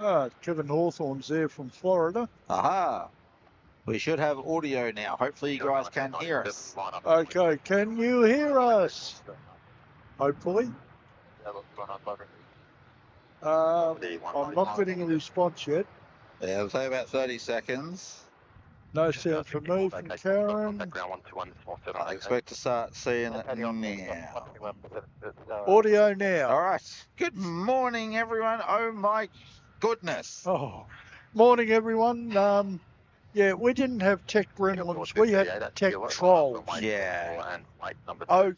Kevin Hawthorne's there from Florida. Aha! We should have audio now. Hopefully you guys can hear us. Okay, can you hear us? Hopefully. I'm not getting a response yet. Yeah, it'll take about 30 seconds. No sound from me, from Karen. I expect to start seeing it now. Audio now. All right. Good morning, everyone. Oh, my goodness. Oh, morning, everyone. Yeah, we didn't have tech gremlins. We had tech trolls. Yeah. Oh,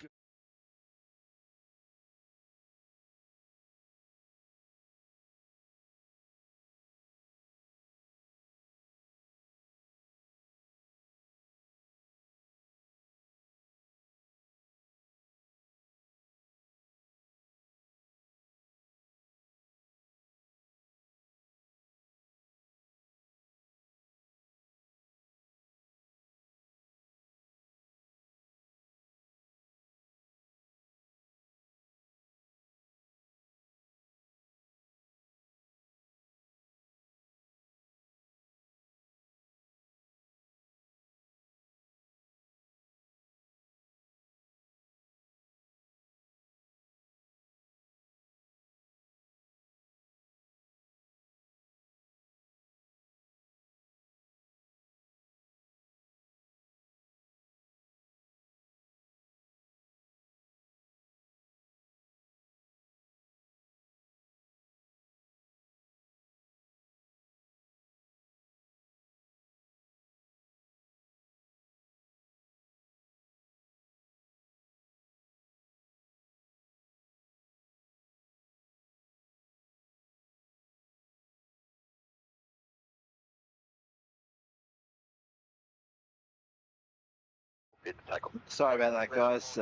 Sorry about that, guys.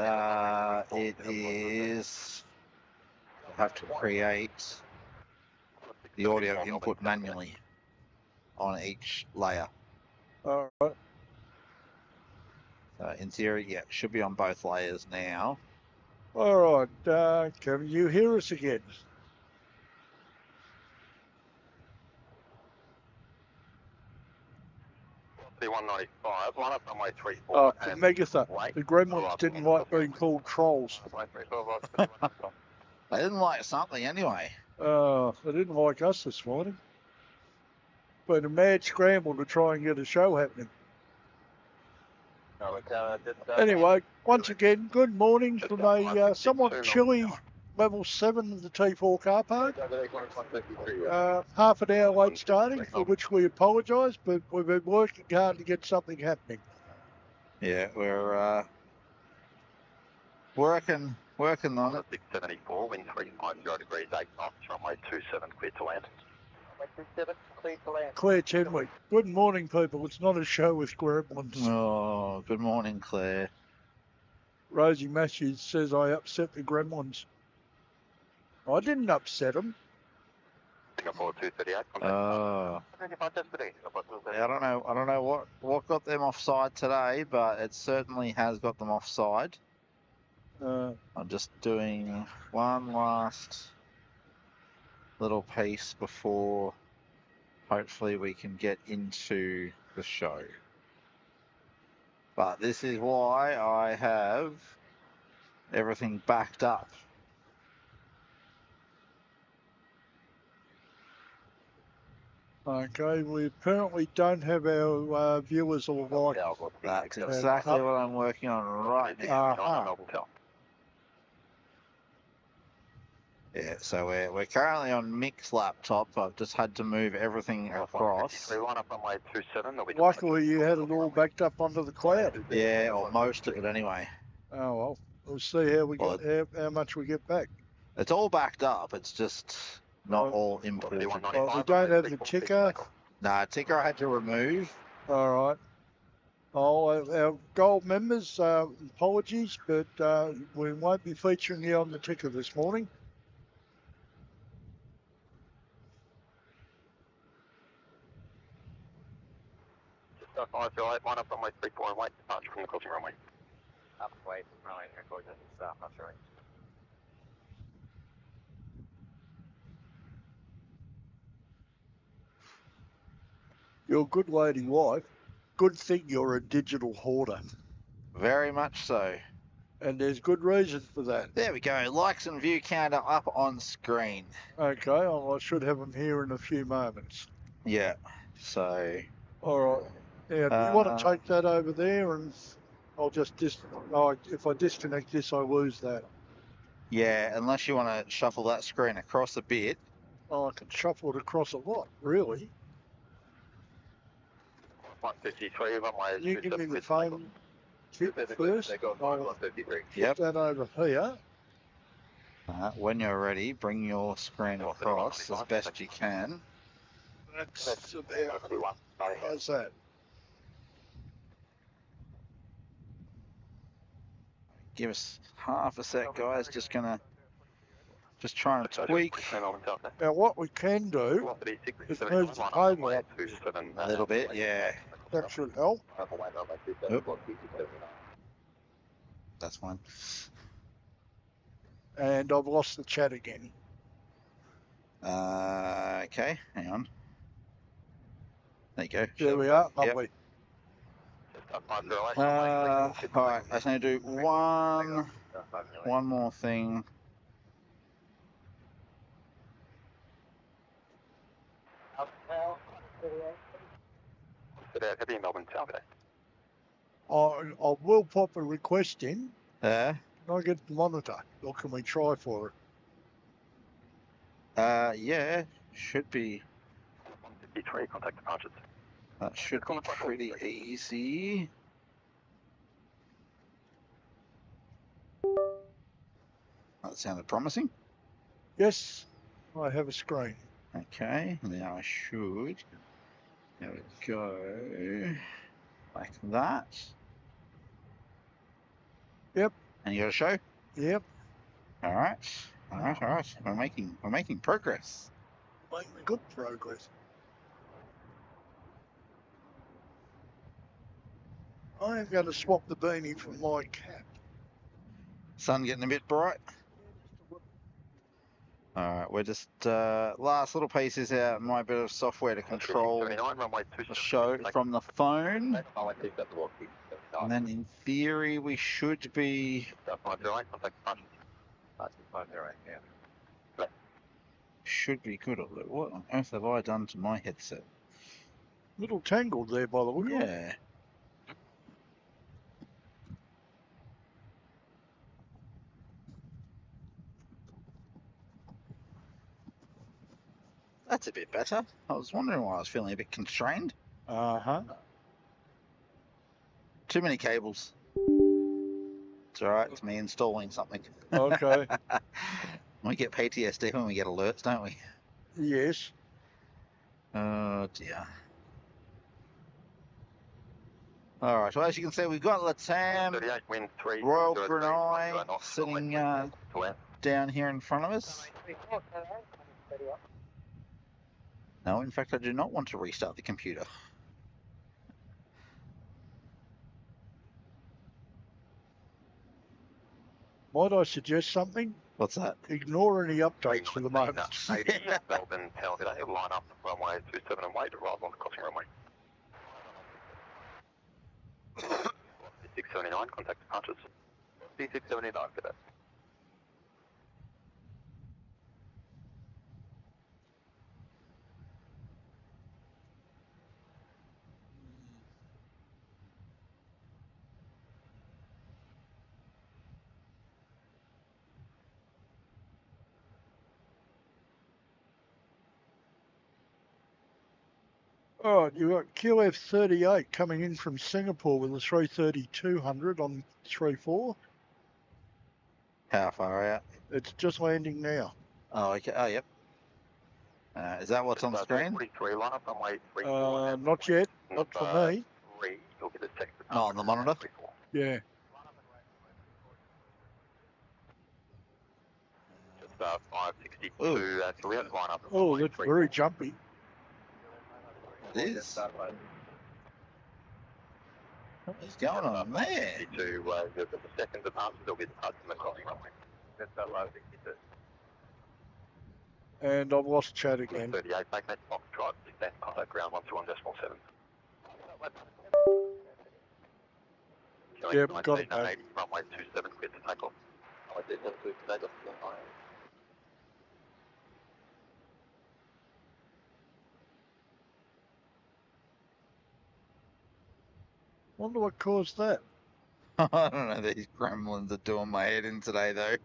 It is... I have to create the audio input manually on each layer. all right. In theory, yeah, it should be on both layers now. All right. Can you hear us again? C195, line up runway 34. Oh, for Megatha. The gremlins didn't like being called trolls. They didn't like something anyway. They didn't like us this morning. Been a mad scramble to try and get a show happening. Anyway, once again, good morning from a somewhat chilly level 7 of the T4 car park. Half an hour late starting, for which we apologise, but we've been working hard to get something happening. Yeah, we're working on it. 674, wind 350 degrees, 8 knots, runway 27, clear to land. Claire Chenwick. Good morning, people. It's not a show with gremlins. Oh, good morning, Claire. Rosie Matthews says I upset the gremlins. I didn't upset them. Singapore 238. Oh. Yeah, I don't know what got them offside today, but it certainly has got them offside. I'm just doing one last little piece before hopefully we can get into the show. But this is why I have everything backed up. Okay, we apparently don't have our viewers all right. That's exactly what I'm working on right now. Yeah, so we're currently on Mick's laptop. I've just had to move everything across. Luckily, you had it all backed up onto the cloud. Yeah, or most of it anyway. Oh well, we'll see how we get how much we get back. It's all backed up. It's just not all imported. Well, we don't have the ticker. Nah, ticker I had to remove. All right. Our gold members, apologies, but we won't be featuring you on the ticker this morning. Line up runway 34 and wait departure from the crossing runway. Wait, runway 34 doesn't stop, not sure. You're a good lady wife. Good thing you're a digital hoarder. Very much so. And there's good reason for that. There we go. Likes and view counter up on screen. Okay, well, I should have them here in a few moments. Yeah. So. All right. Now, do you want to take that over there, and I'll just if I disconnect this, I lose that. Yeah, unless you want to shuffle that screen across a bit. Oh, I can shuffle it across a lot, really. 153, runway Can you give me the phone tip first? I'll Yep. put that over here. When you're ready, bring your screen across as best you can. That's about. How's that? Give us half a sec, guys. Just just trying to tweak Now, what we can do is move the table up a little bit. Yeah, that should help. that's fine. And I've lost the chat again. Okay, hang on. There you go. There we are. Yep. Lovely. All right, I just need to do one more thing. Heavy Melbourne South. I will pop a request in. Yeah. Can I get the monitor, or can we try for it? Yeah, should be. 153, contact departures. That should be pretty easy. That sounded promising. Yes, I have a screen. Okay, now I should. There we go. Like that. Yep. And you got a show? Yep. All right. We're making progress. Making good progress. I am going to swap the beanie for my cap. Sun getting a bit bright. All right, we're just last little pieces out my bit of software to control the show from the phone. And then in theory we should be good. What on earth have I done to my headset? Little tangled there, by the way. Yeah. That's a bit better. I was wondering why I was feeling a bit constrained. Uh-huh. Too many cables. It's all right. It's me installing something. Okay. We get PTSD when we get alerts, don't we? Yes. Oh dear. All right. Well, as you can see, we've got Latam, Royal Brunei sitting down here in front of us. No, in fact, I do not want to restart the computer. Might I suggest something? What's that? Ignore any updates for the moment. 80 Melbourne Tower today, line up runway 27 and wait, arrive on the crossing runway. 679, contact departures. C679 for that. Oh, you got QF38 coming in from Singapore with a 330-200 on 34. How far out? It's just landing now. Oh, okay. Oh, yep. Is that what's on the screen? Not yet. Not for me. Oh, on the monitor? Yeah. Just 562, Juliet, line up. Oh, that's very jumpy. It is. What is going on there? The second departure, there'll be departure in the crossing runway. That's that low 62. And I've lost chat again. 38, make that Foxtrot. right, then contact ground 121.7. Yep, got it, mate. 1980, runway 27, clear to take off. I did have to take off the line. Wonder what caused that. I don't know, these gremlins are doing my head in today though.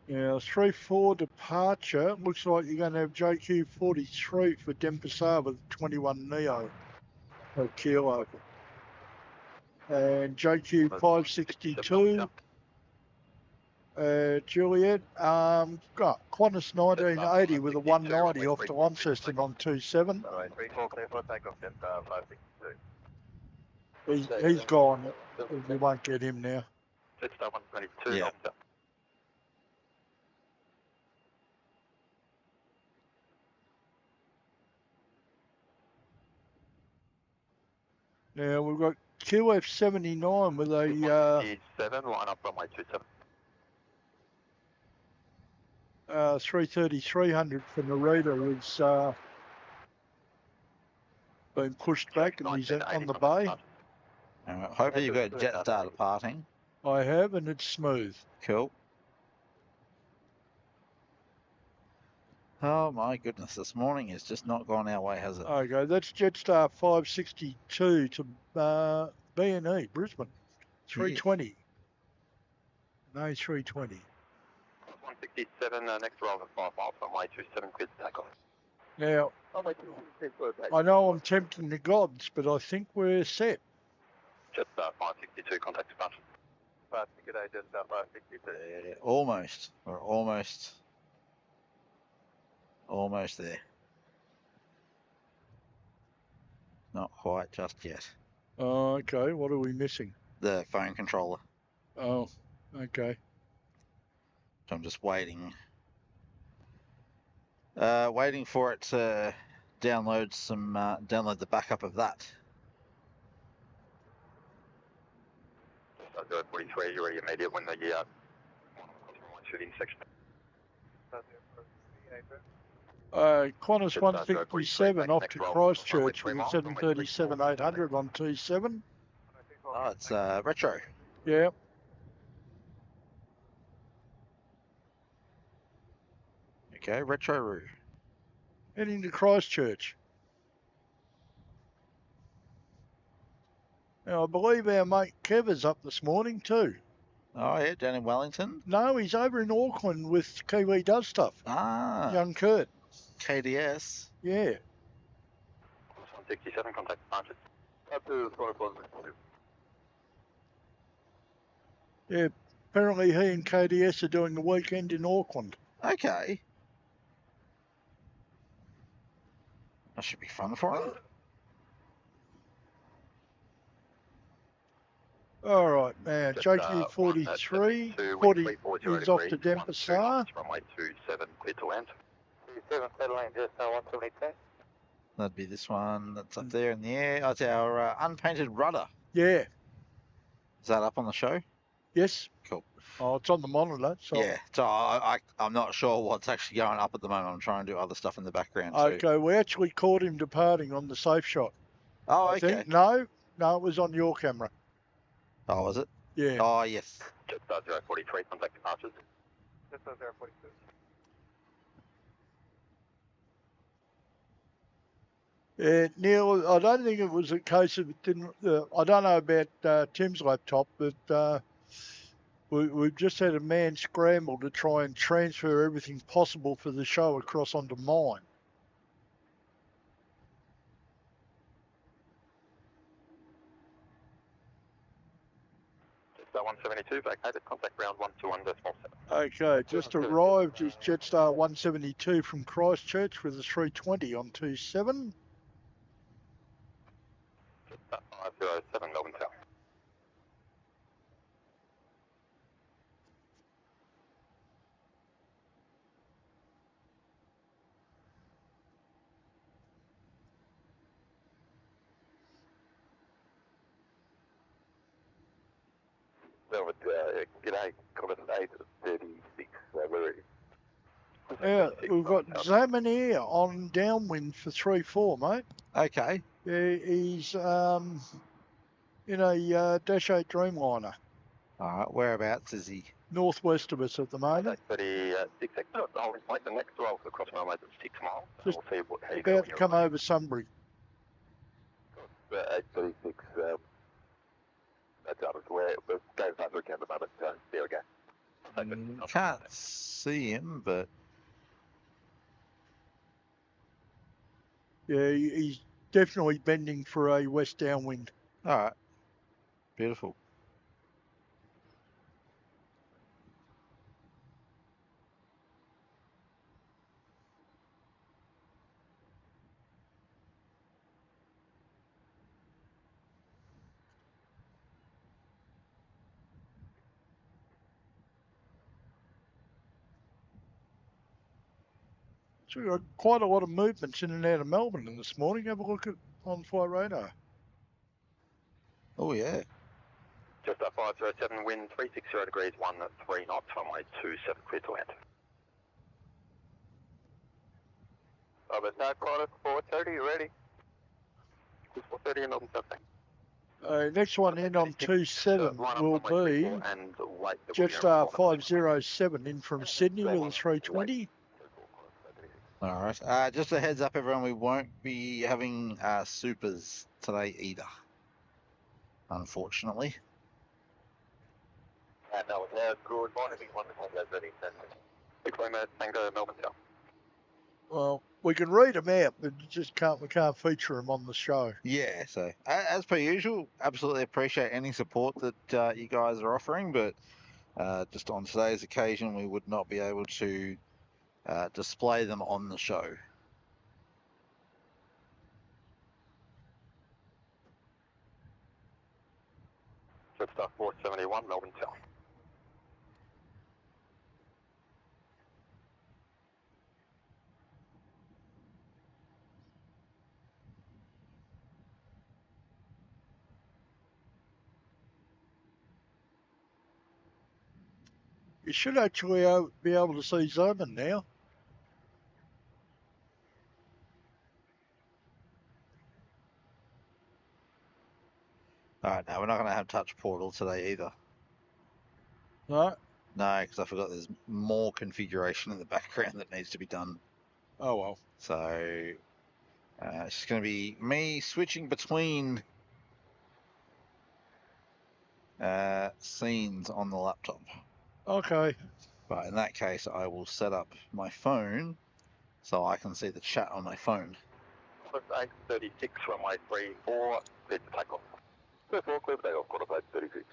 Yeah, 3-4 departure. Looks like you're going to have JQ43 for Denpasar with 21 Neo per kilo. And JQ562, Juliet, got Qantas 1980 with a 190 off to Launceston on 27. Alright, 3-4 clear for takeoff, Delta 562. He's gone. We won't get him now. Jetstar 122, Yeah. officer. Now we've got QF79 with a 7, line up runway 27. 330-300 for Narita is been pushed back and he's on the bay. Hopefully you've got Jetstar departing. I have, and it's smooth. Cool. Oh my goodness, this morning has just not gone our way, has it? Okay, that's Jetstar 562 to B&E, Brisbane. 320. No, 320. 167, next roll at 5 miles, runway 27, clear to take off. Now, I know I'm tempting the gods, but I think we're set. Jetstar 562, contact departure. 562, Jetstar 562. Almost. We're almost there. Not quite just yet. Oh, okay, what are we missing? The phone controller. Oh, okay. So I'm just waiting. Waiting for it to download download the backup of that. So 43, you're ready immediate when the shooting section. Qantas 157 off to Christchurch with a 737-800 on T7. Oh, it's retro. Yeah. Okay, retro roo. Heading to Christchurch. Now, I believe our mate Kev is up this morning too. Oh yeah, down in Wellington. No, he's over in Auckland with Kiwi Does Stuff. Ah, Young Kurt. KDS. Yeah. 167, contact departure. Up to 24. Yeah, apparently he and KDS are doing the weekend in Auckland. Okay. That should be fun for him. All right, now JQ43, 40 is off to Denpasar. Runway 27, clear to land. 27, settling Jetstar 172. That'd be this one that's up there in the air. Oh, it's our unpainted rudder. Yeah. Is that up on the show? Yes. Cool. Oh, it's on the monitor. So. Yeah. So I'm not sure what's actually going up at the moment. I'm trying to do other stuff in the background too. Okay, we actually caught him departing on the safe shot. Oh, I okay. think. No, it was on your camera. Oh, was it? Yeah. Oh, yes. Jetstar 043, contact departures. Jetstar 042. Neil, I don't think it was a case of it didn't. I don't know about Tim's laptop, but we've just had a man scramble to try and transfer everything possible for the show across onto mine. Jetstar 172, vacated, contact ground 121.7. Okay, just arrived is Jetstar 172 from Christchurch with a 320 on 27. Jetstar 507, Melbourne Tower. Velvet G'day, Common A350's, where are you? Yeah, we've got Zaman Air on downwind for 3-4, mate. Okay. Yeah, he's in a Dash 8 Dreamliner, All right. Whereabouts is he? northwest of us at the moment. 36, I'll inflate the next roll across my way to 6 miles. Just We'll see how you go About when to you're come away. over Sunbury. A36, that's out of where the guys not looking at the moment. There we go. Can't see him, but Yeah, he's definitely bending for a west downwind. all right. Beautiful. So we've got quite a lot of movements in and out of Melbourne this morning. Have a look at on flight radar. Oh yeah. Just up 507, wind 360 degrees, 13 knots, runway 27, clear to land. Over South Quarter, 430, you ready? 430 and Melbourne something. Next one in on 27 will be Jetstar 507 in from Sydney with a 320. All right. Just a heads up, everyone. We won't be having supers today either, unfortunately. No, good morning, big one, ready. Tango, Melbourne Town. Well, we can read them out, but we can't feature them on the show. Yeah. So as per usual, absolutely appreciate any support that you guys are offering, but just on today's occasion, we would not be able to display them on the show. Jetstar 471, Melbourne Town. You should actually be able to see Zaman now. All right. Now we're not going to have touch portal today either. No? No, because I forgot there's more configuration in the background that needs to be done. Oh, well. So it's just going to be me switching between scenes on the laptop. Okay. But in that case, I will set up my phone so I can see the chat on my phone. 836, runway 34, clear to take off. Clear for takeoff, quarter 836.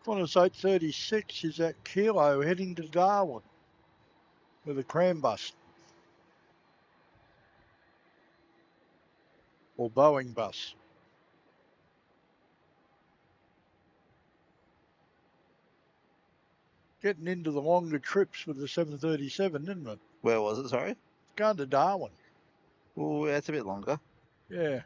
Qantas 836 is at Kilo heading to Darwin with a cram bus. Or Boeing bus. Getting into the longer trips with the 737, didn't it? Where was it, sorry? Going to Darwin. Oh, yeah, it's a bit longer. Yeah.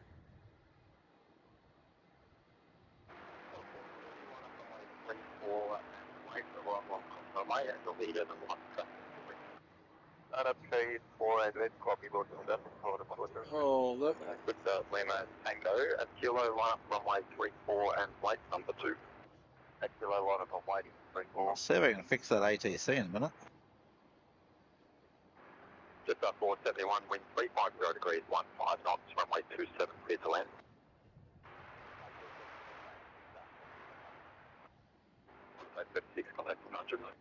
Oh, that. With Lima Tango, at Kilo, line up runway 34 and flight number 2. At Kilo, line up on waiting 34. I'll see if I can fix that ATC in a minute. Just up 471, wind 350 degrees, 15 knots, runway 27, clear to land.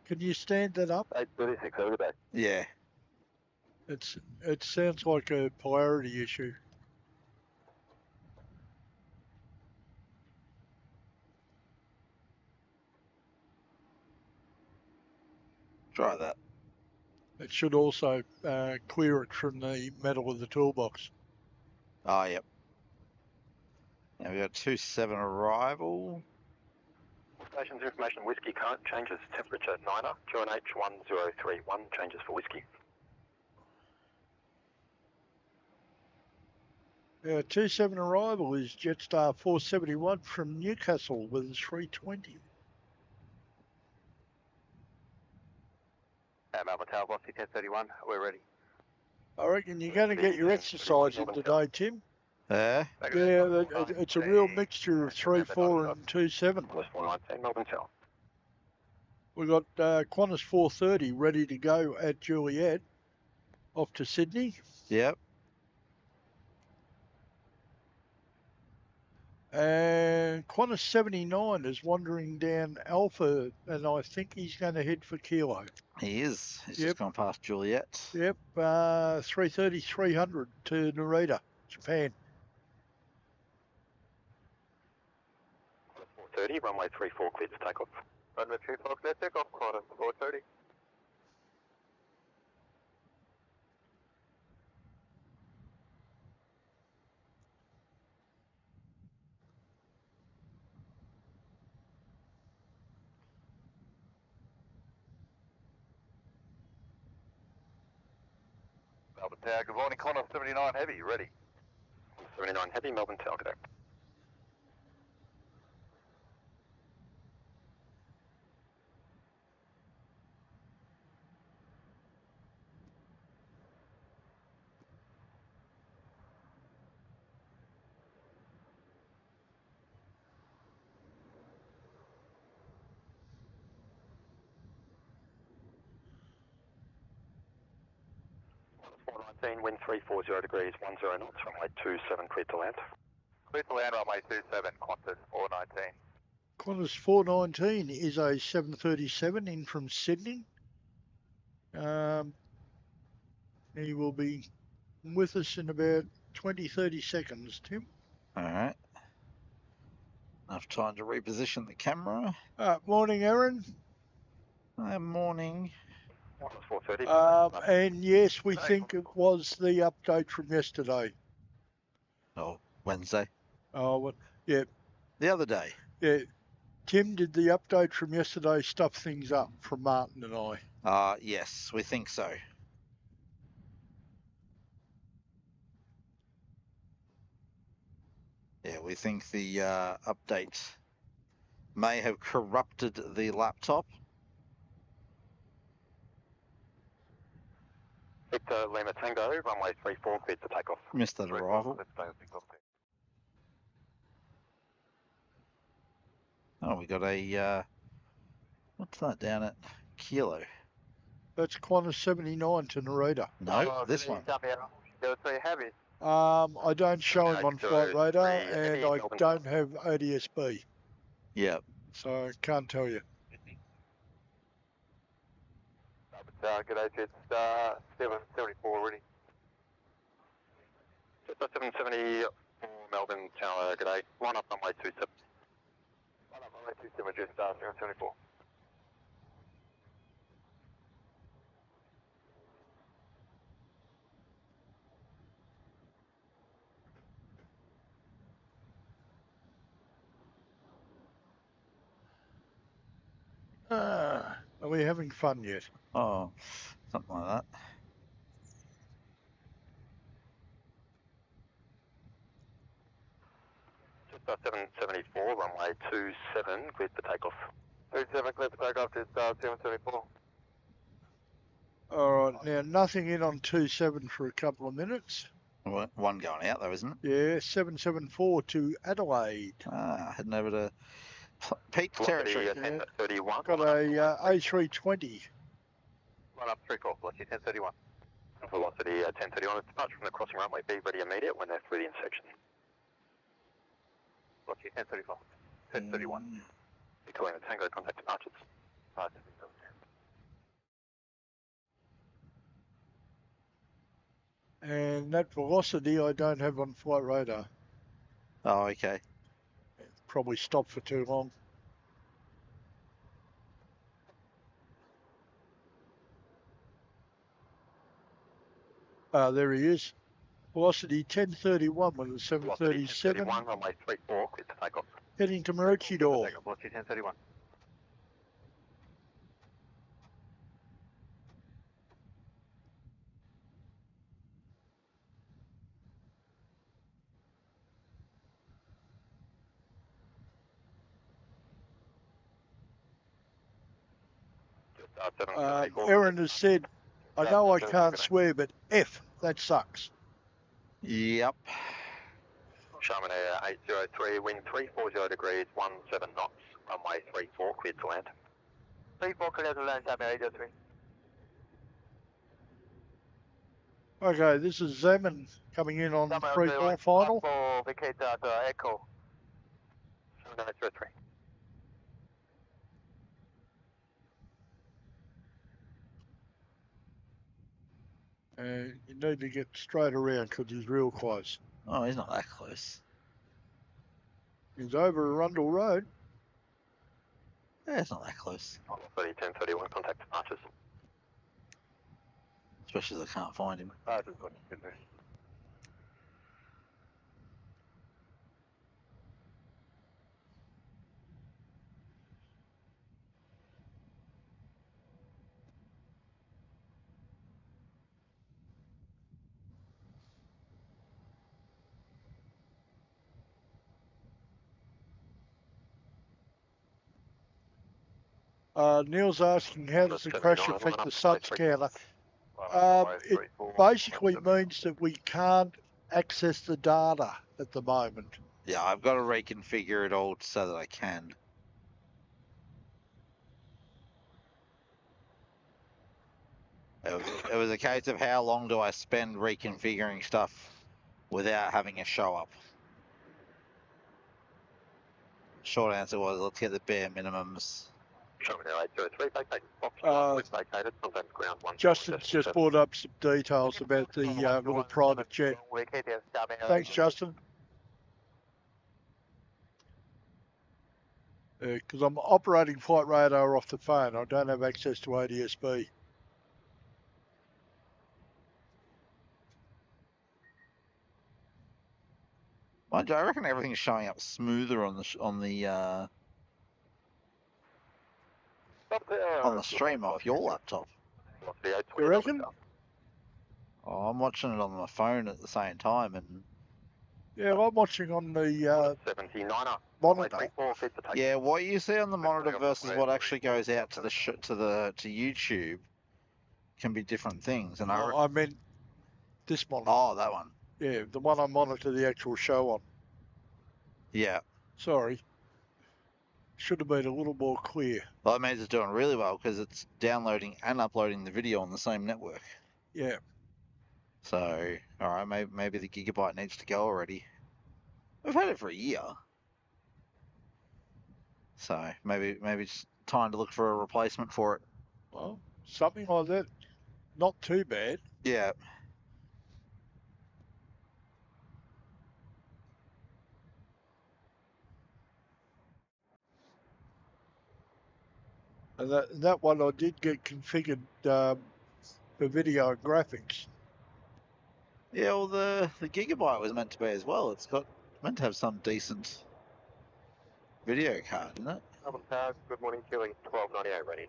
Can you stand that up? 836, over the back. Yeah. It sounds like a polarity issue. Try that. It should also clear it from the metal of the toolbox. Oh, yep. Now we got 27 arrival. Station's information, whiskey current changes temperature 9er, QNH 1031 changes for whiskey. Our 27 arrival is Jetstar 471 from Newcastle with a 320. Melbourne Tower, Velocity 1031, we're ready. I reckon you're going to get your exercise in today, Tim. Yeah, it's a real mixture of 3.4 and 2.7. 419, Melbourne Tower. We've got Qantas 430 ready to go at Juliet, off to Sydney. Yep. And Qantas 79 is wandering down Alpha, and I think he's going to head for Kilo. He is. He's just gone past Juliet. Yep, 330-300 to Narita, Japan. 430, runway 34, clear to take off. Runway 34, clear to take off, Qantas 430. Melbourne Tower, good morning, Qantas 79 Heavy, ready. 79 Heavy, Melbourne Tower, good day. Wind 340 degrees, 10 knots, runway 27, clear to land. Clear to land, runway 27, Qantas 419. Qantas 419 is a 737 in from Sydney. He will be with us in about 20-30 seconds, Tim. All right. Enough time to reposition the camera. Morning, Aaron. Morning. Qantas 430. And yes, we think it was the update from yesterday. Oh, Wednesday. Oh, well, yeah. The other day. Yeah. Tim, did the update from yesterday stuff things up from Martin and I? Yes, we think so. Yeah, we think the update may have corrupted the laptop. Victor Lima Tango, runway 34, clear to take off. Missed that arrival. Oh, we got a, what's that down at Kilo? That's Qantas 79 to Narita. No, this one. I don't show him on flight radar, and I don't have ADSB. Yeah. So I can't tell you. Good day, it's 774 already. Just 770 Melbourne Tower, good day. Line up runway 27. Line up runway 27, just 774. Are we having fun yet? Oh, something like that. Just 774, runway 27, clear to take off. 27, clear to take off, it's 774. All right, now nothing in on 27 for a couple of minutes. One going out though, isn't it? Yeah, 774 to Adelaide. Heading over to peak territory. Yeah. 31. Got a A320. Line up 3 call, velocity 1031. Velocity 1031, departure from the crossing runway, be ready immediate when they're through the intersection. Velocity 1035, 1031. Victor Lima Tango, contact departures. And that velocity I don't have on flight radar. Oh, okay. Probably stopped for too long. There he is. Velocity 1031 with a 737. 1031, runway 34, clear to take off. Heading to Maroochydore. Velocity 1031. Aaron has said, I know I can't swear, but F, that sucks. Yep. Sharman Air 803, wind 340 degrees, 17 knots, runway 34, cleared to land. 34, cleared to land, Sharman 803. Okay, this is Zeman coming in on 3-4 final. Vacate Echo. Sharman 803. You need to get straight around because he's real close. Oh, he's not that close. He's over Arundel Road. Yeah, it's not that close. 1031, contact departures. Especially as I can't find him. Neil's asking, how does the crash affect the sub scanner? It basically means that we can't access the data at the moment. Yeah, I've got to reconfigure it all so that I can. It was a case of how long do I spend reconfiguring stuff without having a show up. Short answer was, let's get the bare minimums. Justin's just brought up some details about the little private jet. Thanks, Justin. Because I'm operating flight radar off the phone. I don't have access to ADSB. Mind you, I reckon everything's showing up smoother on the stream off your laptop. You reckon? Oh, I'm watching it on my phone at the same time, and yeah, I'm watching on the 79er. monitor. Yeah, what you see on the monitor versus what actually goes out to to YouTube can be different things. And I meant this monitor. Oh, that one. Yeah, the one I monitor the actual show on. Yeah. Sorry. Should have been a little more clear. Well, that means it's doing really well because it's downloading and uploading the video on the same network. Yeah. So, all right, maybe the gigabyte needs to go already. We've had it for a year. So maybe it's time to look for a replacement for it. Well, something like that. Not too bad. Yeah. And that one I did get configured for video and graphics. Yeah, well, the gigabyte was meant to be as well. It's meant to have some decent video card, isn't it? Good morning, Killing 1298 ready.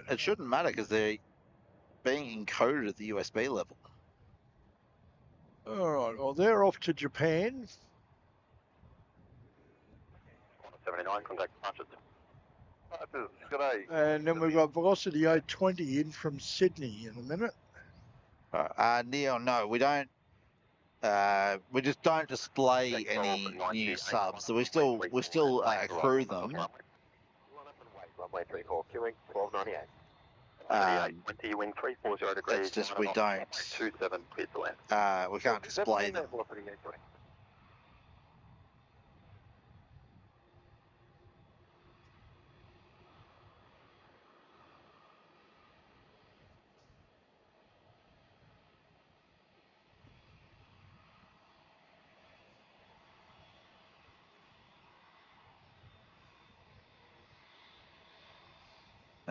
It shouldn't matter because they're being encoded at the USB level. All right, well, they're off to Japan. 79, contact departures. G'day. And then we've got Velocity A380 in from Sydney in a minute. Neil, no, we don't. We just don't display any new subs, so we still accrue them. Runway 34, Killing 1298. 20, wind 340 degrees. It's just we don't. 27, clear to land. We can't display them.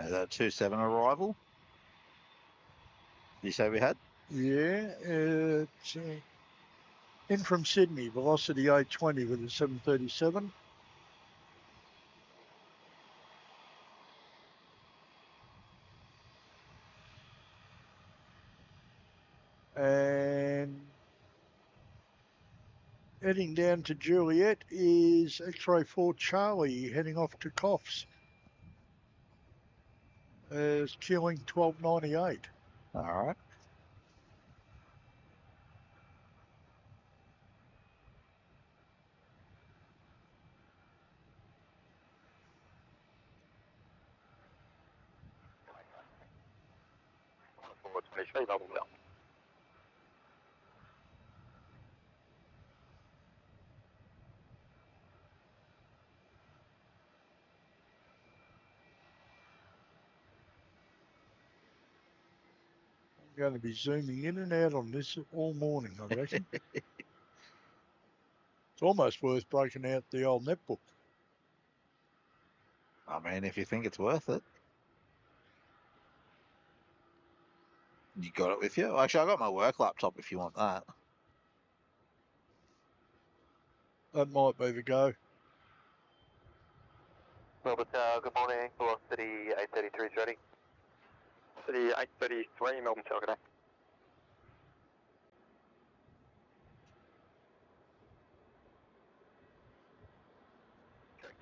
Is that 27 arrival? Did you say we had? Yeah, it's in from Sydney, Velocity A380 with a 737. And heading down to Juliet is X-Ray 4 Charlie heading off to Coffs. It's queuing 1298. All right. Forward 23, Melbourne Town. I'm going to be zooming in and out on this all morning, I reckon. It's almost worth breaking out the old netbook. I mean, if you think it's worth it. You got it with you? Actually, I got my work laptop if you want that. That might be the go. Melbourne Tower, good morning. Velocity 833 is ready. City 833, Melbourne Tower, good day.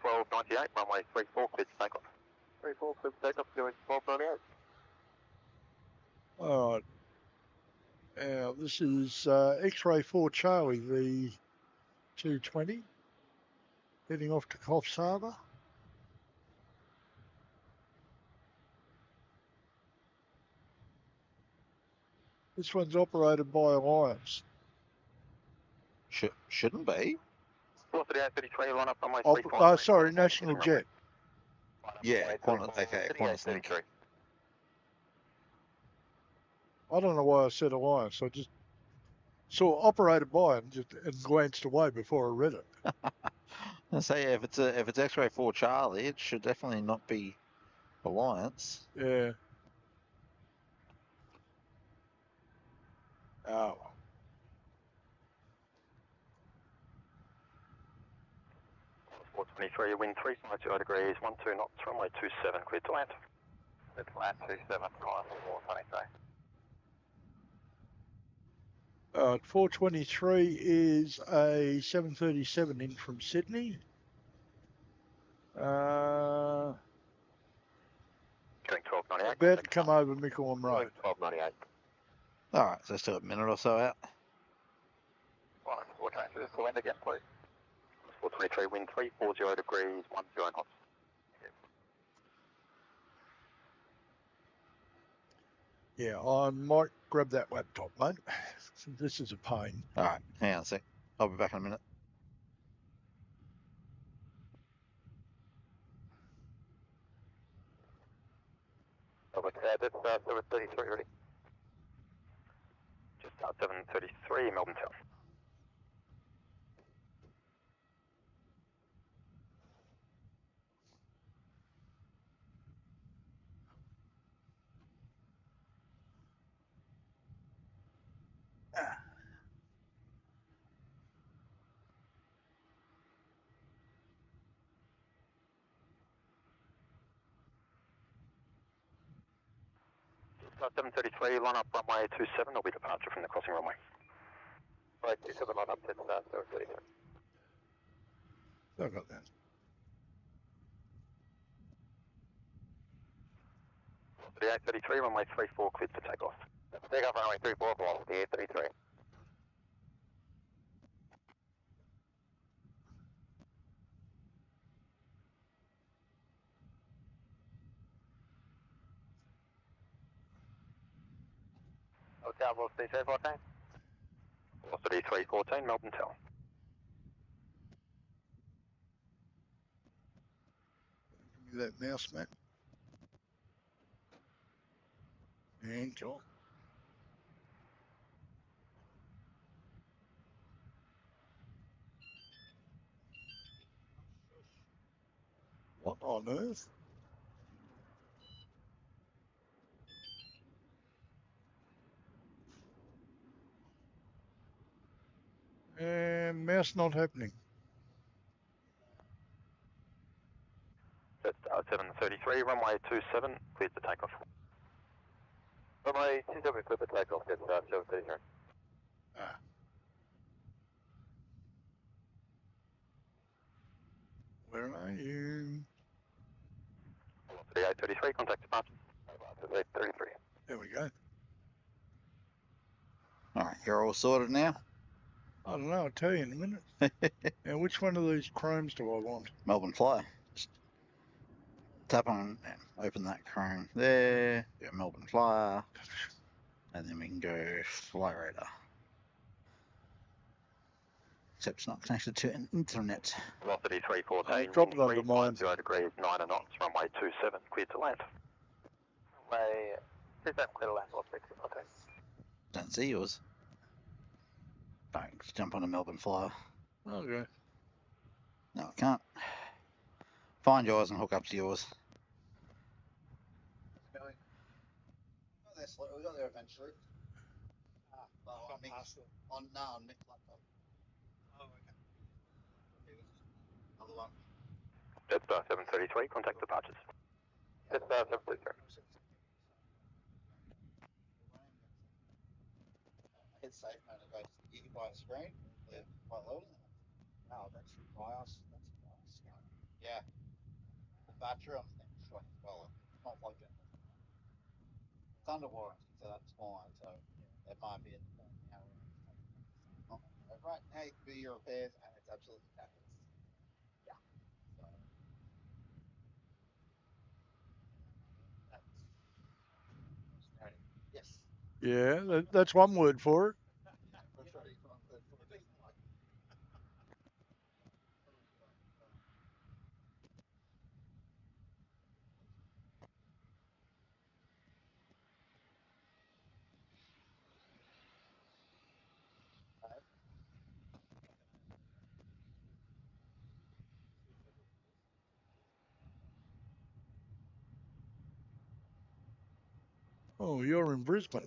1298, runway 34, clear to take off. 34, clear to take off, doing 1298. All right. Now, this is X-Ray 4 Charlie, the 220, heading off to Coffs Harbour. This one's operated by Alliance. Shouldn't be. Velocity 833, line up runway 34. Sorry, National Jet. Yeah, Qantas, okay, Qantas Link. I don't know why I said Alliance. I just saw operated by and glanced away before I read it. I say, yeah, if it's X-Ray 4 Charlie, it should definitely not be Alliance. Yeah. Oh. 423, wind 350 degrees, 12 knots, runway 27, clear to land. Clear to land, 27, climb 423. 423 is a 737 in from Sydney. Doing 1298. About to come over Mickleham Road. 1298. Alright, so still a minute or so out. 423, just to wind again, please. 423, wind 340 degrees, 10 knots. Yeah, I might grab that laptop, mate. This is a pain. Alright, hang on a sec. I'll be back in a minute. Over that's 733 ready. Just 733, Melbourne Town. Just 733, line up runway 27, there'll be departure from the crossing runway. Right, 27, line up, 733. I got that. The 833, runway 34, cleared for takeoff. Take off runway 34, velocity 833. Hotel, velocity 314. Velocity 314, Melbourne Tower. Give me that mouse, mate. And go. What on earth? And mouse not happening. That's 733, runway 27, cleared to takeoff. Runway 27, cleared for takeoff, that's 733. Ah. Where are you? Velocity 833, contact departure. 33. There we go. Alright, you're all sorted now? I don't know, I'll tell you in a minute. Now, which one of these chromes do I want? Melbourne Flyer. Just tap on and open that Chrome there. Yeah, Melbourne Flyer. And then we can go Fly Radar. Except it's not connected to an internet. Velocity 314. Drop it under mine. 0 degrees, 9 knots, runway 27, clear to land. Runway 27, clear to land, velocity 314. Don't see yours. Don't jump on a Melbourne Flyer. Okay. No, I can't. Find yours and hook up to yours. We got there eventually. On Nick's laptop. Oh, okay. Another one. Jetstar 733, contact departures. Jetstar 733. Hit safe mode. You can buy a screen. They're quite low. Oh, that's BIOS. That's BIOS. Yeah. The battery on the thing is short as well. It's not plugged in. It's under warranty, so that's fine. So it might be right now you can do your repairs and it's absolutely fabulous. Yeah. So that's yes. Yeah, that's one word for it. Oh, you're in Brisbane.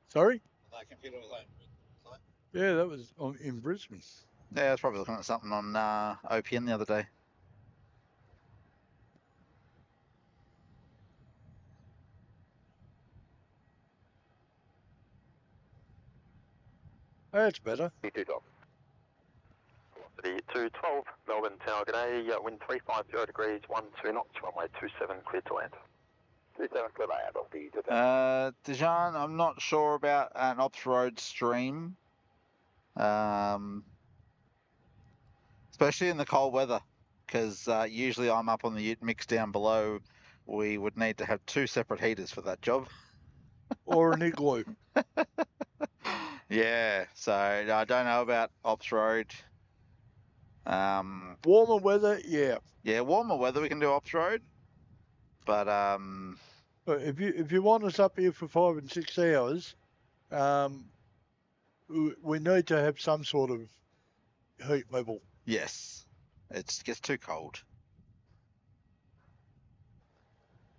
Sorry? That computer was like, Yeah, that was in Brisbane. Yeah, I was probably looking at something on OPN the other day. That's better. Velocity 212, Melbourne Tower, g'day, wind 350 degrees, 12 knots, runway 27, clear to land. 27, clear to land, Dijon, I'm not sure about an ops road stream. Especially in the cold weather, because usually I'm up on the ute mix down below. We would need to have 2 separate heaters for that job. Or an igloo. Yeah, so I don't know about ops road. Warmer weather, yeah. Yeah, warmer weather we can do ops road, but But if you want us up here for 5 and 6 hours, we need to have some sort of heat level. yes, it gets too cold.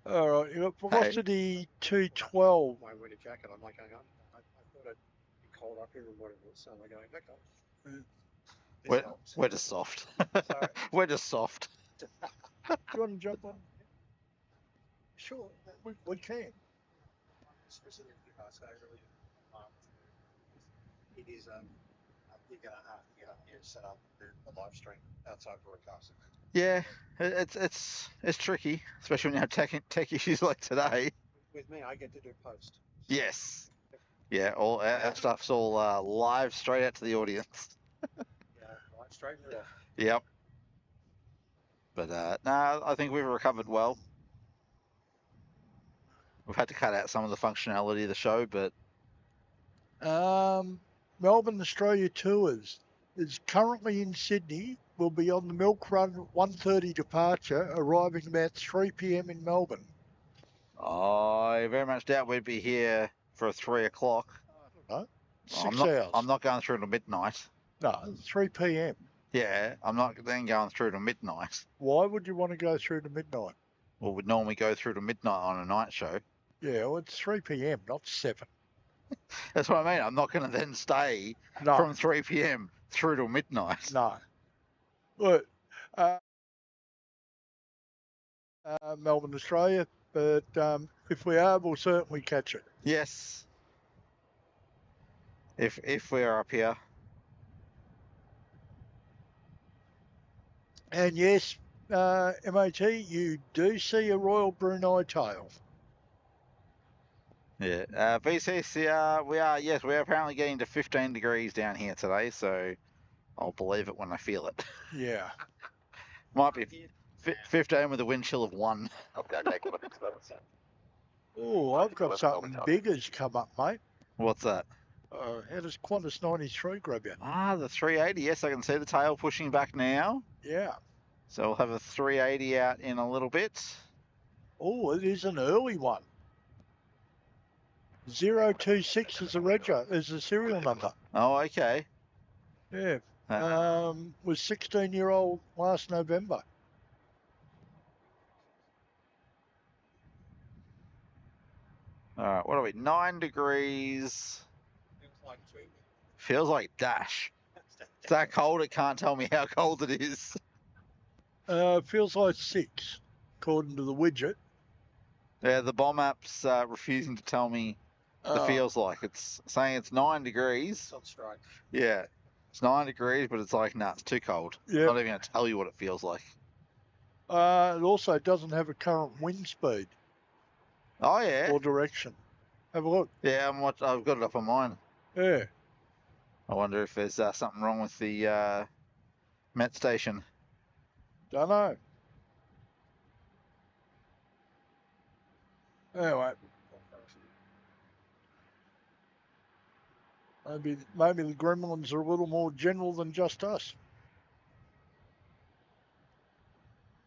All right, you got velocity 212. My winter jacket, I'm like, I thought it'd be cold up here and what it was. So I'm going back up. We're just soft. Sorry. We're just soft. Do you want to jump on? Sure. We can. Specifically, so really, it is you're gonna have to set up the live stream outside broadcasting. Yeah, it's tricky, especially when you have tech issues like today. With me, I get to do post. Yes. Yeah, all our stuff's all live straight out to the audience. Yeah, right straight there. Yep. But no, I think we've recovered well. We've had to cut out some of the functionality of the show, but Melbourne Australia Tours is currently in Sydney. Will be on the Milk Run 1:30 departure, arriving about 3 p.m. in Melbourne. I very much doubt we'd be here for 3 o'clock. No, 6 hours. hours. I'm not going through to midnight. No, 3 p.m. Yeah, I'm not then going through to midnight. Why would you want to go through to midnight? Well, we'd normally go through to midnight on a night show. Yeah, well, it's 3 p.m., not 7. That's what I mean. I'm not going to then stay from 3 p.m. through to midnight. No. But Melbourne, Australia, but if we are, we'll certainly catch it. Yes. If we're up here. And yes, MOT, you do see a Royal Brunei tail. Yeah. VCCR, we are apparently getting to 15 degrees down here today, so I'll believe it when I feel it. Yeah. Might be 15 with a wind chill of 1. Oh, I've got something big has come up, mate. What's that? How does Qantas 93 grab you? Ah, the 380. Yes, I can see the tail pushing back now. Yeah. So we'll have a 380 out in a little bit. Oh, it is an early one. 026 is the serial number. Oh, okay. Yeah. Was 16-year-old last November. All right, what are we? 9 degrees. Feels like dash. It's that cold, it can't tell me how cold it is. Feels like 6, according to the widget. Yeah, the bomb app's refusing to tell me the feels like. It's saying it's 9 degrees. On strike. Yeah, it's 9 degrees, but it's like, nah, it's too cold. Yeah. Not even going to tell you what it feels like. It also doesn't have a current wind speed Oh, yeah. or direction. Have a look. Yeah, I've got it up on mine. Yeah. I wonder if there's something wrong with the Met station. Don't know. Anyway. Maybe the gremlins are a little more general than just us.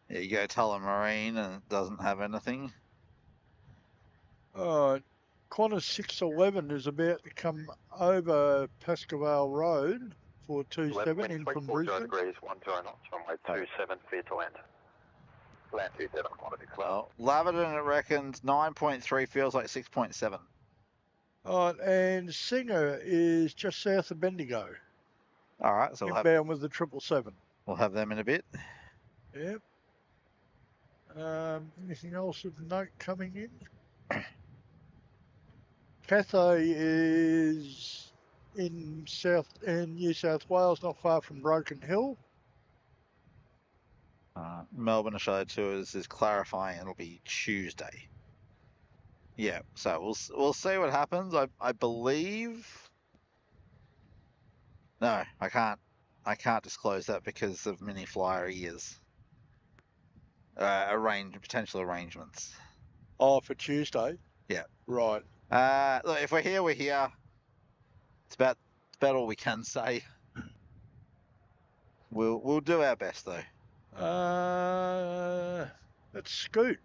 Yeah, you go Tullamarine and it doesn't have anything. Qantas 611 is about to come over Pascavale Road for 27 in from Brisbane. degrees, 10 knots, runway 27, clear to land. Land 27, quantity clear. Well, Laverton, it reckons 9.3 feels like 6.7. And Singer is just south of Bendigo. All right, so Inbound with the 777. we'll have them in a bit. Yep. Anything else of note coming in? Cathay is in New South Wales, not far from Broken Hill. Melbourne Australia Tours is clarifying it'll be Tuesday. Yeah, so we'll see what happens. I believe. No, I can't disclose that because of mini flyer ears. Potential arrangements. Oh, for Tuesday? Yeah. Right. Look, if we're here, we're here. It's about all we can say. We'll do our best though. That's Scoot.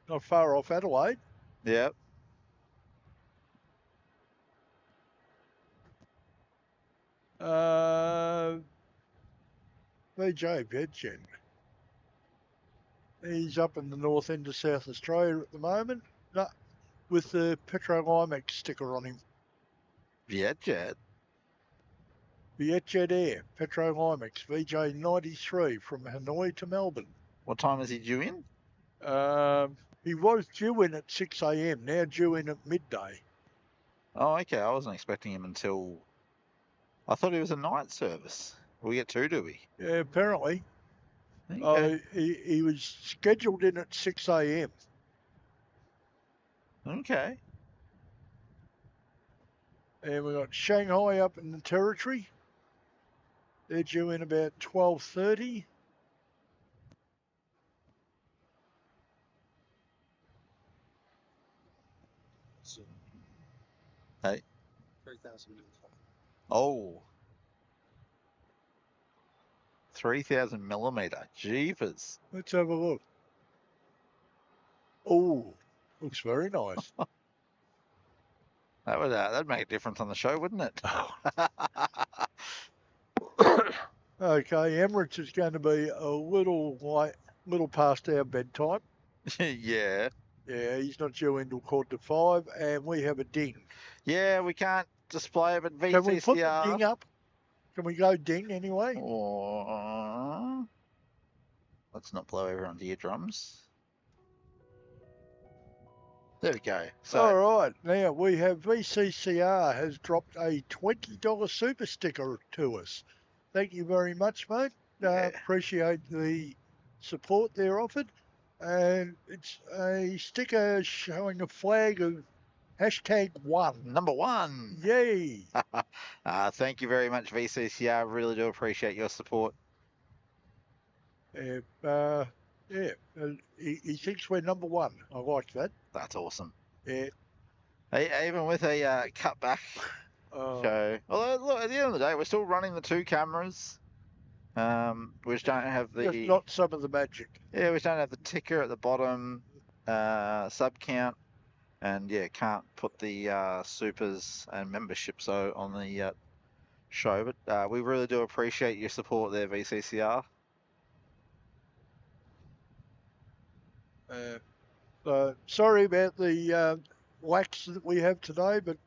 Not far off Adelaide. Yep. VJ Vedgen. He's up in the north end of South Australia at the moment. No, with the Petro-Limex sticker on him. Vietjet. Vietjet Air, Petro-Limex, VJ93 from Hanoi to Melbourne. What time is he due in? He was due in at 6 a.m, now due in at midday. Oh, okay. I wasn't expecting him until... I thought he was a night service. We get 2, do we? Yeah, apparently. Okay. He was scheduled in at 6 a.m. Okay. And we got Shanghai up in the territory. They're due in about 12:30. Hey. 3,000 meters. Oh. 3,000 millimeter. Jeepers. Let's have a look. Oh, looks very nice. That'd make a difference on the show, wouldn't it? Okay, Emirates is going to be a little past our bedtime. Yeah. Yeah, he's not due in till 4:45, and we have a ding. Yeah, we can't display it, but VCCR. Can we put the ding up? Can we go ding anyway? Let's not blow everyone's eardrums. There we go. So, all right, now we have VCCR has dropped a $20 super sticker to us. Thank you very much, mate. Yeah. Appreciate the support they're offered, and it's a sticker showing a flag of #1. Number 1. Yay! Thank you very much, VCCR. Really do appreciate your support. Yeah, he thinks we're number 1. I like that. That's awesome. Yeah. Hey, even with a cutback show. Although, look, at the end of the day, we're still running the 2 cameras. We just don't have the... Just not some of the magic. Yeah, we just don't have the ticker at the bottom, sub count, and yeah, can't put the supers and memberships on the show. But we really do appreciate your support there, VCCR. Sorry about the wax that we have today, but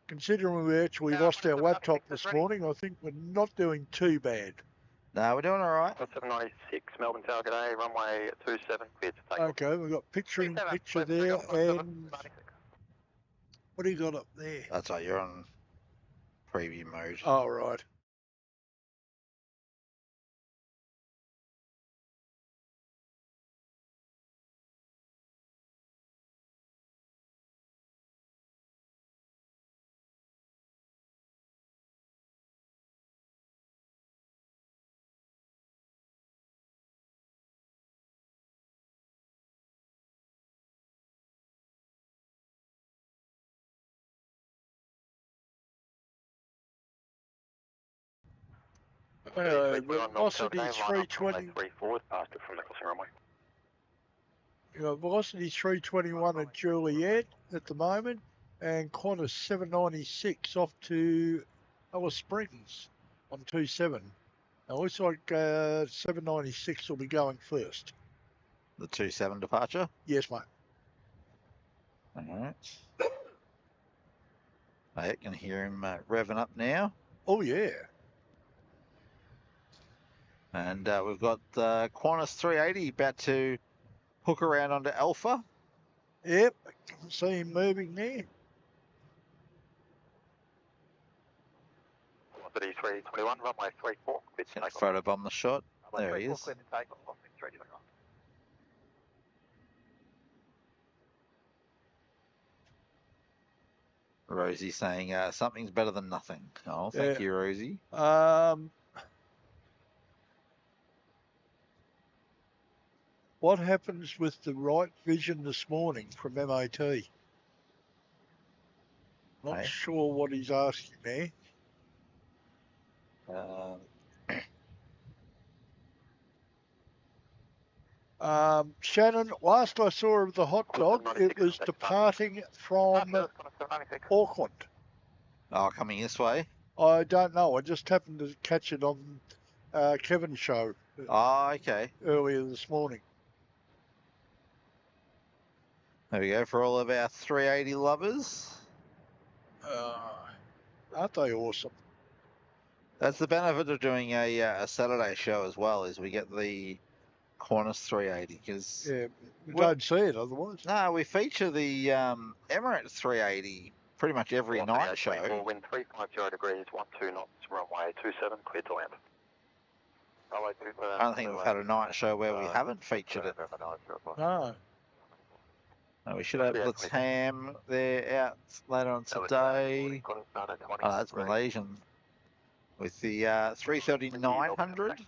considering we actually lost our laptop this morning, I think we're not doing too bad. No, we're doing all right. 796, Melbourne Tower, g'day, runway 27, clear to take off. Okay, we've got picture there, and what do you got up there? That's right, you're on preview mode. Oh, right. Velocity 320. Velocity 321 at Juliet at the moment, and Qantas 796 off to Alice Springs on 27. It looks like 796 will be going first. The 27 departure? Yes, mate. All right. I can hear him revving up now. Oh, yeah. And we've got the Qantas 380 about to hook around onto Alpha. Yep, I can see him moving there. Velocity 321, runway 34, clear to take off. Photobomb the shot. There he is. Rosie saying something's better than nothing. Oh, thank you, Rosie. What happens with the right vision this morning from MOT? Not sure what he's asking there. Shannon, last I saw of the hot dog, it was departing from Auckland. Oh, coming this way? I don't know. I just happened to catch it on Kevin's show. Oh, okay. Earlier this morning. There we go for all of our 380 lovers. Aren't they awesome? That's the benefit of doing a Saturday show as well, is we get the Qantas 380 because we don't see it otherwise. No, we feature the Emirates 380 pretty much every night show. Wind 350 degrees, 12 knots, runway 27, clear to land. I don't think we've had a night show where we haven't featured it. No. We should have Latam there out later on today. Oh, that's Malaysian. With the 330-900.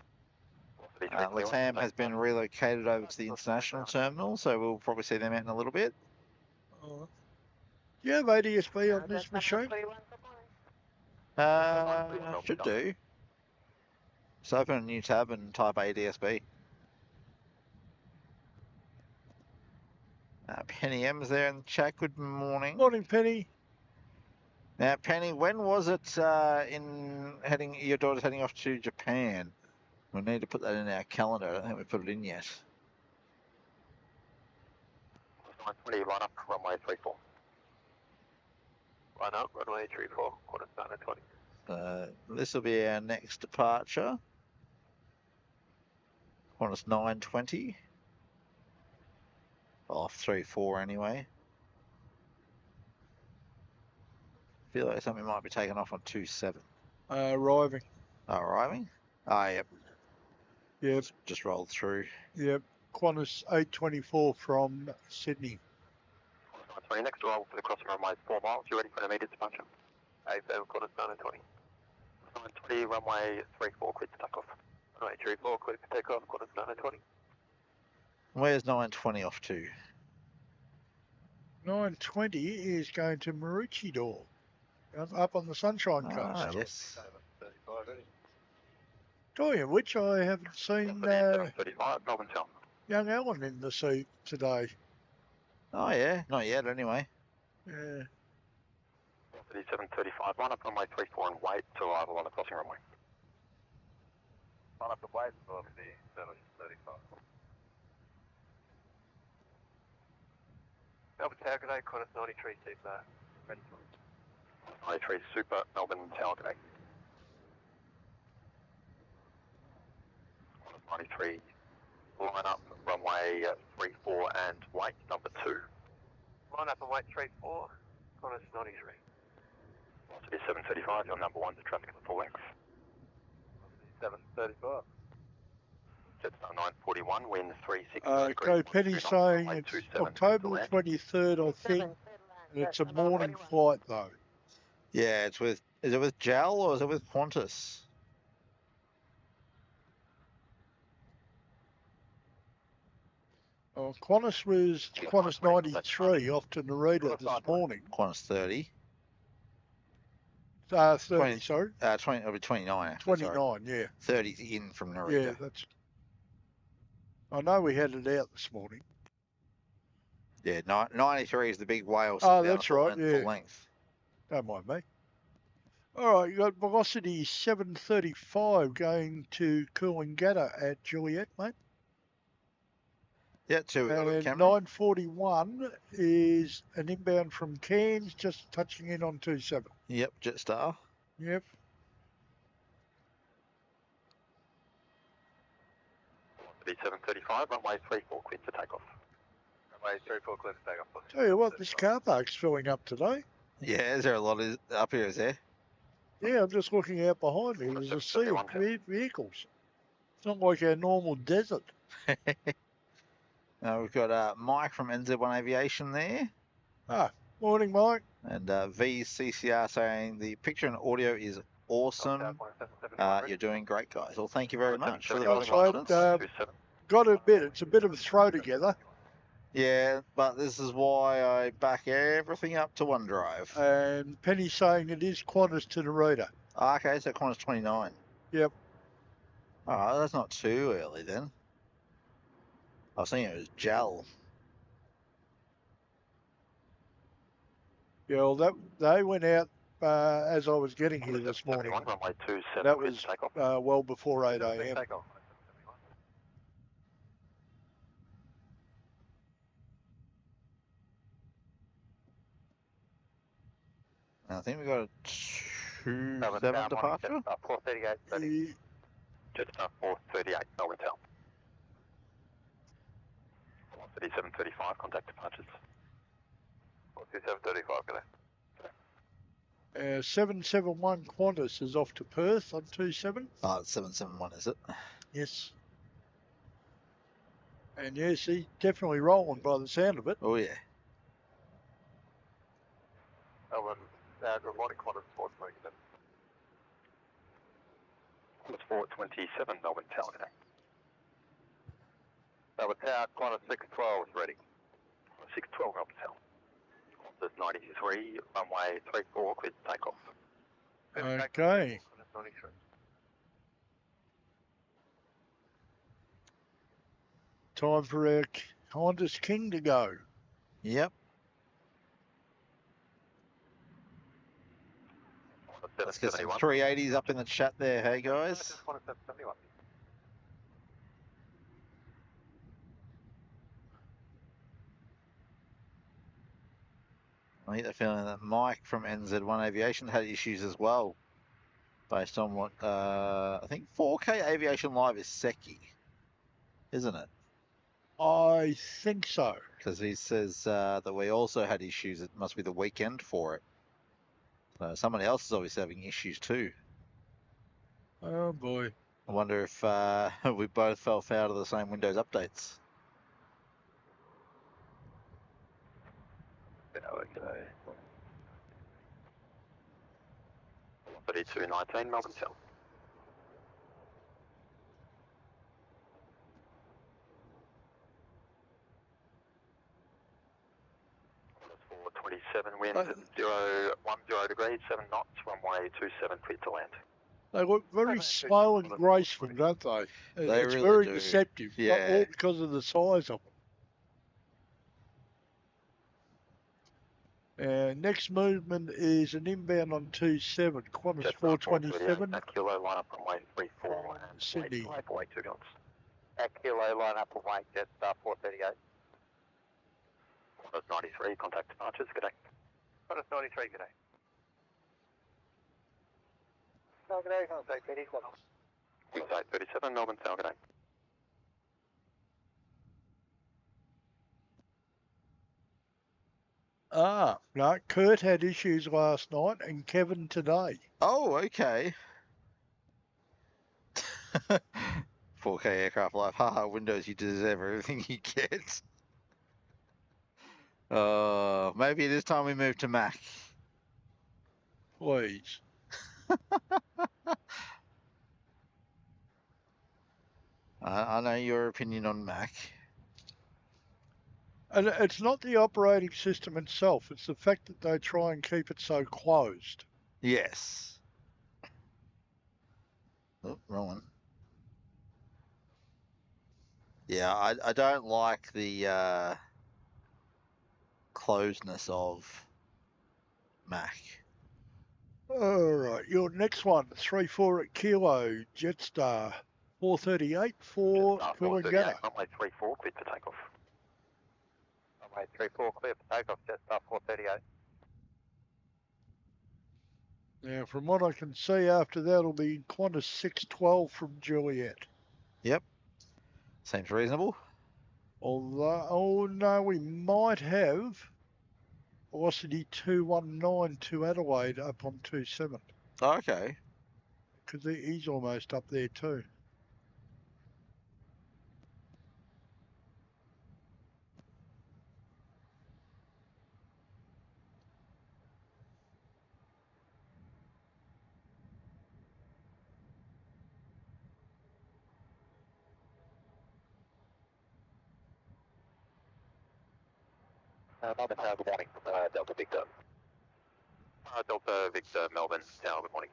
Latam has been relocated over to the international terminal, so we'll probably see them out in a little bit. Do you have ADSB on this machine? Should do. Just open a new tab and type ADSB. Penny M's there in the chat. Good morning. Morning, Penny. Now, Penny, when was it your daughter's heading off to Japan? We need to put that in our calendar. I don't think we put it in yet. 920, line up, runway 34. Line up, runway 34, quarter 920. This will be our next departure. Qantas 920. Off 34 anyway. Feel like something might be taken off on 27. Arriving. Oh, arriving? Ah, yep. Yep, Just rolled through. yep. Qantas 824 from Sydney. 920, next arrival for the crossing runway 4 miles. You ready for an immediate departure? 87 quarters 920. 920, runway 34, clear to take off. Runway 34, clear for takeoff, quarters 920. Where's 920 off to? 920 is going to Maroochydore, up on the Sunshine Coast. Yes. 35, Talking of which, I haven't seen 735, Melbourne Town. young Alan in the seat today. Oh yeah, not yet anyway. Yeah. 735, line up runway 34 and wait to arrival on the crossing runway. Line up the wait for the 735. Melbourne Tower, good day, quarters 93, super. Ready for 93, super, Melbourne Tower, good day. 93, line up runway 34 and wait, number 2. line up and wait 34, quarters 93. It is 735, your number 1 to traffic at the full length. 735. Jetstar 941, wind 36. Okay, Penny's saying it's October 23rd, I think. And it's a morning flight, though. Yeah, it's with. Is it with JAL or is it with Qantas? Oh, Qantas was Qantas 93 off to Narita this morning. Qantas 30. 30, 20, sorry. 20. It'll be 29. 29, Sorry. yeah. 30's in from Yeah, Narita. that's. I know we had it out this morning. Yeah, 93 is the big whale. Oh, that's right, Full yeah. length. Don't mind me. All right, you got Velocity 735 going to Coolangatta at Juliet, mate. Yeah, 2 we got it, And Cameron. 941 is an inbound from Cairns, just touching in on 27. Yep, Jetstar. Yep. It is 735, runway 34, clear to take off. Runway 34, clear for takeoff. Tell you what, this car park's filling up today. Yeah, is there a lot up here, is there? Yeah, I'm just looking out behind me. There's a sea of vehicles. It's not like our normal desert. We've got Mike from NZ1 Aviation there. Ah, morning, Mike. And VCCR saying the picture and audio is awesome. You're doing great, guys. Well, thank you very much for the vote of confidence. Got to admit, it's a bit of a throw together. Yeah, but this is why I back everything up to OneDrive. And Penny's saying it is Qantas to Narita. Okay, so Qantas 29. Yep. Oh, that's not too early then. I was thinking it was JAL. Yeah, well, they went out as I was getting here this morning. Runway 27, That was well before 8 a.m. Takeoff. I think we got a 2-7 departure. 438. Jetstar 438, Melbourne Town. Velocity 735, contact departures. 4735, good day. 771 Qantas is off to Perth on 27. Oh, it's 771, is it? Yes. And yes, he's definitely rolling by the sound of it. Oh, yeah. Melbourne, good morning, quarters 427. Qantas 427, Melbourne Town, today. Melbourne Tower, quarters 612 is ready. 612, Melbourne Town. Qantas 93, runway 34, clear to take off. Okay. Quarters 93. Time for our Qantas King to go. Yep. Let's get some 380s up in the chat there, hey guys. Quarters 771. I get the feeling that Mike from NZ1 Aviation had issues as well, based on what I think 4K Aviation Live is Seki, isn't it? I think so. Because he says that we also had issues. It must be the weekend for it. So somebody else is obviously having issues too. Oh boy. I wonder if we both fell foul of the same Windows updates. Okay. 3219 Melbourne South. For 27 winds at 010 degrees, 7 knots, runway 27 clear to land. They look very slow and graceful, don't they? They It's really very do. deceptive, Yeah. all because of the size of them. Next movement is an inbound on 27, Qantas Jet 427 at Kilo, line up runway 34 from and Sydney. away 2 knots. At Kilo, line up and wait, Jetstar 438. Qantas 93, contact departures, good day. Qantas 93, good day. No, good day, contact 30, Qantas. Wings 837, Melbourne South, good day. No, Kurt had issues last night and Kevin today. Oh, okay. 4K aircraft life. Haha, Windows, you deserve everything you get. Maybe it is time we move to Mac. Please. I know your opinion on Mac. And it's not the operating system itself, it's the fact that they try and keep it so closed. Yes. Oh, wrong one. Yeah, I don't like the closeness of Mac. Alright, your next one, 3-4 at Kilo, Jetstar 438 for Coolangatta. Runway 34, clear to take off. Runway 34, clear for takeoff, Jetstar 438. Now, from what I can see after that, will be Qantas 612 from Juliet. Yep. Seems reasonable. Although, oh no, we might have Velocity 219 to Adelaide up on 27. Oh, okay. Because he's almost up there too. Melbourne Tower, good morning. Delta Victor. Delta Victor, Melbourne Tower, good morning.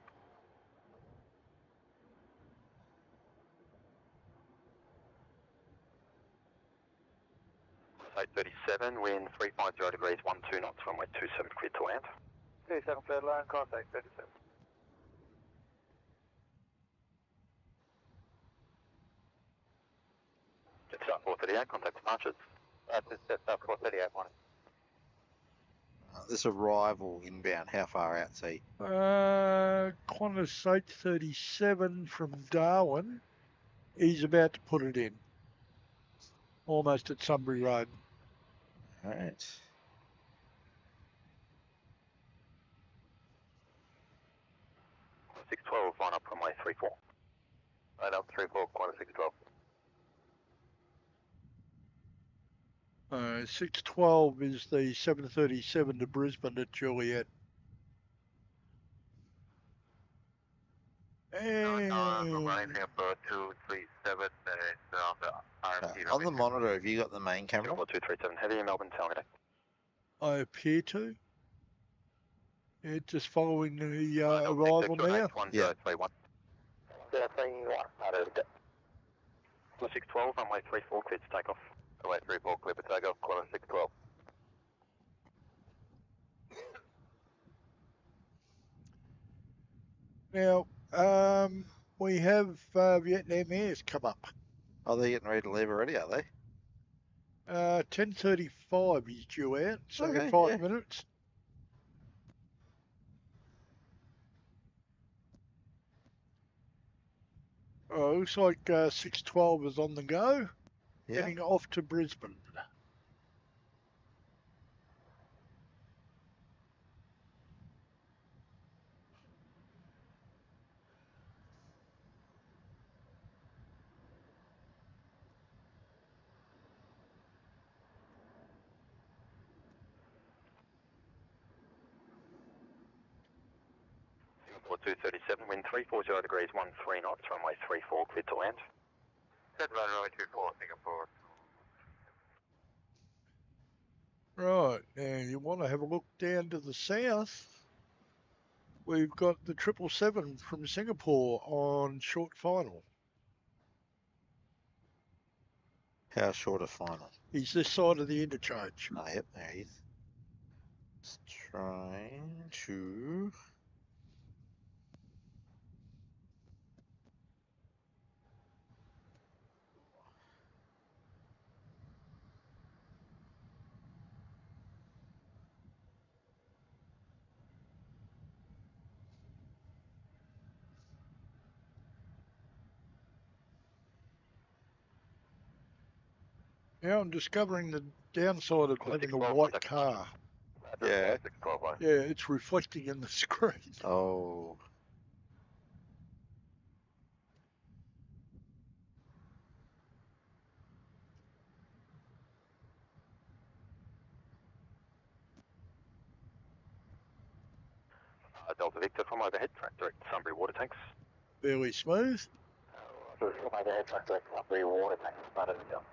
837, wind 350 degrees, 12 knots, runway 27 clear to land. 37 clear to land, contact 37. Jetstar 438, contact departures. This is Jetstar 438, morning. This arrival inbound, how far out, see? Qantas 837 from Darwin. He's about to put it in. Almost at Sunbury Road. Alright. Six 12, line up runway 34. Line up 34, Qantas 612. 612 is the 737 to Brisbane at Juliet. And Running number 237, On the monitor, have you got the main camera? 237, heavy Melbourne Tower, good day. I appear to. Yeah, just following the arrival now. 1031. 612, runway 34, clear to take off. Runway 34, clear for takeoff, Qantas 612. Now, we have Vietnam Airs come up. Oh, they're getting ready to leave already, are they? 10:35 is due out, so Okay, 5 minutes. Oh, looks like 612 is on the go, heading off to Brisbane. Or 237, wind 340 degrees, 13 knots, runway 34, clear to land. Set runway 24, Singapore. Right, now you want to have a look down to the south. We've got the 777 from Singapore on short final. How short a final? He's this side of the interchange. Oh, yep, there he is. Just trying to. Now I'm discovering the downside of having a white car. Yeah. Yeah, it's reflecting in the screen. Oh. Delta Victor from overhead, track direct to Sunbury water tanks. Fairly smooth. From overhead, track direct to Sunbury water tanks. Front of the jump.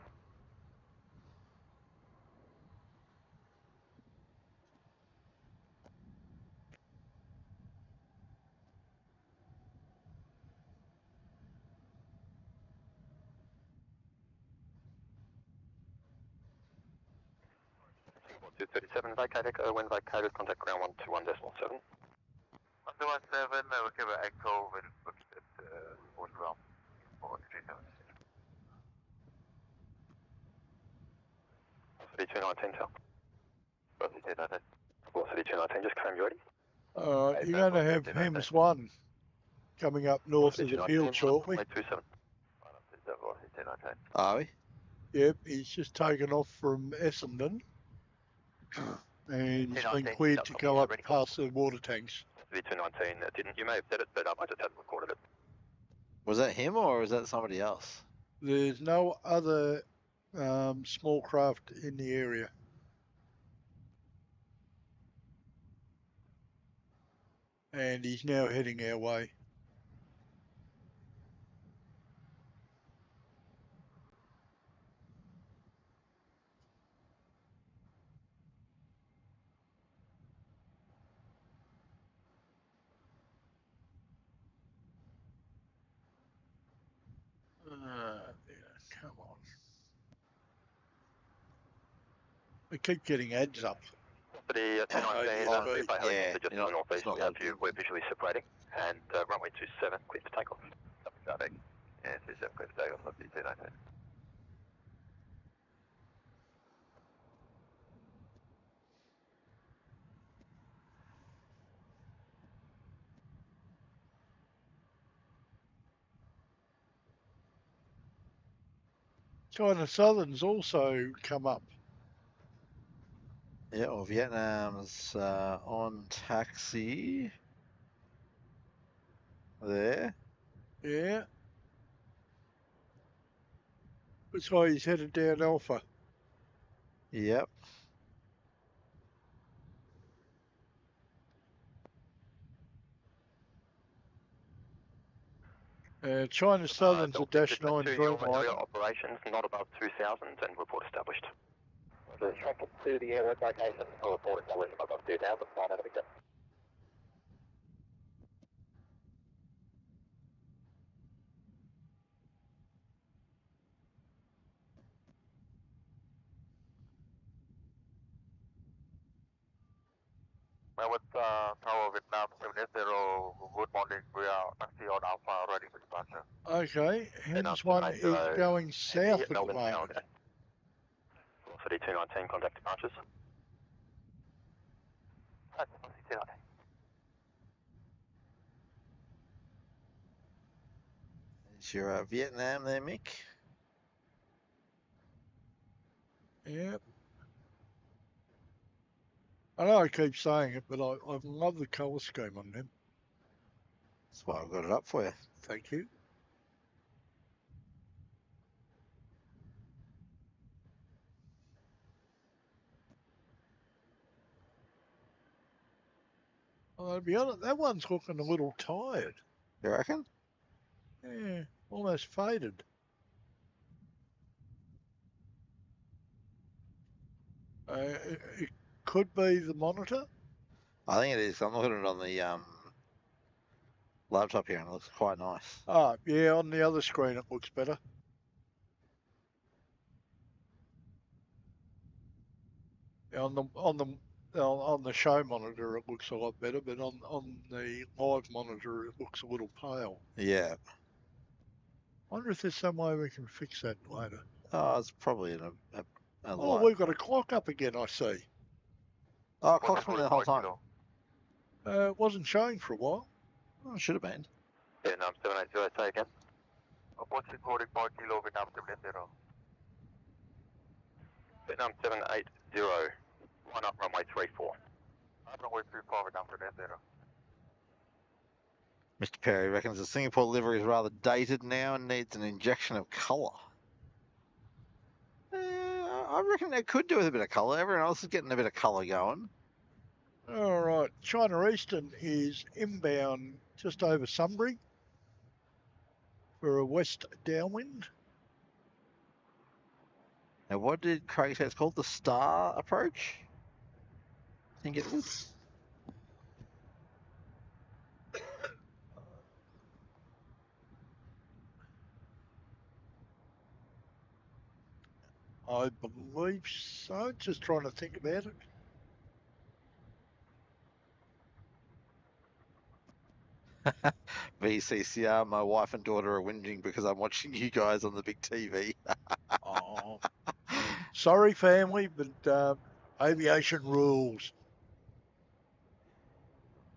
Singapore 237, vacate echo, when vacated, contact ground 121.7. 117, we'll give an echo, we'll book it at Port Ground. 437. City 219, Tel. City 219. City 219, just confirm you ready. You're going to have HEMS 1 coming up north of the field shortly. 27. Are we? Yep, he's just taken off from Essendon. And he's been cleared to go up past the water tanks. City 219, didn't, you may have said it, but I just haven't recorded it. Was that him or was that somebody else? There's no other small craft in the area. And he's now heading our way. Come on. We keep getting ads up. City 219, yeah, just to the northeast, we have you, we're visually separating. And runway 27, clear for takeoff. Yeah, 27, clear for takeoff, City 219. China Southern's also come up. Yeah, well, Vietnam's on taxi. There. Yeah. That's why he's headed down Alpha. Yep. China Southern's a dash 9 Dreamliner. Operations not above 2000 and report established. The track to the airwork location, report established above 2000, flight out of Victor. Well, with Tower Vietnam 780, good morning. We are taxi on Alpha ready for departure. Okay, HEMS 1 is going south at the Melbourne moment. City 219, contact departures. Is your Vietnam there, Mick? Yep. I know I keep saying it, but I love the colour scheme on them. That's why I've got it up for you. Thank you. Well, I'll be honest, that one's looking a little tired. You reckon? Yeah, almost faded. It could be the monitor. I think it is. I'm looking at it on the laptop here, and it looks quite nice. Ah, yeah, on the other screen it looks better. Yeah, on the show monitor it looks a lot better, but on the live monitor it looks a little pale. Yeah. I wonder if there's some way we can fix that later. Oh, it's probably in a Oh, light. we've got a clock up again, I see. Oh, clock's been there the whole time. It wasn't showing for a while. Oh, it should have been. Vietnam 780, say again. Approaching 45 kilo, Vietnam 780. Vietnam 780, line up runway 34. Runway 34, Vietnam 780. Mr. Perry reckons the Singapore livery is rather dated now and needs an injection of colour. I reckon they could do with a bit of colour. Everyone else is getting a bit of colour going. All right, China Eastern is inbound just over Sunbury for a west downwind. Now, what did Craig say it's called? The Star Approach? I think it is. I believe so. Just trying to think about it. VCCR, my wife and daughter are whinging because I'm watching you guys on the big TV. Oh, sorry, family, but aviation rules.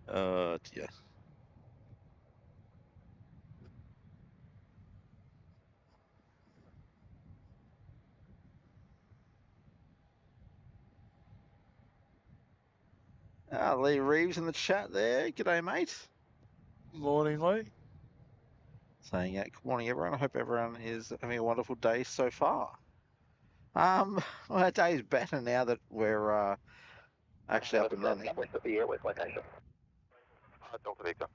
Dear. Lee Reeves in the chat there. G'day, mate. Morning, Lee. Saying, good morning, everyone. I hope everyone is having a wonderful day so far. Well, our day is better now that we're actually up and running. West of the airways location. Delta Victor.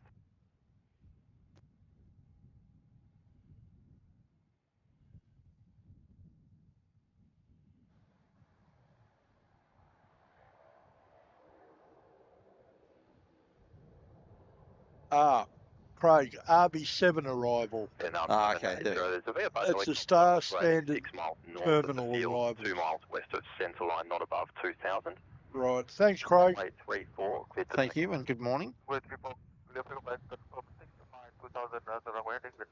Craig, RB7 arrival. Okay, there. It's a Star Standard 6 miles north terminal of the field, arrival. 2 miles west of centre line, not above 2,000. Right, thanks, Craig. Runway 34, clear to Thank you and good morning. Wait, people, clear for back, confirm 65, 2000 as a runway ending with.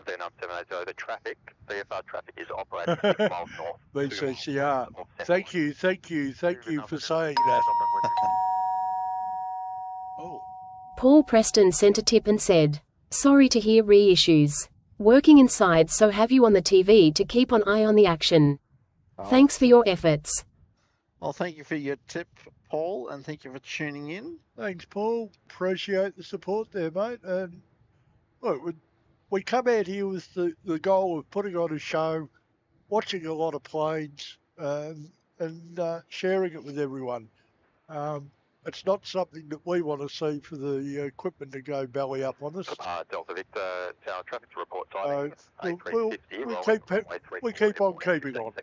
Vietnam 780, the traffic, VFR traffic is operating 6 miles north. 2 miles VCCR. west of centre Thank line. you for saying that. Oh. Paul Preston sent a tip and said, "Sorry to hear reissues. Working inside, so have you on the TV to keep an eye on the action. Thanks for your efforts." Well, thank you for your tip, Paul, and thank you for tuning in. Thanks, Paul. Appreciate the support there, mate. And look, we come out here with the goal of putting on a show, watching a lot of planes, and sharing it with everyone. It's not something that we want to see for the equipment to go belly up on us. Delta Victor, Tower traffic to report sighting. We keep on keeping on.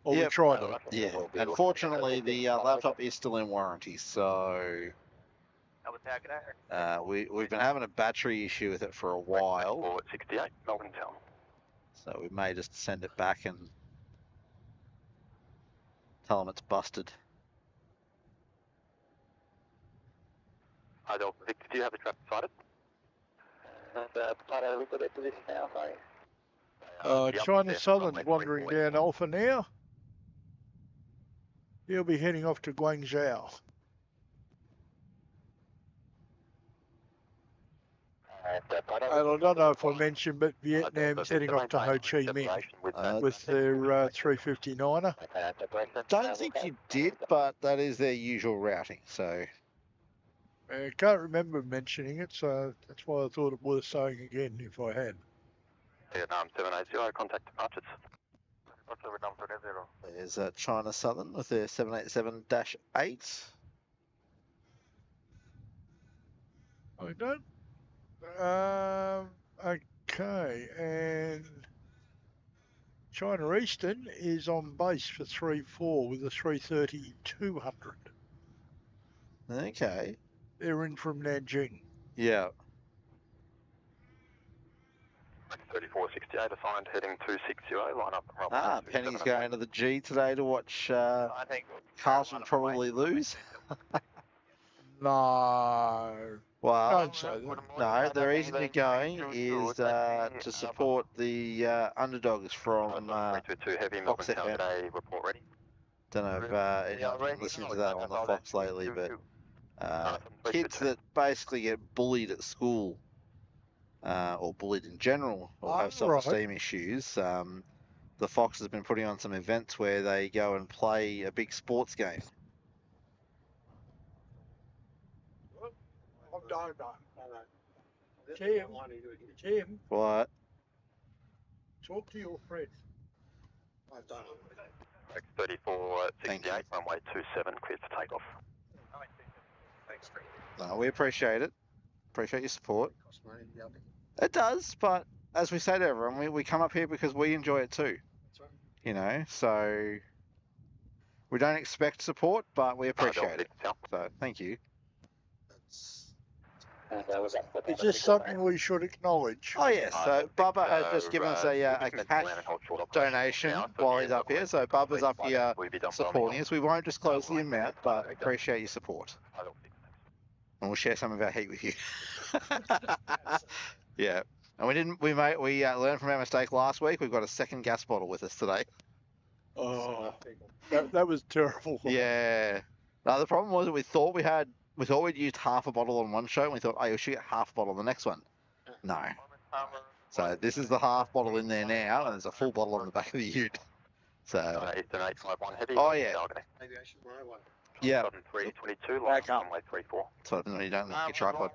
Or we try to. Yeah, unfortunately, the laptop is still in warranty, so we've been having a battery issue with it for a while. Forward 68, Melbourne Town. So we may just send it back and tell them it's busted. Hi, Delta Victor, do you have the traffic sighted? China Southern's wandering down Alpha now. He'll be heading off to Guangzhou. And I don't know if I mentioned, but Vietnam's heading off to Ho Chi Minh with their 359er. Don't think you did, but that is their usual routing, so... I can't remember mentioning it, so that's why I thought it worth saying again if I had. Vietnam 780, contact departures. There's China Southern with their 787-8. I don't. Okay, and China Eastern is on base for 3-4 with a 330-200. Okay. They're in from Nanjing. Yeah. 3468 assigned heading 260, line up. Ah, Penny's going to the G today to watch I think Carlton probably lose. No. Well, Don't say that. no, the reason they're going is to support the underdogs from 322 heavy Fox Melbourne Town FM. today, report ready. Don't know if anyone's been listening to that on the Fox lately, but kids that basically get bullied at school or bullied in general or have self-esteem issues, the Fox has been putting on some events where they go and play a big sports game. Tim, What? talk to your friend. I've done it. 3468, runway 27, cleared for takeoff. Thanks, Greg. No, we appreciate it. Appreciate your support. Cost money, yeah. It does, but as we say to everyone, we come up here because we enjoy it too. That's right. You know, so we don't expect support, but we appreciate it. So thank you. Is this something we should acknowledge? Oh yes, so Bubba has just given us a cash donation while he's up here. So Bubba's up here supporting us. We won't disclose the amount, but appreciate your support. And we'll share some of our heat with you. Yeah. And we learned from our mistake last week. We've got a second gas bottle with us today. Oh, that was terrible. Yeah. Now the problem was that we thought we'd used half a bottle on one show, and we thought, oh, we should get half a bottle on the next one. No. So this is the half bottle in there now, and there's a full bottle on the back of the ute. So. Eastern 851 heavy. Oh yeah. Aviation 101. Yeah. 322, line up, runway 34. So you don't look at your tripod.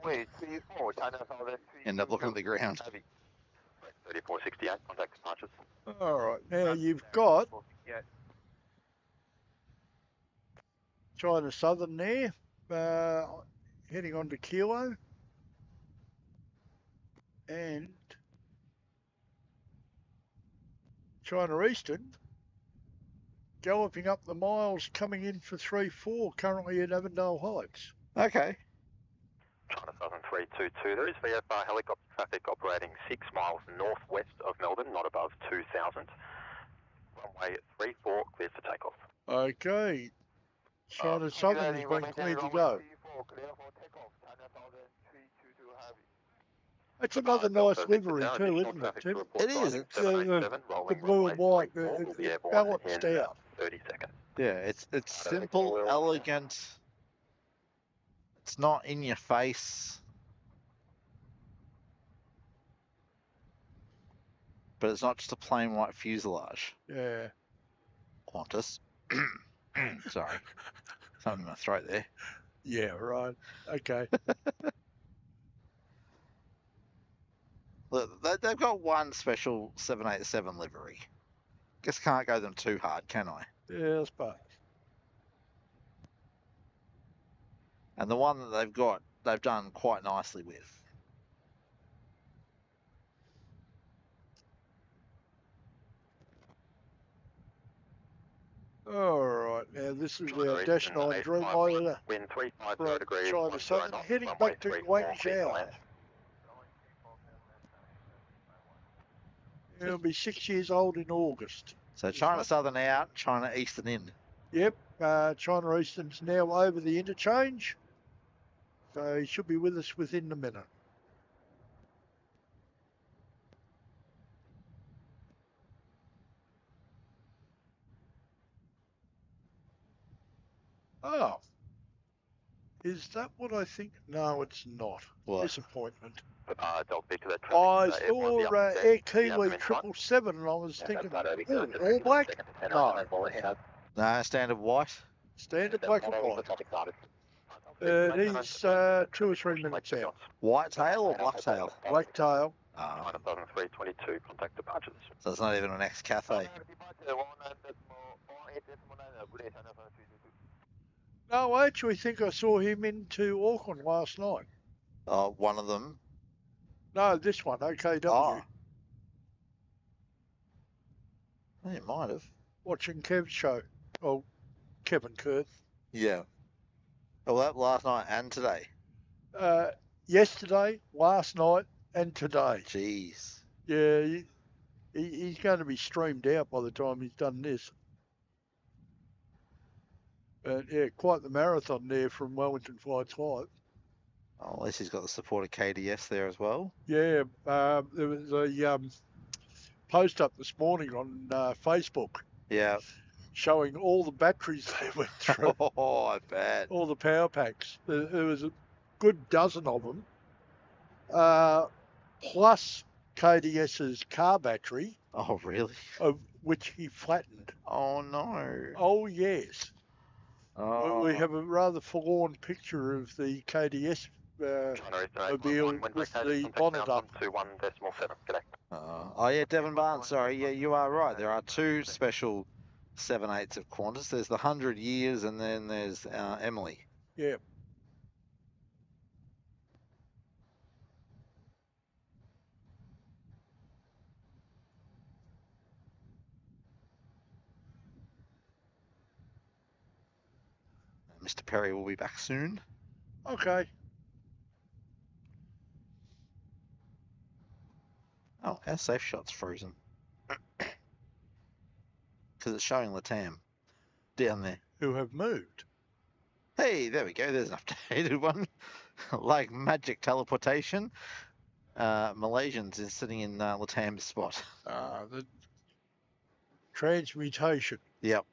End up looking at the ground. 3468, contact departures. All right, now you've got China Southern there, heading on to Kilo, and China Eastern galloping up the miles, coming in for 3-4, currently at Avondale Heights. Okay. China Southern 322, there is VFR helicopter traffic operating 6 miles northwest of Melbourne, not above 2,000. Runway 34, cleared for takeoff. Okay, China Southern has been cleared to go. It's another nice livery too, isn't it, Tim? It is. It's the blue and white, it's balanced out. 30 seconds. Yeah, it's simple, elegant. It's not in your face. But it's not just a plain white fuselage. Yeah. Qantas. Sorry. Something in my throat there. Yeah, right. Okay. Look, they've got one special 787 livery. Guess can't go them too hard, can I? Yeah, I suppose. And the one that they've got, they've done quite nicely with. All right, now this is our Dash 9 Dreamliner Wind 350 from degrees. China Southern, heading back to Guangzhou. It'll be 6 years old in August. So China Southern out, China Eastern in. Yep, China Eastern's now over the interchange, so he should be with us within a minute. Oh, is that what I think? No, it's not. What? Disappointment. Don't pick that traffic. I saw Air Kiwi 777 and I was thinking, all black? No, No, standard white. standard black and white. He's 2 or 3 minutes out. White tail or black tail? Black tail. Oh, China Southern 322, contact departures. so it's not even an ex-cafe. No, I actually think I saw him into Auckland last night. One of them. No, this one, OKW. Oh. You might have. Watching Kev's show. Oh, Kevin Kurt. Yeah. Oh, that last night and today. Yesterday, last night, and today. Jeez. Yeah, he's going to be streamed out by the time he's done this. But yeah, quite the marathon there from Wellington Flights Live. Oh, at least he's got the support of KDS there as well. Yeah, there was a post up this morning on Facebook. Yeah. Showing all the batteries they went through. Oh, I bet. All the power packs. There was a good dozen of them. Plus KDS's car battery. Oh, really? Of which he flattened. Oh, no. Oh, yes. Oh. We have a rather forlorn picture of the KDS mobile with the bonnet up. Oh, yeah, Devon Barnes, sorry. Yeah, you are right. There are two special 7/8 of Qantas. There's the 100 years and then there's Emily. Yeah. Mr. Perry will be back soon. Okay. Oh, our safe shot's frozen. Because it's showing Latam down there. Who have moved. Hey, there we go. There's an updated one. Like magic teleportation. Malaysians is sitting in Latam's spot. The transmutation. Yep.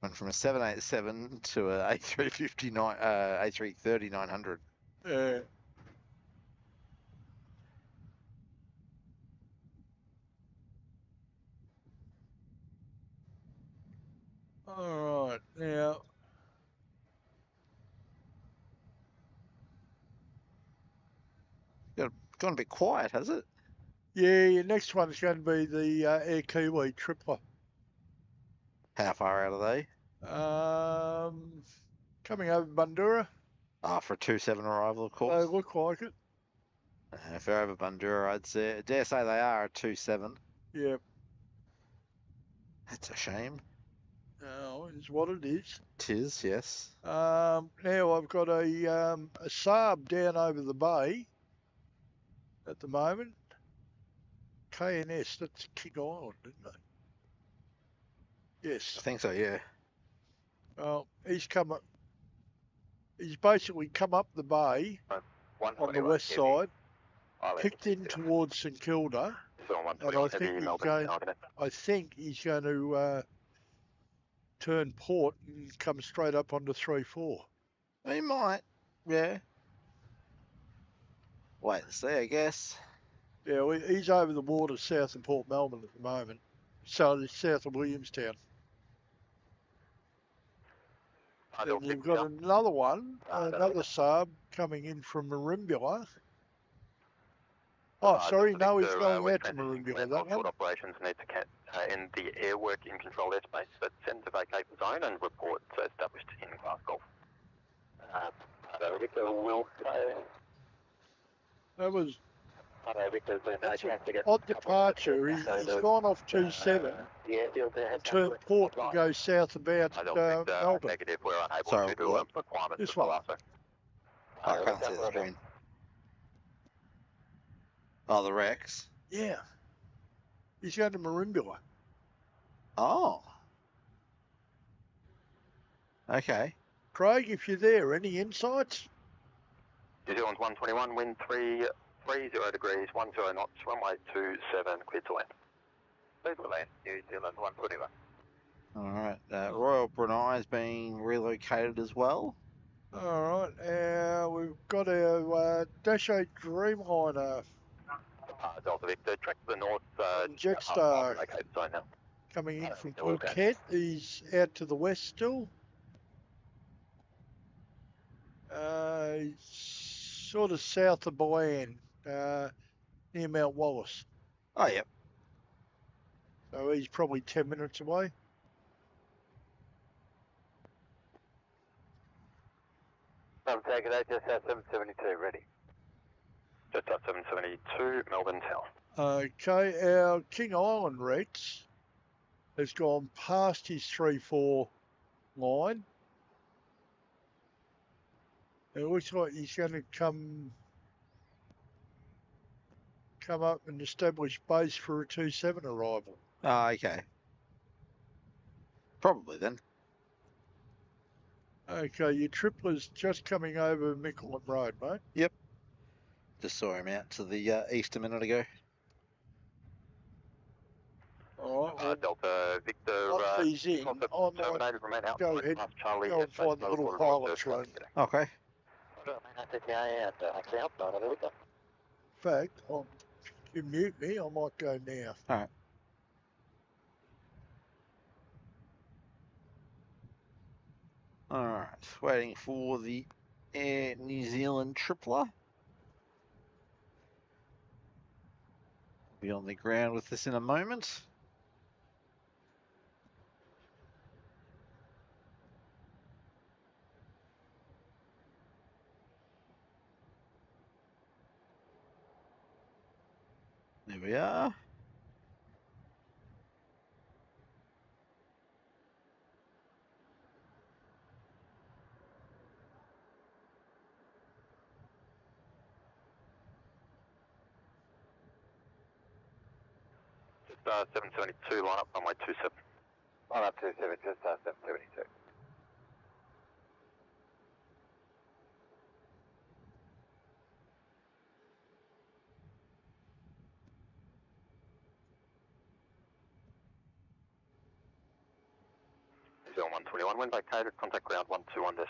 Went from a 787 to a A350 A330 900. All right, now. Gone a bit quiet, has it? Yeah, your next one's going to be the Air Kiwi tripler. How far out are they? Coming over Bandura. For a 2-7 arrival, of course. They look like it. If they're over Bandura, I dare say they are a 2-7. Yeah. That's a shame. Oh, is what it is. Tis, yes. Now I've got a Saab down over the bay at the moment. KNS, that's King Island, isn't it? Yes. I think so, yeah. Well, he's basically come up the bay on the west side, kicked in towards St Kilda, and I think he's going to turn port and come straight up onto 3-4. He might, yeah. Wait and see, I guess. Yeah, he's over the water south of Port Melbourne at the moment, so it's south of Williamstown. Then you've got another one, another Saab coming in from Merimbula. Oh, sorry, no, he's going out to Merimbula, that one. Operations need to end the air work in controlled airspace, but send to vacate the zone and report established in Glasgow. That was odd departure. He's gone off 2-7, turned port and goes south about Melbourne. Negative, we're unable Sorry, to do what? requirements. This one. I can't see the screen. Oh, the Rex. Yeah. He's going to Merimbula. Oh. Okay. Craig, if you're there, any insights? New Zealand 121, wind 330 degrees, 10 knots, runway 27, clear to land. Clear to land, New Zealand 121. All right. Royal Brunei is being relocated as well. All right. We've got our Dash 8 Dreamliner. Delta Victor, track to the north. Jetstar zone now. Coming in from Phuket. He's out to the west still. Sort of south of Boyan, near Mount Wallace. Oh, yep. So he's probably 10 minutes away. Take it out, just have 772 ready. Just at 772, Melbourne Tower. Okay, our King Island Rex has gone past his 3-4 line. It looks like he's going to come up and establish base for a 2-7 arrival. Ah, okay. Probably then. Okay, your tripler's just coming over Mickleham Road, mate. Yep. Just saw him out to the east a minute ago. All right, well, Delta Victor. once he's in, I might terminated, remain outside. go ahead, Charlie, go and find the little pilot's room. Okay. In fact, if you mute me, I might go now. All right. All right. Waiting for the Air New Zealand tripler. Be on the ground with this in a moment. There we are. Just 772, line up runway 27. Line up 27, just 772. Zone 121, wind vacated, contact ground 121.7.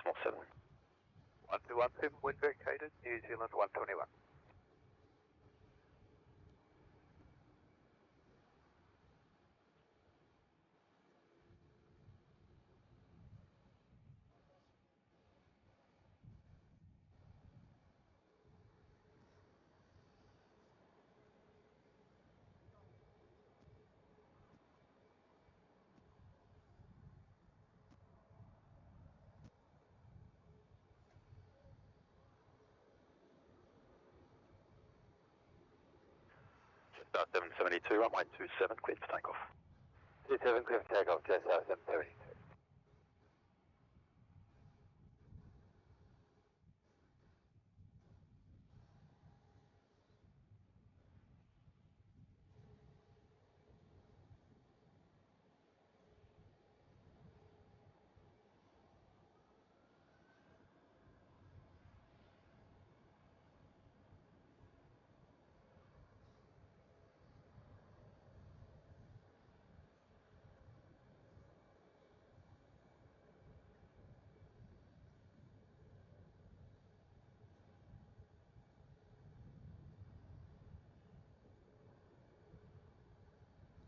1217, wind vacated, New Zealand 121. Just 772, runway 27, cleared for takeoff. 27, clear for takeoff, just 772.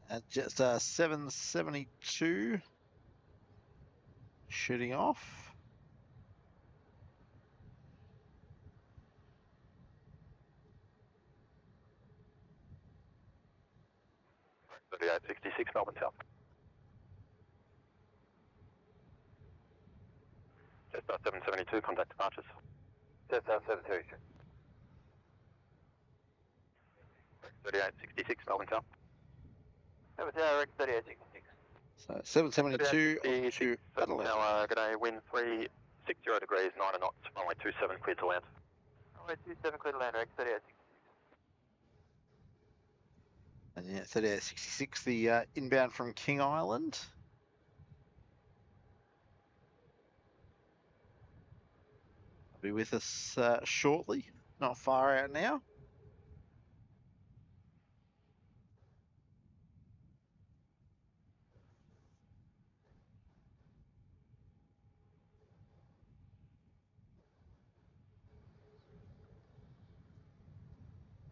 At just 772. Shooting off. A350's, Melbourne Tower. Just 772, contact departures. Just 772. 3866, Melbourne Tower. Melbourne Tower, 3866. So 772 on to Adelaide. Now, g'day, wind 360 degrees, 9 knots, runway 27, clear to land. Runway 27, clear to land, 3866. And yeah, 3866, the inbound from King Island. Be with us shortly, not far out now.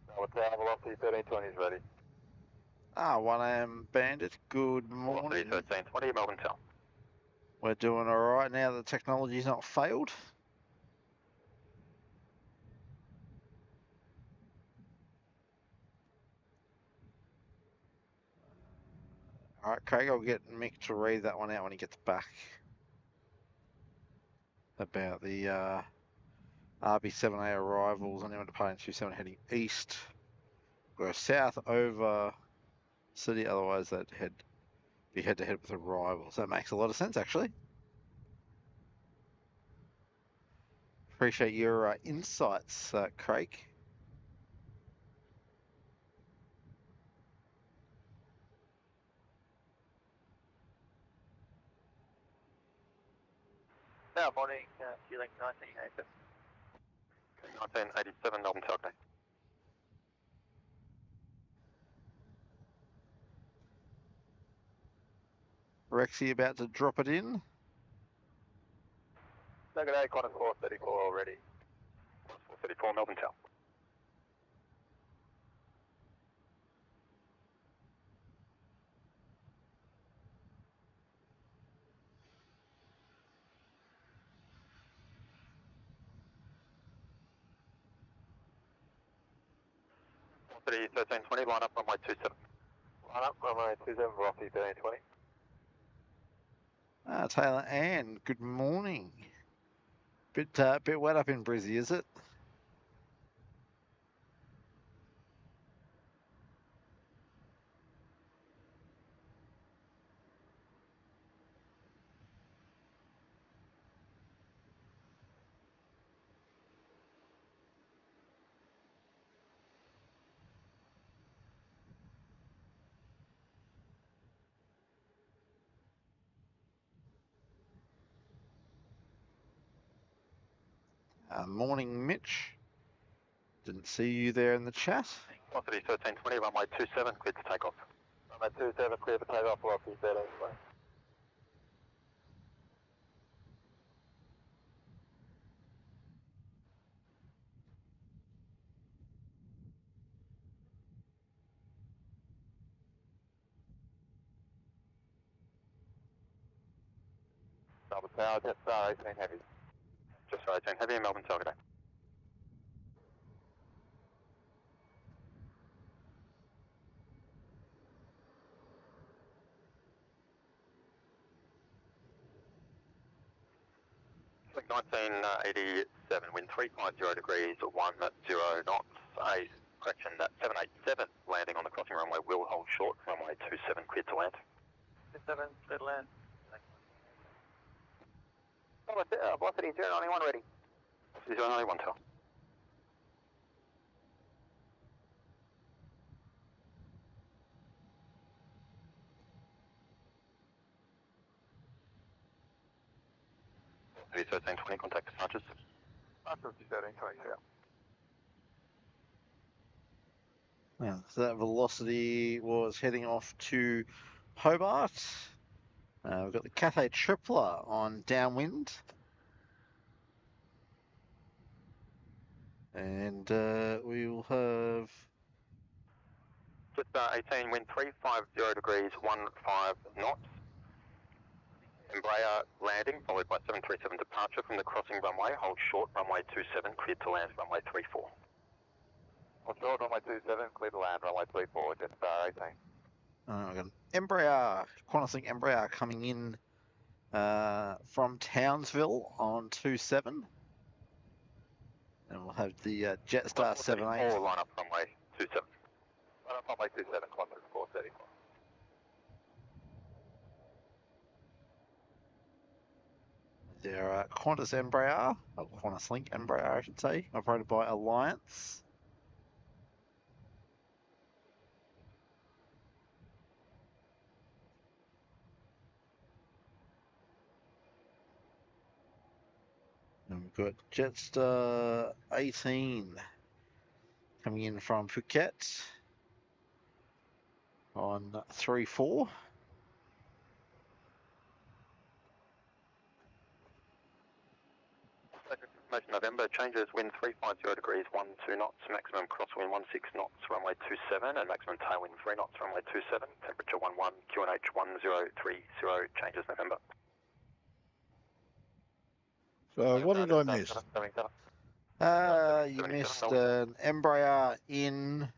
Melbourne Tower, velocity 1320 is ready. 1am Bandit, good morning. 1320, Melbourne Tower. We're doing all right now the technology's not failed. All right, Craig, I'll get Mick to read that one out when he gets back. About the RB78 arrivals on M departing 27 heading east. Go south over city, otherwise they'd be head to head with arrivals. That makes a lot of sense actually. Appreciate your insights, Craig. Now morning, Link 1987. 1987 Melbourne Telco. Rexy about to drop it in. Nugget A, Qantas 434 already. 434 Melbourne Tel. City 1320, line up runway 27. Line up, runway 27, Rocky 1320. Taylor Ann, good morning. Bit wet up in Brizzy, is it? Morning, Mitch. Didn't see you there in the chat. City 1320, runway 27, cleared to take off. Runway 27, clear for takeoff, Rocky 1320. Melbourne Tower, Jetstar 18 Heavy. Jetstar 18 Heavy, Melbourne Tower, good day. Flight 1987, wind 350 degrees, 10 knots. A correction, that 787 landing on the crossing runway will hold short. Runway 27 cleared to land. 27, clear to land. Velocity 091 ready. Velocity 091 Tel. Velocity 1320, contact departures. 1320, yeah. Yeah, so that Velocity was heading off to Hobart. We've got the Cathay Tripler on downwind. And we will have... Jetstar 18, wind 350 degrees, 15 knots. Embraer landing, followed by 737 departure from the crossing runway. Hold short, runway 27, cleared to land, runway 34. Hold short, runway 27, clear to land, runway 34, Jetstar 18. We've got Embraer, Qantas Embraer coming in from Townsville on 27. And we'll have the Jetstar 78. Line up runway 27. Line up runway 27, Qantas 434. They're Qantas Embraer, or Qantas Link Embraer I should say, operated by Alliance. And we've got Jetstar 18 coming in from Phuket on 34. November, changes, wind 350 degrees, 12 knots, maximum crosswind 16 knots, runway 27, and maximum tailwind 3 knots, runway 27, temperature 11, QNH 1030, changes November. So what did I miss? You missed an Embraer in,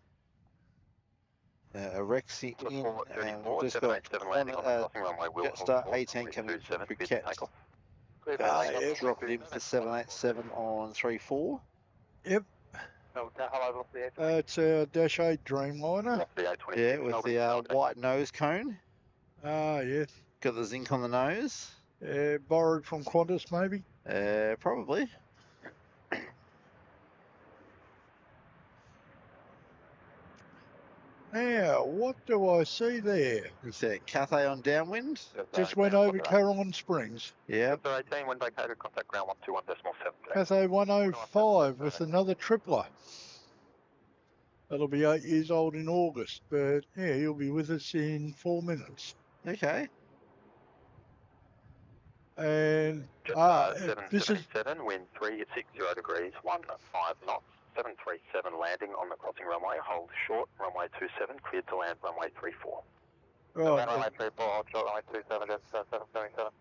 a Rexy in, and we've just got Jetstar 18 coming from Phuket. yeah. Drop it in for 787 on 3-4. Yep. It's a Dash 8 Dreamliner. Yeah, with the white nose cone. Ah, yes. Got the zinc on the nose. Borrowed from Qantas, maybe. Probably. Now, what do I see there? It's a Cathay on downwind. Just went over Caroline Springs. Yeah. 18, wind vacated, contact ground 121.7. Cathay 105 with another tripler. That'll be 8 years old in August, but yeah, he'll be with us in 4 minutes. Okay. And this is 7, wind 360 degrees, 15 knots, 737 landing on the crossing runway, hold short, runway 27, cleared to land, runway 34. right. Runway 34, hold short, runway 27, just 777.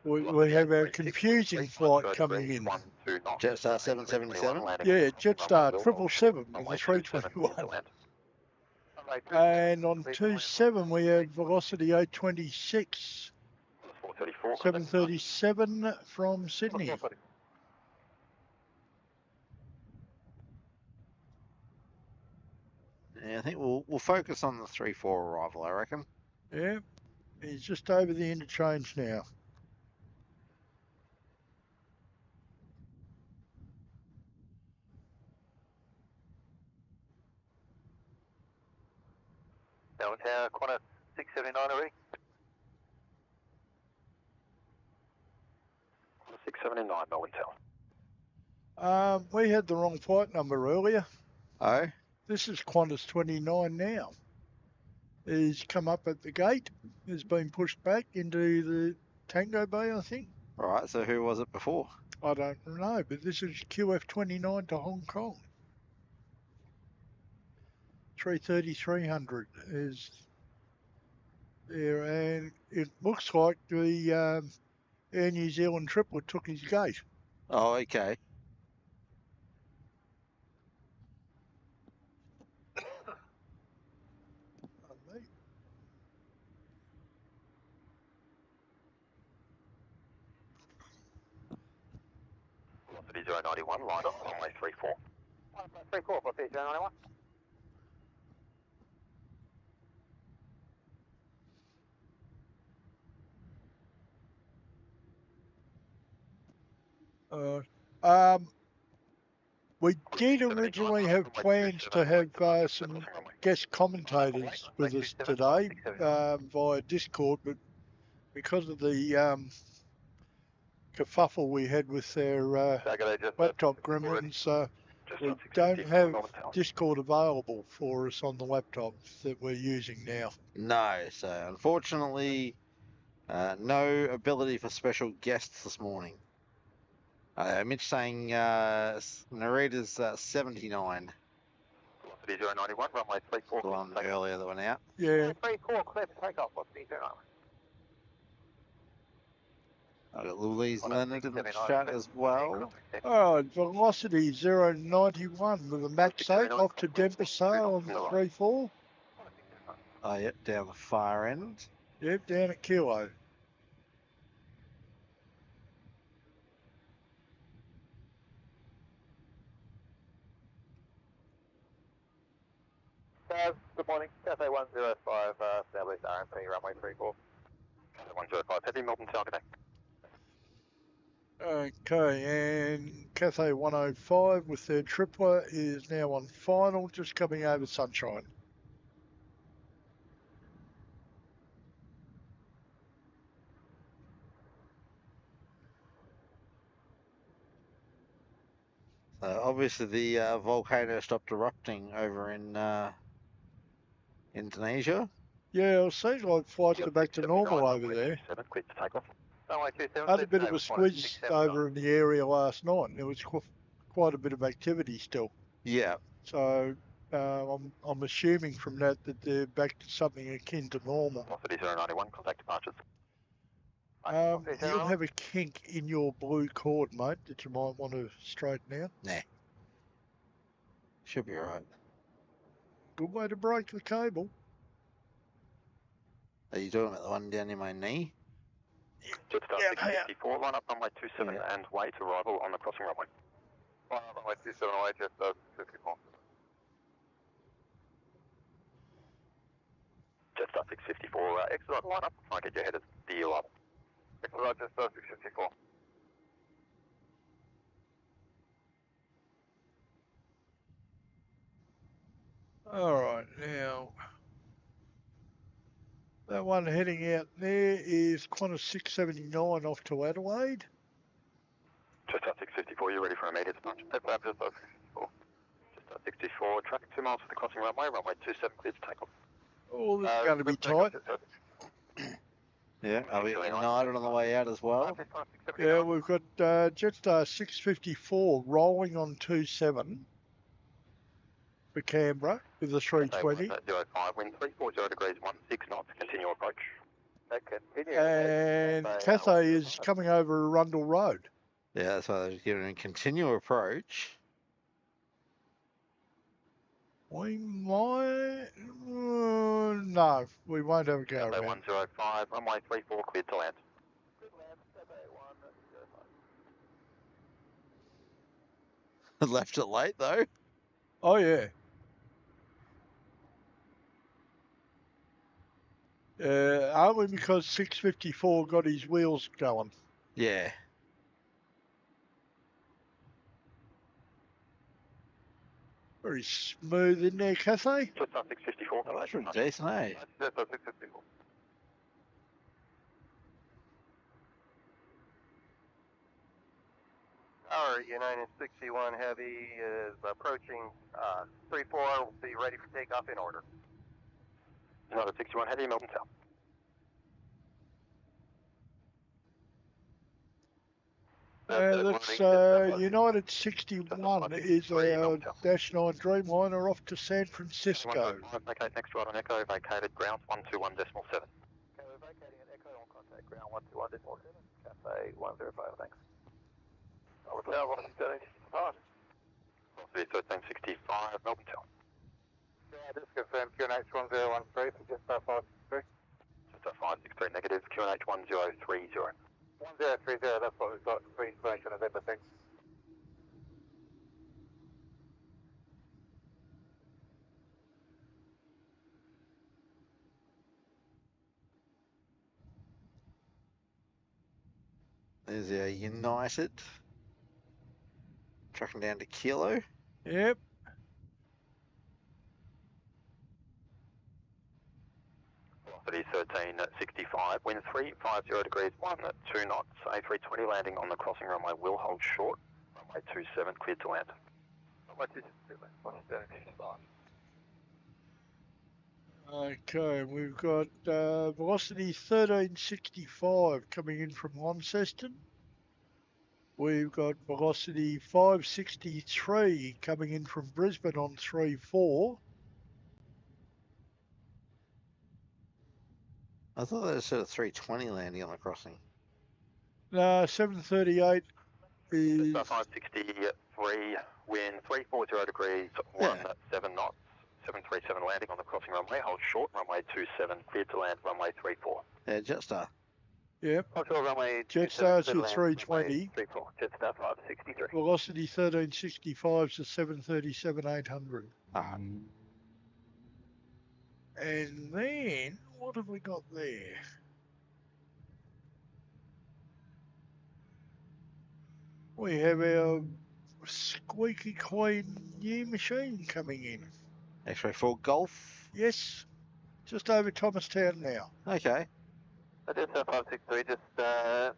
We have a confusing flight coming in. Jetstar 777. Yeah, Jetstar 777 with the 321. And on 27 we have Velocity 826. 737 from Sydney. Yeah, I think we'll focus on the 3-4 arrival, I reckon. Yeah, he's just over the interchange now. Melbourne Tower, Qantas 679 already. 679, Melbourne Tower. We had the wrong flight number earlier. Oh? This is Qantas 29 now. He's come up at the gate. He's been pushed back into the Tango Bay, I think. Right, so who was it before? I don't know, but this is QF 29 to Hong Kong. 330-300 is there, and it looks like the Air New Zealand triplet took his gate. Oh, okay. Velocity 091, line up, runway 34. 34, for 091. We did originally have plans to have some guest commentators with us today via Discord, but because of the kerfuffle we had with their laptop gremlins, we don't have Discord available for us on the laptops that we're using now. No, so unfortunately, no ability for special guests this morning. Mitch saying Narita's 79. Velocity 091, runway 34. The one earlier that went out. Yeah. 34, clear for takeoff, for 091. I got Louise Leonard in the chat as well. Oh, Velocity 091 with a max 8 off to Denver Sail on 3-4. Oh, yep, down the far end. Yep, down at Kilo. Good morning, Cathay 105, established RMP, runway 34. 105, heavy Melbourne Tower, good day. Okay, and Cathay 105 with their tripler is now on final, just coming over Sunshine. Obviously, the volcano stopped erupting over in Indonesia. Yeah, it seems like flights are back to normal over there. Had a bit of a squeeze over in the area last night, and there was quite a bit of activity still. Yeah. So I'm assuming from that they're back to something akin to normal. Velocity 091, contact departures. You'll have a kink in your blue cord, mate, that you might want to straighten out. Nah. Should be alright. Good way to break the cable. Are you talking about the one down in my knee? Jetstar Yeah, 654, line up runway 27 and wait arrival on the crossing runway. Line up runway 27 away, Jetstar 654. Jetstar 654, excellent line up. Try and get your head at the arrival. Excellent, Jetstar 654. All right, now that one heading out there is Qantas 679 off to Adelaide. Jetstar 654, you ready for immediate departure? Jetstar 654. Jetstar 64, traffic 2 miles for the crossing runway, runway 27 cleared to take off. Oh, this is going to be tight. Yeah, are we ignited on the way out as well? Yeah, we've got Jetstar 654 rolling on 27 for Canberra with the 320. 05, wind 340 degrees 16 knots, continue approach. And Cathay is coming over Arundel Road. Yeah, that's why they're giving a continue approach. We might... no, we won't have a go Cathay around. 105, runway 34 cleared to land. Left it late though. Oh, yeah. Only because 654 got his wheels going. Yeah. Very smooth in there, Cathay. Jetstar 654. Oh, that's pretty decent, eh? Jetstar 654. Our United 61 Heavy is approaching 34. Will be ready for takeoff in order. United 61 Heavy, Melbourne South. That's United 61 is our Dash 9 Dreamliner off to San Francisco. Vacate next right on Echo, vacated ground 121.7. Okay, we're vacating at Echo on contact ground 121.7. Cafe 105, thanks. Hotel 165. Velocity 1365, Melbourne South. Yeah, just confirm QNH 1013 for Jetstar 563. Jetstar 563 negative, QNH 1030. 1030, that's what we've got for information of everything. There's our United. Tracking down to Kilo. Yep. Velocity 1365, wind 350 degrees 12 knots, A320 landing on the crossing runway will hold short, runway 27 cleared to land. Runway 27, 175. Okay, we've got velocity 1365 coming in from Launceston. We've got velocity 563 coming in from Brisbane on 34. I thought they said a 320 landing on the crossing. No, 738 is... Jetstar 563, wind 340 degrees 17 knots, 737 landing on the crossing runway, hold short, runway 27 cleared to land, runway 34. Yeah, Jetstar. Yep. Control runway Jetstar's at 320. 34, Jetstar 563. Velocity 1365 to 737-800. And then, what have we got there? We have our squeaky clean new machine coming in. X-ray 4 Golf. Yes, just over Thomastown now. Okay. Jetstar 563, just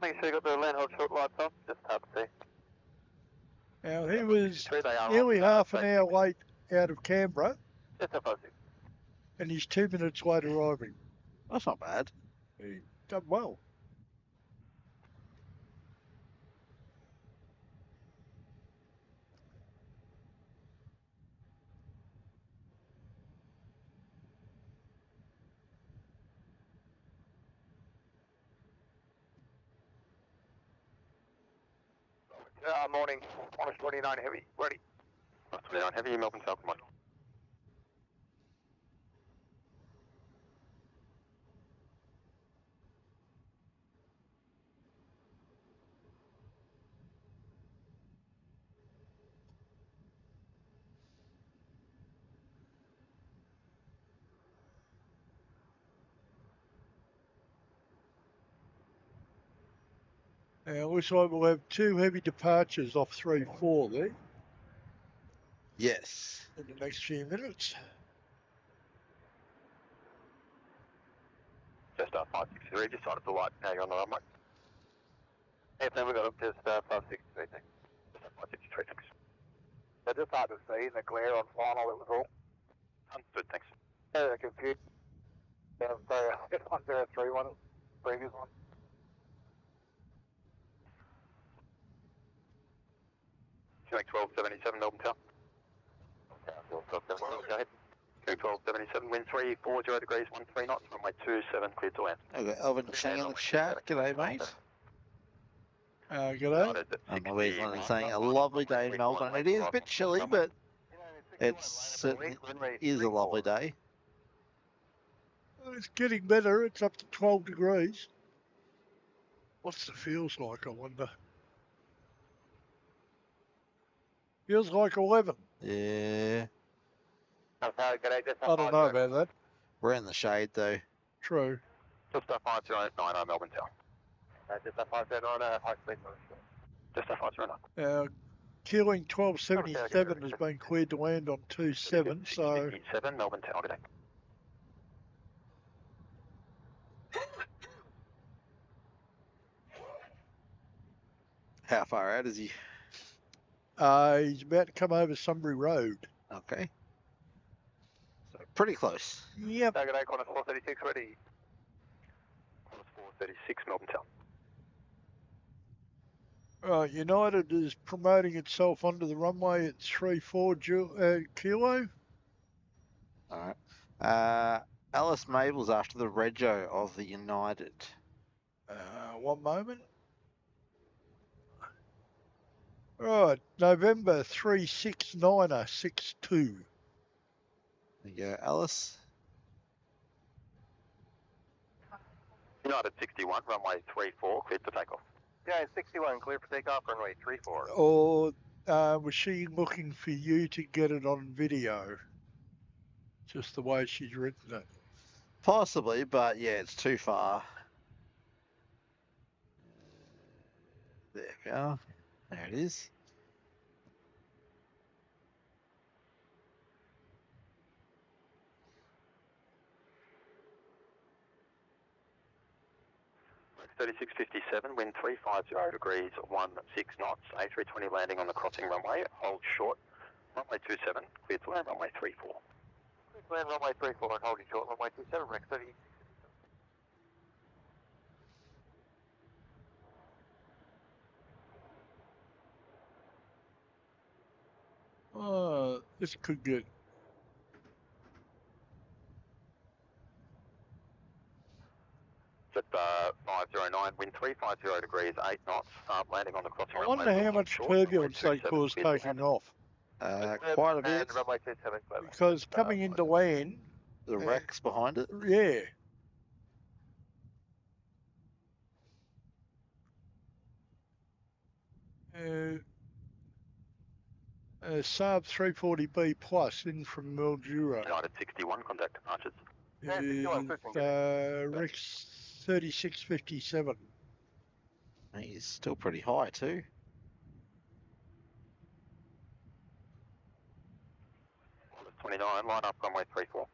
make sure you got the land hold short lights off, just hard to see. Now, he was They are nearly on. half an hour late out of Canberra, Jetstar 563. and he's 2 minutes late arriving. That's not bad. He done well. Morning, 29 Heavy, ready. 29 Heavy, Melbourne South, come on. Looks like we'll have 2 heavy departures off 3-4 there Yes. in the next few minutes. Just 563, just started the light. Now you're on the runway. Then we got up just 563, thanks. Just 563, thanks. So just hard to see in the glare on final, it was all. Understood, thanks. Yeah, confused. Yeah, sorry, I hit 1031, previous one. QX 1277, Melbourne Tower. Go ahead. QX 1277, wind 340 degrees, 13 knots, runway 27, cleared to land. Okay, Alvin Chang in the chat. G'day, mate. G'day. I'm always saying a lovely day in Melbourne. It is a bit chilly, but it certainly is a lovely day. It's getting better. It's up to 12 degrees. What's the feels like, I wonder? Feels like 11. Yeah. I don't know about that. We're in the shade, though. True. Just 5090 Melbourne Tower. Just 509, high speed. Just 509. Queuing 1277 has been cleared to land on 27, so... 57, Melbourne Tower, good day. How far out is he? He's about to come over Sunbury Road. Okay. So pretty close. Yep. Good day, Qantas 436 ready. Qantas 436, Melbourne Tower. Right, United is promoting itself onto the runway at 3-4 kilo. All right. Alice Mabel's after the rego of the United. One moment. Right, November 36962. There you go, Alice. United 61, runway 34, cleared for takeoff. Yeah, 61, clear for takeoff, runway 34. Or was she looking for you to get it on video? Just the way she's written it. Possibly, but yeah, it's too far. There we go. There it is. It's 3657, wind 350 degrees, 16 knots, A320 landing on the crossing runway, hold short, runway 27, clear to land, runway 34. Clear to land, runway 34 and holding short, runway 27, Rex 30. This could get... Jet 509, wind 350 degrees, 8 knots, landing on the crossing runway. I wonder how much turbulence they cause taking off. Quite a bit. Runway 27, Because coming into land... The wreck's behind it. Yeah. Saab 340B plus in from Mildura. United 61, contact departures. Is Rex 3657. He's still pretty high too. Qantas 29, line up runway 34.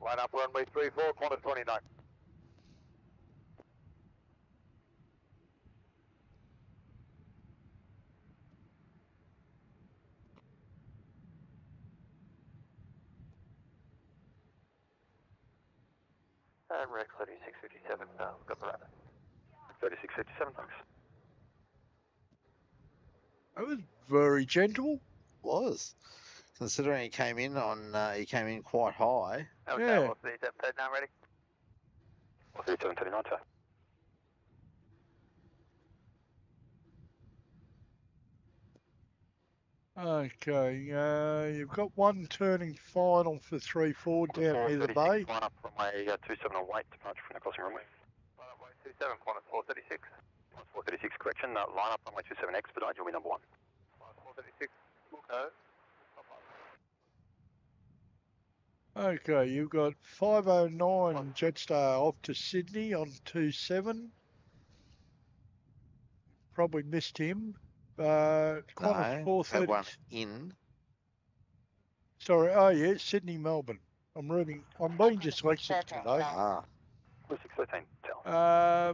Line up runway 34, Qantas 29. And Rex 3657, got the radar. 3657, thanks. That was very gentle. Was. Considering he came in quite high. Okay, Yeah. we'll see 739 ready. 3739, sir. Okay, you've got one turning final for 3-4 down near the bay. Line up runway 27 await departure from the crossing runway. Line up runway 27, Qantas 436. Qantas 436, correction. Line up runway 27 expedite, you'll be number 1. Qantas 436, go. Okay, you've got 509 Jetstar off to Sydney on 27. probably missed him. Qantas No, 430. had one in. Sorry, oh yeah, Sydney, Melbourne. I'm being dyslexic today. Ah. 613, tell.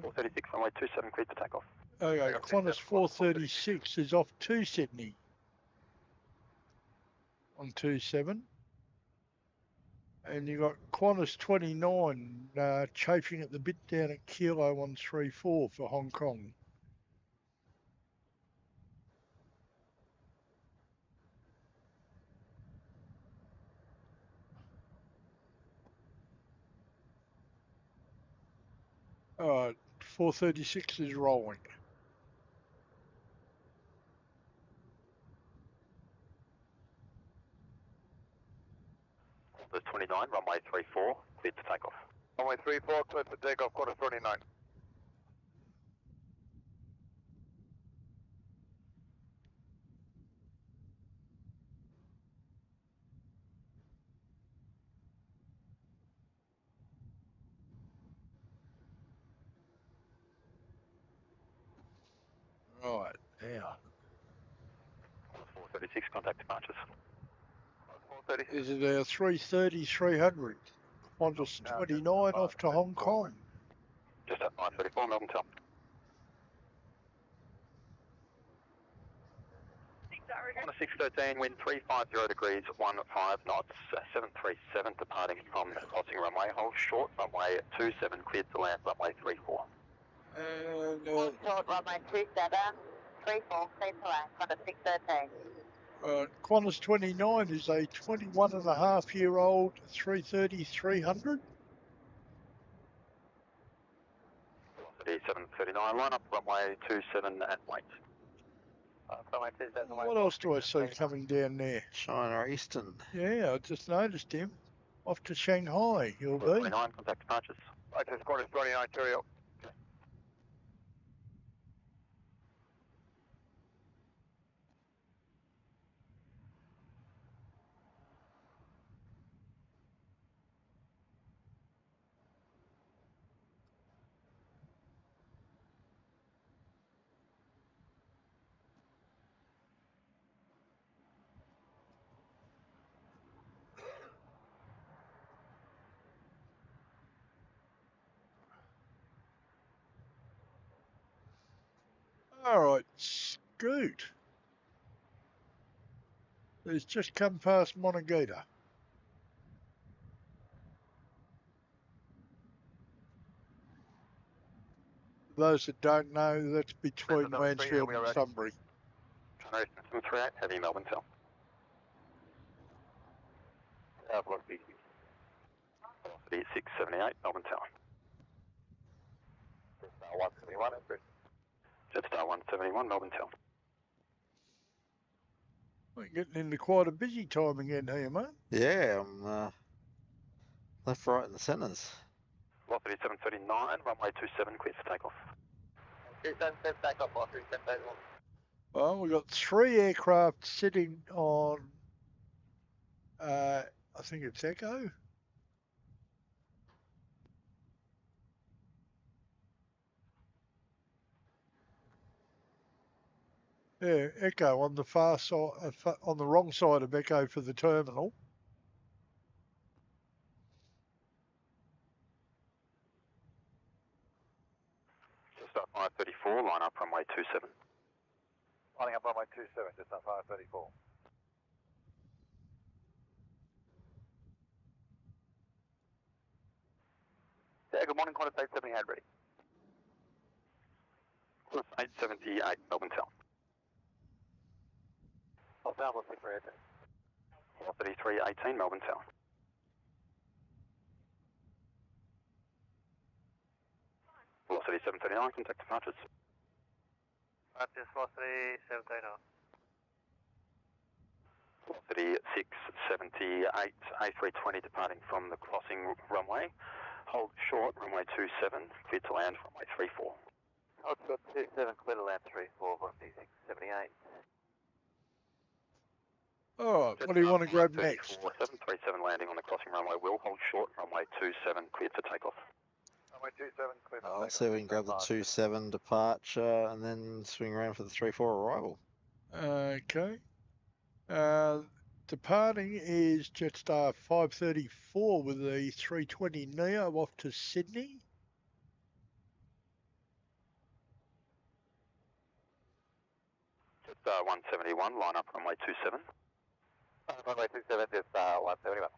436, runway 27, cleared for takeoff. Okay, Qantas 436 is off to Sydney on 27. And you got Qantas 29 chafing at the bit down at Kilo 134 for Hong Kong. Alright, 436 is rolling. The 29, runway 34, cleared to takeoff. Runway 34, cleared for takeoff, Qantas 29. Right, now. 436, contact departures. 436. Is it our 330, 300? Qantas 29 off to Hong Kong. Just at 934, Melbourne Town. On a 613, wind 350 degrees, 15 knots, 737 departing from the crossing runway, hold short, runway 27, cleared to land, runway 34. And Short runway 27, 34, cleared to land, Qantas 613. Qantas 29 is a 21.5-year-old 330, 300. 739, line up, runway 27 and wait. What else do I see coming down there? China Eastern. Yeah, I just noticed him. Off to Shanghai, he'll be. 29, contact departures. Access Qantas 29, cheerio. Alright, Scoot. He's just come past Monagita. For those that don't know, that's between Mansfield and Sunbury. China Eastern 738, heavy Melbourne Town. Velocity 678, Melbourne Town. Jetstar 171, Jetstar 171, Melbourne Town. We're getting into quite a busy time again here, mate. Yeah, I'm left, right, and centres. Velocity 739, runway 27, cleared for takeoff. 277, takeoff, 377. Well, we've got 3 aircraft sitting on, I think it's Echo. Yeah, Echo on the far side, on the wrong side of Echo for the terminal. Just up 534, line up runway 27. Lining up runway 27, just up 534. Yeah, good morning, Qantas 870 had ready. Qantas 878, Melbourne Town. Velocity 318. Velocity 318, Melbourne Town. Velocity 739, contact departures. Practice velocity 739. Velocity 678, A320 departing from the crossing runway. Hold short, runway 27, cleared to land, runway 34. Hold short 27, clear to land 34, velocity 678. All right, what do you want to grab next? 737 landing on the crossing runway will hold short, runway 27, cleared for takeoff. Runway 27, clear for I'll takeoff. see if we can grab the 27 departure and then swing around for the 34 arrival. Okay. Departing is Jetstar 534 with the 320 Neo off to Sydney. Jetstar 171, line up runway 27. Runway 27, Jetstar 171.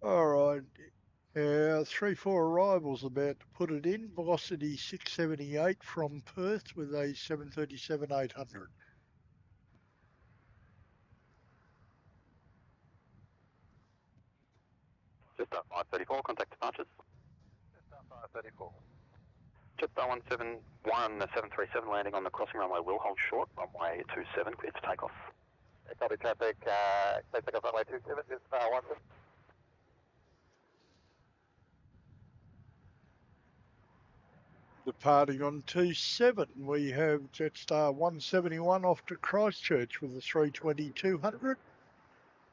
All right. 3-4 arrivals about to put it in. Velocity 678 from Perth with a 737-800. Jetstar 534, contact departures. Jetstar 534. Jetstar 171, 737 landing on the crossing runway will hold short. Runway 27, clear to take off. Copy traffic, clear takeoff runway 27, Jetstar 17. Departing on 27, we have Jetstar 171 off to Christchurch with a 320-200.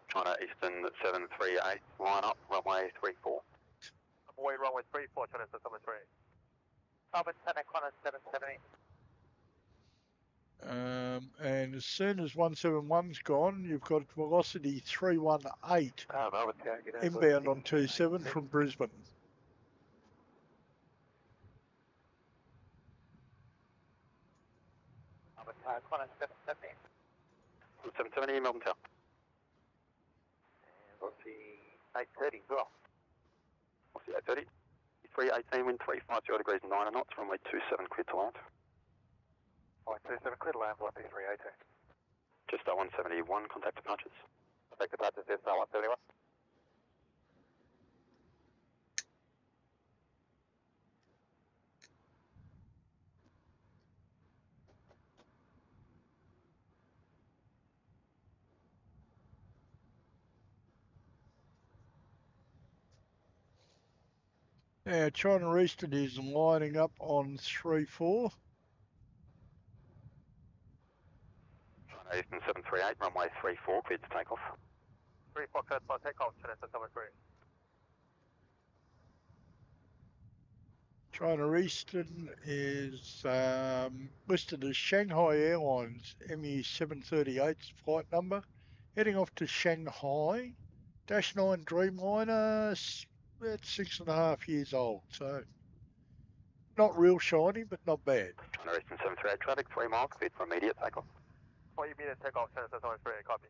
China Eastern 738, line up runway 34. Away runway 34, China Eastern 738. Melbourne Airport 770. And as soon as 171's gone, you've got velocity 318 inbound on 27 from Brisbane. Melbourne Airport 770. 770, Melbourne Tower. Velocity 830 as well. Velocity 830. 318, wind 350 degrees 9 knots, runway 27, clear to land. Runway 27, clear to land, velocity 318. Jetstar 171, contact departures. Contact departures, Jetstar 171. Now, China Eastern is lining up on 3-4. China Eastern 738, runway 34, clear to take off. 34, clear for takeoff, China Eastern 738. China Eastern is listed as Shanghai Airlines ME738's flight number, heading off to Shanghai. Dash 9 Dreamliner, that's 6.5 years old, so not real shiny, but not bad. China Eastern 738, traffic 3 miles, cleared for immediate takeoff. 4 immediate takeoff, China Eastern 738, copy.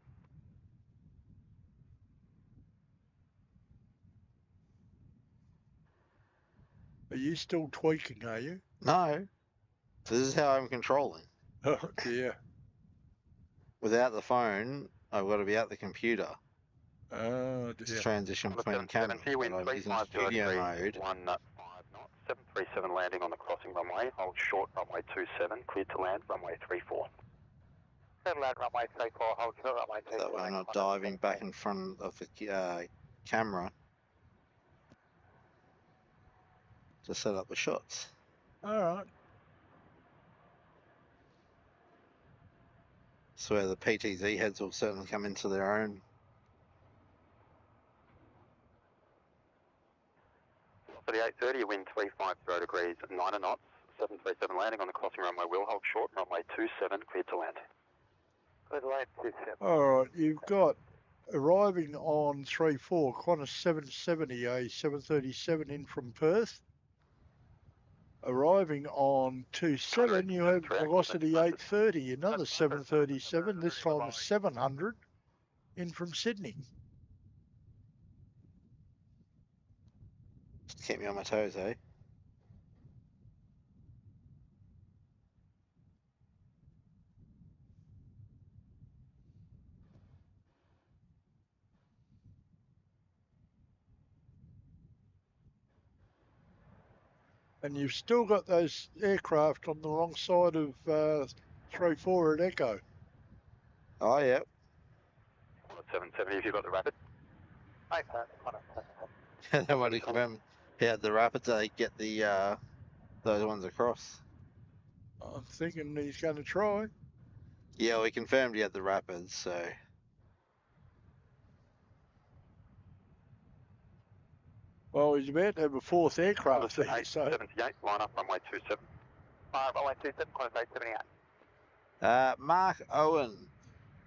Are you still tweaking, are you? No, this is how I'm controlling. Oh dear. Without the phone, I've got to be at the computer. Oh It's dear. transition between cameras. But wind I'm using 350 studio degrees, mode. 1 knot 5 knots, 737 landing on the crossing runway, hold short, runway 27, cleared to land, runway 34. Clear to land, runway 34, hold short, runway 34. That way I'm not diving back in front of the camera to set up the shots. All right. Swear the PTZ heads will certainly come into their own. For the 830, wind 350 degrees, 9 knots, 737 landing on the crossing runway will hold short, runway 27, cleared to land. Clear to land, 27. All right, you've got arriving on 3-4, Qantas 770, a 737 in from Perth. Arriving on 27, you have velocity 830, another 737, this time a 700 in from Sydney. Just keep me on my toes, eh? And you've still got those aircraft on the wrong side of 3-4 at Echo. Oh, yeah. 770 if you've got the rapid. Then when he confirmed he had the rapids, they get the those ones across. I'm thinking he's going to try. Yeah, we confirmed he had the rapids, so. Well, he's about to have a fourth aircraft there, so. 78, line up runway 27. Runway 27, contact 78. Mark Owen,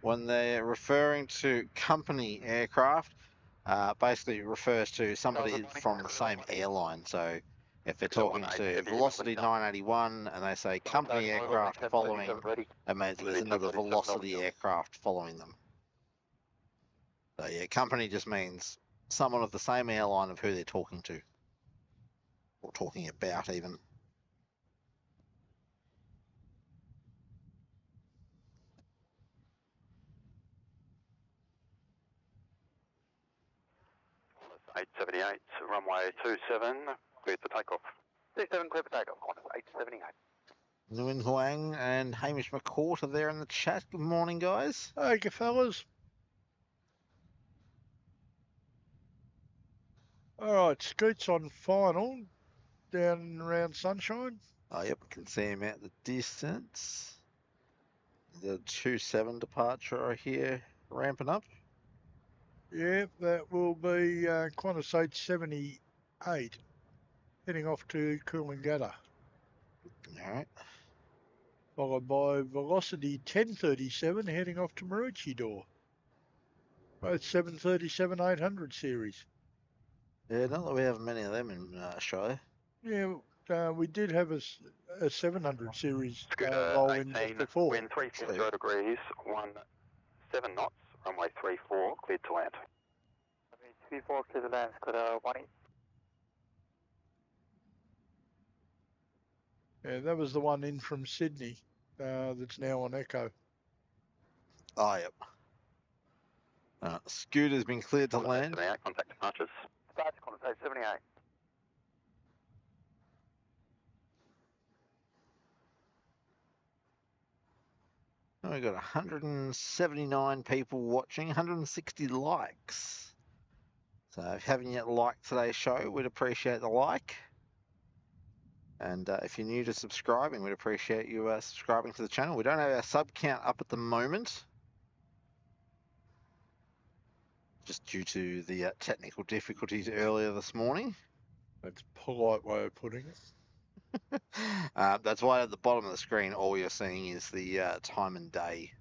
when they're referring to company aircraft, basically refers to somebody from the same airline. So if they're talking to Velocity 981 and they say company aircraft following, it means there's another Velocity aircraft following them. So yeah, company just means someone of the same airline of who they're talking to, or talking about even. Qantas 878, runway 27, cleared for takeoff. 27, clear for takeoff. Qantas 878. Nguyen Huang and Hamish McCourt are there in the chat. Good morning, guys. Okay, fellas. All right, Scoot's on final down around Sunshine. Oh, yep, we can see him out the distance. The 27 departure are here ramping up. Yeah, that will be Qantas 878 heading off to Coolangatta, All right. followed by Velocity 1037 heading off to Maroochydore. Both 737-800 series. Yeah, not that we have many of them in Australia. Yeah, we did have a 700 series Scooter roll in 18, just before. wind 350 degrees, 17 knots, runway 34, cleared to land. 34, clear to land, Scooter 18. Yeah, that was the one in from Sydney that's now on Echo. Oh, yep. Scooter's been cleared to land. 78, contact departures. Departure, Qantas 878. Oh, we've got 179 people watching, 160 likes. So if you haven't yet liked today's show, we'd appreciate the like. And if you're new to subscribing, we'd appreciate you subscribing to the channel. We don't have our sub count up at the moment, just due to the technical difficulties earlier this morning. That's a polite way of putting it. That's why at the bottom of the screen, all you're seeing is the time and day.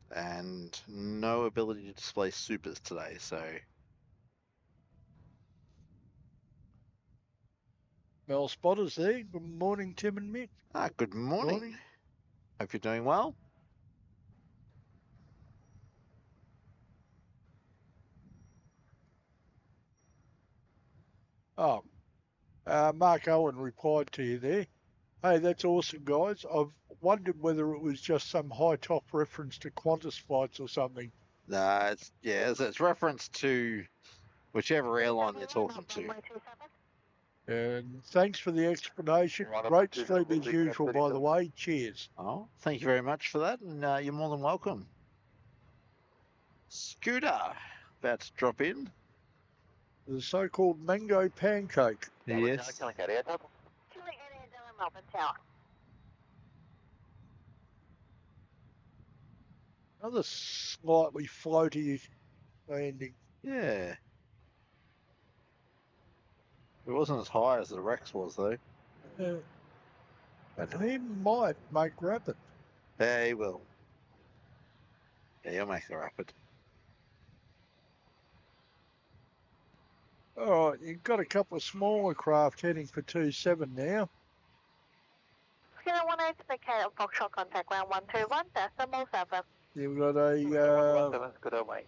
And no ability to display supers today, so... Mel Spotter's there. Good morning, Tim and Mick. Good morning. Hope you're doing well. Oh, Mark Owen replied to you there. Hey, that's awesome, guys. I've wondered whether it was just some high-top reference to Qantas flights or something. No, it's reference to whichever airline they're talking to. And thanks for the explanation. Great stream as usual, by the way. Cheers. Oh, thank you very much for that, and you're more than welcome. Scooter, about to drop in. The so-called mango pancake. Yes. Melbourne Tower. Another slightly floaty landing. Yeah. It wasn't as high as the Rex was, though. But he might make rapid. Yeah, he will. Yeah, he'll make the rapid. All right, you've got a couple of smaller craft heading for 27 now. Scooter 18 to the K of Foxtrot, contact ground 121, decimal 7. You've got a Scooter 18.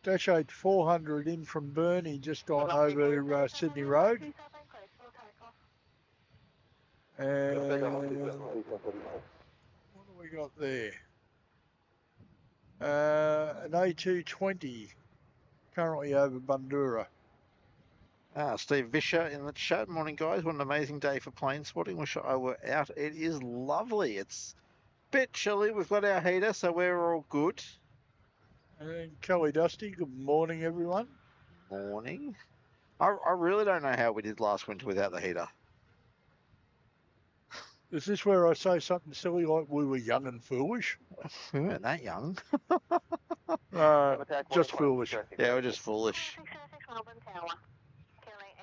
Dash 8 400 in from Burnie, just gone over Sydney Road. And what do we got there? An A220 currently over Bundoora. Steve Vischer in the chat. Morning, guys. What an amazing day for plane spotting. Wish I were out. It is lovely. It's bit chilly. We've got our heater, so we're all good. And Kelly Dusty, good morning, everyone. Morning. I really don't know how we did last winter without the heater. Is this where I say something silly like we were young and foolish? We weren't that young. Just foolish. Yeah, we're just foolish. 606 Melbourne Tower. Killing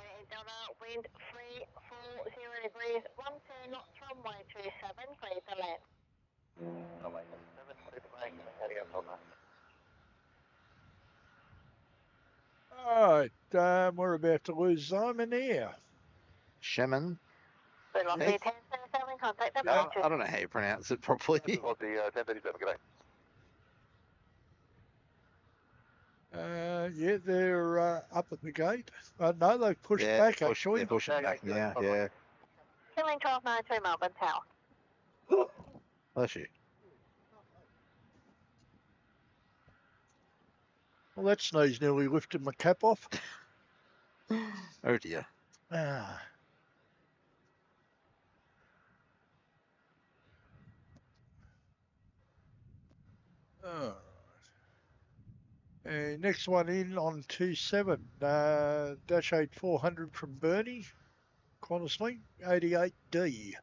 wind 340 degrees, 12 knots, runway 27, clear to land. Alright, we're about to lose Simon here. Shemin. Velocity 1037, contact the I don't know how you pronounce it properly. Velocity 1037, good day. Yeah, they're up at the gate. No, they've pushed back actually. They're pushing back now, yeah. Killing 1292 Melbourne Tower. Bless you. Well, that sneeze nearly lifted my cap off. Oh dear. Ah. Alright. Next one in on 27, dash 8400 from Bernie, Qantasling, 88D.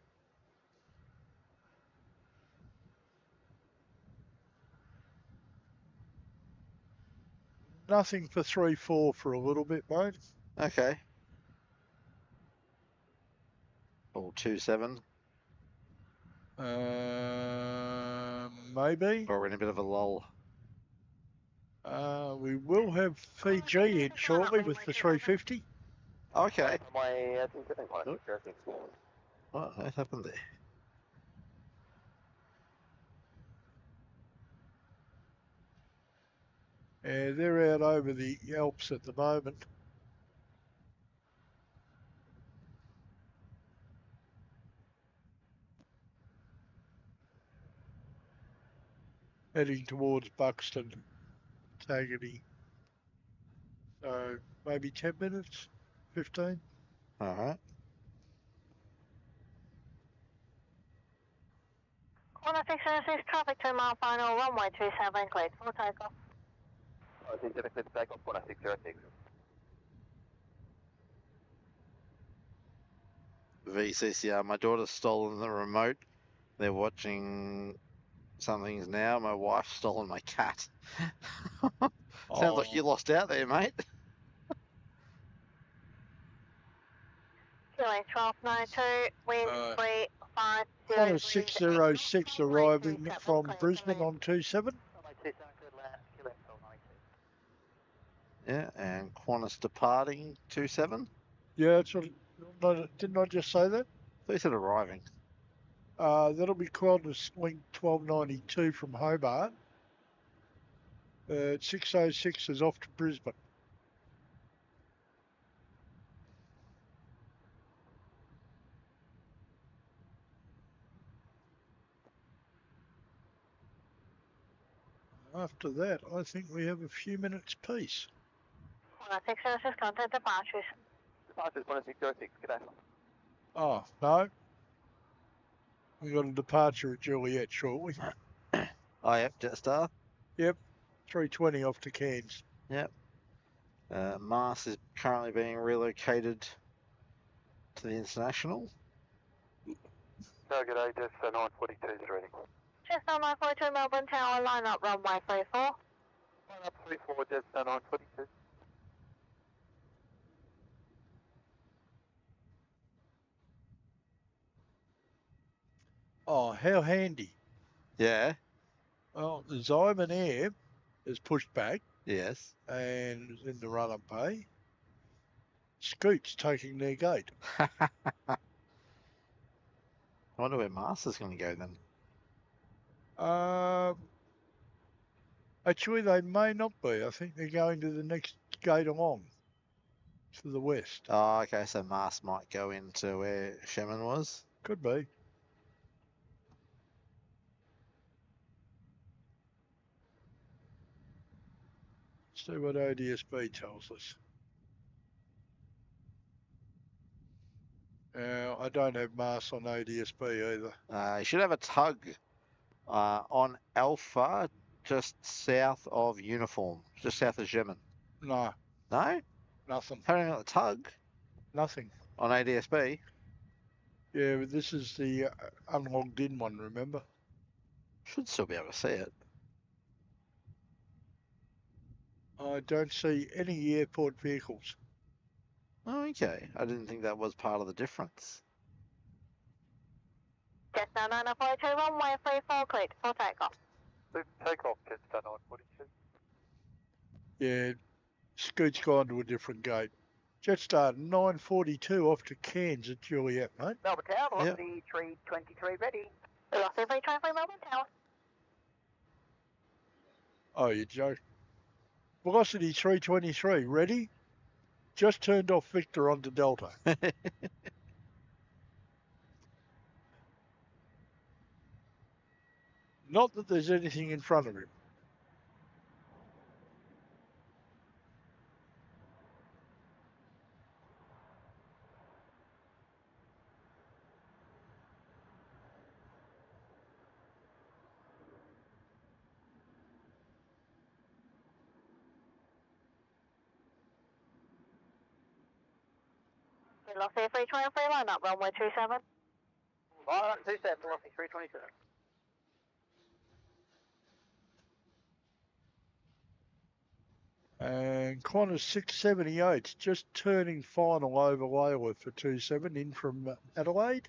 Nothing for 3-4 for a little bit, mate. Okay. All 27. Maybe. Or we're in a bit of a lull. We will have Fiji in shortly with the 350. Okay. My What happened there? They're out over the Alps at the moment. Heading towards Buxton, Taggart. So maybe 10 minutes, 15. All right. Corner 606, traffic 2 mile final, runway 27, cleared for takeoff. I think that it's takeoff 606. VCCR, my daughter's stolen the remote. They're watching some things now. My wife's stolen my cat. Sounds like you lost out there, mate. Killing 1292, wind 350. On a 606 arriving from Brisbane on 27. Yeah, and Qantas departing 27. Yeah, that's what. Didn't I just say that? They said arriving. That'll be Qantas Link 1292 from Hobart. 606 is off to Brisbane. After that, I think we have a few minutes peace. 606, contact departures. Departures 606, good day. Oh, no. We got a departure at Juliet shortly. Oh, yep, Jetstar. Yep, 320 off to Cairns. Yep. Mars is currently being relocated to the International. No, good day, just 942 is ready. Just 942 Melbourne Tower, line up runway 34. Line up 34, just 942. Oh, how handy. Yeah. Well, the Zyman Air is pushed back Yes. and is in the run-up bay. Scoot's taking their gate. I wonder where Mars is going to go then. Actually, they may not be. I think they're going to the next gate along, to the west. Oh, okay, so Mars might go into where Shemin was. Could be. See what ODSB tells us. I don't have Mars on ODSB either. You should have a tug On Alpha, just south of uniform, just south of German. No, No? nothing. Having a tug Nothing. on ADSB. Yeah, but this is the unlogged in one, remember? Should still be able to see it. I don't see any airport vehicles. Oh, okay. I didn't think that was part of the difference. Cessna 942, runway 34, cleared for takeoff. Takeoff, Cessna 942. Yeah, Scoot's gone to a different gate. Jetstar 942 off to Cairns at Juliet, mate. Melbourne Tower, Yep. Velocity 323 ready. Velocity 323, Melbourne Tower. Oh, you joke. Velocity 323, ready? Just turned off Victor onto Delta. Not that there's anything in front of him. Velocity 323, line up, runway 27. Line up 27, Velocity 322. And Qantas 678 just turning final over Layla for 27 in from Adelaide.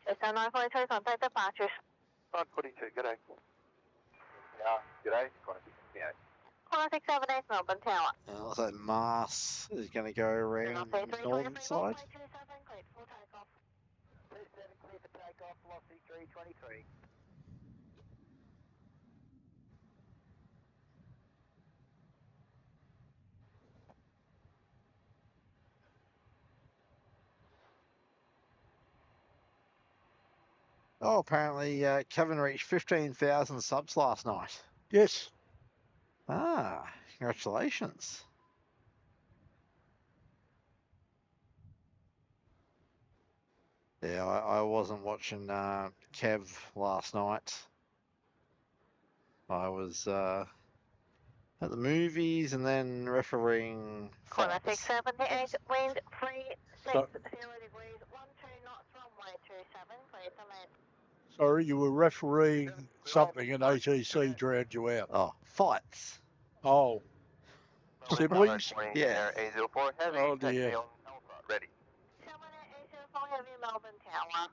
Cessna 942, contact departures. 942, g'day. Yeah, g'day. Yeah. Qantas 678, Melbourne Tower. Also, Mars is going to go around Velocity the northern 323, side. runway 27, cleared for takeoff. 27 clear for takeoff, Velocity 323. Oh, apparently Kevin reached 15,000 subs last night. Yes. Ah, congratulations. Yeah, I wasn't watching Kev last night. I was at the movies and then refereeing Qantas fights. 678, wind 360 So- degrees, 12 knots, runway 27, cleared to land. Sorry, you were refereeing something and ATC drowned you out. Oh, fights. Oh, siblings? Yeah. Air A04 Heavy, Oh, taxi dear. on Alpha, ready. 78 Heavy, Melbourne Tower.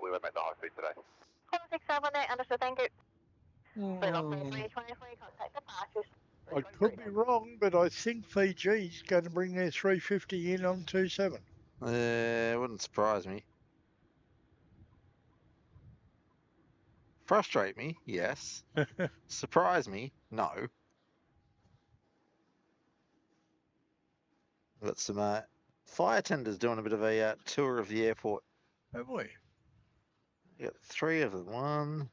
We would make the high speed today. Qantas 678, understood, thank you. Velocity Hmm. 323, contact departures. I could be wrong, but I think Fiji's going to bring their 350 in on 27. It wouldn't surprise me. Frustrate me, yes. Surprise me, no. Got some fire tenders doing a bit of a tour of the airport. Have we? Got 3 of them. 1,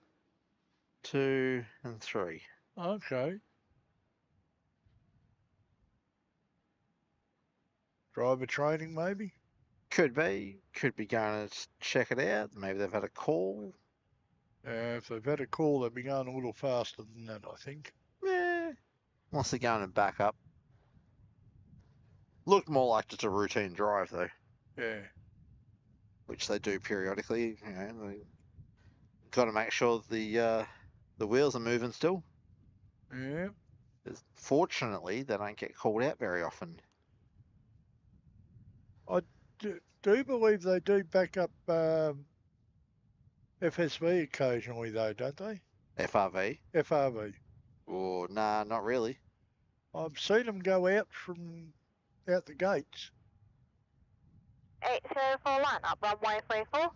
2, and 3. Okay. Driver training, maybe? Could be going to check it out. Maybe they've had a call. If they've had a call, they'll be going a little faster than that, I think. Yeah. Unless they're going to back up. Looked more like just a routine drive though, Yeah. which they do periodically. You know, they got to make sure the wheels are moving still. Yeah. 'Cause fortunately, they don't get called out very often. I do believe they do back up FSV occasionally, though, don't they? FRV? FRV. Or nah, not really. I've seen them go out from out the gates. 804 line up, runway 34.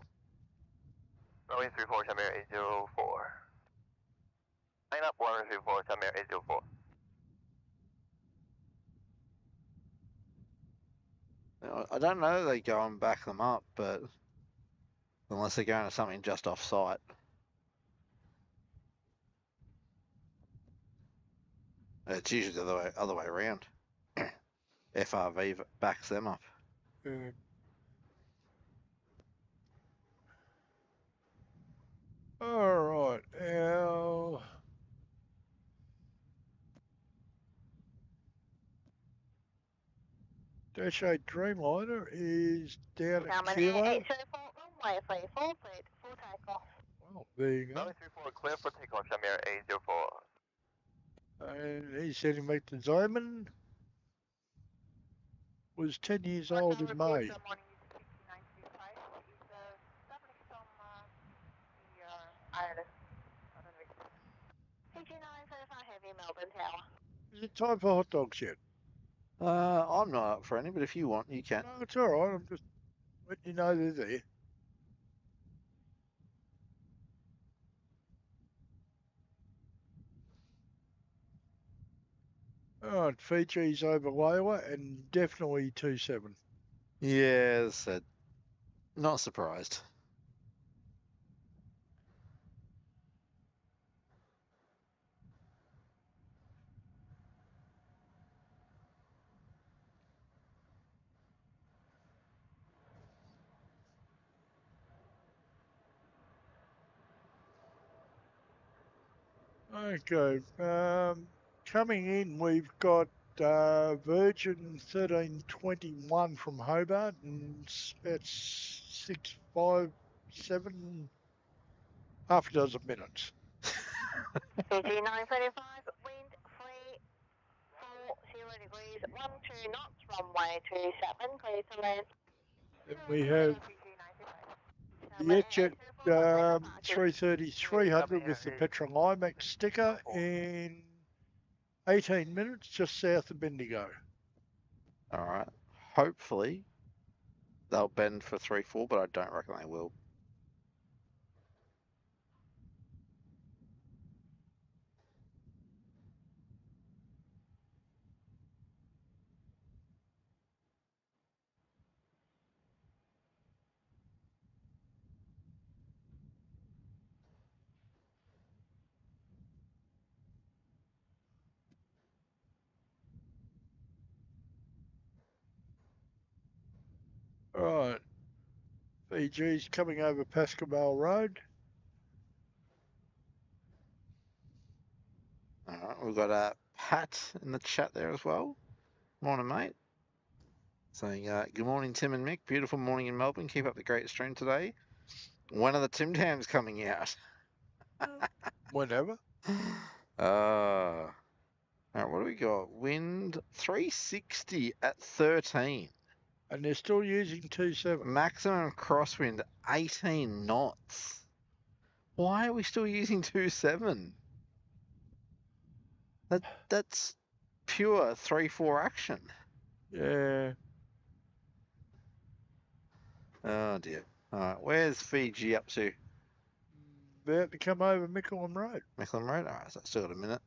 Runway 34, Tamir 804. Line up, runway 34, Tamir 804. I don't know that they go and back them up, but unless they're going to something just off site. It's usually the other way around. FRV backs them up. Yeah. All right, our Dash 8 Dreamliner is down at Coming Kilo. Air 804, runway 34, cleared for takeoff. Well, there you go. Runway 34, clear for takeoff, Shamir 804. And he's heading back to Zoman. Was 10 years old in May. Heavy Melbourne Tower. Is it time for hot dogs yet? I'm not up for any, but if you want, you can. No, it's all right. I'm just letting you know they're there. All right, Fiji's over lower and definitely 27. Yeah, as I said, not surprised. Okay, coming in, we've got Virgin 1321 from Hobart, and it's about 657, half a dozen minutes. Fiji 935, wind 340 degrees, 12 knots, runway 27, clear to land. And we have the Etjet 330-300 with the Petra Limax sticker in 18 minutes just south of Bendigo. All right. Hopefully, they'll bend for 3-4, but I don't reckon they will. All right, Fiji's coming over Pascomal Road. All right, we've got Pat in the chat there as well. Morning, mate. Saying, good morning, Tim and Mick. Beautiful morning in Melbourne. Keep up the great stream today. When are the Tim Tams coming out? Whenever. All right, what do we got? Wind 360 at 13. And they're still using 27. Maximum crosswind 18 knots. Why are we still using 27? That's pure 3-4 action. Yeah. Oh dear. All right, where's Fiji up to? About to come over Mickleham Road. Mickleham Road? All right, so still got a minute.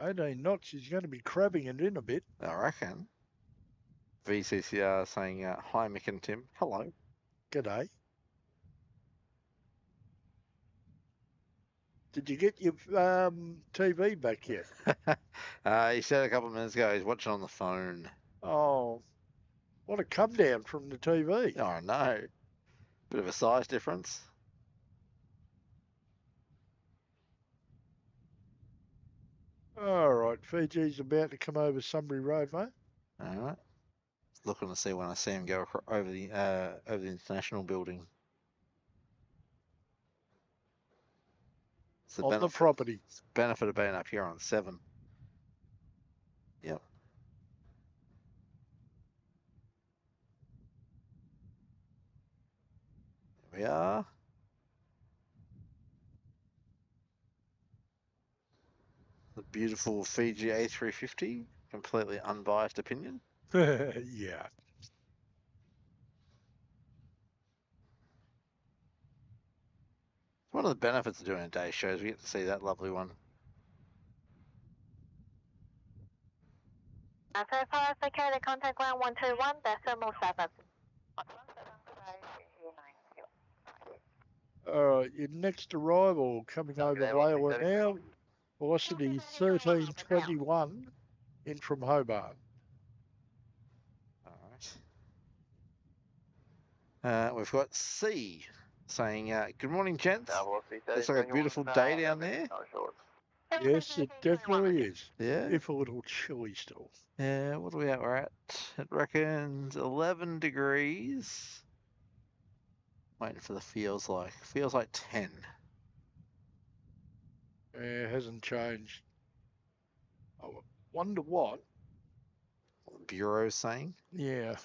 $18 knots, he's going to be crabbing it in a bit. I reckon. VCCR saying, hi Mick and Tim. Hello. G'day. Did you get your TV back yet? He said a couple of minutes ago he's watching on the phone. Oh, what a come down from the TV. Oh, no. Bit of a size difference. All right, Fiji's about to come over Sunbury Road, mate. All right. Looking to see when I see him go over the international building. It's On the property. It's the benefit of being up here on 7. Yep. Here we are. The beautiful Fiji A350. Completely unbiased opinion. Yeah. One of the benefits of doing a day show is we get to see that lovely one. So far, it's okay to contact ground 121, decimal 7. Your next arrival coming over Layla now. Velocity 1321 in from Hobart. All right. We've got C saying, good morning, gents. Looks like a beautiful day down there. Yes, it definitely is. Yeah. If a little chilly still. Yeah, what are we at? We're at, it reckons, 11 degrees. Waiting for the feels like. Feels like 10. It hasn't changed. I wonder what. Bureau's saying. Yeah.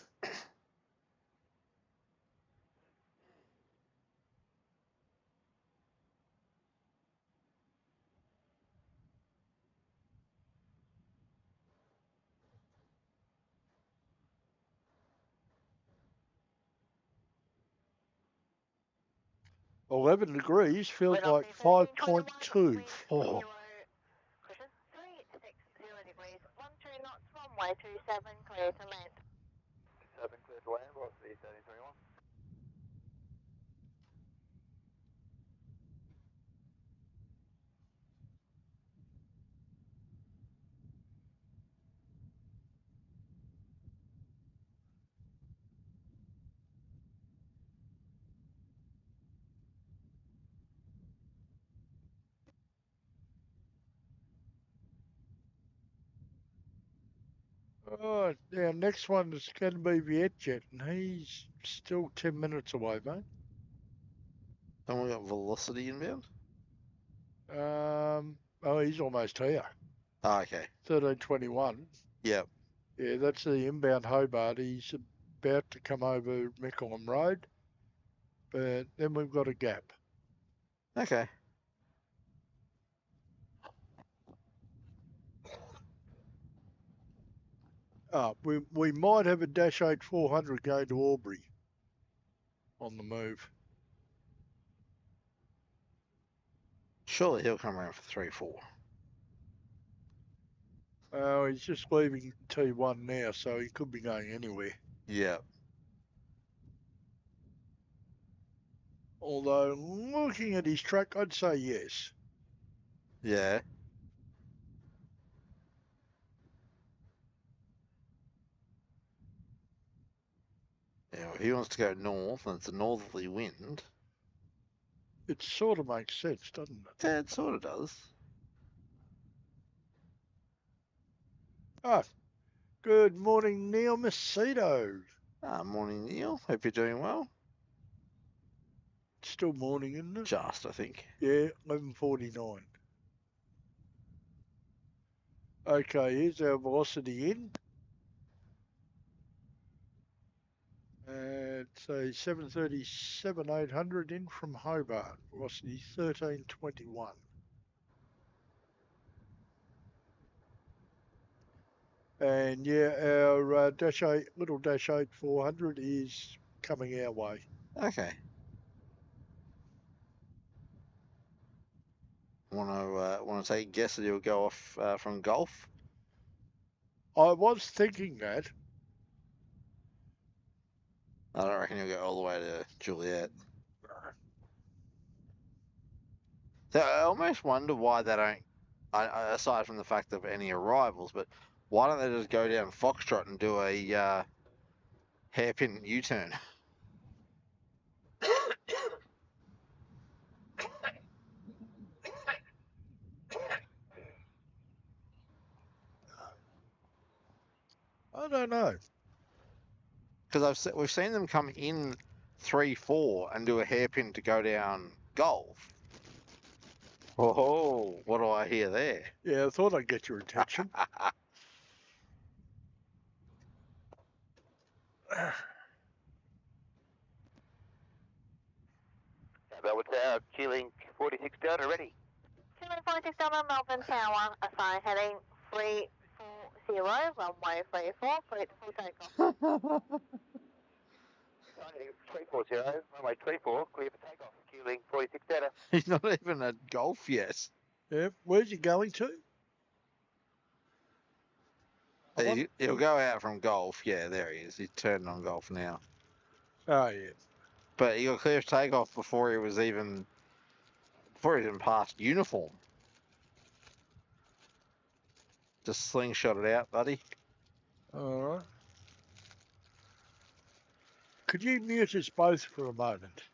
$11 degrees feels like 5.2. Oh. 360 degrees, 12 knots, runway 27, clear to land. 7 clear to land, velocity 1321. Oh, our next one is going to be Vietjet, and he's still 10 minutes away, mate. Then we got velocity inbound. Oh, he's almost here. Oh, okay. 1321. Yep. Yeah, that's the inbound Hobart. He's about to come over Mickleham Road, but then we've got a gap. Okay. We might have a Dash 8-400 going to Albury on the move. Surely he'll come around for 3-4. Oh, he's just leaving T1 now, so he could be going anywhere. Yep. Although, looking at his track, I'd say yes. Yeah. Yeah, well, he wants to go north, and it's a northerly wind. It sort of makes sense, doesn't it? Yeah, it sort of does. Ah, good morning, Neil Macedo. Morning, Neil. Hope you're doing well. Still morning, isn't it? Just, I think. Yeah, 11:49. Okay, here's our velocity in. It's a 737-800 in from Hobart. Velocity 1321. And yeah, our little Dash 8-400 is coming our way. Okay. Want to take a guess that he'll go off from Gulf? I was thinking that. I don't reckon he'll go all the way to Juliet. So I almost wonder why they don't, aside from the fact of any arrivals, but why don't they just go down Foxtrot and do a hairpin U-turn? I don't know. Because we've seen them come in 3-4 and do a hairpin to go down Gulf. Oh, what do I hear there? Yeah, I thought I'd get your attention. That was Q-Link 46 Delta ready. Q-Link 46 Delta, Melbourne Tower, assign heading 340, runway 34, clear to full takeoff. 340, runway 24, clear for takeoff. Q-Link 46 data. He's not even at golf yet. Yeah. Where's he going to? He'll go out from golf. Yeah, there he is. He's turning on golf now. Oh, yeah. But he got clear for takeoff before he even passed uniform. Just slingshot it out, buddy. All right. Could you mute us both for a moment?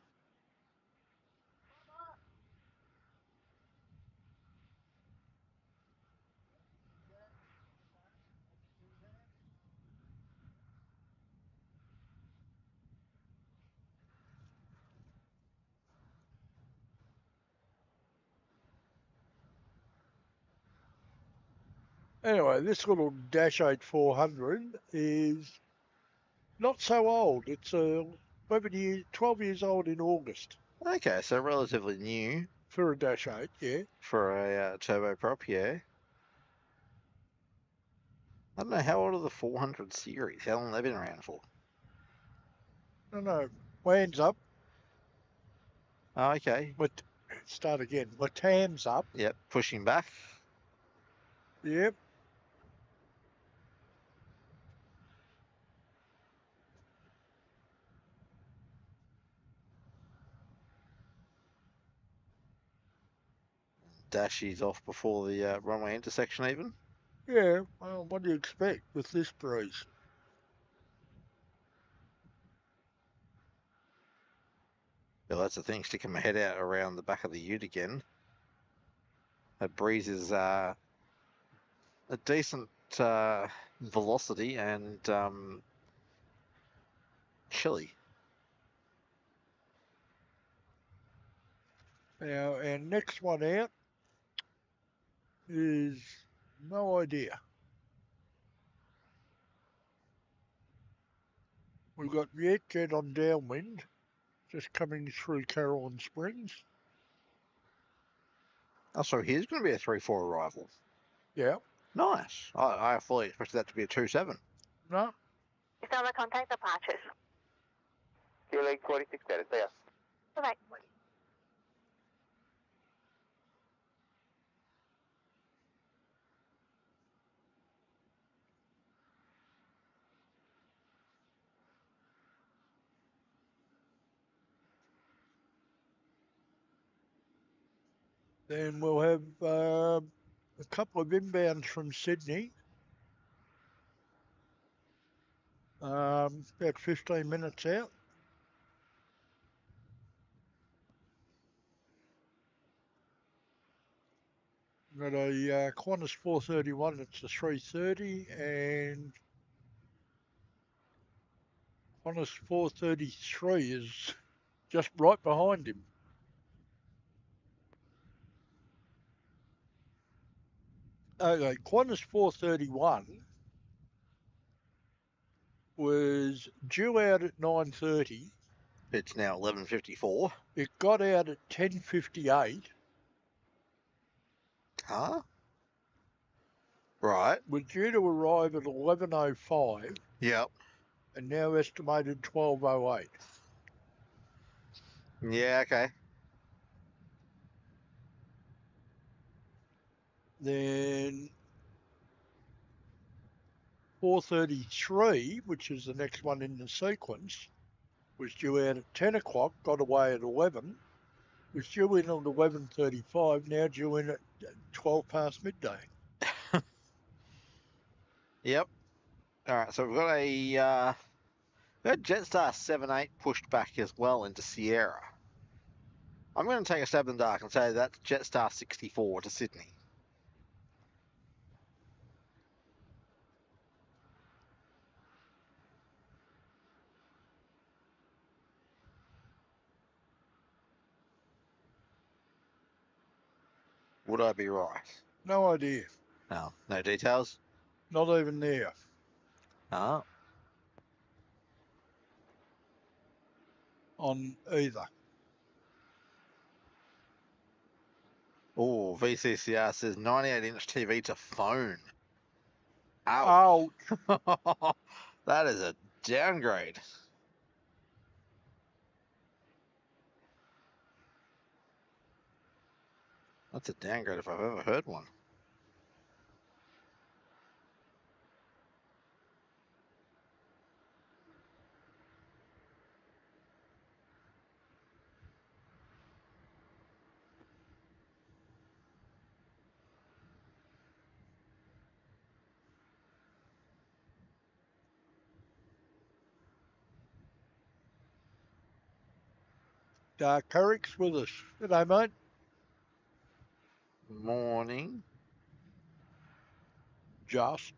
Anyway, this little Dash 8400 is not so old. It's 12 years old in August. Okay, so relatively new. For a Dash 8, yeah. For a turboprop, yeah. I don't know, how old are the 400 series? How long have they been around for? No. Hands up. Oh, okay. Start again. Latam's up. Yep, pushing back. Yep. Dashies off before the runway intersection even. Yeah, well, what do you expect with this breeze? Yeah, that's the thing, sticking my head out around the back of the ute again. That breeze is a decent velocity and chilly. Now, our next one out is no idea. We've got Vietjet on downwind, just coming through Caroline Springs. Oh, so here's going to be a 3-4 arrival. Yeah. Nice. I fully expected that to be a 2-7. No. Still the contact departures. Q-Link 46 data, see ya. Bye-bye. Then we'll have a couple of inbounds from Sydney. About 15 minutes out. Got a Qantas 431, it's a 330, and Qantas 433 is just right behind him. Okay, Qantas 431 was due out at 9:30. It's now 11:54. It got out at 10:58. Huh? Right. Was due to arrive at 11:05. Yep. And now estimated 12:08. Yeah, okay. Then 433, which is the next one in the sequence, was due out at 10 o'clock, got away at 11, was due in at 11:35, now due in at 12 past midday. Yep. All right, so we've got a Jetstar 78 pushed back as well into Sierra. I'm going to take a stab in the dark and say that's Jetstar 64 to Sydney. Would I be right? No idea. No. No details? Not even there. Oh. On either. Oh, VCCR says 98-inch TV to phone. Ouch. That is a downgrade. That's a downgrade if I've ever heard one. Eric's with us. G'day, mate. Morning. Just.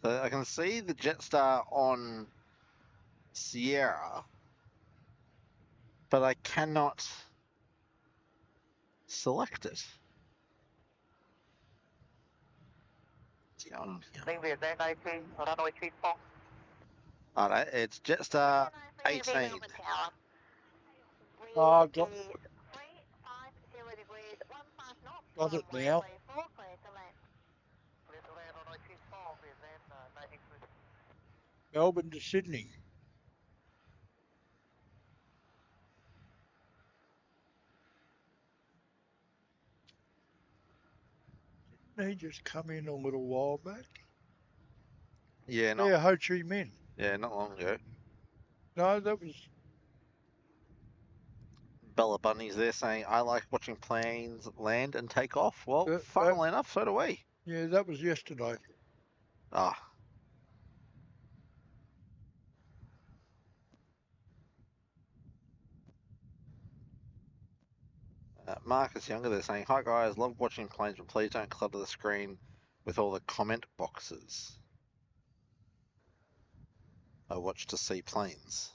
So I can see the Jetstar on Sierra, but I cannot select it. What's going on here? runway 24. Alright, it's Jetstar 18. Melbourne Tower. Got, 350 degrees, 15 knots. got it runway now. 24, clear to land. Melbourne to Sydney. Didn't he just come in a little while back? Yeah, Yeah, Ho Chi Minh. not long ago. No, that was. Bella Bunny's there saying, I like watching planes land and take off. Well, that- funnily enough, so do we. Yeah, that was yesterday. Ah. Marcus Younger, they're saying, hi guys, love watching planes, but please don't clutter the screen with all the comment boxes. I watch to see planes.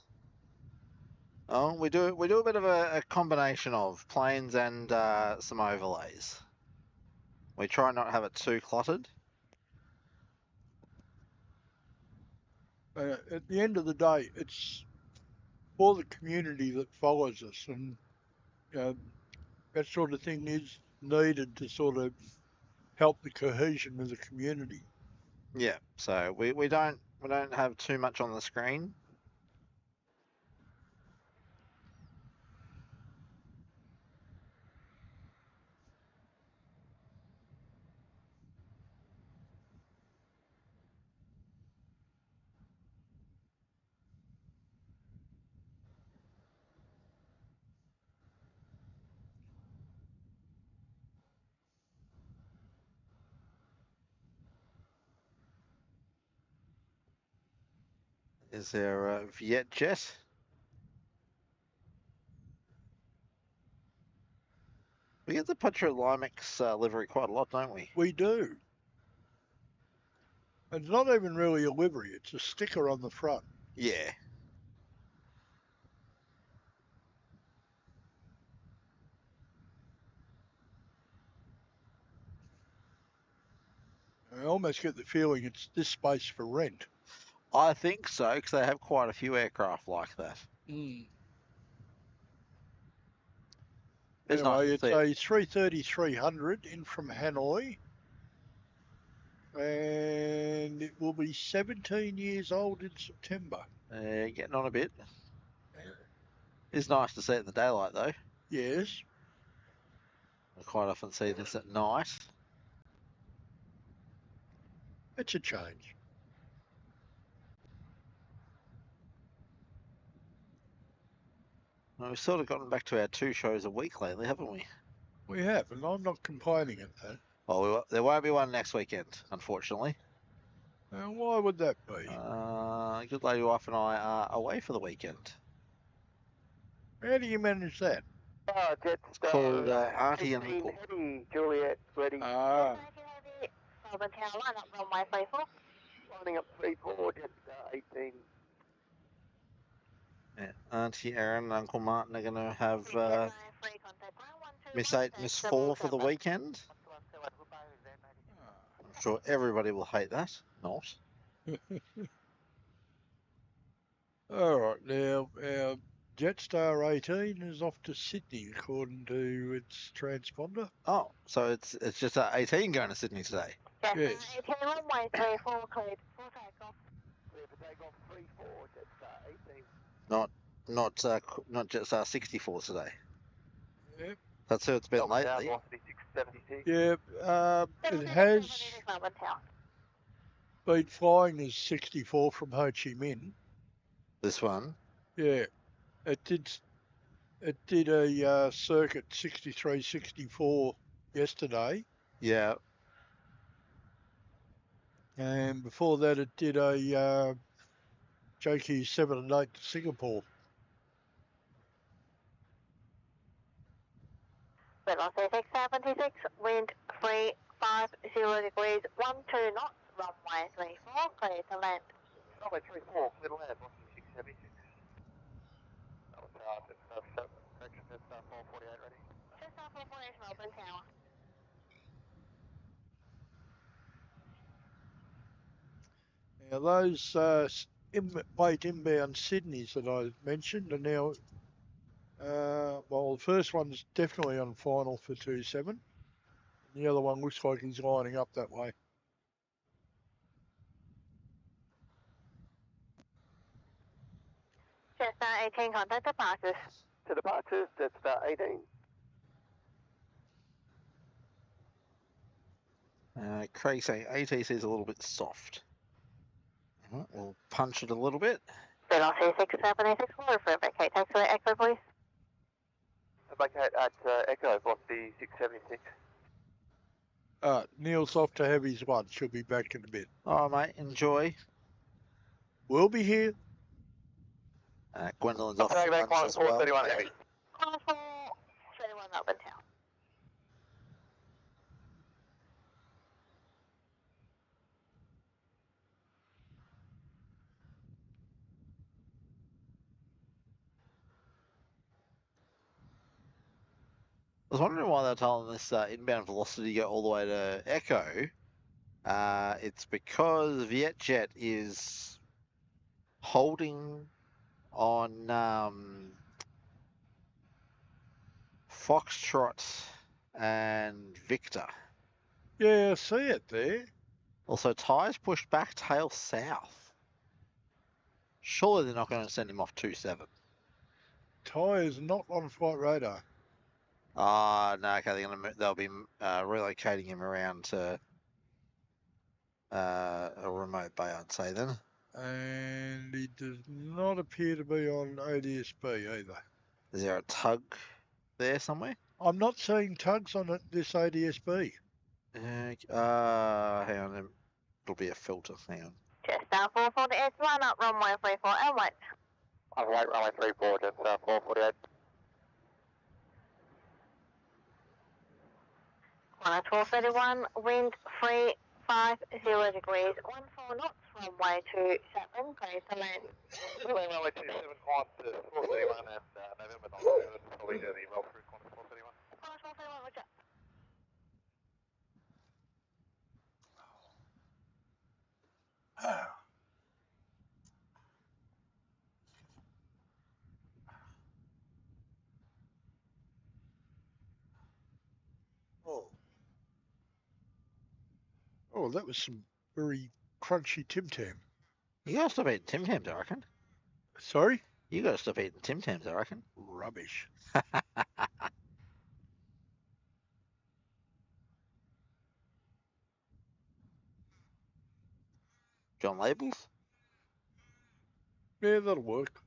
Oh, we do a bit of a combination of planes and some overlays. We try not to have it too cluttered. At the end of the day, it's for the community that follows us, and that sort of thing is needed to sort of help the cohesion of the community. Yeah, so we don't have too much on the screen. Is there a Vietjet? We get the Petro Limex livery quite a lot, don't we? We do. It's not even really a livery, it's a sticker on the front. Yeah. I almost get the feeling it's this space for rent. I think so, because they have quite a few aircraft like that. Mm. It's Anyway, nice it's to see a 330-300 in from Hanoi, and it will be 17 years old in September. getting on a bit. It's nice to see it in the daylight, though. Yes. I quite often see this at night. It's a change. Well, we've sort of gotten back to our 2 shows a week lately, haven't we? We have, and I'm not complaining at that. Well, there won't be one next weekend, unfortunately. Why would that be? Good lady wife and I are away for the weekend. How do you manage that? It's called Auntie and Uncle. Heavy, Juliet, ready. Ah, Melbourne Tower, line up runway 34. Lining up 34, Jetstar 18. Yeah, Auntie Erin and Uncle Martin are going to have Miss 4 for the weekend. I'm sure everybody will hate that. Not. all right. Now, Jetstar 18 is off to Sydney, according to its transponder. Oh, so it's just 18 going to Sydney today. Yes. 18 runway 34 cleared for takeoff. Clear for takeoff 34, Jetstar 18. Not Jetstar 64 today. Yep. That's who it's been Melbourne lately. Velocity 676. Yep. It 76, has 76 Melbourne Tower. been flying as 64 from Ho Chi Minh. This one. Yeah. It did a circuit 63, 64 yesterday. Yeah. And before that, it did a JQ 7 and 8 to Singapore. Velocity 676, wind 350 degrees, 12 knots, runway 34, clear to land. Runway 34, clear to land, Velocity 676. Correction, Jetstar 448 ready. Jetstar 448 Melbourne Tower. Now, those late inbound Sydneys that I mentioned are now, well, the first one's definitely on final for 27. The other one looks like he's lining up that way. Jetstar 18, contact departures. To departures, Jetstar 18. Craig saying ATC is a little bit soft. Alright, we'll punch it a little bit. Velocity 676, water for vacate. Taxiway Echo, please. Vacate at Echo, Velocity 676. Neil's off to have his lunch. He'll be back in a bit. All right, mate. Enjoy. We'll be here. Gwendolyn's off for lunch as well. 431 heavy. Call 431 Melbourne Tower. I was wondering why they're telling this inbound velocity to go all the way to Echo. It's because Vietjet is holding on Foxtrot and Victor. Yeah, I see it there. Also, tyres pushed back, tail south. Surely they're not going to send him off 27. Tyres not on flight radar. No, okay, they'll be relocating him around to a remote bay, I'd say then. And he does not appear to be on ADSB either. Is there a tug there somewhere? I'm not seeing tugs on this ADSB. Hang on, it'll be a filter. Hang on. Jetstar 448, line up runway 34 and wait. I've wait runway 34, Jetstar 448. Climate 431, wind 350 degrees, 14 knots, runway 27, clear to land. Runway 27, climb to 431 and November 9, probably do the well through climb 431. Climate 431, roger. Oh, that was some very crunchy Tim Tam. You gotta stop eating Tim Tams, I reckon. Sorry? You gotta stop eating Tim Tams, I reckon. Rubbish. John Labels? Yeah, that'll work.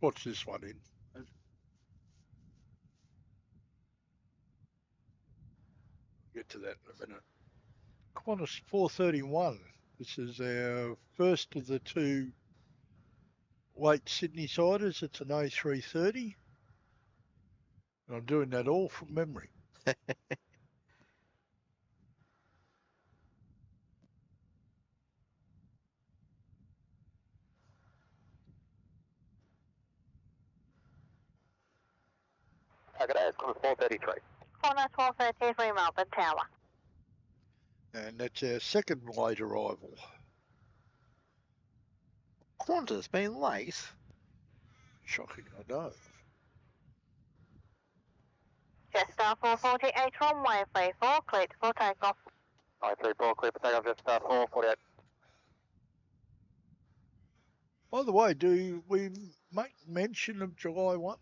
Watch this one in. Get to that in a minute. Qantas 431. This is our first of the two late Sydney siders. It's an A330. And I'm doing that all from memory. Qantas 433. Qantas 433 Melbourne Tower. And that's our second late arrival. Qantas been late. Shocking, I know. Jetstar 448 runway 34, cleared for takeoff. 934, clear for takeoff, Jetstar 448. By the way, do we make mention of July 1?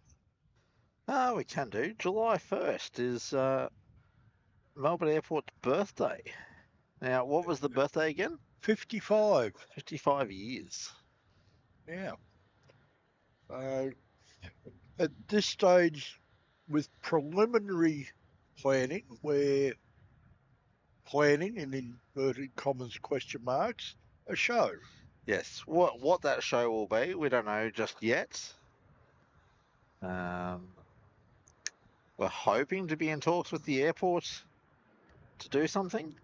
Ah, we can do. July 1st is Melbourne Airport's birthday. Now, what was the birthday again? 55. 55 years. Yeah. At this stage, with preliminary planning, we're planning, in inverted commas question marks, a show. Yes. What that show will be, we don't know just yet. We're hoping to be in talks with the airport to do something.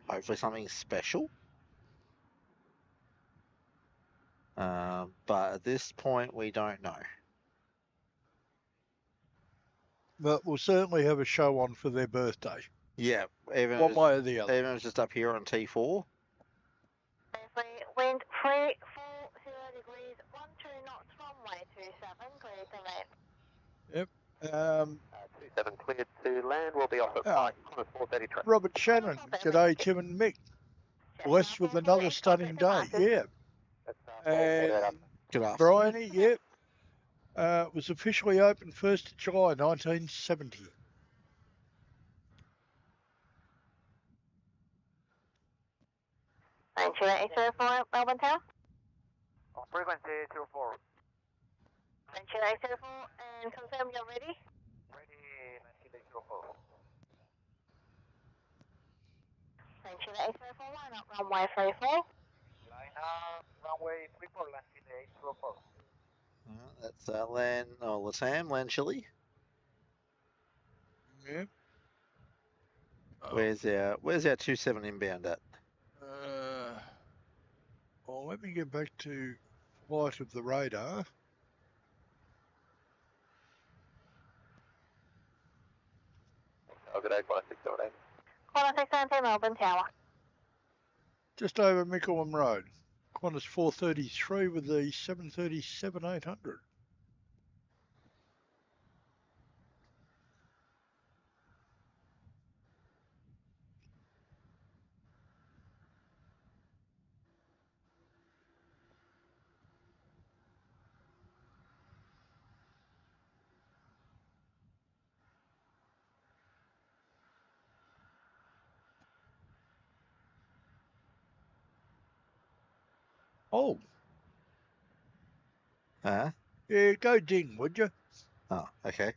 Hopefully something special. But at this point, we don't know. But we'll certainly have a show on for their birthday. Yeah, even One way or the other. even if it's just up here on T4. Wind 340 degrees, 12 knots, runway 27, cleared to land. Yep. 27 cleared to land, we'll be off at Qantas 433. Robert Shannon, g'day Tim and Mick. Blessed with another stunning day, yeah. And Good afternoon. Bryony, yep. Was officially opened 1st of July 1970. Frequency 804 Melbourne Tower. Frequency 804. Frequency 804 and confirm you're ready. Ready, 804. Frequency 804, line up runway 34. Line up, runway 34, landing 804. That's land, Latam, land Chile. Yeah. Where's our 27 inbound at? Well, let me get back to flight of the radar. Oh, good day, Qantas 678. Qantas 670 Melbourne Tower. Just over Mickleham Road. Qantas 433 with the 737-800. Oh. Huh? Yeah, go ding, would you? Oh, okay.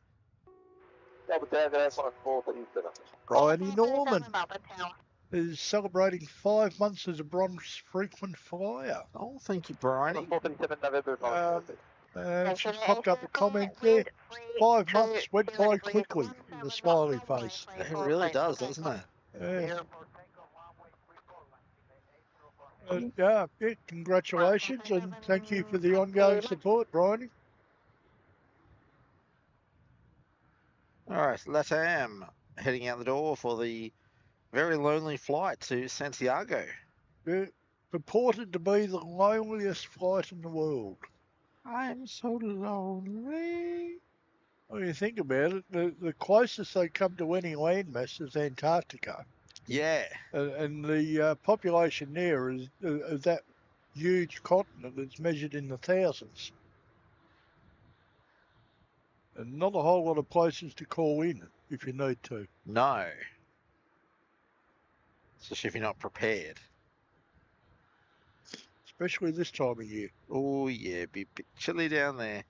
Double down, Qantas 437. Bryony Norman Melbourne Tower. is celebrating 5 months as a bronze frequent flyer. Oh, thank you, Bryony. 437 November. She's popped up a comment there. 5 months went by quickly with a smiley face. It really does, doesn't it? Yeah. Yeah, congratulations and thank you for the ongoing support, Bryony. All right, Latam heading out the door for the very lonely flight to Santiago. Yeah, purported to be the loneliest flight in the world. I'm so lonely. When you think about it, the closest they come to any landmass is Antarctica. Yeah. And the population there is that huge continent that's measured in the thousands. And not a whole lot of places to call in if you need to. No. Especially if you're not prepared. Especially this time of year. Oh, yeah, be a bit chilly down there.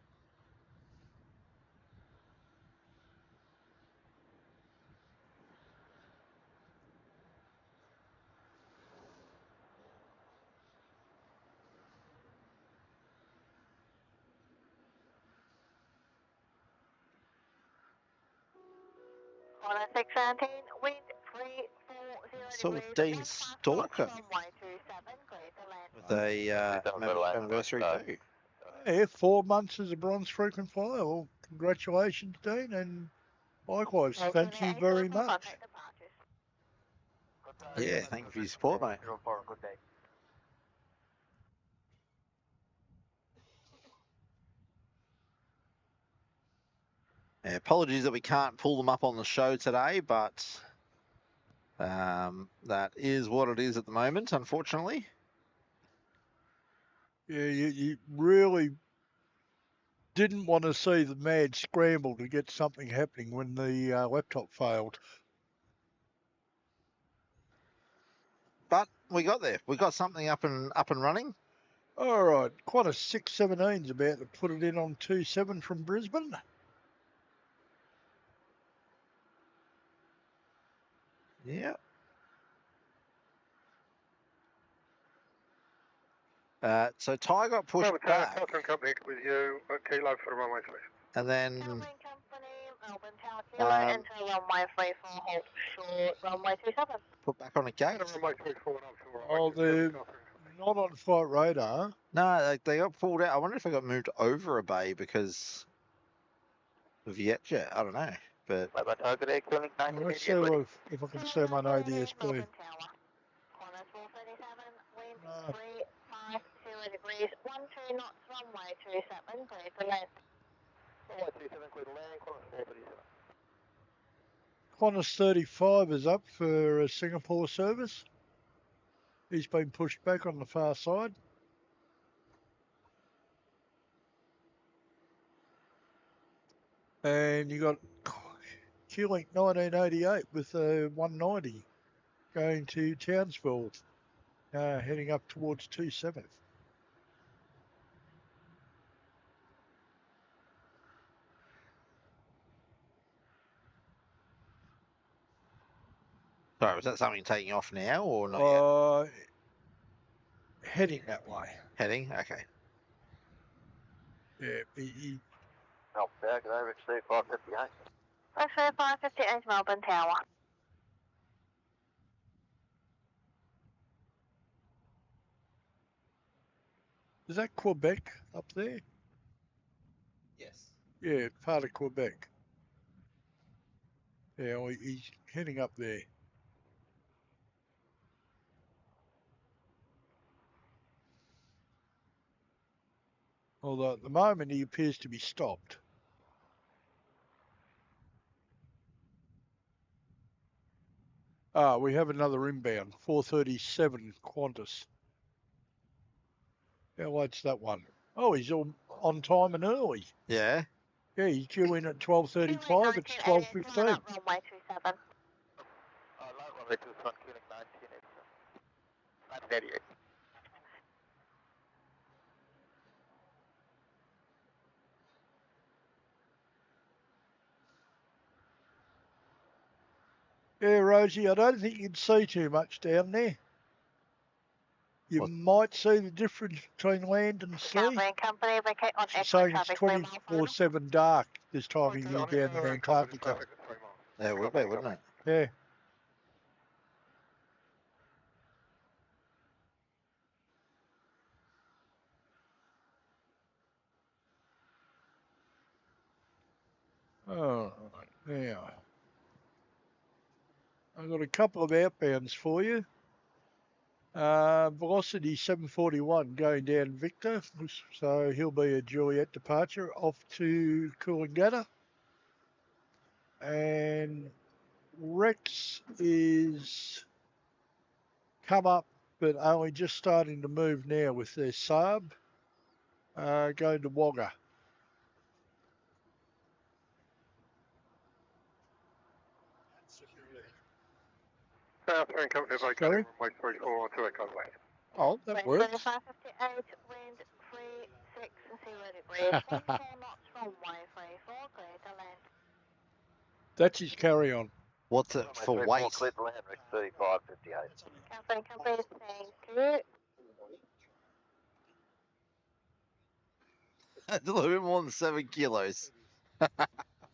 Qantas 617, wind 340 Sort of degrees. Dean Stalker Runway 27, cleared to land. with a anniversary too. Yeah, 4 months as a bronze frequent flyer. Well, congratulations, Dean, and likewise, thank you very much. Yeah, thank you for your support, mate. Good day. Yeah, apologies that we can't pull them up on the show today, but that is what it is at the moment, unfortunately. Yeah, you really didn't want to see the mad scramble to get something happening when the laptop failed. But we got there. We got something up and running. All right, Qantas 617's about to put it in on 27 from Brisbane. Yeah. So Ty got pushed back. Melbourne Company with you at Kilo for runway 3. And then Melbourne Company, Melbourne Tower Kilo, enter runway 34, hold short, runway 27. put back on a gate. Runway 34 and I'm Oh, they're not on flight radar. No, they got pulled out. I wonder if they got moved over a bay because of Vietjet. I don't know. But Melbourne target air killing 90 Let's see if I can see my ADS blue. Melbourne Tower. Qantas 437, wind No. 350 degrees, 12 knots, runway 27, clear to land. runway 27 clear to land, Qantas 437. Qantas 35 is up for a Singapore service. He's been pushed back on the far side. And you got Q-Link 1988 with a 190 going to Townsville, heading up towards 27. sorry, was that something taking off now or not yet? Heading that way. Heading? Okay. Yeah, he Melbourne Tower, good over, it's 558. X-ray 558, Melbourne Tower. is that Quebec up there? Yes. Yeah, part of Quebec. Yeah, well, he's heading up there. Although at the moment he appears to be stopped. We have another inbound, 437 Qantas. How late's that one? Oh, he's all on time and early. Yeah. Yeah, he's due in at 12:35. It's 12:15. Runway 27. Low runway 27, killing 19, it's 1988. Yeah, Rosie, I don't think you'd see too much down there. You What? might see the difference between land and sea. Melbourne Company, vacate on She's airport saying it's traffic, 24/7 dark this time of year down in Antarctica. Yeah, it would be, wouldn't it? Yeah. All right, now I've got a couple of outbounds for you. Velocity 741 going down Victor, so he'll be a Juliet departure off to Coolangatta. And Rex is come up, but only just starting to move now with their Saab, going to Wagga. South Australian Company vacating runway 34 to Echo West. Oh, that works. 558, wind 360 degrees, 14 knots, runway 34, clear to land. That's his carry-on. What's it for weight? Clear to land, Rex 3558. Company, thank you. It's a little bit more than 7 kilos.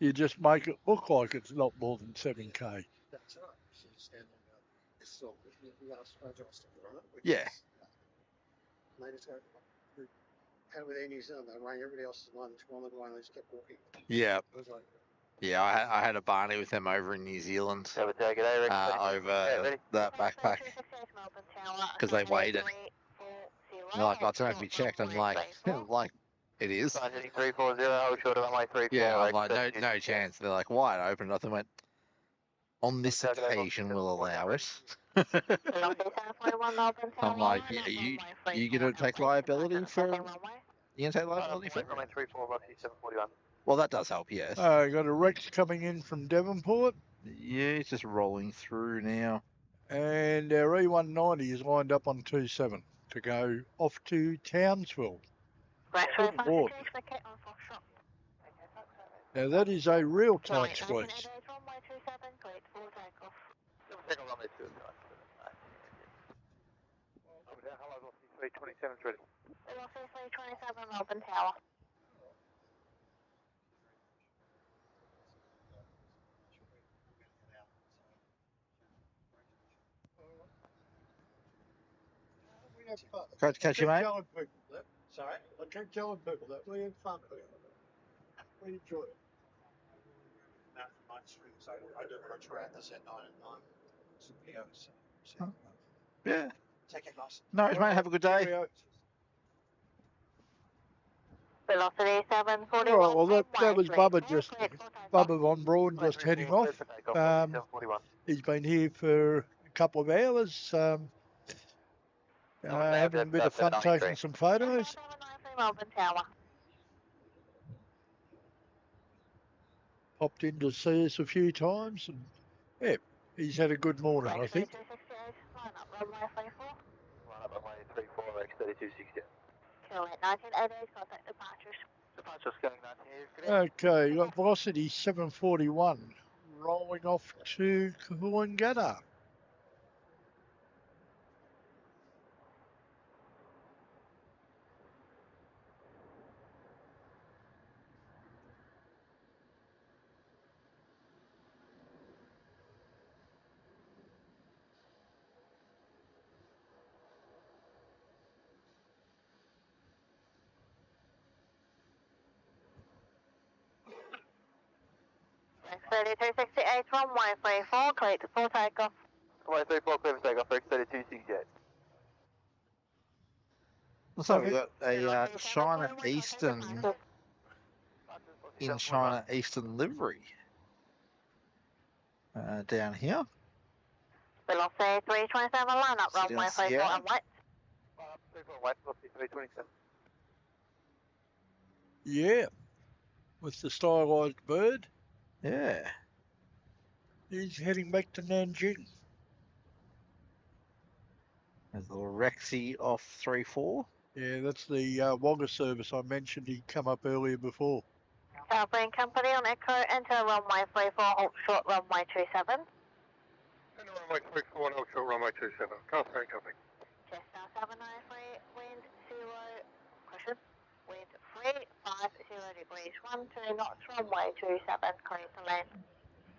You just make it look like it's not more than 7K. That's right. She's standing up. So we asked our job to run it. Yeah. Ladies go had with Air New Zealand, they rang everybody else's one and they just kept walking. Yeah. It was like, Yeah, I had a Barney with them over in New Zealand. Have a take it, Rex. Over that backpack. Because they weighed it. They're like, oh, it's going to be checked. I'm like, like, it is. 340, hold short of runway 34. Yeah, I'm like, no chance. They're like, why? I opened it up and went, on this occasion we'll allow it. I'm like, yeah, you gonna take liability for it? You gonna take liability for it? Runway 34, Roxy 741. Well, that does help, yes. Got a Rex coming in from Devonport, Yeah, it's just rolling through now. and our E190 is lined up on 27 to go off to Townsville. Board. Now that is a real tight squeeze. Hello, 327's ready. 327 Melbourne Tower. Great to catch you, mate. sorry? I keep telling people that we had fun. We enjoy it. Not much, so I do approach around this at 9 and 9. Some videos. So, Yeah. take it nice. No worries, mate. Have a good day. Velocity 741. All right, well, that was Bubba Von Braun just heading off. He's been here for a couple of hours, having a bit of fun taking some photos. Melbourne Tower. Popped in to see us a few times, and yeah, he's had a good morning, I think. Line up runway 34. Line up runway 34, Rex 3260. Kilometre 1988, contact departures. Departures going 19. Okay, you got velocity 741, rolling off to Coolangatta. Rex 3268, runway 34, clear to full takeoff. Runway 34, clear for takeoff, Rex 3268. Looks like we've got a China Eastern in China Eastern livery down here. Velocity 327, line up runway 34 and wait. 34 wait, velocity 327. Yeah, with the stylized bird. Yeah. He's heading back to Nanjing. There's a little Rexy off 3-4. Yeah, that's the Wagga service I mentioned. He come up earlier before. Airplane company on Echo, enter runway 34, halt short runway 27. Enter runway 34 and hold short runway 27. Can't say company. Chester 793, wind 0, question, wind 350 degrees, 12 knots, runway 27, clear to land.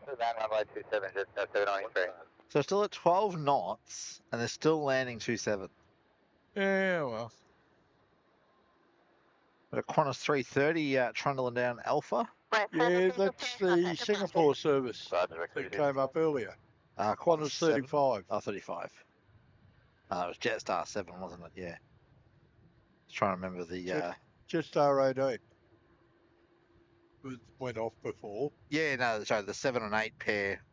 Runway 27, just 793. So still at 12 knots, and they're still landing 27. Yeah, well. But a Qantas 330 trundling down Alpha. Yeah, that's the Singapore service that came up earlier. Qantas 35. Oh, 35. It was Jetstar 7, wasn't it? Yeah. Just trying to remember the... Jetstar 88 went off before. Yeah, no, sorry, the 7 and 8 pair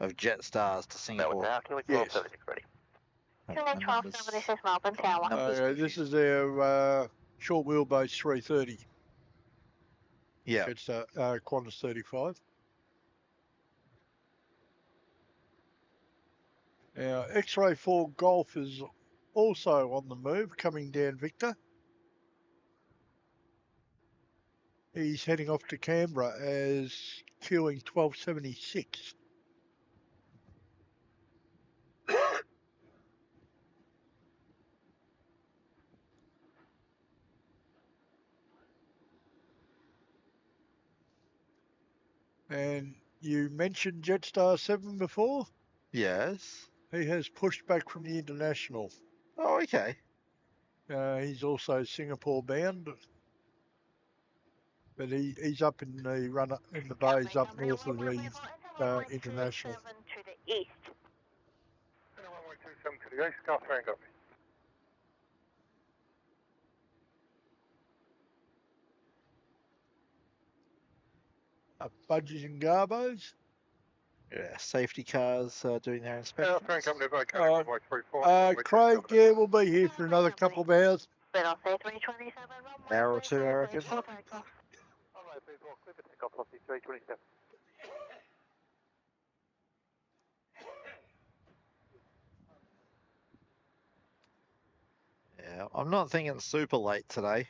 of Jetsstars to Singapore. Yes. Kilo 1276 Melbourne Tower. This is their short wheelbase 330. Yeah. It's Qantas 35. Now, X-Ray 4 Golf is also on the move, coming down Victor. He's heading off to Canberra as queuing 1276. And you mentioned Jetstar 7 before? Yes. He has pushed back from the international. Oh, okay. He's also Singapore bound, but he's up in the bays up north of the international. To the east. 1127 to the east, Sky 3 and copy. Budgies and garbos. Yeah, safety cars doing their inspection. Train company vacating runway 34. Craig, yeah, we'll be here for another couple of hours. Bit off A327, runway Hour or two, I reckon. full takeoff. Runway 34, clear for takeoff, velocity 327. Yeah, I'm not thinking super late today.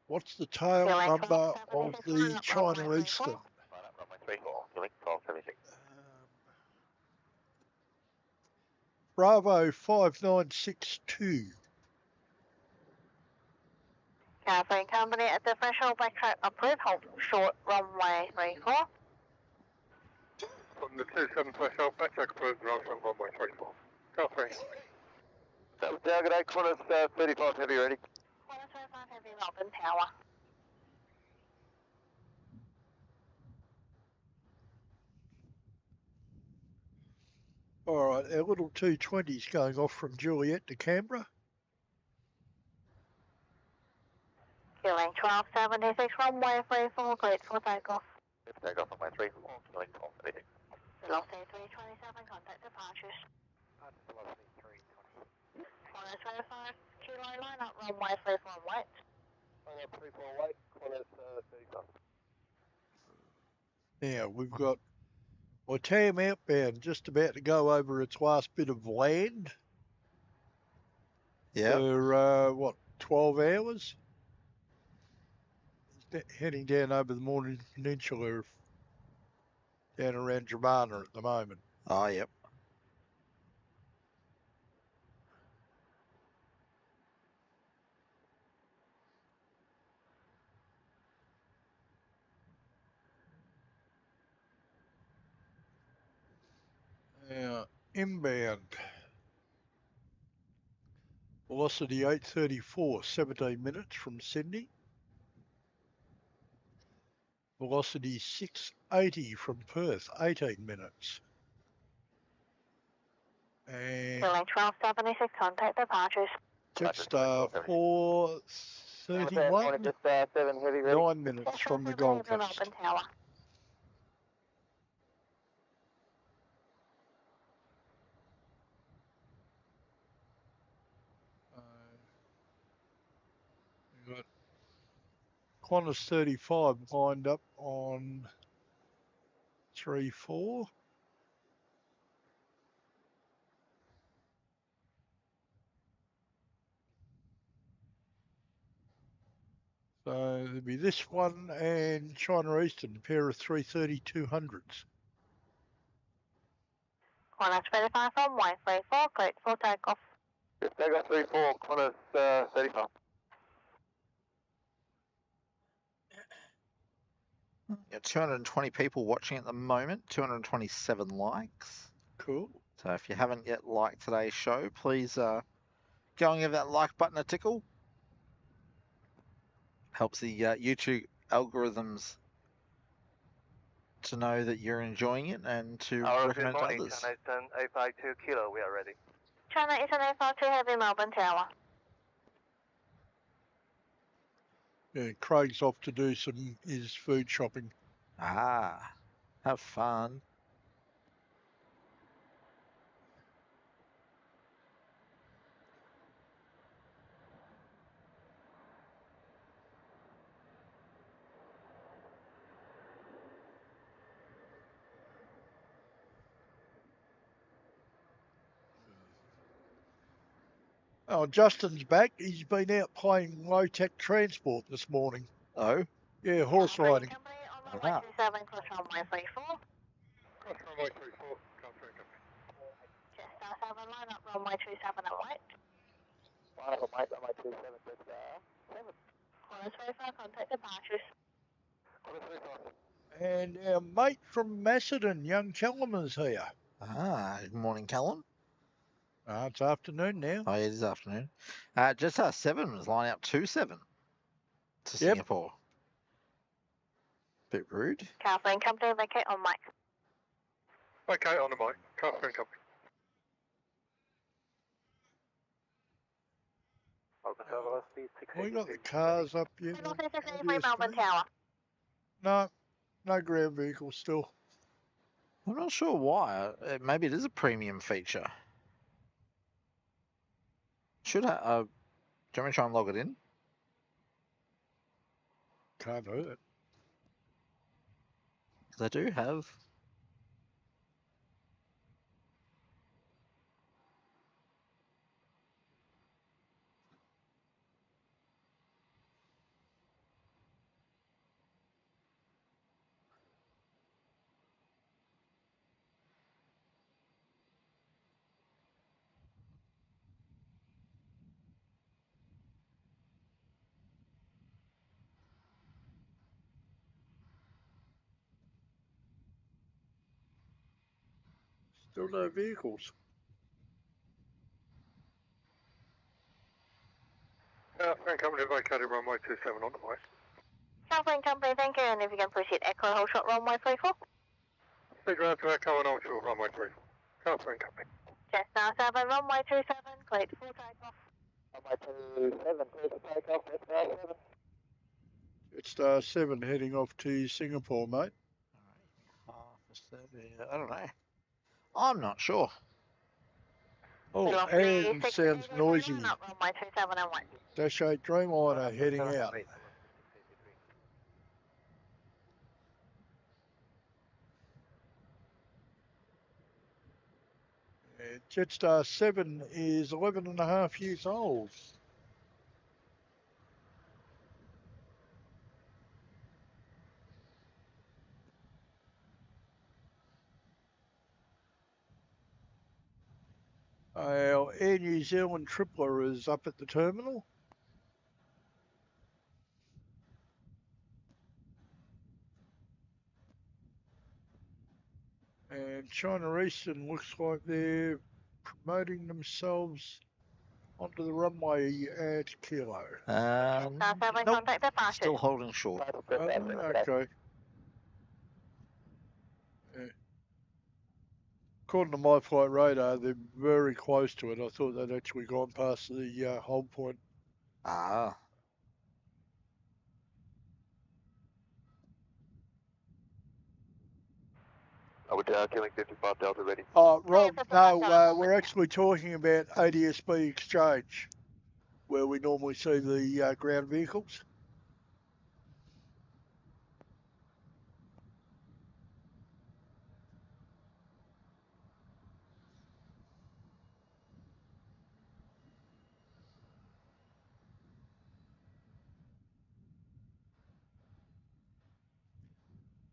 What's the tail number of the China Eastern? Runway 34, Link 1276. Bravo 5962. Catherine Company at the threshold backtrack approved, hold short runway 34. From the 27 threshold, backtrack approved, right from runway 34. Sky 3. That was target 8, Qantas 35 heavy ready. Qantas 35 Heavy Melbourne Tower. All right, our little 220's going off from Juliet to Canberra. Killing 1276, runway 34, cleared for takeoff. Takeoff runway 34, Link 1276. Velocity 327, contact departures. Velocity 320. Qantas 35, kilo line up, runway 34 wait. Runway 34 wait, Qantas 35. Now, we've got Tam outbound just about to go over its last bit of land. Yeah. For, 12 hours? Heading down over the Morning Peninsula, down around Dramana at the moment. Oh, yep. Now, inbound. Velocity 834, 17 minutes from Sydney. Velocity 680 from Perth, 18 minutes. And Killing 1276, contact departures. Jetstar 431, Just 7 heavy ready. 9 minutes from the Gold Coast. Melbourne Tower. We've got Qantas 35 lined up on 3-4. So there'll be this one and China Eastern, a pair of 330-200s. Qantas 35, runway 34, cleared for takeoff. Takeoff 34, Qantas 35. Got 220 people watching at the moment, 227 likes. Cool. So if you haven't yet liked today's show, please go and give that like button a tickle. Helps the YouTube algorithms to know that you're enjoying it and to recommend to others. China Eastern 852 kilo, we are ready. China Eastern 852 Heavy Melbourne Tower. Yeah, Craig's off to do his food shopping. Ah, have fun. Oh, Justin's back. He's been out playing low-tech transport this morning. Oh? Yeah, horse riding. Wow. 27, cross runway 34. Cross runway 34, Sky 3 company. Jetstar 7, line up runway 27 and wait. Line up mate, runway 27, Jetstar 7. Qantas 35, contact departures. Qantas 35. And our mate from Macedon, young Chalmers here. Good morning, Callum. It's afternoon now. Oh, yeah, it is afternoon. Just 7 was lining up 27 to Yep. Singapore. Bit rude. Carphone Company, vacate on mic. Okay, on the mic. Carphone Company. We got the cars up yet. Melbourne Tower. No ground vehicles still. I'm not sure why. Maybe it is a premium feature. Should I? Do you want me to try and log it in? Can't hurt it. Because I do have. Still no vehicles. Carphone Company, vacated runway 27 on the mic. Carphone Company, thank you. And if you can proceed, Echo Hold Shot runway 34. Speed round to Echo and Ultra runway 34. Carphone Company. Cessna 7, runway 27, cleared for takeoff. Runway 27, clear for takeoff, Jetstar 7. Jetstar 7 heading off to Singapore, mate. I don't know. I'm not sure. Oh, and sounds noisy. Runway 27 and 1. Dash 8 Dreamliner heading out. Jetstar 7 is 11 and a half years old. Our Air New Zealand tripler is up at the terminal. And China Eastern looks like they're promoting themselves onto the runway at Kilo. Nope, still holding short. Okay. Yeah. According to my flight radar, they're very close to it. I thought they'd actually gone past the hold point. Ah. Killing 55 Delta ready. Oh, Rob, no, we're actually talking about ADSB exchange, where we normally see the ground vehicles.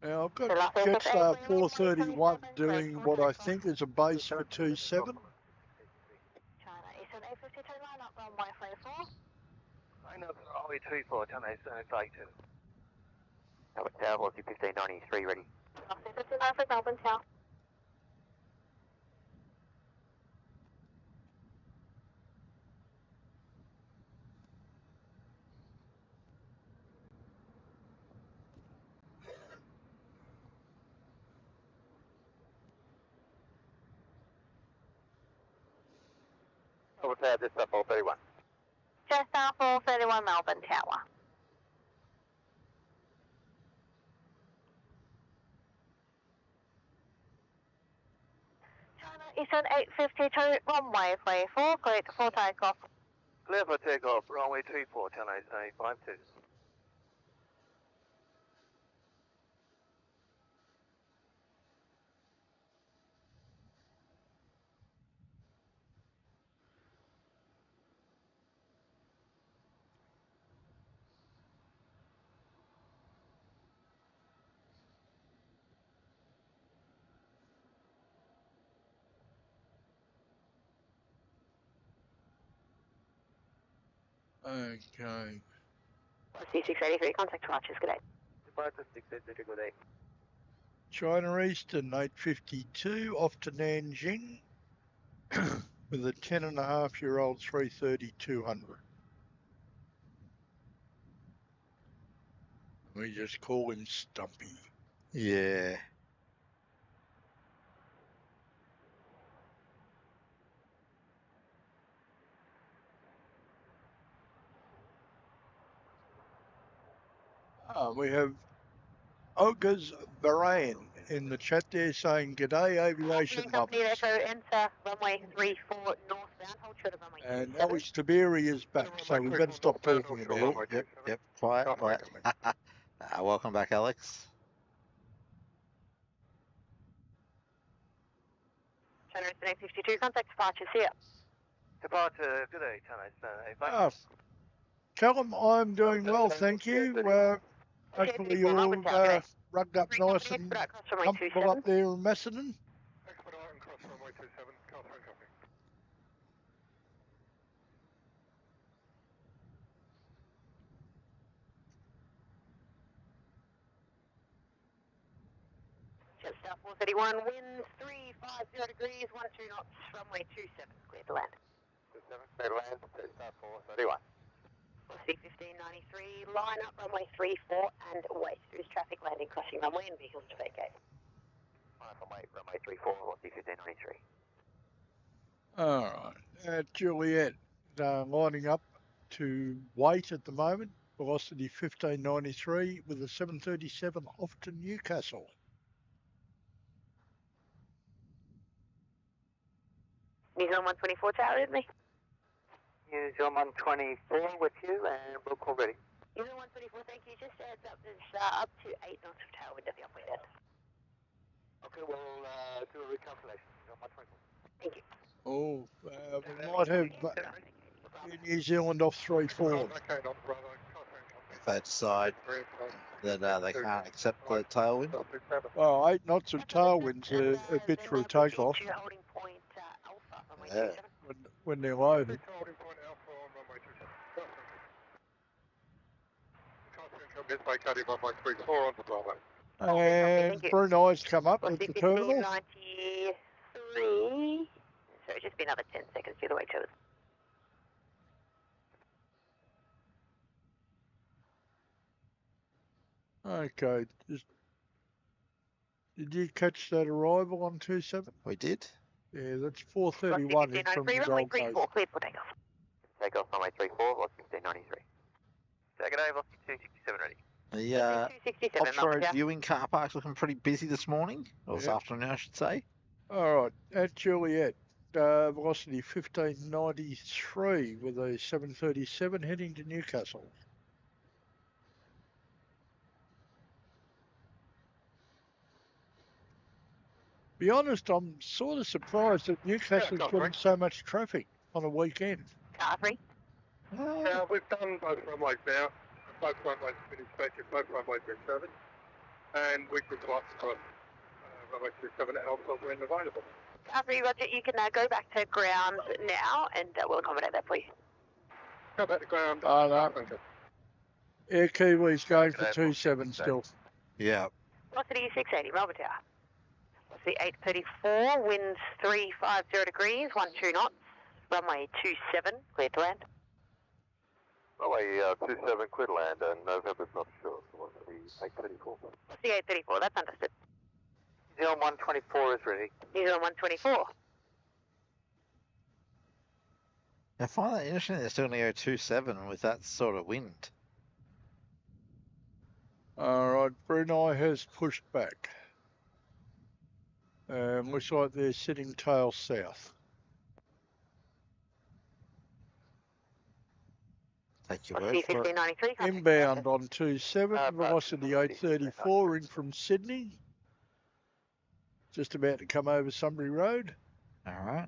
Now, I've got Jetstar 431 doing what I think is a base for 27. China Eastern A52 line up runway 34. Line up runway 34, China Eastern A52. Tower Tower, 1593 ready. 59 for Melbourne Tower. Tower Tower, Jetstar 431. Jetstar 431 Melbourne Tower. China Eastern 852 runway 34, cleared for takeoff. Clear for takeoff, runway 34, China Eastern 852. Okay. C683, contact Rogers, good day. Departure 683, good day. China Eastern 852 off to Nanjing with a 10.5-year-old 330-200. We just call him Stumpy. Yeah. We have Ogres Bahrain in the chat there saying, "G'day, aviation Company lovers." Echo, enter runway 34 northbound, hold short of runway And 27. Alex Taberi is back, so we better stop talking about it. Yep. Quiet. Welcome back, Alex. China Eastern 852, contact departure, see ya. Departure, good day, China Eastern 852. Ah, Callum, I'm doing well, thank you. Hopefully you're all rugged up nice and comfortable up there in Macedon. Expedite and cross runway 27, Catherine copy. Just South 431, winds 350 degrees, 12 knots, runway 27, clear to land. 27, clear to land, South 431. C1593, line up runway 34 and wait. There is traffic landing crossing runway and vehicles to vacate. Line up runway 34, C1593. All right, Juliet lining up to wait at the moment. Velocity 1593 with a 737 off to Newcastle. New Zealand 124 tower with me. New Zealand 124 with you, and we'll call ready. New Zealand 124, thank you. Just heads up, there's up to 8 knots of tower wind at the upwind end. Okay, we'll do a recalculation. New Zealand 124. Thank you. Oh, we might have New Zealand off 34. Okay, not brother. If they decide that they can't accept the tailwind. Well, 8 knots of tailwind's a bit for a takeoff Holding point Alpha, runway Yeah. 27. when they're loaded. Holding point Alpha on runway 27. Catherine copy. It's vacating runway 34 on the Bravo. And Brunei's come up at the terminal. 1593. So just be another 10 seconds to the way to it. Okay, did you catch that arrival on 27? We did. Yeah, that's 431 in from the runway Gold 34, Coast. clear for takeoff. Take off runway 34, velocity 1593. Take it over, velocity 267 ready. The 267, Oxford Melbourne. viewing car park's looking pretty busy this morning, or this Yep. afternoon, I should say. All right, at Juliet, velocity 1593 with a 737 heading to Newcastle. Be honest, I'm sort of surprised that Newcastle's getting so much traffic on a weekend. Car free. Yeah, we've done both runways now. Both runways have been inspected, both runways been serviced. And weekly flights across runway 27 also when available. Car free, Roger. You can go back to ground now and we'll accommodate that for you. Go back to ground. Oh, no. Air Kiwi's going for 27 still. Yeah. Velocity 680, Melbourne Tower. Velocity 834, winds 350 degrees, 12 knots, runway 27, clear to land. Runway 27, clear to land, and November's not sure, so what's the 834? Velocity 834, that's understood. New Zealand 124 is ready. New Zealand 124. I find that interesting they're still going to go 27 with that sort of wind. All right, Brunei has pushed back. Looks like they're sitting tail south. Take your Velocity word for it. 1593. Inbound on 27, velocity 834 in from Sydney. Just about to come over Sunbury Road. All right.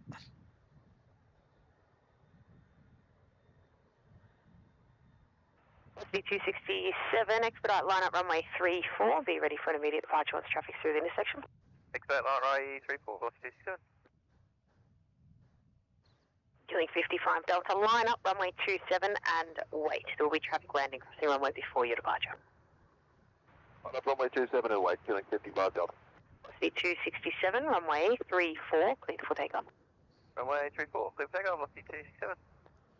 Velocity 267, expedite line up runway 34. Be ready for an immediate departure once traffic's through the intersection. Expedite line runway 34, velocity 27. Doing 55 Delta, line up runway 27 and wait. There will be traffic landing crossing runway before your departure. Line up runway 27 and wait, killing 55 Delta. Velocity 267, runway 34, clear for takeoff. Runway 34, clear for takeoff, velocity 267.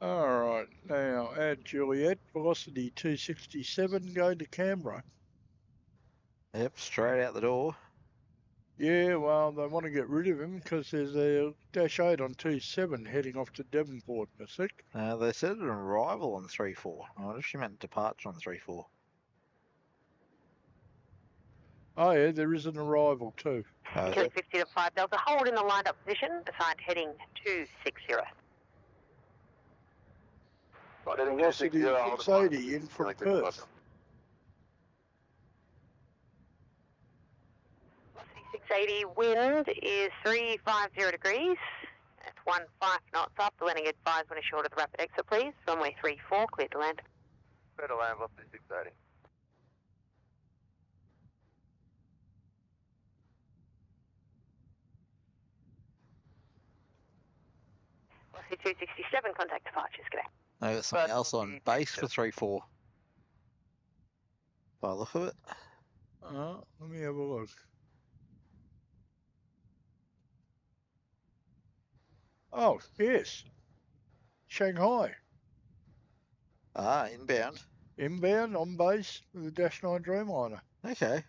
Alright, now add Juliet, velocity 267, going to Canberra. Yep, straight out the door. Yeah, well, they want to get rid of him because there's a Dash 8 on 27 heading off to Devonport in a sec. They said an arrival on 34. I wonder if she meant departure on 34. Oh yeah, there is an arrival too. Kilo 50 to 5 Delta, hold in the lined up position, assigned heading 260. Right, heading Velocity 260, 680 in from Perth. Velocity 680, wind is 350 degrees. At 15 knots up, the landing advised when assured of the rapid exit, please. Runway 34, clear to land. Clear to land, velocity 680. Velocity 267, contact departures, g'day. I got something else on base for 34. By the look of it. Let me have a look. Oh, yes. Shanghai. Inbound. Inbound on base with the Dash 9 Dreamliner. Okay.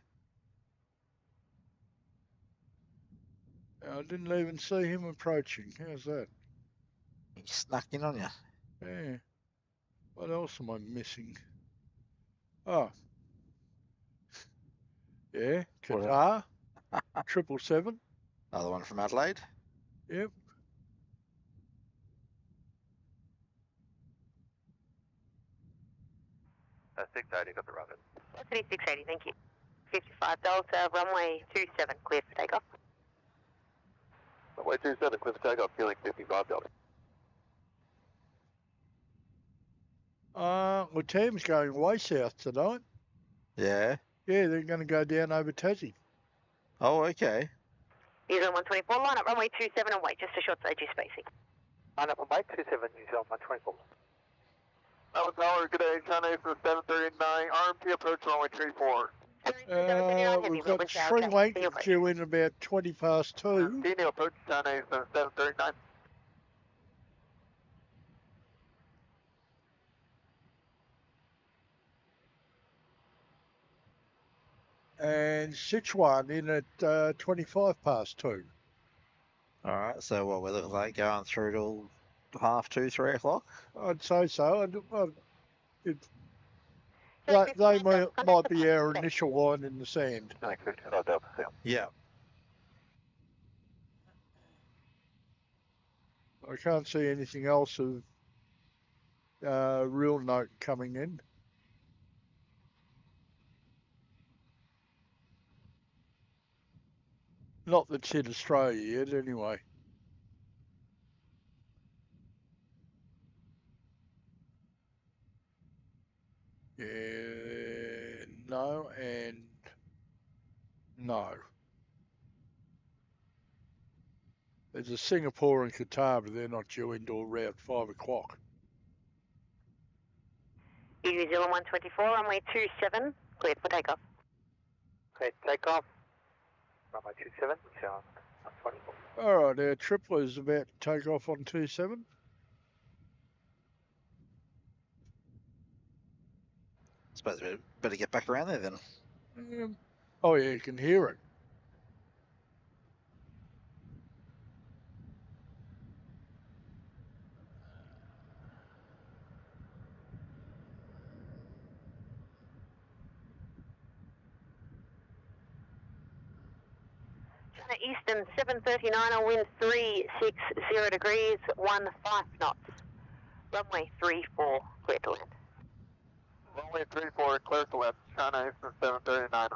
I didn't even see him approaching. How's that? He snuck in on you. Yeah. What else am I missing? Oh. Yeah, Qatar. 777. Another one from Adelaide. Yep. That's 680, got the rapid. Velocity 680, thank you. 55 Delta, runway 27, clear for takeoff. Runway 27, clear for takeoff, feeling 55 Delta. Well, team's going way south tonight. Yeah. Yeah, they're going to go down over Tassie. Oh, okay. New Zealand 124, line up runway 27 and wait, just a short stage spacing. Line up runway 27, New Zealand 124. Melbourne Tower, good day, China for 739, RMT approach runway 34. We've got 3 lengths due in about 20 past 2. Dino approach China for 739. And Sichuan in at 25 past 2. All right. So what we're looking like going through till 2:30, 3 o'clock. I'd say so. They might be our initial line in the sand. Yeah. I can't see anything else of real note coming in. Not that's hit Australia yet, anyway. Yeah, no, and no. There's a Singapore and Qatar, but they're not due until around 5 o'clock. New Zealand 124, runway 27, cleared for takeoff. Okay, takeoff. Runway 27, New Zealand 124. All right, our tripler is about to take off on 27. Suppose we better get back around there then. Oh yeah, you can hear it. China Eastern 739, wind 360 degrees, 15 knots. Runway 34, clear to land. Runway 34, clear to left, China Eastern 739.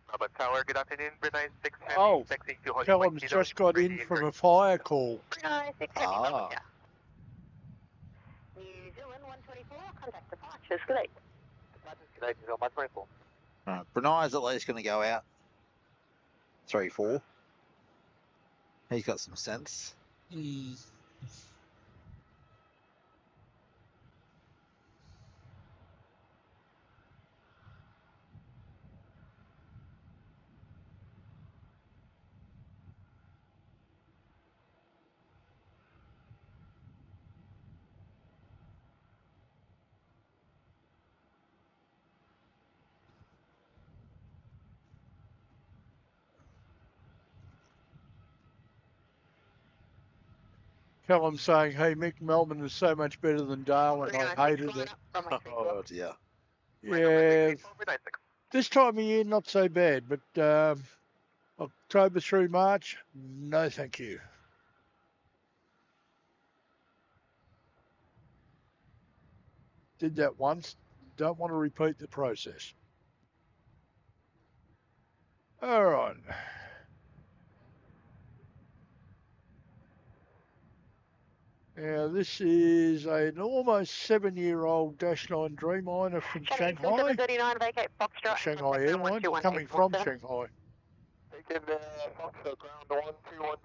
Melbourne Tower, good afternoon, Brunei 670. Oh, Callum's just got in from a fire call. Brunei 670, New Zealand 124, contact departures, good day. Departures, good day, New Zealand 124. Right, Brunei's at least going to go out 3-4. He's got some sense. tell them saying, hey, Mick, Melbourne is so much better than Darwin. I hated it. Oh dear. Yeah, this time of year, not so bad, but October through March, no thank you. Did that once, don't want to repeat the process. All right. Now, this is an almost 7-year-old Dash 9 Dreamliner from Shanghai. 739, vacate Foxtrot. Shanghai Airlines, coming from Shanghai. Taking Foxtrot ground 121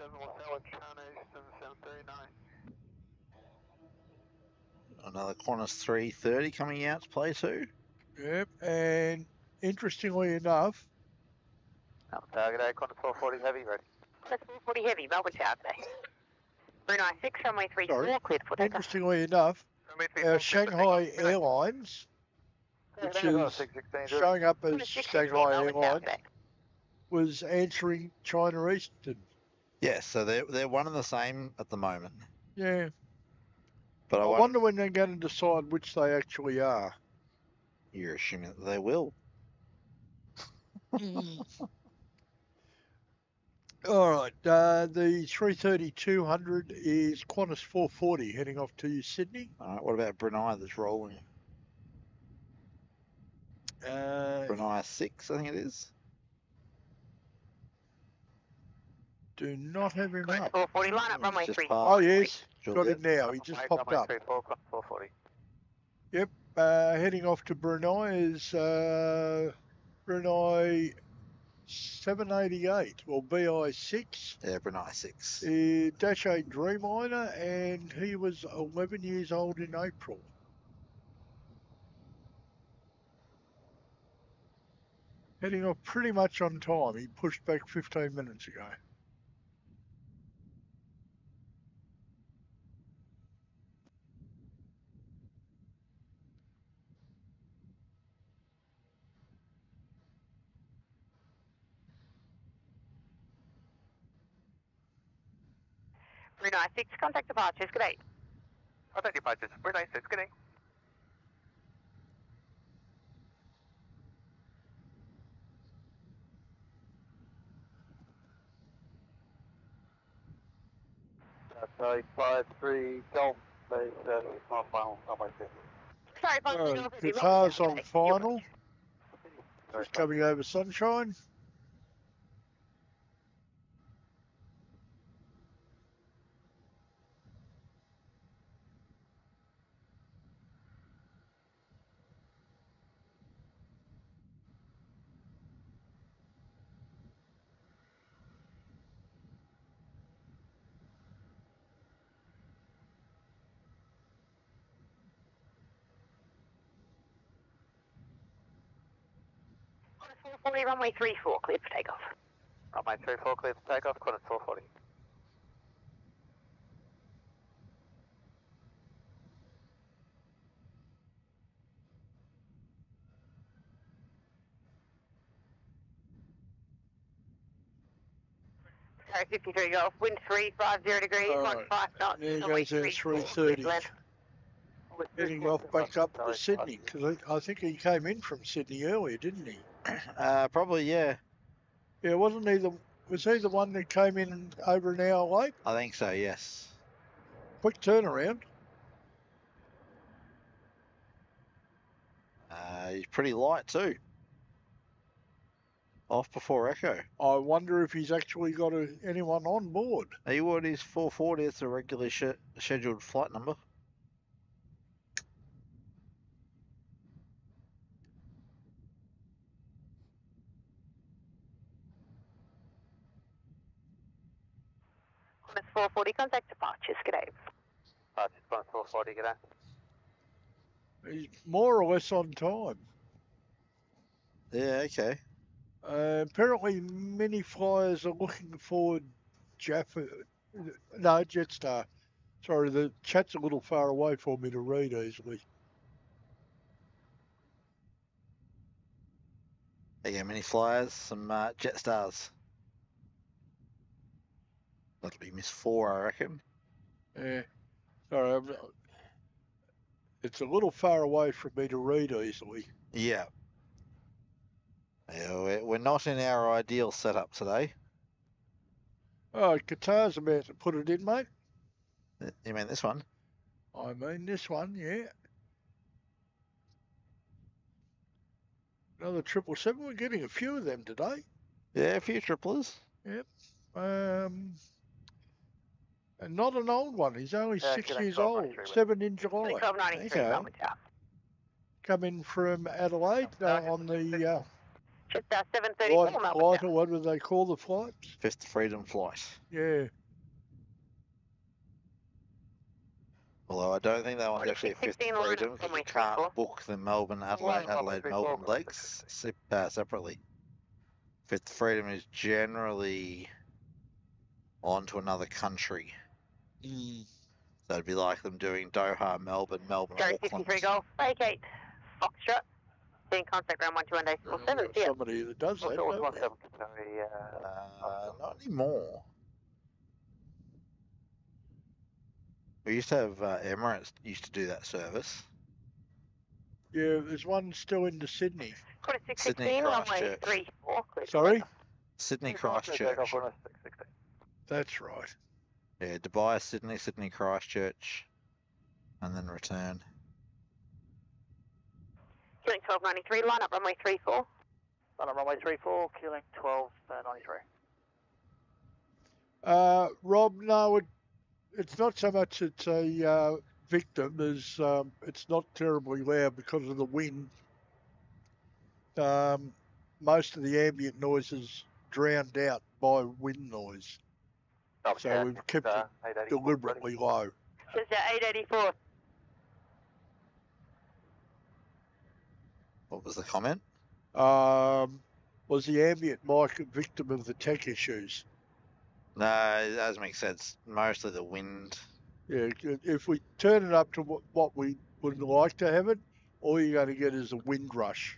China Eastern 739. Another Qantas 330 coming out to play too. Yep, and interestingly enough, Target A, Qantas 440 heavy, ready. Qantas 440 heavy, Melbourne Tower today. Brunei 6, runway 34, cleared for takeoff. interestingly enough, our Shanghai Airlines, which is showing up as Shanghai Airlines, was answering China Eastern. Yes, so they're one and the same at the moment. Yeah. But I wonder when they're going to decide which they actually are. You're assuming that they will. All right, the 330-200 is Qantas 440 heading off to Sydney. All right, what about Brunei that's rolling? Brunei 6, I think it is. Do not have him Qantas up. 440, line up, runway 34. Oh, yes, got him now. He just popped up. 440. Yep, heading off to Brunei is Brunei 788, well, BI6. Yeah, Brunei 6. Dash 8 Dreamliner, and he was 11 years old in April. Heading off pretty much on time. He pushed back 15 minutes ago. Brunei 6, contact departures, good day. Contact departures, Brunei 6, good day. Sorry, 53 Golf, base, not final, runway 2. Sorry, Foxtrot, Qatar's on final. Just coming over Sunshine. Qantas 440, runway 34, cleared for takeoff. Runway 34, cleared for takeoff, Qantas 440. Sorry, 53 Golf, wind 350 degrees, Right. 15 knots. There goes our 330. Heading off back up to Sydney, because I think he came in from Sydney earlier, didn't he? Probably, yeah. Yeah, was he the one that came in over an hour late? I think so, yes. Quick turnaround. He's pretty light too. Off before Echo. I wonder if he's actually got anyone on board. He would. He's 440. It's a regularly scheduled flight number. Qantas 440, contact departures, good day. Departures, Qantas 440, good day. He's more or less on time. Yeah, okay. Apparently, many flyers are looking for Jetstar. Sorry, the chat's a little far away for me to read easily. Again, many flyers, some Jetsstars. That'll be Miss 4, I reckon. Yeah. Sorry, it's a little far away from me to read easily. Yeah. Yeah, we're not in our ideal setup today. Oh, Qatar's about to put it in, mate. You mean this one? I mean this one, yeah. Another 777. We're getting a few of them today. Yeah, a few triplers. Yep. And not an old one. He's only 6 years old. 7 in July. 1293, Okay. Melbourne Tower. Coming from Adelaide on the Just 734, Melbourne flight, Tower. or what do they call the flights? Fifth Freedom flight. Yeah. Although I don't think that one's actually a Fifth 16 line Freedom up because from you my can't 34. book the Melbourne, Adelaide, Melbourne legs separately. Fifth Freedom is generally on to another country. So it'd be like them doing Doha, Melbourne, Jerry Auckland. 53 Golf, vacate. Foxtrot. Being contact ground 121.847. See ya. Somebody that does that. don't we? Not anymore. We used to have Emirates used to do that service. Yeah, there's one still into Sydney. Quarter Sydney 616, runway Christchurch. 34. Clear to Sorry? takeoff. Sydney Christchurch. That's right. Yeah, Dubai, Sydney, Sydney Christchurch, and then return. Killing 1293, line up runway 34. Line up runway 34, killing 1293. Rob, no, it's not so much it's a victim as it's not terribly loud because of the wind. Most of the ambient noise is drowned out by wind noise. So we've kept it deliberately low. Just 884. What was the comment? Was the ambient mic a victim of the tech issues? No, it does make sense. Mostly the wind. Yeah, if we turn it up to what we would like to have it, all you're going to get is a wind rush.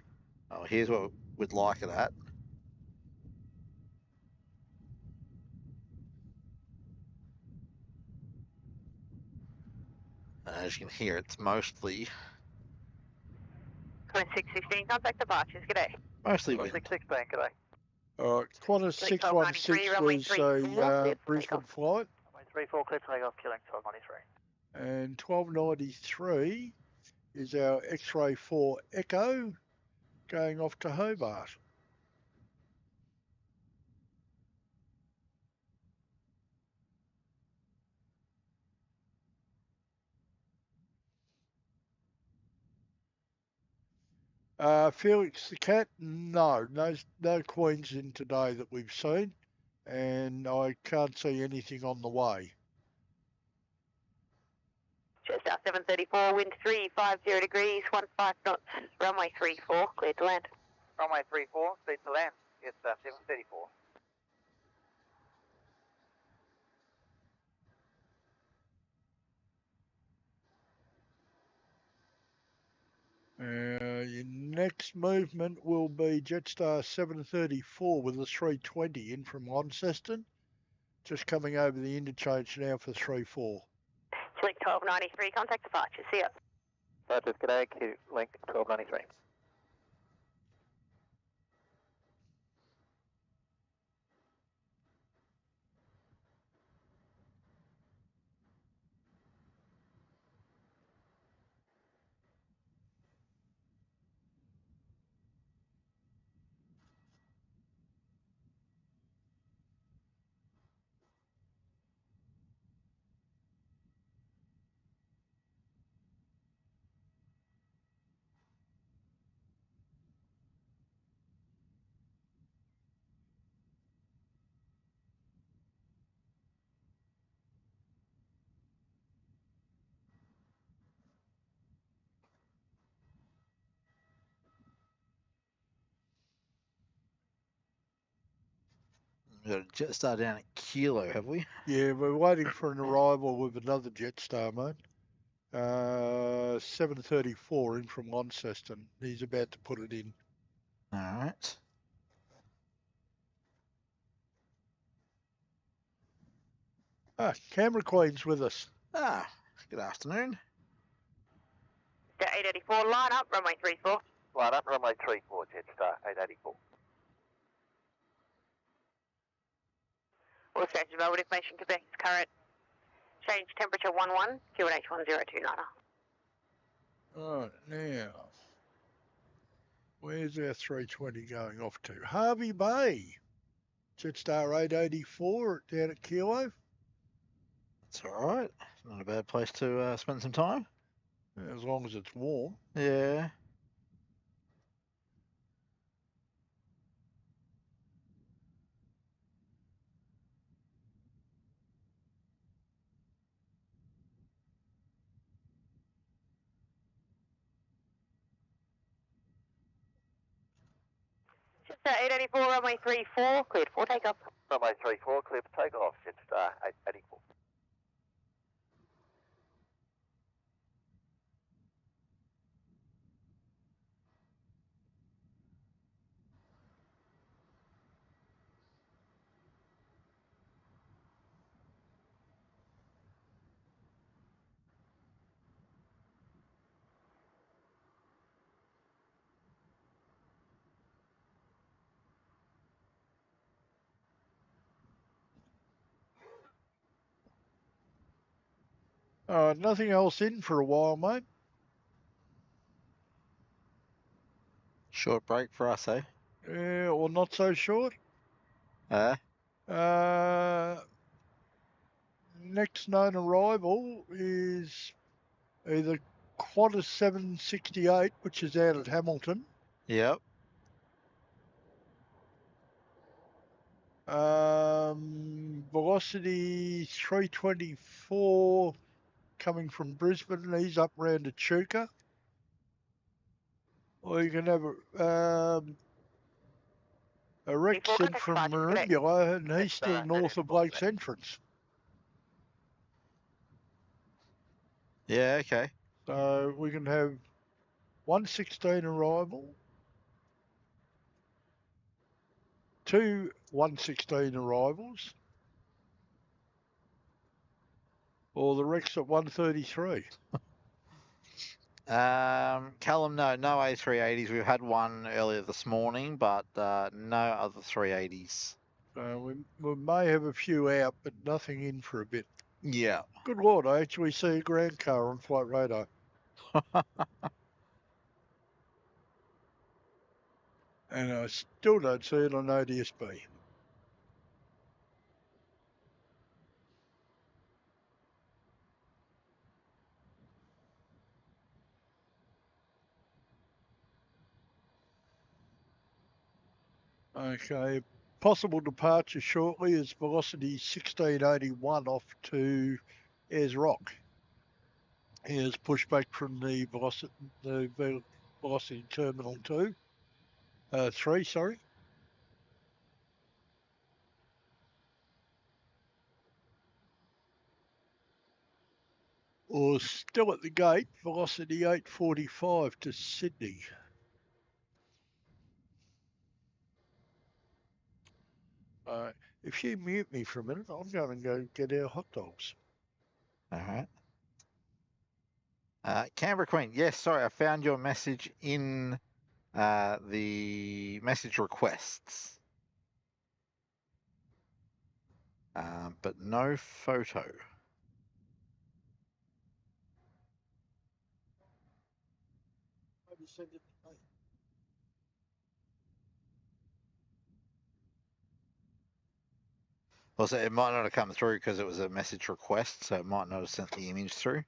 Oh, here's what we'd like it at. As you can hear, it's mostly 2616, contact departures. G'day. mostly wind. 616, g'day. Qantas 616 was a Brisbane flight. Runway 34, clear to takeoff, killing 1293. And 1293 is our X-Ray 4 Echo going off to Hobart. Felix the Cat, no Queens in today that we've seen, and I can't see anything on the way. Just out 734, wind 350 degrees, 15 knots, runway 34, clear to land. Runway 34, speed to land. It's 734. Your next movement will be Jetstar 734 with a 320 in from Launceston. Just coming over the interchange now for 34. Link 1293, contact departure. See ya. Departures, g'day, link 1293. We've got a Jetstar down at Kilo, have we? Yeah, we're waiting for an arrival with another Jetstar, mate. 734 in from Launceston. He's about to put it in. All right. Camera Queen's with us. Good afternoon. 884, line up, runway 34. Line up, runway 34, Jetstar 884. All stations available information connects current. Change temperature 11, QNH 1029. Right, now, where's our 320 going off to? Harvey Bay. Jetstar 884 down at Kilo. That's all right. Not a bad place to spend some time. As long as it's warm. Yeah. Jetstar 884, runway 34, cleared for takeoff. Runway 34, clear for takeoff, Jetstar 884. Nothing else in for a while, mate. Short break for us, eh? Yeah, or not so short. Next known arrival is either Qantas 768, which is out at Hamilton. Yep. Velocity 324 coming from Brisbane. He's up round to Chuka. Or you can have a Rexon from Marimbula, and he's still north of Blake's Entrance. Yeah, okay. So we can have 116 arrival, 2 116 arrivals, or the Rex at 133. Callum, no A380s. We've had one earlier this morning, but no other 380s. We may have a few out, but nothing in for a bit. Yeah. Good Lord, I actually see a ground car on flight radar. And I still don't see it on ODSB. Okay, possible departure shortly is velocity 1681 off to Ayers Rock. He has pushed back from the velocity terminal 3, sorry. Or still at the gate, velocity 845 to Sydney. If you mute me for a minute, I'm going to go get our hot dogs. All right. Canberra Queen, yes, sorry, I found your message in the message requests. But no photo. Also, it might not have come through because it was a message request, so it might not have sent the image through.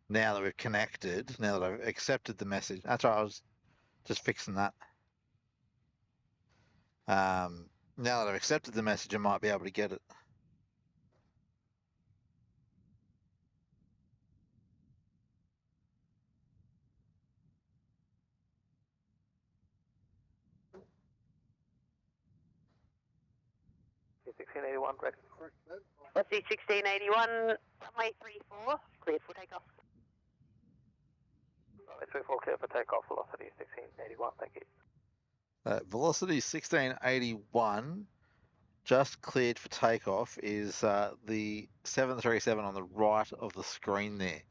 Now that we've connected, now that I've accepted the message, that's right, I was just fixing that. Now that I've accepted the message, I might be able to get it. Correct. Let's see, 1681, runway 34, cleared for takeoff. Runway 34, clear for takeoff, velocity 1681, thank you. Velocity 1681. just cleared for takeoff is the 737 on the right of the screen there.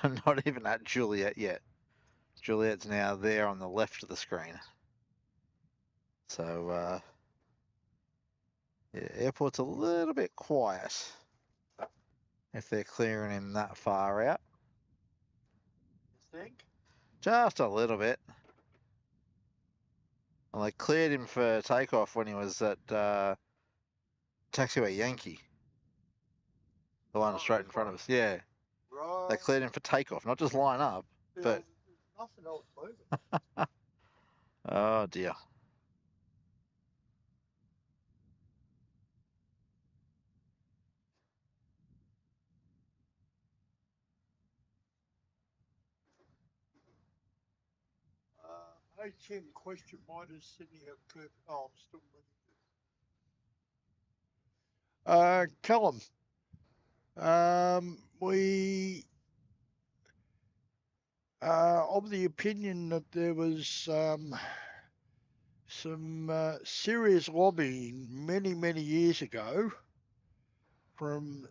Not even at Juliet yet. Juliet's now there on the left of the screen. So, yeah, airport's a little bit quiet if they're clearing him that far out. You think? Just a little bit. Well, they cleared him for takeoff when he was at Taxiway Yankee. The one straight in front of us. Yeah. Right. They cleared him for takeoff, not just line up, Yeah, but... nothing else moving. Oh, dear. Hey, Tim, question, why does Sydney have curve? Oh, I'm still reading. Callum, we are of the opinion that there was some serious lobbying many years ago from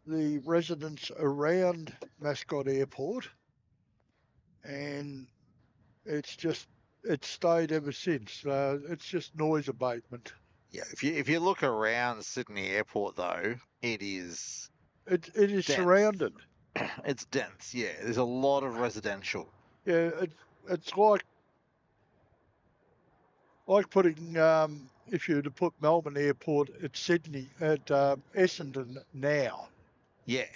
the residents around Mascot Airport, and it's stayed ever since. It's just noise abatement. Yeah, if you look around Sydney Airport, though, it is... It is dense. surrounded. It's dense, yeah. There's a lot of residential. Yeah, it's like putting, if you were to put Melbourne Airport at Sydney, at Essendon now. Yeah.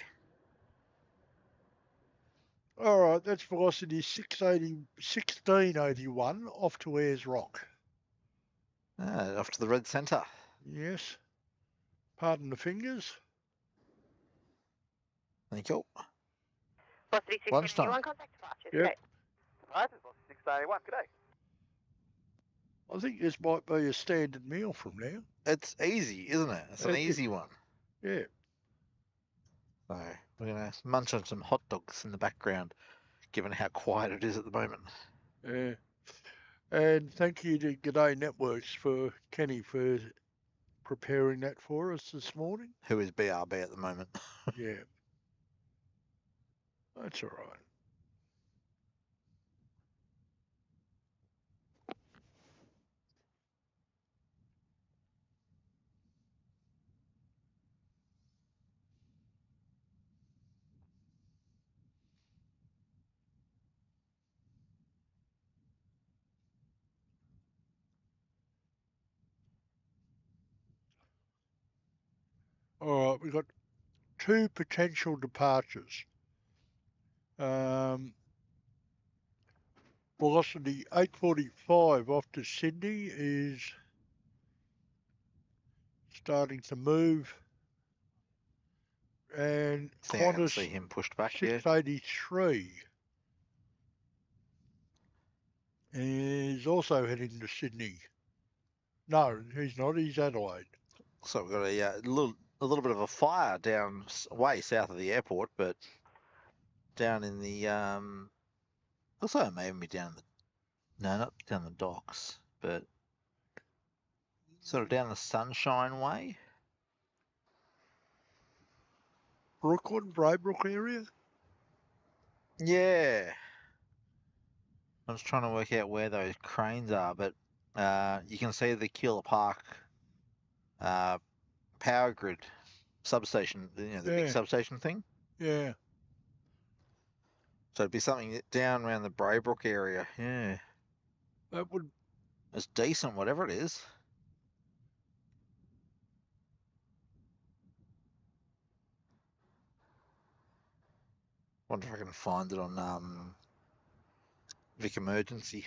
All right, that's velocity 1681 off to Ayers Rock. Off to the red centre. Yes. Pardon the fingers. Thank you. Velocity Lunchtime. 1681, contact departure. Yep. Good day. Right, it's 681. Good day. I think this might be a standard meal from now. It's easy, isn't it? It's an easy one. Yeah. So we're going to munch on some hot dogs in the background, given how quiet it is at the moment. Yeah. And thank you to G'day Networks for Kenny for preparing that for us this morning. Who is BRB at the moment? Yeah. That's all right. All right, we've got two potential departures. Velocity 845 off to Sydney is starting to move. And I think I can Qantas see him pushed back here. 683 is also heading to Sydney. No, he's not. He's Adelaide. So we've got a little bit of a fire down way south of the airport, but down in the looks like it may even be down the not down the docks, but sort of down the Sunshine Way. Brooklyn, Braybrook area? Yeah. I'm just trying to work out where those cranes are, but you can see the Keilor Park power grid substation, the big substation thing. Yeah. So it'd be something down around the Braybrook area. Yeah. That would... It's decent, whatever it is. Wonder if I can find it on Vic Emergency.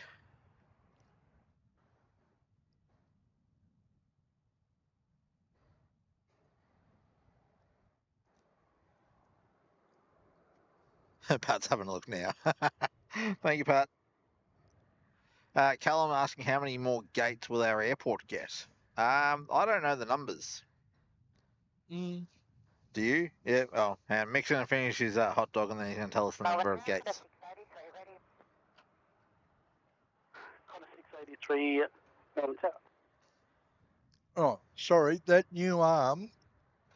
Pat's having a look now. Thank you, Pat. Callum asking how many more gates will our airport get? I don't know the numbers. Mm. Do you? Yeah. Oh, and mix and finish his hot dog, and then he's going to tell us the number of gates. 683, Melbourne Tower. Oh, sorry, that new arm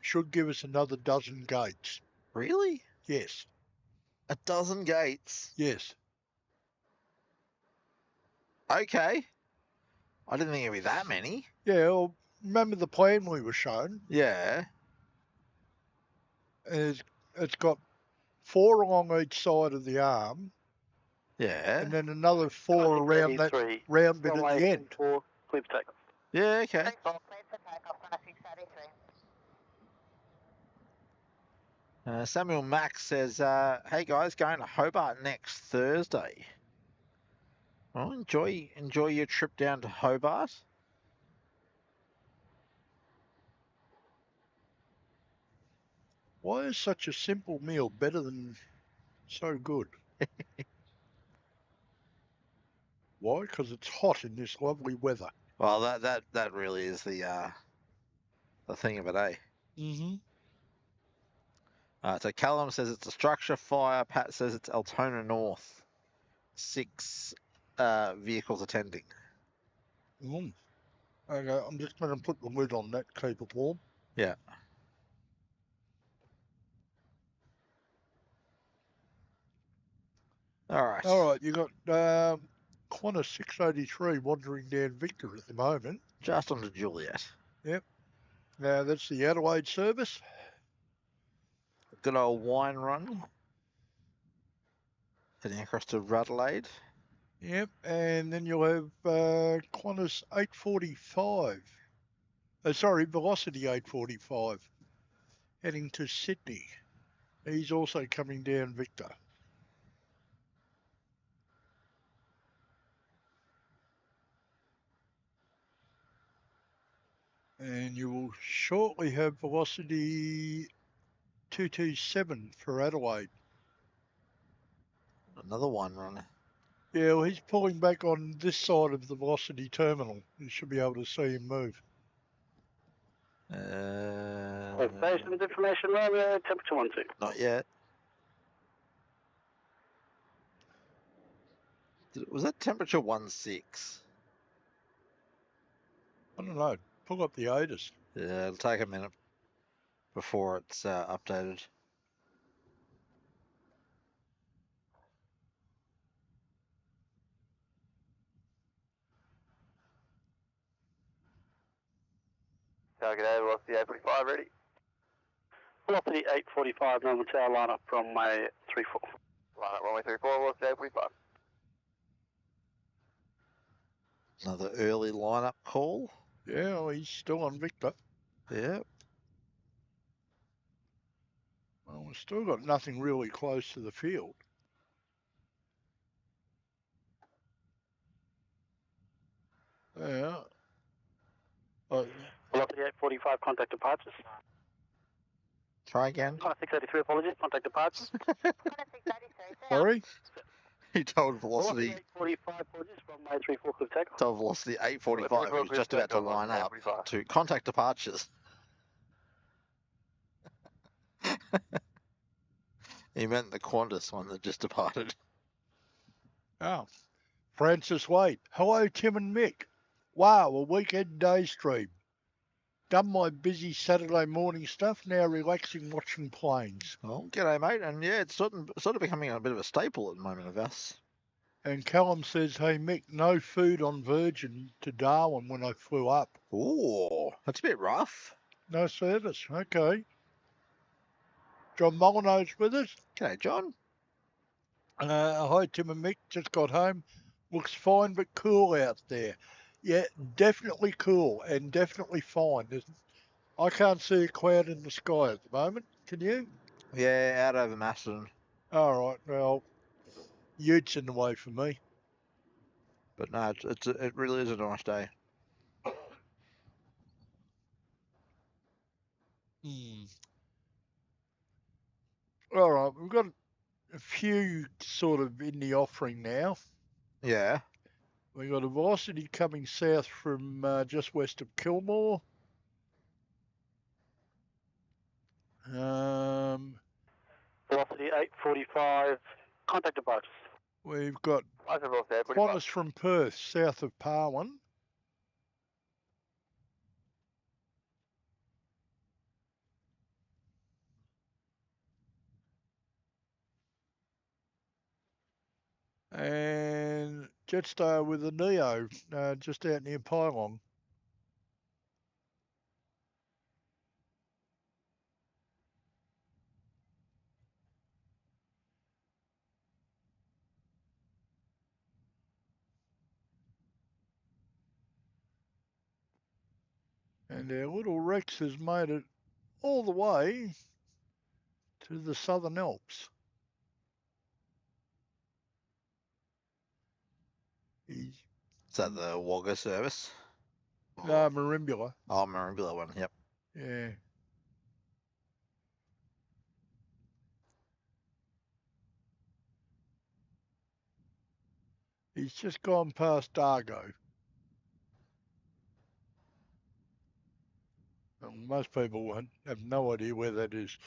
should give us another dozen gates. Really? Yes, A dozen gates? yes. Okay. I didn't think it'd be that many. Yeah, well, remember the plan we were shown? Yeah. It's got 4 along each side of the arm, Yeah. and then another 4 around that round bit at the end. Clear for takeoff. Yeah, okay. Cleared for takeoff, runway 633. Samuel Max says, hey guys, going to Hobart next Thursday. Well, enjoy your trip down to Hobart. Why is such a simple meal better than so good? Why? Because it's hot in this lovely weather. Well, that really is the thing of it, eh? Mm-hmm. So Callum says it's a structure fire. Pat says it's Altona North. 6 vehicles attending. Mm. Okay, I'm just going to put the lid on that, keep it warm. Yeah. All right. All right, you got Qantas 683 wandering down Victor at the moment. Just on to Juliet. Yep. Now that's the Adelaide service. Good old wine run. Heading across to Adelaide. Yep, and then you'll have Qantas 845. Sorry, Velocity 845 heading to Sydney. He's also coming down Victor. And you will shortly have Velocity 227 for Adelaide. Another wine run. Yeah, well, he's pulling back on this side of the Velocity terminal. You should be able to see him move. Station information, runway, temperature 12. Not yet. Was that temperature 16? I don't know. Pull up the ATIS. Yeah, it'll take a minute before it's updated. Target A, velocity 845, ready? Velocity 845, normal tower line up from runway 34. Line up runway 34, velocity 845. Another early lineup call. Yeah, well, he's still on Victor. Yeah. Well, we've still got nothing really close to the field. Yeah. Velocity 845, contact departures. Try again. 683, apologies, contact departures. Sorry? He told Velocity Velocity. 845, apologies, from runway 34, clear takeoff. Told Velocity 845. He was just about to line up to contact departures. He meant the Qantas one that just departed. Oh. Francis Wade. Hello, Tim and Mick. Wow, a weekend day stream. Done my busy Saturday morning stuff, now relaxing watching planes. Well, g'day, mate. And yeah, it's sort of becoming a bit of a staple at the moment of us. And Callum says, hey, Mick, no food on Virgin to Darwin when I flew up. Ooh, that's a bit rough. No service. Okay. John Molyneux's with us. G'day, John. Hi, Tim and Mick. Just got home. Looks fine but cool out there. Yeah, definitely cool and definitely fine. I can't see a cloud in the sky at the moment. Can you? Yeah, out over Macedon. All right. Well, Utes in the way for me. But no, it really is a nice day. All right. We've got a few sort of in the offering now. Yeah. We've got a Velocity coming south from just west of Kilmore. Velocity 845, contact departures. We've got Qantas from Perth, south of Parwin. And Jetstar with a Neo just out near Pylon. And our little Rex has made it all the way to the Southern Alps. He's, Is that the Wagga service? no, Marimbula. Oh, Marimbula one, yep. Yeah. He's just gone past Dargo. And most people won't have no idea where that is.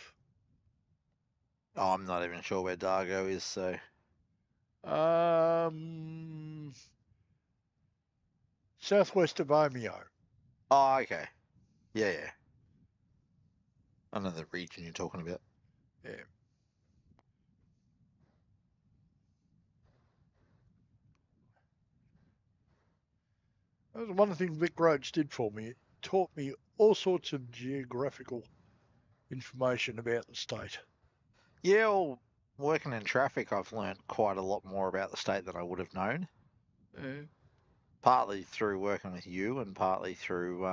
Oh, I'm not even sure where Dargo is, so. Southwest of Omeo. Oh, okay. Yeah, yeah. I know the region you're talking about. Yeah. That was one thing Vic Roach did for me. It taught me all sorts of geographical information about the state. Yeah, well, working in traffic, I've learnt quite a lot more about the state than I would have known. Yeah. Partly through working with you and partly through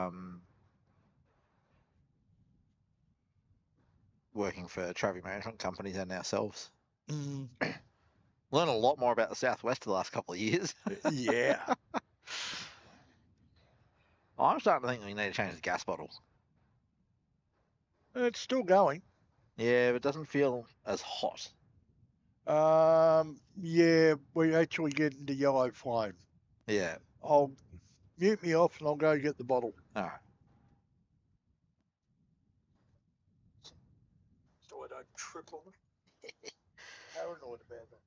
working for traffic management companies and ourselves. Mm. Learned a lot more about the southwest the last couple of years. Yeah. I'm starting to think we need to change the gas bottle. It's still going. Yeah, but it doesn't feel as hot. Yeah, we actually get into yellow flame. Yeah. I'll mute me off and I'll go get the bottle. All right. So I don't trip on it. Paranoid about that.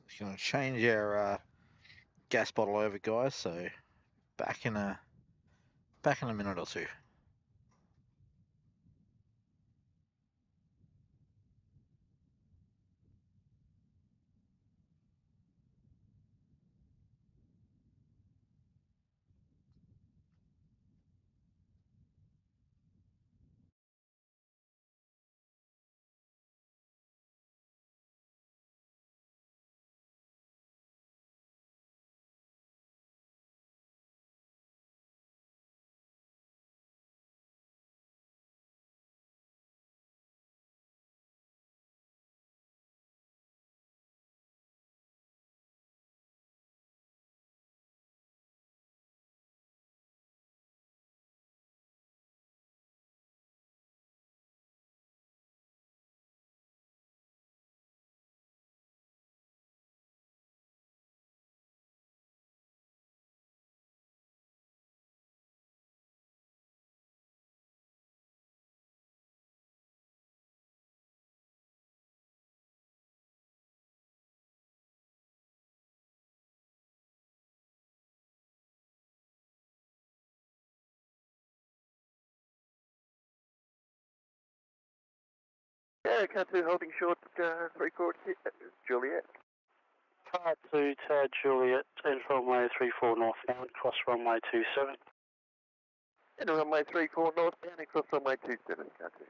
Just going to change our gas bottle over, guys. So back in a minute or two. Yeah, Cat2 holding short, 3-4 Juliet. Part 2, Tad Juliet, enter runway 34 northbound, cross runway 27. Enter runway 34 northbound and cross runway 27, Cat2.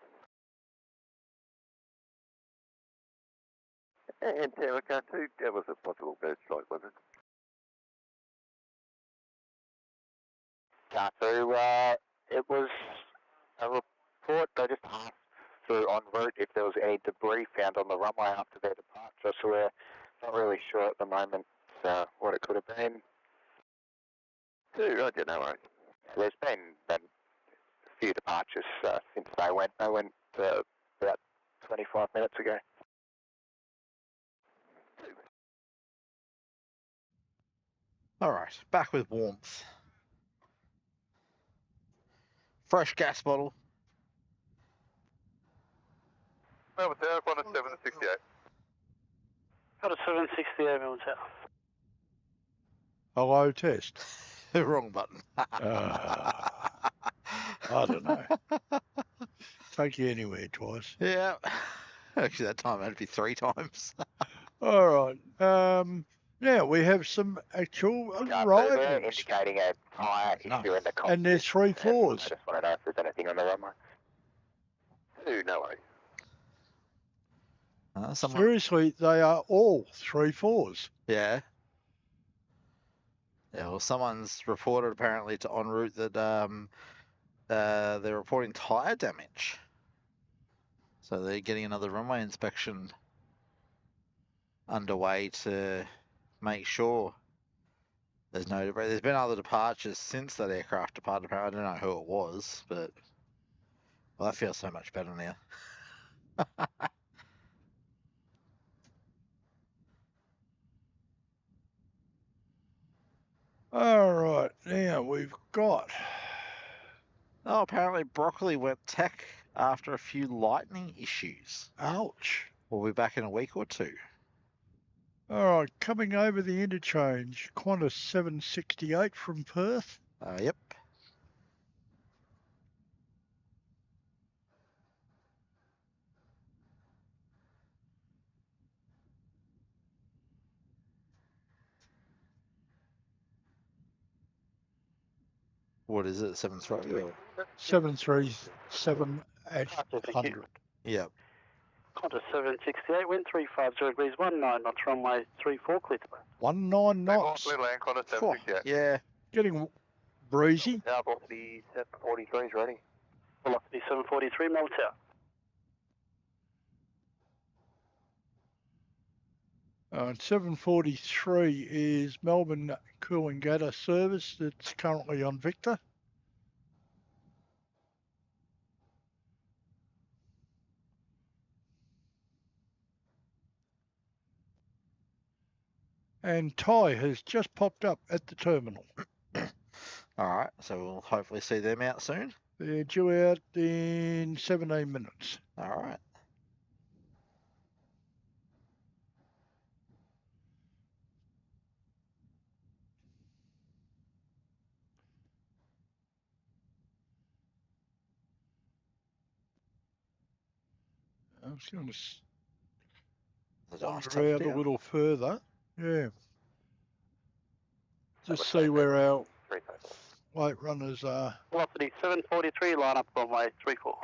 And Tower Cat2, that was a possible bird strike, wasn't it? Cat2, it was a report. They just asked through en route if there was any debris found on the runway after their departure, so we're not really sure at the moment what it could have been. Roger, no worries. There's been a few departures since they went. They went about 25 minutes ago. All right, back with warmth. Fresh gas bottle. Melbourne Airport on a 768. Got a 768 Melbourne Tower. Hello test. Wrong button. I don't know. Take you anywhere twice. Yeah. Actually, that time it had to be 3 times. All right. Now we have some actual arrivals. Indicating a tyre issue in the cockpit. And there's 3 floors. I just want to know if there's anything on the runway. No worries. Seriously, they are all 3 floors. Yeah. Yeah, well, someone's reported apparently to en route that they're reporting tyre damage. So they're getting another runway inspection underway to make sure there's no debris. There's been other departures since that aircraft departed. Apparently, I don't know who it was, but well, that feels so much better now. All right, now we've got. Oh, apparently broccoli went tech after a few lightning issues. Ouch. We'll be back in a week or 2. All right, coming over the interchange, Qantas 768 from Perth. Yep. What is it? 737? 737 at 100. Yep. Qantas 768, wind 350 degrees, 19 knots, runway 34, clear to land. 19 knots. Clear land, Qantas 768. Yeah. Getting breezy. Now velocity 743 is ready. Velocity 743, Melbourne Tower. And 743 is Melbourne Coolangatta service that's currently on Victor. And Thai has just popped up at the terminal. All right, so we'll hopefully see them out soon. They're due out in 17 minutes. All right. I was going to Nice wander out a touchdown. little further. Yeah. Just see where our late runners are. Velocity 743, line up runway 34.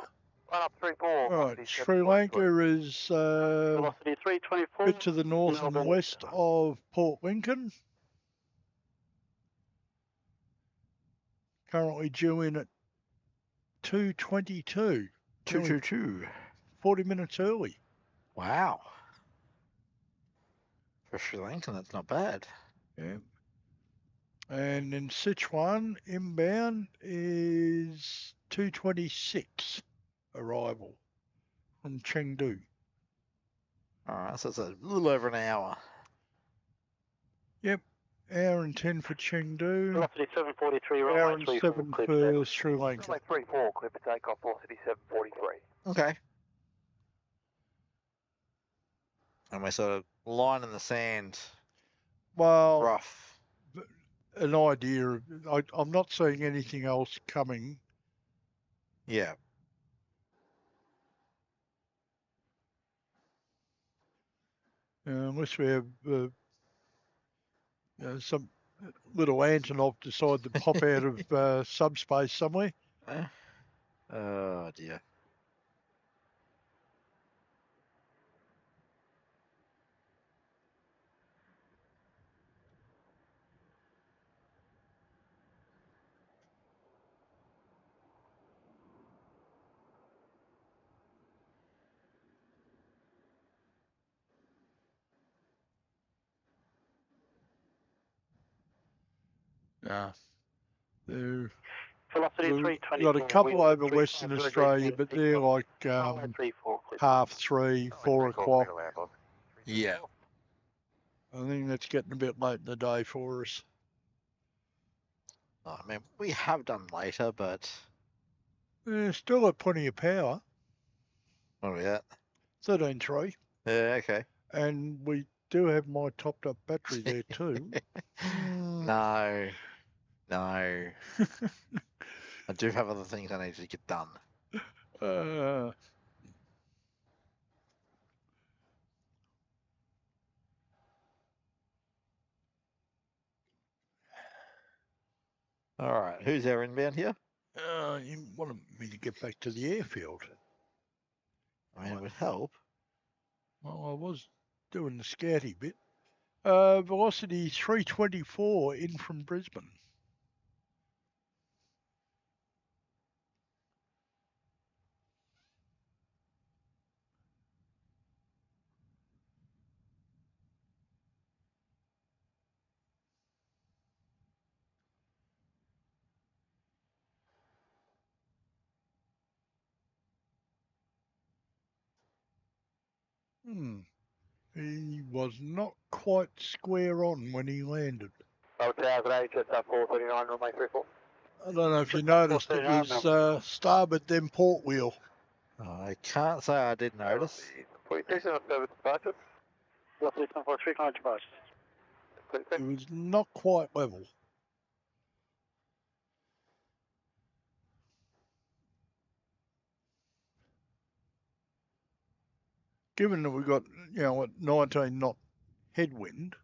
Line up 34. All right, Sri Lanka is Velocity 324. a bit to the north and Melbourne. west of Port Lincoln. Currently due in at 2:22. 222. 40 minutes early. Wow. For Sri Lankan, that's not bad. Yeah. And in Sichuan, inbound is 2:26 arrival from Chengdu. All right, so it's a little over an hour. Yep. Hour and 10 for Chengdu. Velocity 743, Hour runway and 34, 7 clear to for Sri Lanka. Runway 34, clear for takeoff, velocity 743. Okay. And we're sort of line in the sand, Well, rough. an idea. I'm not seeing anything else coming. Yeah. Unless we have some little Antonov decide to pop out of subspace somewhere. Oh dear. They're Velocity We've 324. got a couple wind over Western 350 Australia, degrees, but they're like runway 34, clear to land. 3:30, 4 o'clock. Yeah. I think that's getting a bit late in the day for us. I mean, we have done later, but Still at plenty of power, what are we at? 13.3, Yeah, okay. and we do have my topped up battery there too. No. No. I do have other things I need to get done. All right, who's our inbound here? You wanted me to get back to the airfield. I mean, it would help. Well, I was doing the scouty bit. Velocity 324 in from Brisbane. He was not quite square on when he landed. Tower 8, just 439, runway 34. I don't know if you noticed, it was starboard then port wheel. I can't say I did notice. Station of service departure. Roughly 743, kind of departure. It was not quite level. Given that we got, you know, 19 knot headwind.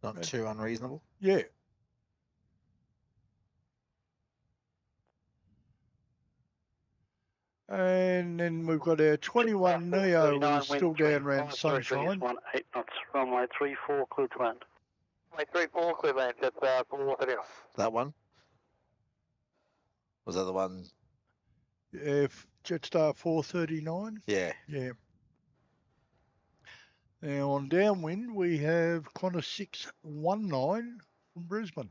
Not too unreasonable. Yeah. And then we've got our 21 Neo is still down around Sunshine. 18 knots, runway 34, clear to land. Runway 34, clear land, just 439. That one? Was that the one? Jetstar 439? Yeah. Yeah. Now on downwind we have Qantas 619 from Brisbane.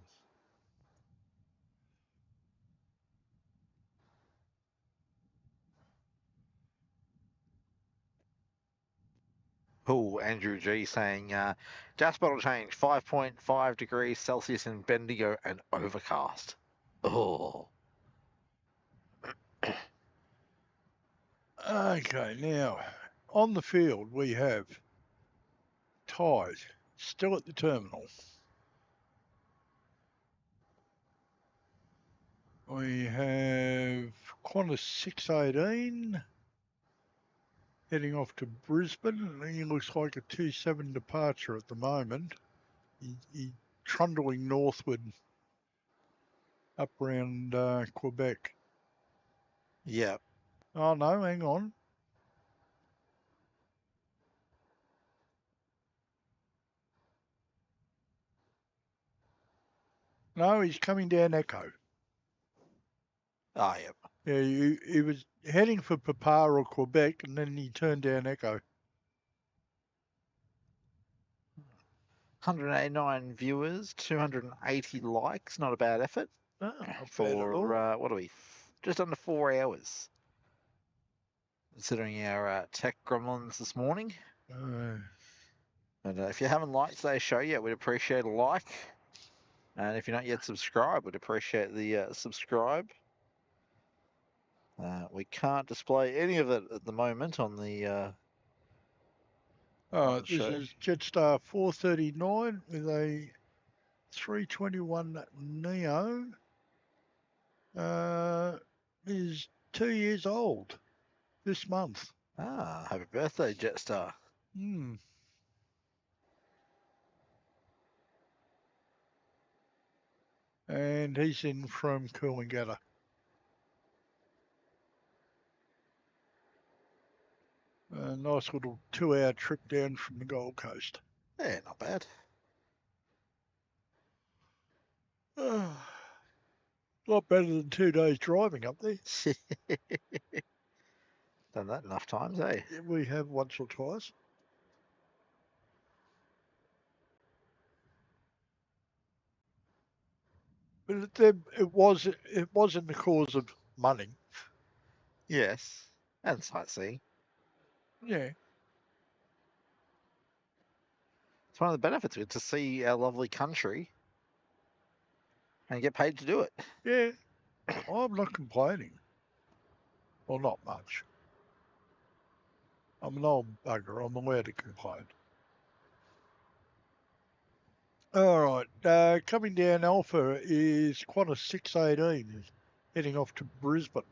Oh, Andrew G saying, gas bottle change, 5.5 degrees Celsius in Bendigo and overcast. Oh. Okay, now on the field we have Tide still at the terminal. We have Qantas 618 heading off to Brisbane. He looks like a 27 departure at the moment. He's trundling northward up around Quebec. Yeah. Oh no, hang on. No, he's coming down Echo. Oh, yeah. Yeah, he was heading for Papa or Quebec, and then he turned down Echo. 189 viewers, 280 likes. Not a bad effort. Oh, not for bad at all. What are we? Just under 4 hours. Considering our tech gremlins this morning. And if you haven't liked today's show yet, we'd appreciate a like. And if you're not yet subscribed, we'd appreciate the subscribe. We can't display any of it at the moment on the This show. is Jetstar 439 with a 321 Neo. Is 2 years old this month. Ah, happy birthday, Jetstar. And he's in from Coolangatta. A nice little 2-hour trip down from the Gold Coast. Yeah, not bad. A lot better than 2 days driving up there. Done that enough times, eh? We have once or twice. But it wasn't the cause of money. Yes, and sightseeing. Yeah. It's one of the benefits to see our lovely country and get paid to do it. Yeah. I'm not complaining. Well, not much. I'm an old bugger. I'm allowed to complain. All right, coming down Alpha is Qantas 618, heading off to Brisbane.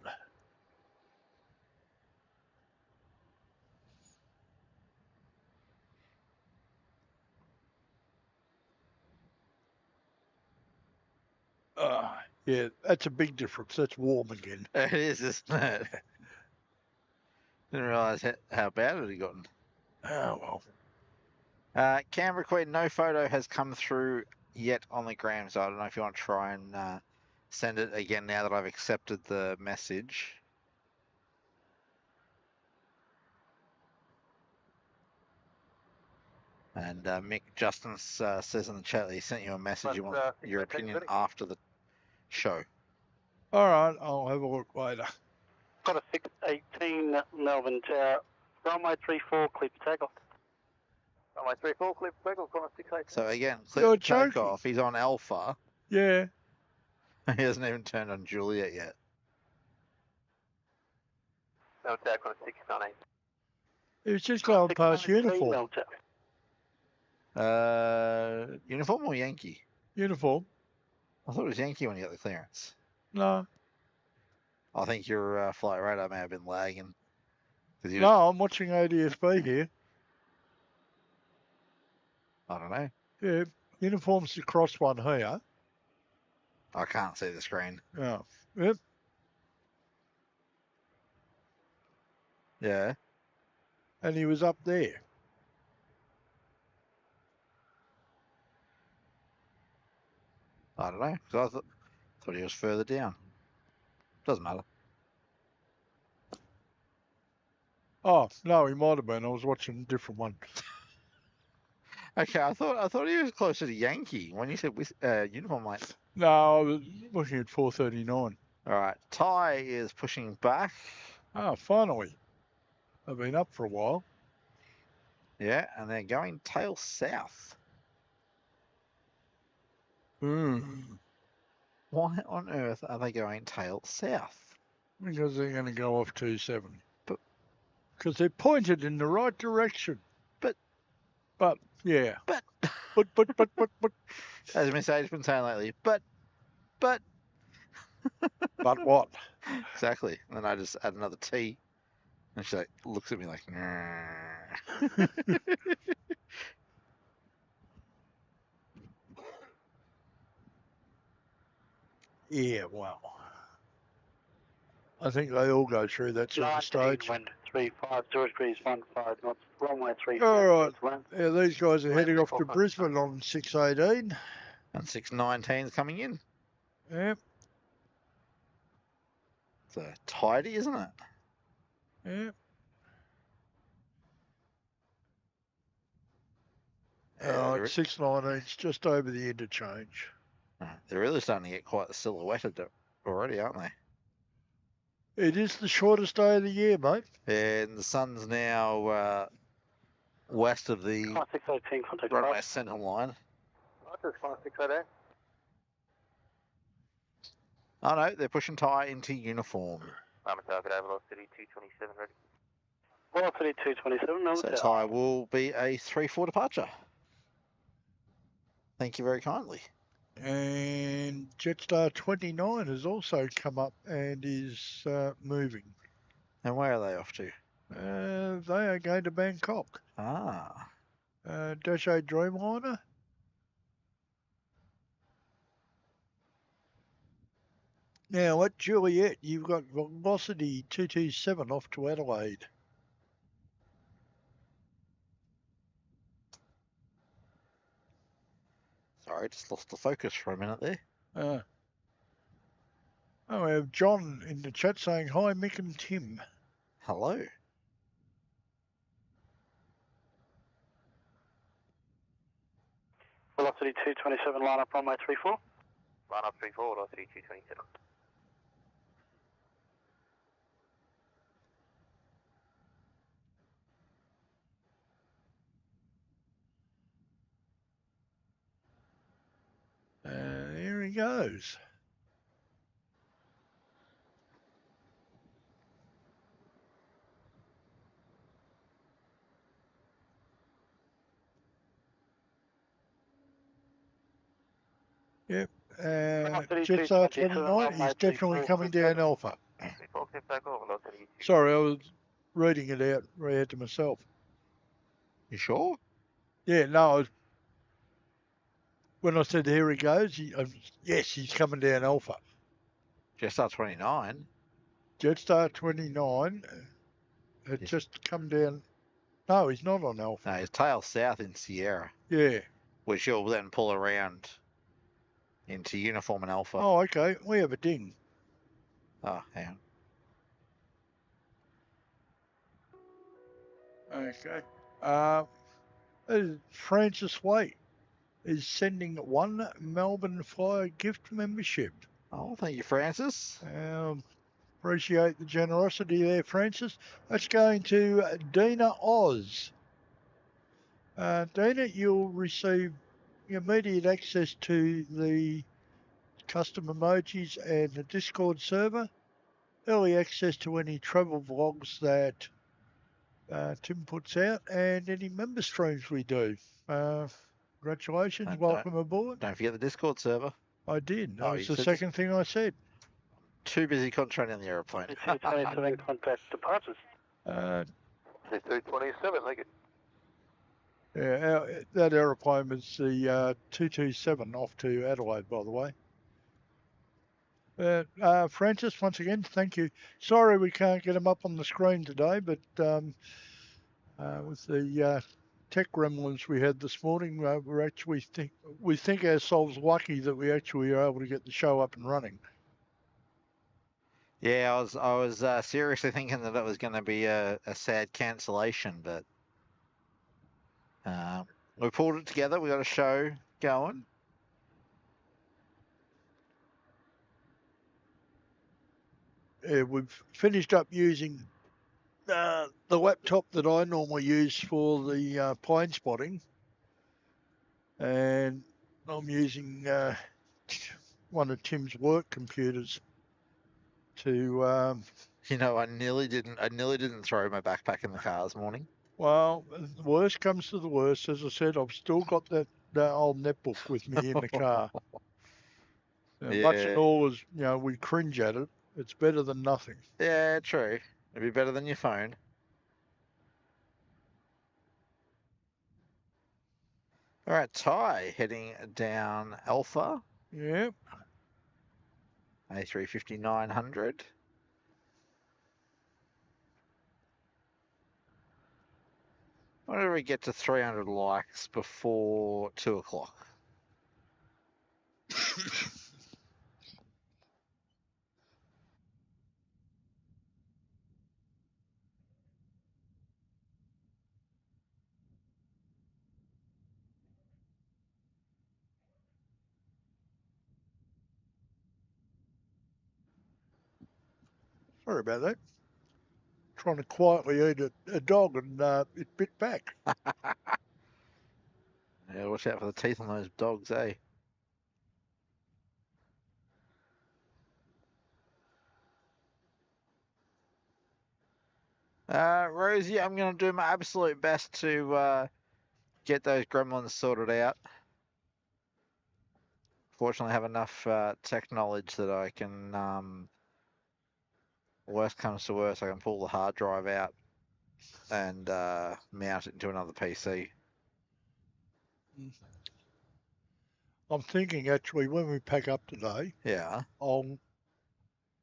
Yeah, that's a big difference. That's warm again. It is, isn't it? Didn't realise how bad it had gotten. Oh, well. Canberra Queen, no photo has come through yet on the gram, so I don't know if you want to try and send it again now that I've accepted the message. And Mick Justin says in the chat that he sent you a message. You want your opinion after the show. All right, I'll have a look later. Got a 618 Melbourne Tower, runway 34, clear for takeoff. Runway 34, clear for takeoff, Qantas 618. So again, clear for takeoff. He's on Alpha. Yeah. He hasn't even turned on Juliet yet. Melbourne Tower, Qantas 619. He was just going past uniform. Uniform or Yankee? Uniform. I thought it was Yankee when you got the clearance. No. I think your flight radar may have been lagging. No, I'm watching ADSB here. I don't know. Yeah, uniform's the cross one here. I can't see the screen. Oh, yep. Yeah. And he was up there. I don't know. 'Cause I thought he was further down. Doesn't matter. Oh, no, he might have been. I was watching a different one. Okay, I thought he was closer to Yankee when you said uniform line. No, I was looking at 439. All right, Ty is pushing back. Oh, finally. I've been up for a while. Yeah, and they're going tail south. Why on earth are they going tail south? Because they're going to go off 27. Because they're pointed in the right direction. But, yeah. But. As Mercedes been saying lately, but. But what? Exactly. And then I just add another T. And she looks at me like, Yeah, well. I think they all go through that sort of stage. Wind 350 degrees 15 knots, runway 35. All right. Yeah, these guys are heading off to Brisbane on 618. And 619's coming in. Yep. It's tidy, isn't it? Yep. Yeah, 619's just over the interchange. They're really starting to get quite silhouetted already, aren't they? It is the shortest day of the year, mate. And the sun's now west of the runway centre line. Qantas 618. Oh no, they're pushing Ty into uniform. I'm a target over velocity 227 ready. Velocity 227, So Ty will be a 3-4 departure. Thank you very kindly. And Jetstar 29 has also come up and is moving. And where are they off to? They are going to Bangkok. Ah. Dash 8 Dreamliner. Now at Juliet, you've got Velocity 227 off to Adelaide. Sorry, just lost the focus for a minute there. We have John in the chat saying, hi, Mick and Tim. Hello. Velocity 227, line up runway 34. Line up 34, velocity 227. Here he goes. Yep. Velocity Jetstar 220, 29 is definitely coming down Alpha. Sorry, I was reading it out to myself. You sure? Yeah, no, when I said here he goes, yes, he's coming down Alpha. Jetstar 29. Jetstar 29 had Yes. just come down. No, he's not on Alpha. No, he's tail south in Sierra, Yeah. which you'll then pull around into Uniform and Alpha. Oh, okay. We have a ding. Oh, hang on. Okay. Francis Waite is sending 1 Melbourne Flyer gift membership. Oh, thank you, Francis. Appreciate the generosity there, Francis. That's going to Dina Oz. Dina, you'll receive immediate access to the custom emojis and the Discord server, early access to any travel vlogs that Tim puts out, and any member streams we do. Congratulations, welcome aboard. Don't forget the Discord server. I did. That Oh, was you the said second thing I said. Too busy concentrating on the aeroplane. 227 contact departures. 227, thank you. Yeah, that aeroplane was the 227 off to Adelaide, by the way. Francis, once again, thank you. Sorry we can't get them up on the screen today, but with the tech gremlins we had this morning, we think ourselves lucky that we actually are able to get the show up and running. Yeah, I was seriously thinking that it was going to be a sad cancellation, but we pulled it together. We got a show going. We've finished up using the laptop that I normally use for the plane spotting, and I'm using one of Tim's work computers to. You know, I nearly didn't throw my backpack in the car this morning. Well, the worst comes to the worst. As I said, I've still got that old netbook with me in the car. Yeah. Much and all as we cringe at it, it's better than nothing. Yeah, true. It'd be better than your phone. All right, Ty heading down Alpha. Yep. A350 900. Why don't we get to 300 likes before 2 o'clock? Sorry about that. Trying to quietly eat a dog and it bit back. Yeah, watch out for the teeth on those dogs, eh? Rosie, I'm going to do my absolute best to get those gremlins sorted out. Fortunately, I have enough tech knowledge that I can, worst comes to worst, I can pull the hard drive out and mount it into another PC. I'm thinking actually when we pack up today, Yeah. I'll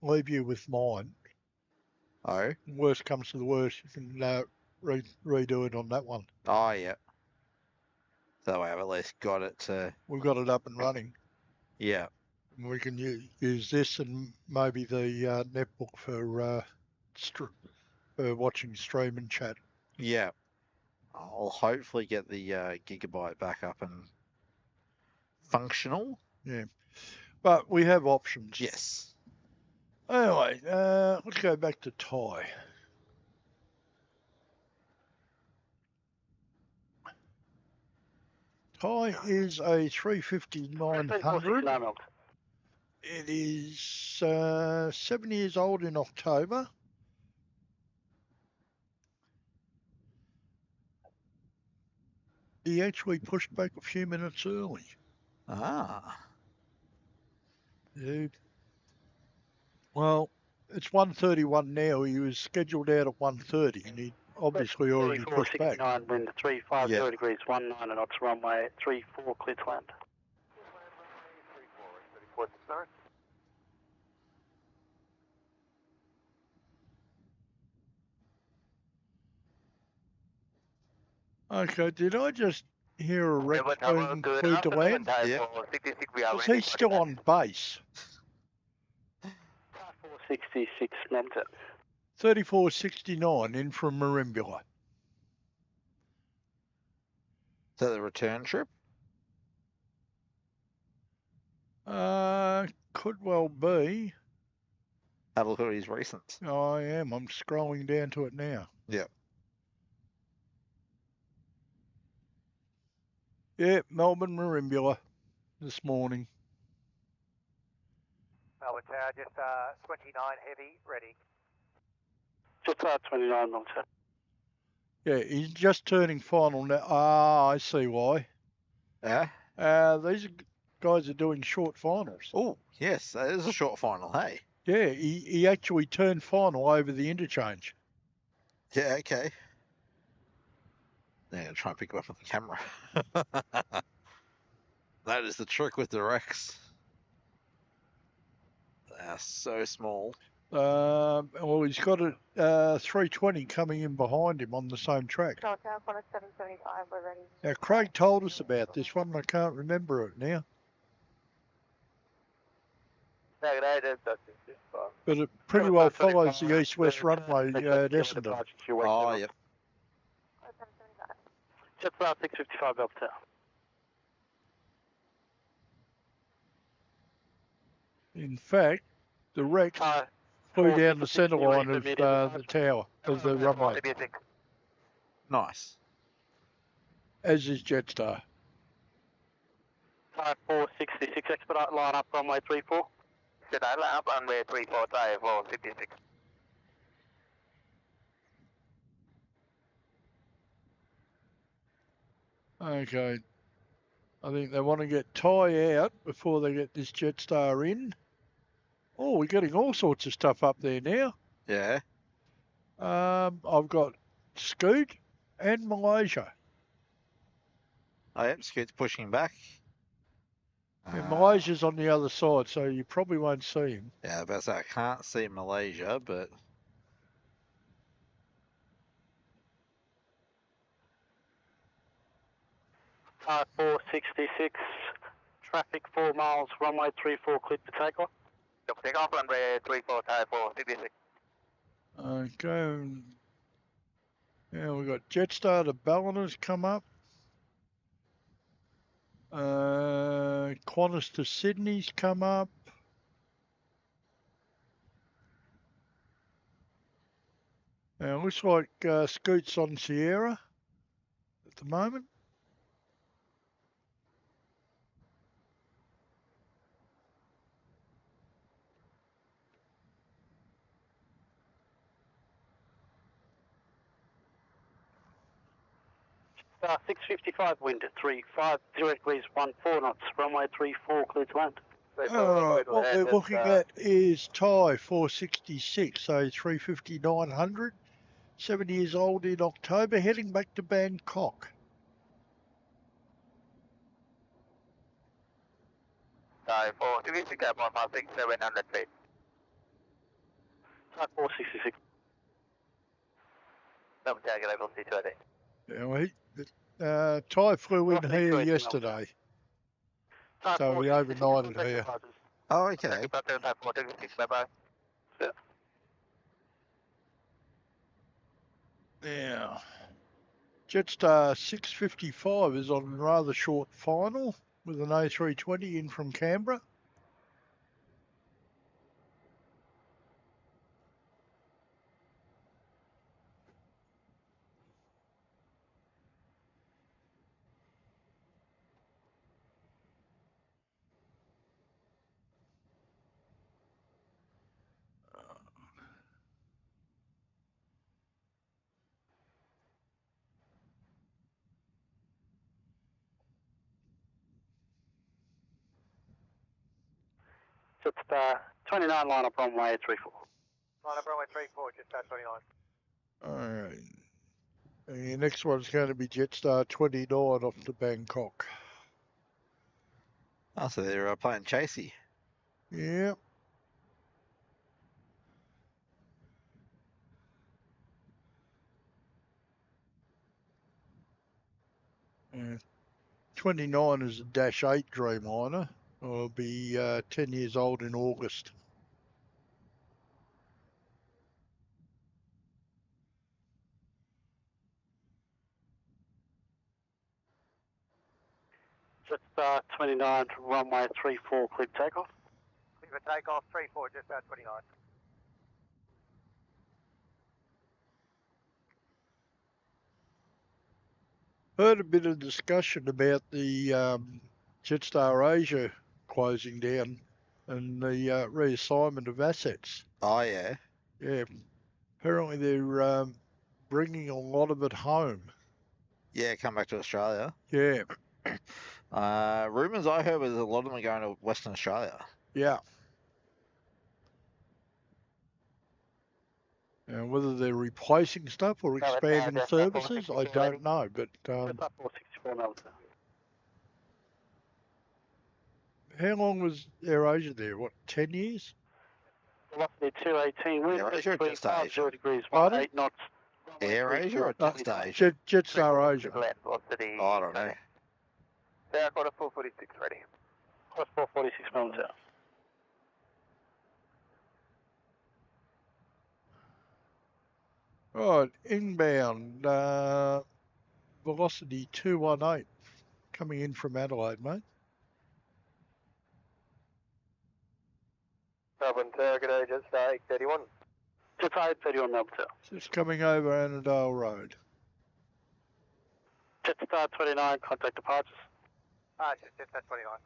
leave you with mine. Oh. Worst comes to the worst, you can redo it on that one. Oh, yeah. So that way I've at least got it to... We've got it up and running. Yeah. And we can use this and maybe the netbook for watching stream and chat. Yeah. I'll hopefully get the gigabyte back up and functional. Yeah. But we have options. Yes. Anyway, let's go back to Ty. Ty is a 350-900. It is 7 years old in October. He actually pushed back a few minutes early. Ah. Yeah. Well, it's 1:31 now. He was scheduled out at 1:30, and he obviously already pushed back. 3469, wind 350 Yeah. degrees, 19 knots, runway 34, clear to land. 34 to start. Okay, did I just hear a wreck Melbourne Tower, being good cleared to afternoon. land? Type Yep. 466, we are Was ready he for still departure. on base? 466, Mentor. 3469 in from Marimbula. Is that the return trip? Could well be. Have a look at his recent. I am. I'm scrolling down to it now. Yep. Yeah, Melbourne Marimbula this morning. Melbourne Tower, just 29 heavy, ready. Just 29, Mentor. Yeah, he's just turning final now. Ah, I see why. Yeah. These guys are doing short finals. Oh, yes, that is a short final, hey? Yeah, he actually turned final over the interchange. Yeah, okay. Yeah, try and pick him up on the camera. That is the trick with the Rex. They are so small. Well, he's got a 320 coming in behind him on the same track. Tower, Qantas 775, we're ready. Now, Craig told us about this one, and I can't remember it now. But it pretty well follows the east-west runway at Essendon. Oh, yep. Just 655, Melbourne Tower. In fact, the Rex flew down the centre line of the tower, of the runway, Nice. as is Jetstar. Type 466, expedite line up, runway 34. Expedite line up, runway 34, type 466. Okay. I think they want to get Ty out before they get this Jetstar in. Oh, we're getting all sorts of stuff up there now. Yeah. I've got Scoot and Malaysia. Oh, yep, Scoot's pushing back. Yeah, Malaysia's on the other side, so you probably won't see him. Yeah, but I can't see Malaysia, but... Type 466, traffic 4 miles, runway 34, clear to take off. Take off, runway 34, type 466. Okay. Yeah, we've got Jetstar to Balliners come up. Qantas to Sydney's come up. Now, it looks like Scoot's on Sierra at the moment. Star 655, wind at 350 degrees, 14 knots, runway 34, clear to land. Alright, what we're looking at is Thai 466, so 350-900, 7 years old in October, heading back to Bangkok. Type 466, cap 156, 700 feet. Type 466. Melbourne Tower, level C280. Yeah, Thai flew in here yesterday, so he overnighted here. Oh, okay. Type 466, bye-bye. Now, Jetstar 655 is on rather short final with an A320 in from Canberra. Jetstar 29, line up runway 34. Line up runway 34, Jetstar 29. Alright. And your next one's going to be Jetstar 29 off to Bangkok. Oh, so they're playing chasey. Yep. Yeah. 29 is a Dash 8 Dreamliner. It'll be 10 years old in August. Jetstar 29 to runway 34, clear takeoff. Clear for takeoff, 34, Jetstar 29. Heard a bit of discussion about the Jetstar Asia closing down and the reassignment of assets. Oh, yeah. Yeah. Apparently they're bringing a lot of it home. Yeah, come back to Australia. Yeah. Rumours I heard was a lot of them are going to Western Australia. Yeah. And whether they're replacing stuff or expanding services, I don't know. But Jetstar 464, Melbourne. how long was AirAsia there? What, 10 years? Velocity 218, wind AirAsia or Jetstar Asia? 0 degrees, Pardon? 18 knots. AirAsia or Jetstar Asia? Jetstar Asia. Velocity. Oh, I don't know. Tower quarter 446 ready. Course 446, Melbourne Tower. Right, inbound, velocity 218, coming in from Adelaide, mate. Melbourne Tower, good day, Jetstar 831. Jetstar 831, Melbourne Tower. Just coming over Annandale Road. Jetstar 29, contact departures. Jetstar 29.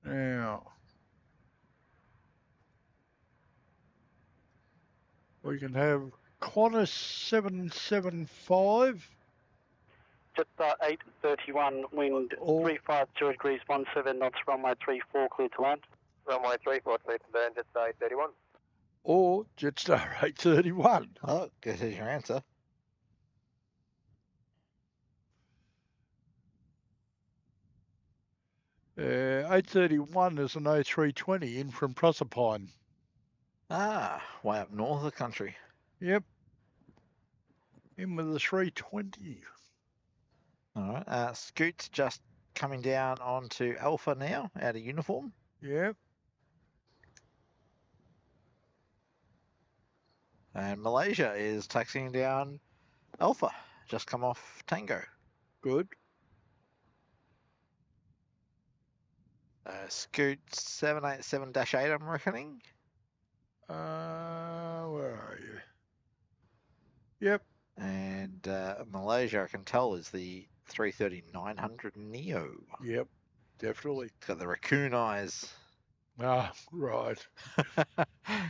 Now, we can have Qantas 775. Jetstar 831, wind 350 degrees, 17 knots, runway 34, clear to land. Runway 34, clear to land, Jetstar 831. Or Jetstar 831. Oh, good. Here's your answer. Uh, 831 is an A320 in from Proserpine. Ah, way up north of the country. Yep. In with the 320. All right. Scoot's just coming down onto Alpha now, out of uniform. Yep. And Malaysia is taxiing down Alpha, just come off Tango. Good. Scoot 787-8, I'm reckoning. Where are you? Yep. And Malaysia, I can tell, is the 330-900 Neo. Yep. Definitely. It's got the raccoon eyes. Ah, right.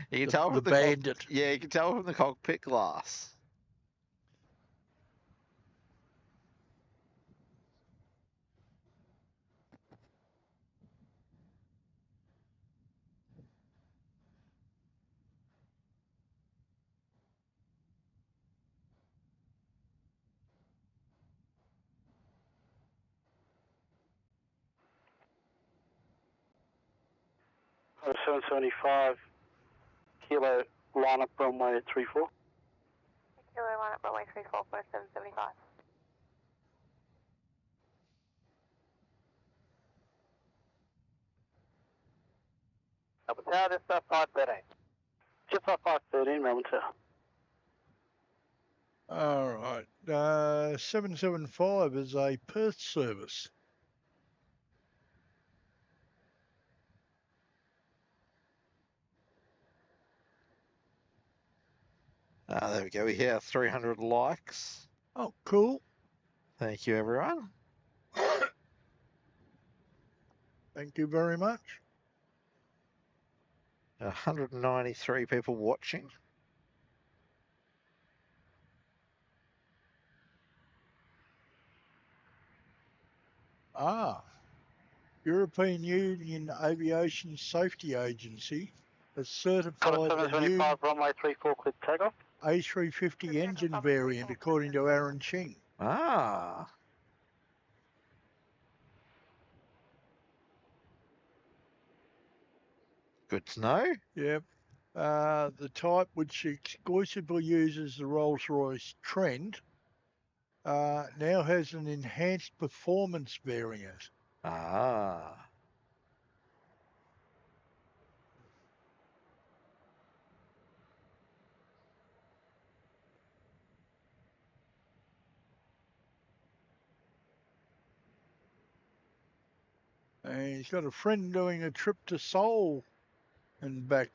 You can tell from the bandit. Yeah, you can tell from the cockpit glass. Course 775, kilo, line up runway 34. Kilo line up runway 34 for 775. Melbourne Tower, Jetstar 513. Jetstar 513, Melbourne Tower. All right. 775 is a Perth service. There we go. We hit 300 likes. Oh, cool. Thank you, everyone. Thank you very much. 193 people watching. European Union Aviation Safety Agency has certified the new 725, runway 34, clear takeoff. A350 engine variant, according to Aaron Ching. Good to know. Yep. The type, which exclusively uses the Rolls-Royce Trent, now has an enhanced performance variant. And he's got a friend doing a trip to Seoul and back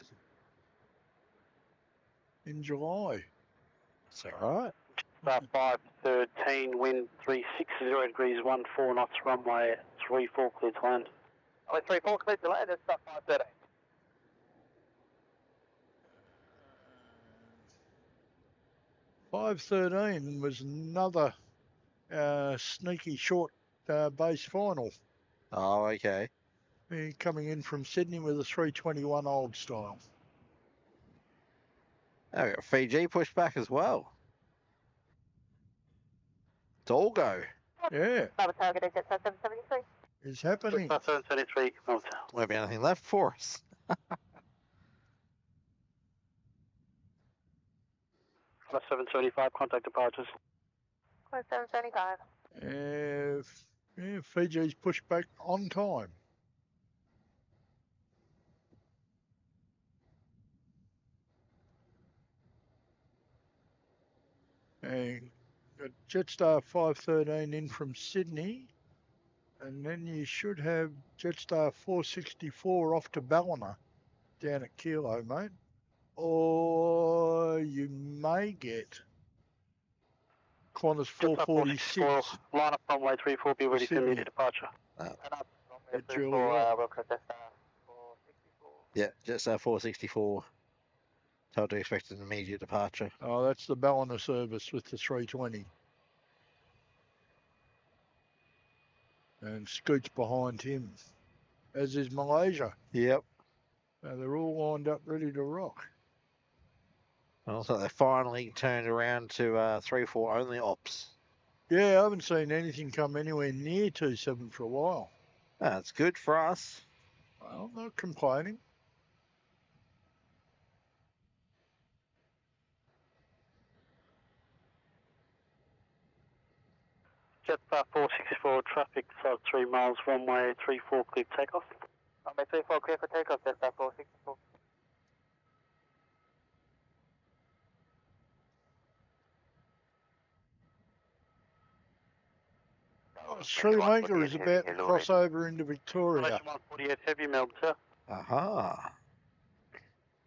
in July. That's all right. Start 513, wind 360 degrees, 14 knots, runway 34, clear to land. Runway 34, clear to land, it's start 513. $5.13 was another sneaky short base final. Oh, okay. Coming in from Sydney with a 321 old style. Oh, we got Fiji pushed back as well. It's all go. Yeah. Target exit 773. It's happening. 773, Won't be anything left for us. 775, contact departures. 775. Fiji's pushed back on time. And got Jetstar 513 in from Sydney. And then you should have Jetstar 464 off to Ballina down at Kilo, mate. Or you may get Qantas 446. Line up runway 34, be ready for immediate departure. Yeah, Jetstar 464. Told to expect an immediate departure. Oh, that's the Ballina service with the 320. And Scoot's behind him, as is Malaysia. Yep. They're all lined up ready to rock. Well, so they finally turned around to 3-4 only ops. Yeah, I haven't seen anything come anywhere near 27 for a while. That's good for us. Well, not complaining. Jetstar 464, traffic sub 3 miles, runway 34, clear takeoff. Runway 34, clear for takeoff, Jetstar 464. Sri Lanka is about to cross over into Victoria. 148 heavy, Melbourne, sir. Aha.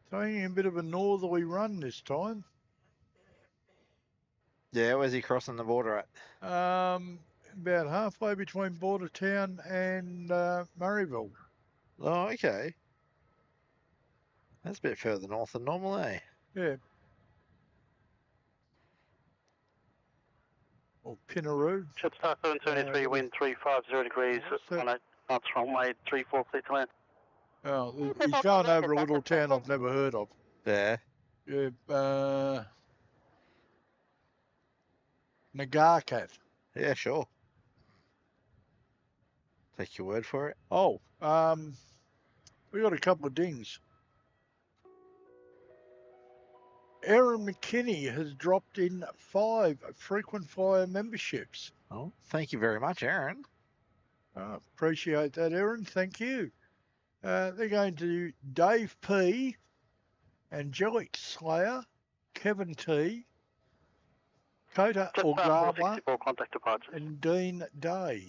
Taking a bit of a northerly run this time. Yeah, where's he crossing the border at? About halfway between Bordertown and Murrayville. Oh, okay. That's a bit further north than normal, eh? Yeah. Or Pinaroo. Jetstar 773, wind 350 degrees, 18 knots, runway 34, clear to land. Oh, he's going over a little town I've never heard of. Yeah. Yeah, Nagarkat. Yeah, sure. Take your word for it. Oh, we got a couple of dings. Aaron McKinney has dropped in 5 frequent flyer memberships. Oh, thank you very much, Aaron. Appreciate that, Aaron. Thank you. They're going to Dave P, Angelic Slayer, Kevin T, Kota Ogaba, and Dean Day.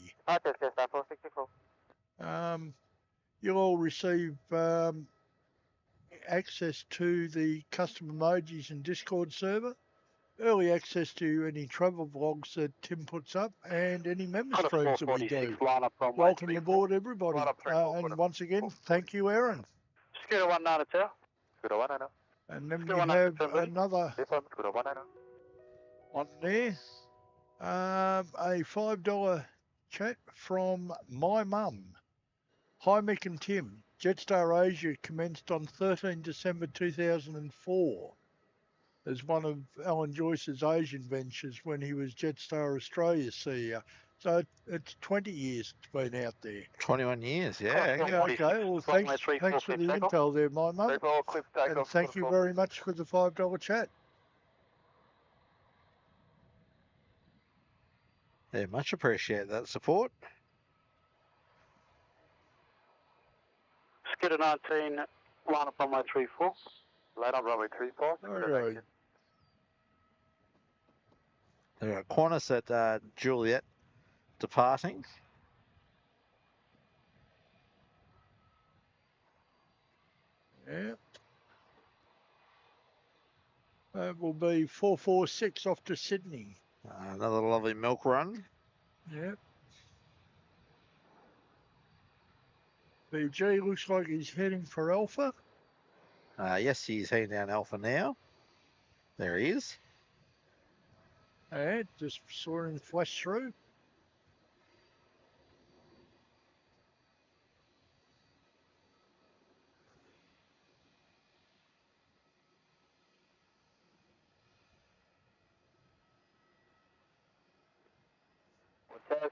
You'll all receive access to the custom emojis and Discord server, early access to any travel vlogs that Tim puts up, and any member streams that we do. Welcome aboard, everybody. And once again, thank you, Aaron. Scooter 192. Scooter 190. And then we have another Scooter 190. on there. A $5 chat from my mum. Hi, Mick and Tim. Jetstar Asia commenced on 13 December 2004 as one of Alan Joyce's Asian ventures when he was Jetstar Australia CEO. So it's 20 years it's been out there. 21 years, yeah. Okay, well, thanks for the intel there, my mum. And thank you very much for the $5 chat. Yeah, much appreciate that support. Scooter 19, line up runway 34. Line up runway 34. All right. There are Qantas at Juliet departing. Yeah. That will be 446 off to Sydney. Another lovely milk run. Yep. BG looks like he's heading for Alpha. Yes, he's heading down Alpha now. There he is. Yeah, just saw him flash through.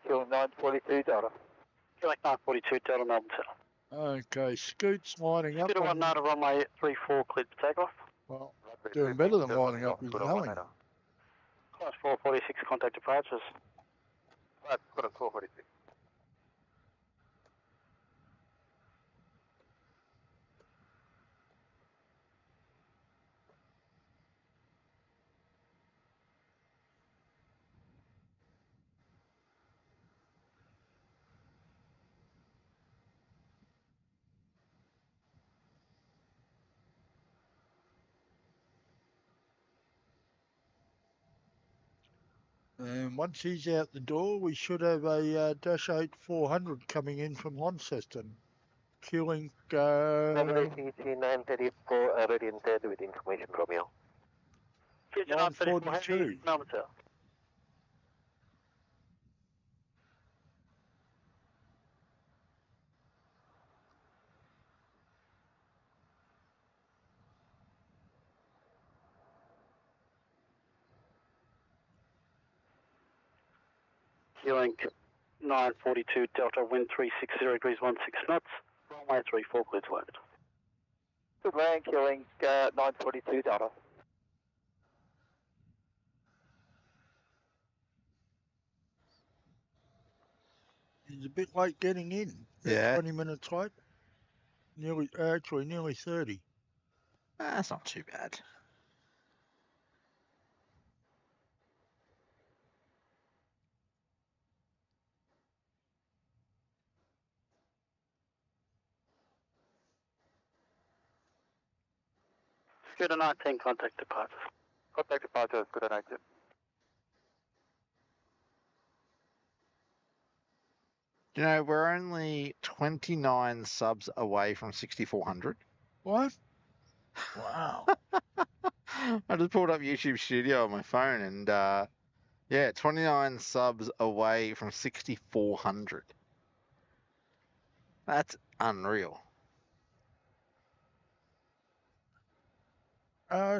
Kill 942 Delta. Select 942 Delta Melbourne Tower. Okay, Scoot's lining up. Scooter 19 runway 34 cleared for takeoff. Well, doing better than lining up with knowing. Class 446 contact departures. That's got a 446. And once he's out the door, we should have a Dash 8 400 coming in from Launceston. Queuing. 934 oriented with information from you. 942. Melbourne Tower. Queuing 942 Delta, wind 360 degrees 16 knots, runway 34 cleared to land. Good land, killing 942 Delta. He's a bit late getting in. Yeah. 20 minutes late. Nearly 30. That's not too bad. Scooter 19 contact departures. Contact departure, Scooter 19. You know, we're only 29 subs away from 6,400. What? Wow. I just pulled up YouTube Studio on my phone and, yeah, 29 subs away from 6,400. That's unreal.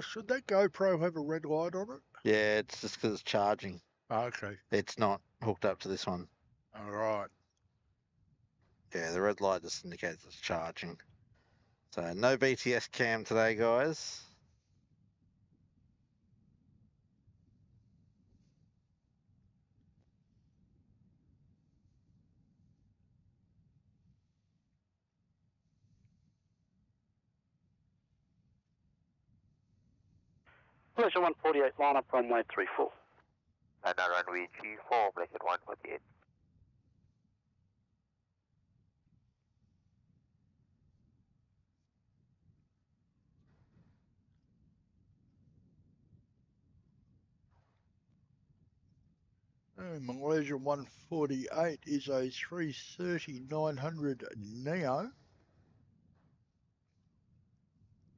Should that GoPro have a red light on it? Yeah, it's just because it's charging. Okay. It's not hooked up to this one. All right. Yeah, the red light just indicates it's charging. So no BTS cam today, guys. Pleasure 148, line up runway 34. And now runway G4, Pleasure 148. Malaysia 148 is a 330-900 Neo.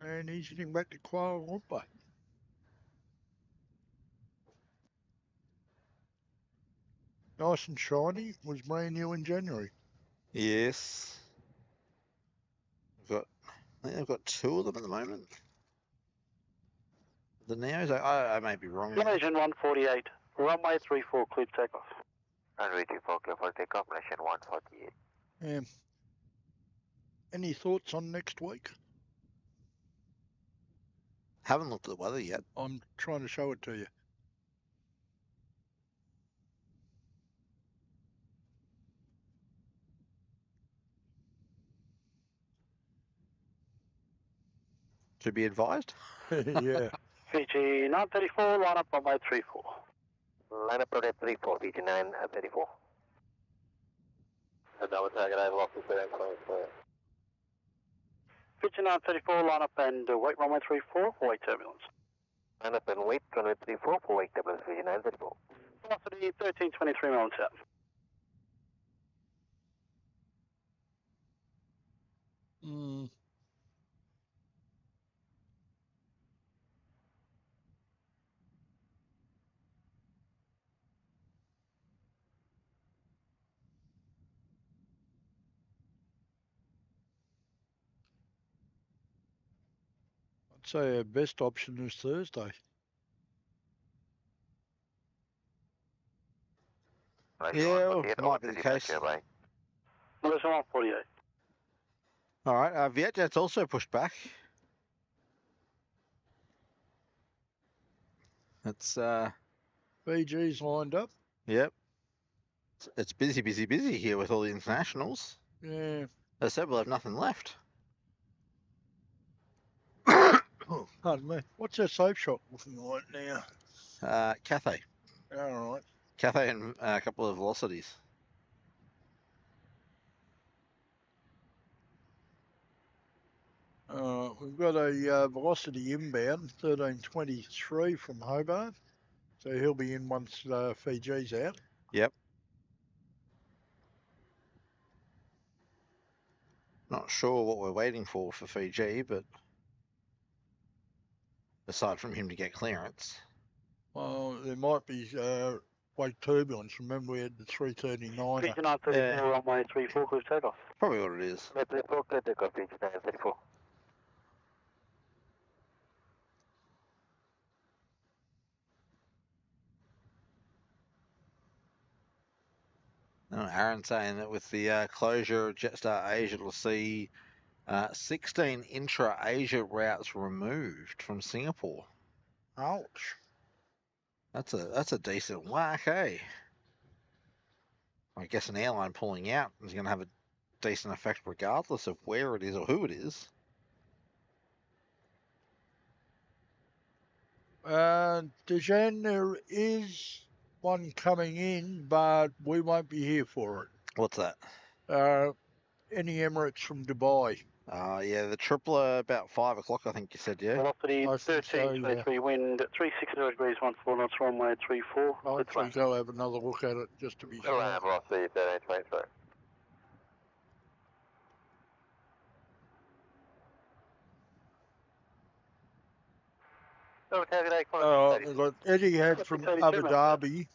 And he's heading back to Kuala Lumpur. Nice and shiny, was brand new in January. Yes. I think I've got 2 of them at the moment. The Neos, I may be wrong. Malaysian 148, runway 34, clear takeoff. Runway 34, clear for takeoff, Malaysian 148. Any thoughts on next week? Haven't looked at the weather yet. I'm trying to show it to you. To be advised. Yeah. Fiji 934, line up runway 34. Line up runway 34, Fiji 934. Double target over, lost the clear. Fiji 934, line up and wait runway 34, wait turbulence. Line up and wait runway 34 for wait turbulence, Fiji 934. Velocity 1323 miles south. I'd say our best option is Thursday. Yeah, might be the case. Malaysia 148. All right, Vietjet's also pushed back. It's Fiji's lined up. Yep. It's busy here with all the internationals. Yeah. As I said, we'll have nothing left. Pardon me. What's our safe shot looking like now? Cathay. All right. Cathay and a couple of velocities. We've got a velocity inbound, 1323 from Hobart. So he'll be in once Fiji's out. Yep. Not sure what we're waiting for Fiji, but aside from him to get clearance. Well, there might be wake turbulence. Remember we had the 339. Fiji 934, runway 34, clear takeoff. Probably what it is. 34, clear takeoff, Fiji 934. Aaron's saying that with the closure of Jetstar Asia, it'll see 16 intra-Asia routes removed from Singapore. Ouch. That's a decent whack, eh? I guess an airline pulling out is going to have a decent effect regardless of where it is or who it is. Dijon, there is one coming in, but we won't be here for it. What's that? Any Emirates from Dubai. Yeah, the tripler about 5 o'clock, I think you said, yeah? Velocity 1323, wind 360 degrees, 14 knots, runway 34. I'll actually go have another look at it just to be sure. Velocity 1323. We've got Etihad from Abu Dhabi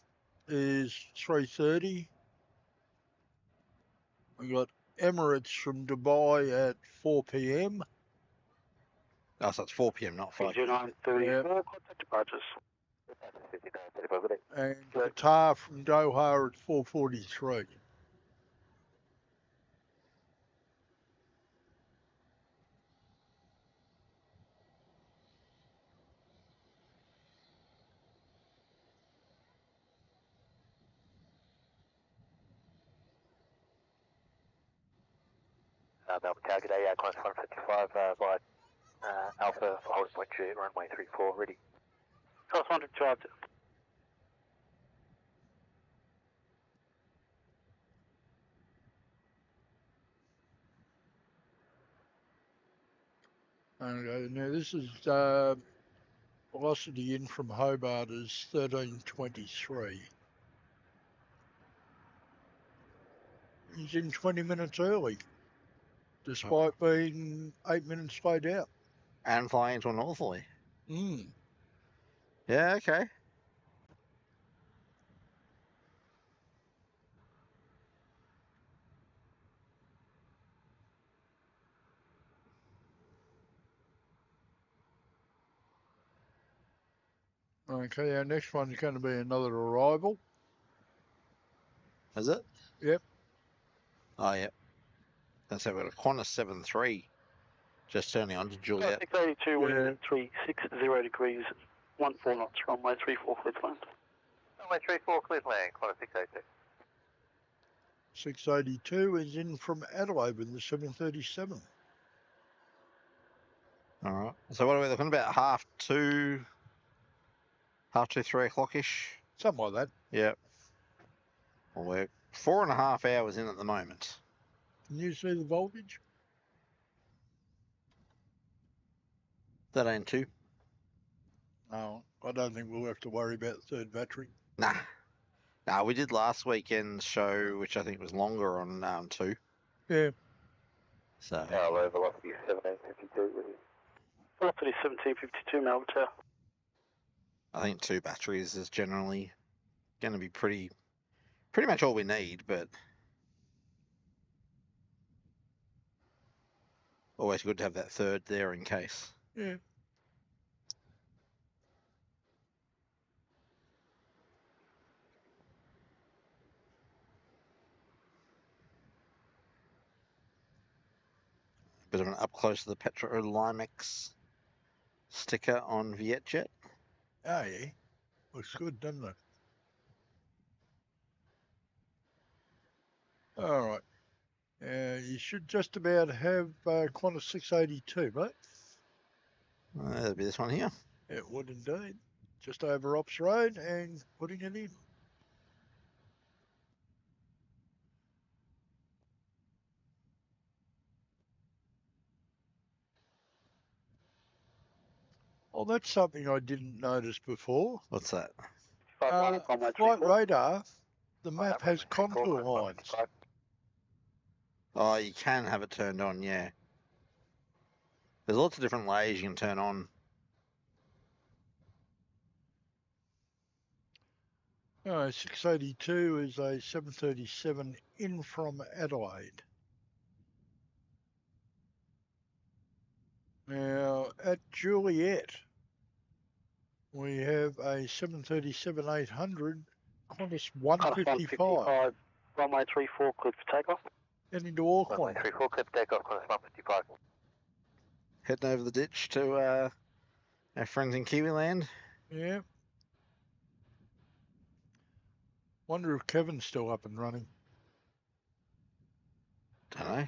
is 3:30. We've got Emirates from Dubai at 4 p.m. Oh, so it's 4 p.m, not 5 Fiji 934, contact departures. And Qatar from Doha at 4:43. Melbourne target A, class 155 by Alpha, holding point two, runway 34, ready. Class 155. Okay, now this is velocity in from Hobart is 1323. he's in 20 minutes early, despite being 8 minutes late out. And flying into a northerly. Mm. Yeah, okay. Okay, our next one's going to be another arrival. Is it? Yep. Oh, yep. And so we've got a Qantas 7-3 just turning on to Juliet. 682, wind 360 degrees, 14 knots, runway 34, clear to land. Runway 34, clear to land, Qantas 682. 682 is in from Adelaide with the 737. All right. So what are we looking about? Half two, 3 o'clock-ish? Something like that. Yep. Well, we're 4.5 hours in at the moment. Can you see the voltage? That ain't two. No, I don't think we'll have to worry about the third battery. Nah. Nah, we did last weekend's show, which I think was longer on 2. Yeah. So. Hello, velocity 1752. Velocity 1752, Melbourne Tower. I think 2 batteries is generally going to be pretty much all we need, but always good to have that third there in case. Yeah. Bit of an up close to the Petro Limex sticker on Vietjet. Oh, yeah. Looks good, doesn't it? All right. You should just about have Qantas 682, mate. That'll be this one here. It would indeed. Just over Ops Road and putting it in. Oh, that's something I didn't notice before. What's that? Flight radar, the map has contour lines. Oh, you can have it turned on, yeah. There's lots of different layers you can turn on. Oh, 682 is a 737 in from Adelaide. Now, at Juliet, we have a 737-800, Qantas 155. Runway 34, cleared for takeoff. Heading to Auckland. Runway 34, cleared for takeoff, Qantas 155. Heading over the ditch to our friends in Kiwiland. Yeah. Wonder if Kevin's still up and running. Don't know.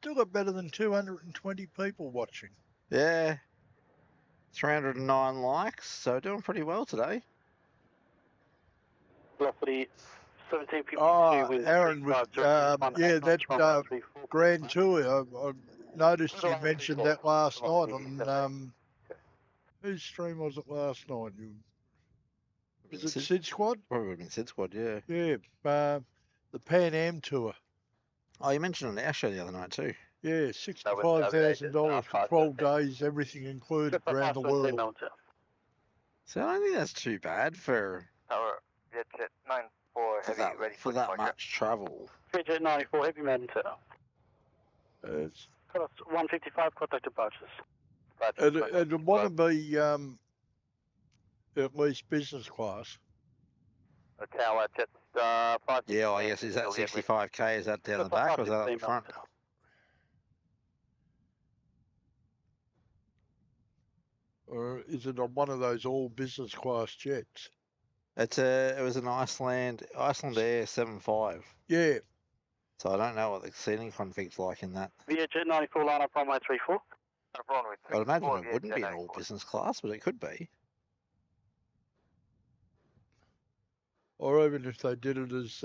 Still got better than 220 people watching. Yeah. 309 likes, so doing pretty well today. Velocity 1752. Oh, Aaron, yeah, that Grand Tour, I noticed you mentioned that last night on, whose stream was it last night? Was it Sid Squad? Probably would have been Sid Squad, yeah. Yeah, the Pan Am Tour. Oh, you mentioned it on our show the other night too. Yeah, $65,000 for 12 days, everything included around the world. So I don't think that's too bad for Jet 94 heavy, ready for that much travel. Jet 94 heavy, Melbourne Tower. It's 155 contact departures. it'd want to be at least business class. A tower, Jet 5. Yeah, I guess, is that 65k? Is that down the back or is that up the front? Or is it on one of those all business class jets? It was an Iceland Air 7.5. Yeah. So I don't know what the seating config's like in that. Jet 94 line up runway 34. I'd imagine it wouldn't be in all business class, but it could be. Or even if they did it as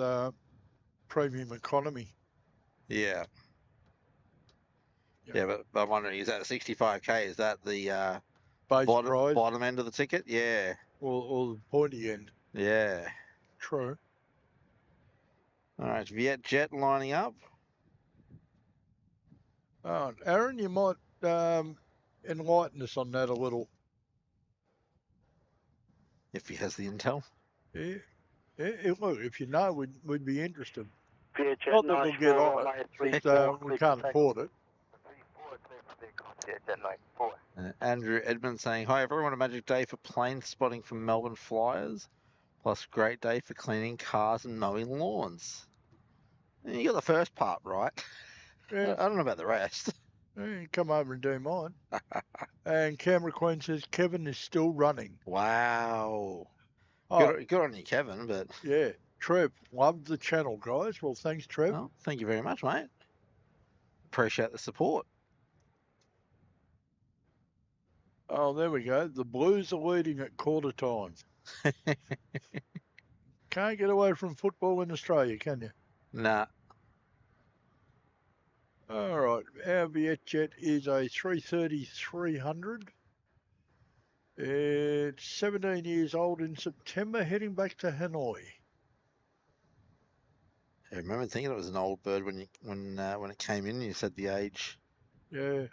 premium economy. Yeah. Yeah. Yeah, but I'm wondering, is that 65k? Is that the Base price bottom end of the ticket? Yeah. or the pointy end. Yeah. True. All right, Vietjet lining up. Aaron, you might enlighten us on that a little. If he has the intel. Yeah. Look, if you know, we'd be interested. Vietjet Not that we'll get on it, because we can't afford it. Andrew Edmonds saying, hi everyone, a magic day for plane spotting from Melbourne flyers, plus great day for cleaning cars and mowing lawns. You got the first part right. Yeah. I don't know about the rest. You come over and do mine. And Camera Queen says Kevin is still running. Wow. Oh, Good on you, Kevin, but... Yeah. Trev, love the channel, guys. Well, thanks, Trev. Well, thank you very much, mate. Appreciate the support. Oh, there we go. The Blues are leading at quarter time. Can't get away from football in Australia, can you? Nah. All right. Our Vietjet is a 330-300. It's 17 years old in September, heading back to Hanoi. I remember thinking it was an old bird when it came in. You said the age. Yeah.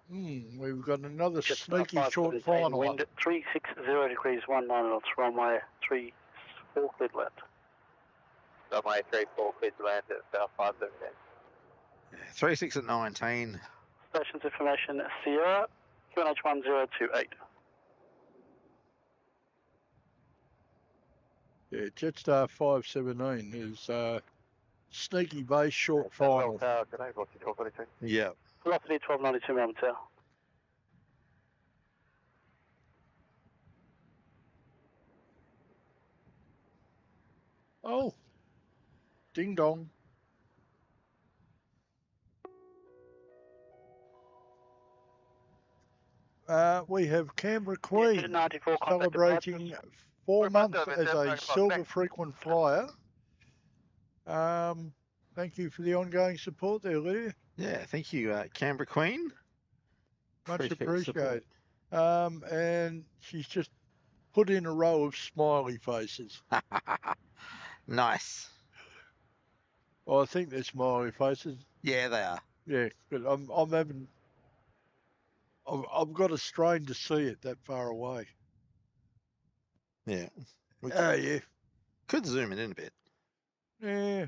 We've got another sneaky short final. Wind 360 degrees 19 knots, runway 34 cleared land. Runway 34 cleared to land at South 517. 36 at 19. Stations information Sierra, QNH 1028. Yeah, Jetstar 517 is sneaky base short final. Tower, good day, velocity 1242. Yeah. Velocity 1292 Melbourne Tower. Oh, ding dong. We have Canberra Queen celebrating 4 months as a silver frequent flyer. Thank you for the ongoing support there, Lydia. Yeah, thank you, Canberra Queen. Much appreciated. And she's just put in a row of smiley faces. Nice. Well, I think they're smiley faces. Yeah, they are. Yeah, but I've got a strain to see it that far away. Yeah. Yeah. Could zoom it in a bit. Yeah.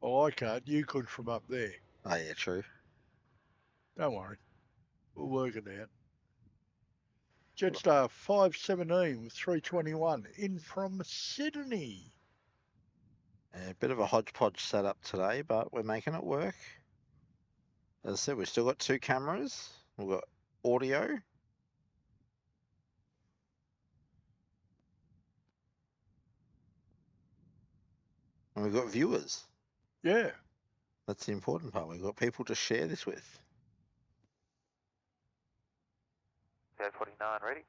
Oh, I can't. You could from up there. Oh, yeah, true. Don't worry. We'll work it out. Jetstar 517 with 321 in from Sydney. A bit of a hodgepodge setup today, but we're making it work. As I said, we've still got 2 cameras. We've got audio. And we've got viewers. Yeah. That's the important part. We've got people to share this with. 49 ready?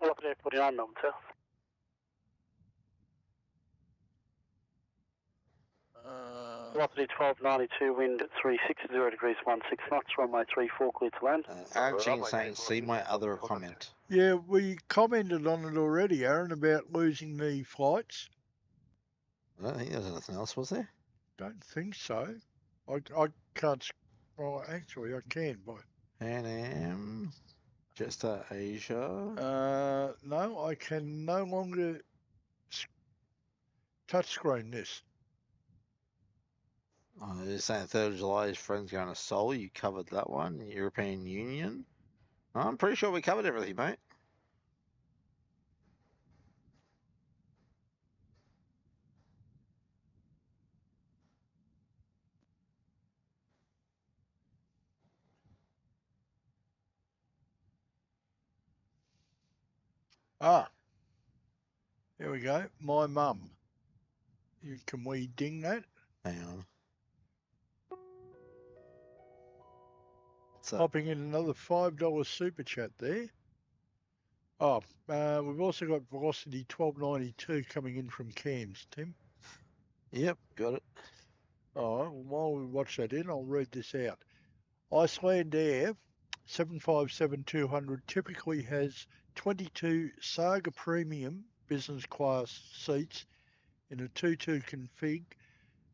Velocity 49 Melbourne Tower. Velocity 1292, wind 360 degrees 16 knots, runway 34 clear to land. Aaron Ching saying, see my other comment. Yeah, we commented on it already, Aaron, about losing the flights. I don't think there's anything else, was there? Don't think so. I can't. Well, actually, I can, but. Pan Am, Jetstar Asia. No, I can no longer touchscreen this. Oh, they're saying 3rd of July, his friend's going to Seoul. You covered that one. European Union. I'm pretty sure we covered everything, mate. There we go. My mum. Can we ding that? Hang on. Popping in another $5 super chat there. Oh, we've also got Velocity 1292 coming in from Cairns, Tim. Yep, got it. All right, well, while we watch that in, I'll read this out. Iceland Air 757-200 typically has 22 Saga Premium business class seats in a 2-2 config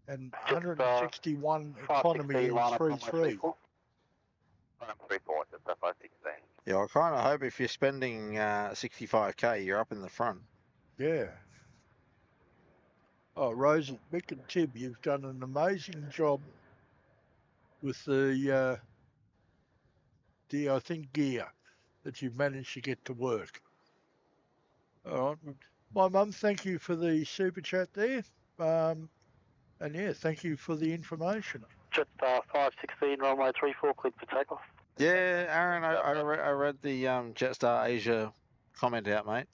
and 161 economy in 3-3. 34, just 516. Yeah, I kind of hope if you're spending 65k, you're up in the front. Yeah. Oh, Rose, Mick and Tim, you've done an amazing job with the I think, gear that you've managed to get to work. All right. My mum, thank you for the super chat there. And yeah, thank you for the information. Jetstar 516, runway 34, cleared for takeoff. Yeah, Aaron, I read the Jetstar Asia comment out, mate,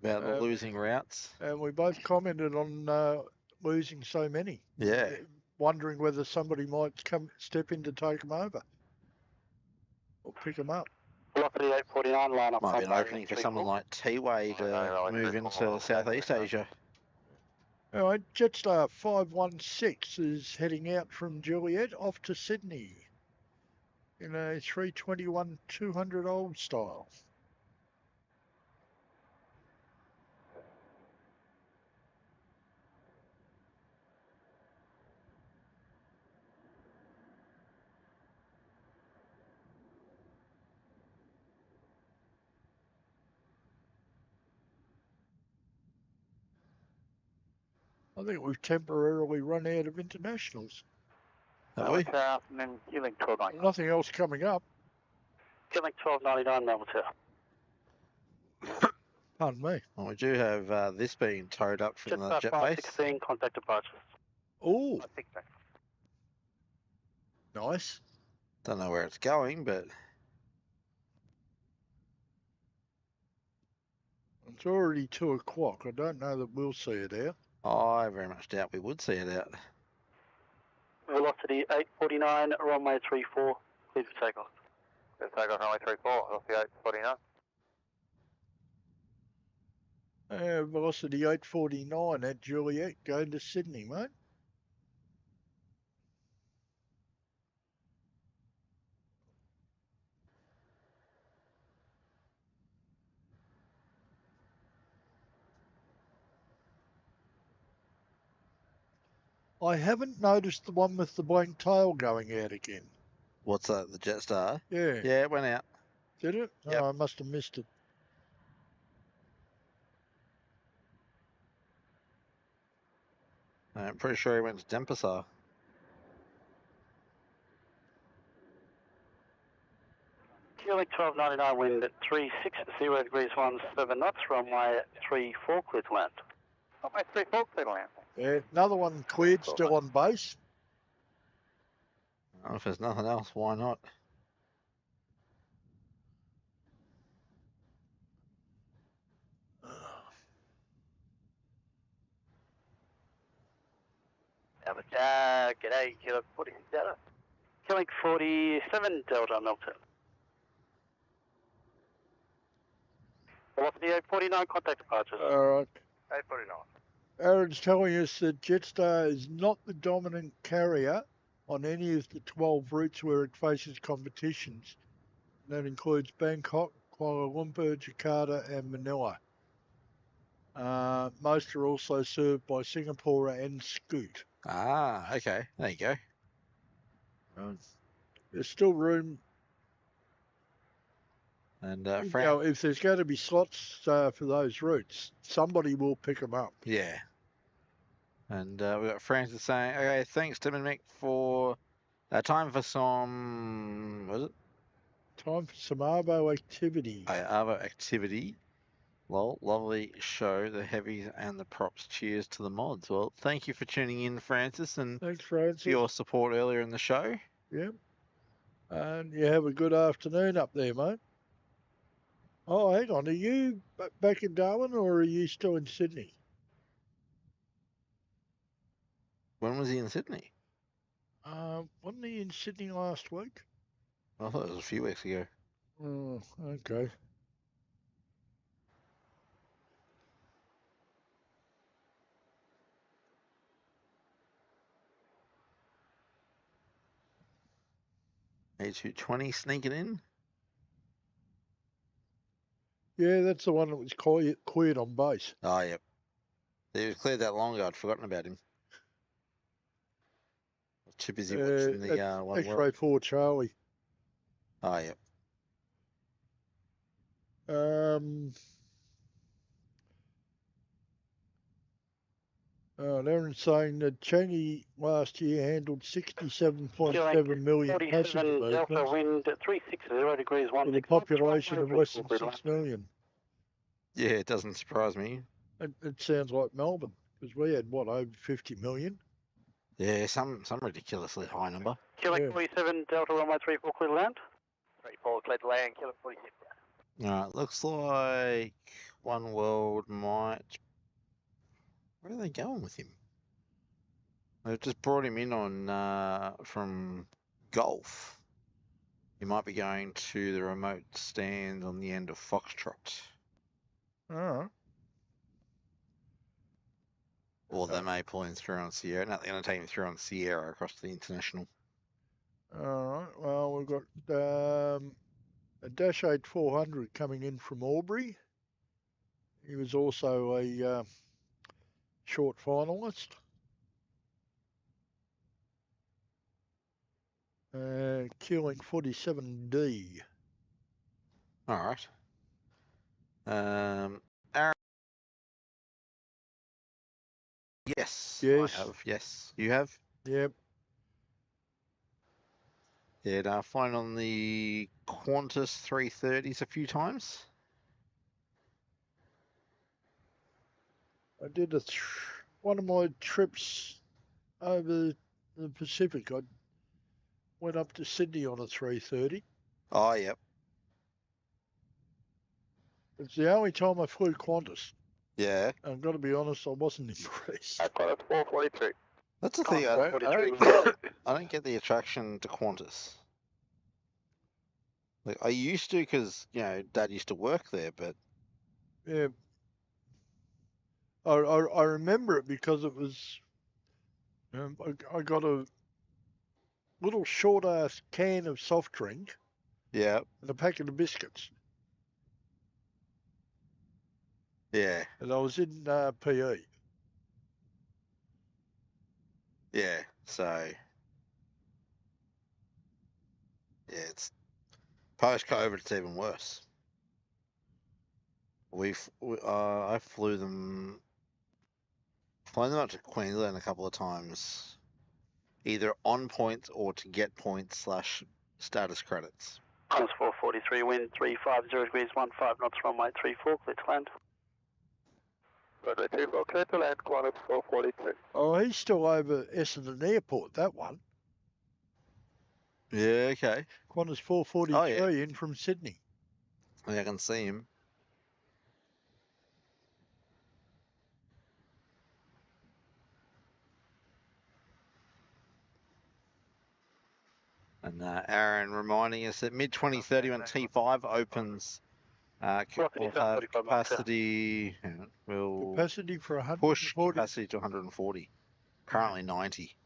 about the losing routes. And we both commented on losing so many. Yeah. Wondering whether somebody might step in to take them over or pick them up. Velocity 849, line up. Might be an opening for someone like T-Way to move into Southeast Asia. All right, Jetstar 516 is heading out from Juliet off to Sydney in a 321-200 old style. I think we've temporarily run out of internationals. Have we? And then Killing 1299. Nothing else coming up. Killing 1299, Melbourne Tower. Pardon me. Well, we do have this being towed up from the jet base. 516, contact departures. Oh. Nice. Don't know where it's going, but it's already 2 o'clock. I don't know that we'll see it out. I very much doubt we would see it out. Velocity 849, runway 34, cleared for takeoff. Cleared for takeoff, runway 34, velocity 849. Velocity 849 at Juliet, going to Sydney, mate. I haven't noticed the one with the blank tail going out again. What's that, the Jetstar? Yeah. Yeah, it went out. Did it? Yep. Oh, I must have missed it. I'm pretty sure he went to Denpasar. Killing 1299, wind at 360 degrees 17 knots, runway 34, cleared to land. Runway 34, cleared to land. Yeah, another one cleared, still on base. Well, if there's nothing else, why not? G'day, Killer 47 Delta. Killing 47 Delta, Milton. Velocity 849, contact departures. All right. 849. Aaron's telling us that Jetstar is not the dominant carrier on any of the 12 routes where it faces competitions. That includes Bangkok, Kuala Lumpur, Jakarta and Manila. Most are also served by Singapore and Scoot. Ah, okay. There you go. There's still room. And if there's going to be slots for those routes, somebody will pick them up. Yeah. And we've got Francis saying, okay, thanks Tim and Mick for time for some, what is it? Time for some Arvo activity. Arvo activity. Well, lovely show, the heavies and the props. Cheers to the mods. Well, thank you for tuning in, Francis, and thanks, Francis, for your support earlier in the show. Yep. And you have a good afternoon up there, mate. Oh, hang on. Are you back in Darwin or are you still in Sydney? When was he in Sydney? Wasn't he in Sydney last week? I thought it was a few weeks ago. Oh, okay. A220 sneaking in. Yeah, that's the one that was cleared on base. Oh, yep. He was cleared that long ago. I'd forgotten about him. I was too busy watching the one X-ray world. 4 Charlie. Oh, yep. Aaron's saying that Cheney last year handled 67.7 million passenger 47 Delta, movements wind 360 degrees, with a 16 population of runway less than 34 6 million. Yeah, it doesn't surprise me. It sounds like Melbourne, because we had, what, over 50 million? Yeah, some ridiculously high number. Quebec Yeah. 47 Delta, runway 34 clear to land. 34 clear to land, Quebec 47. Alright, looks like One World might... Where are they going with him? They've just brought him in on from Gulf. He might be going to the remote stand on the end of Foxtrot. Alright. Or they may pull him through on Sierra. No, they're going to take him through on Sierra across the international. Alright, well, we've got a Dash 8-400 coming in from Albury. He was also a short finalist. Keeling 47D. Alright. Aaron. Yes, Yes. I have. Yes, you have? Yep. Yeah, flying on the Qantas 330s a few times. I did one of my trips over the Pacific. I went up to Sydney on a 330. Oh, yep. It's the only time I flew Qantas. Yeah. I've got to be honest, I wasn't impressed. Qantas 442. That's the thing. I don't get the attraction to Qantas. Like, I used to because, you know, Dad used to work there, but... Yeah. I remember it because it was... I got a little short-ass can of soft drink. Yeah. And a packet of biscuits. Yeah. And I was in PE. Yeah, so... Yeah, it's... Post-COVID, it's even worse. I flew them... Flown them up to Queensland a couple of times. Either on points or to get points / status credits. Qantas 443, wind 350 degrees, 15 knots, runway 34 clear to land. Runway 34 clear to land, Qantas 442. Oh, he's still over Essendon Airport, that one. Yeah, okay. Qantas 443 in from Sydney. Yeah, I can see him. And Aaron reminding us that mid-2030 when T5 opens, we'll have capacity, we'll capacity for 140. push capacity to 140. Currently 90.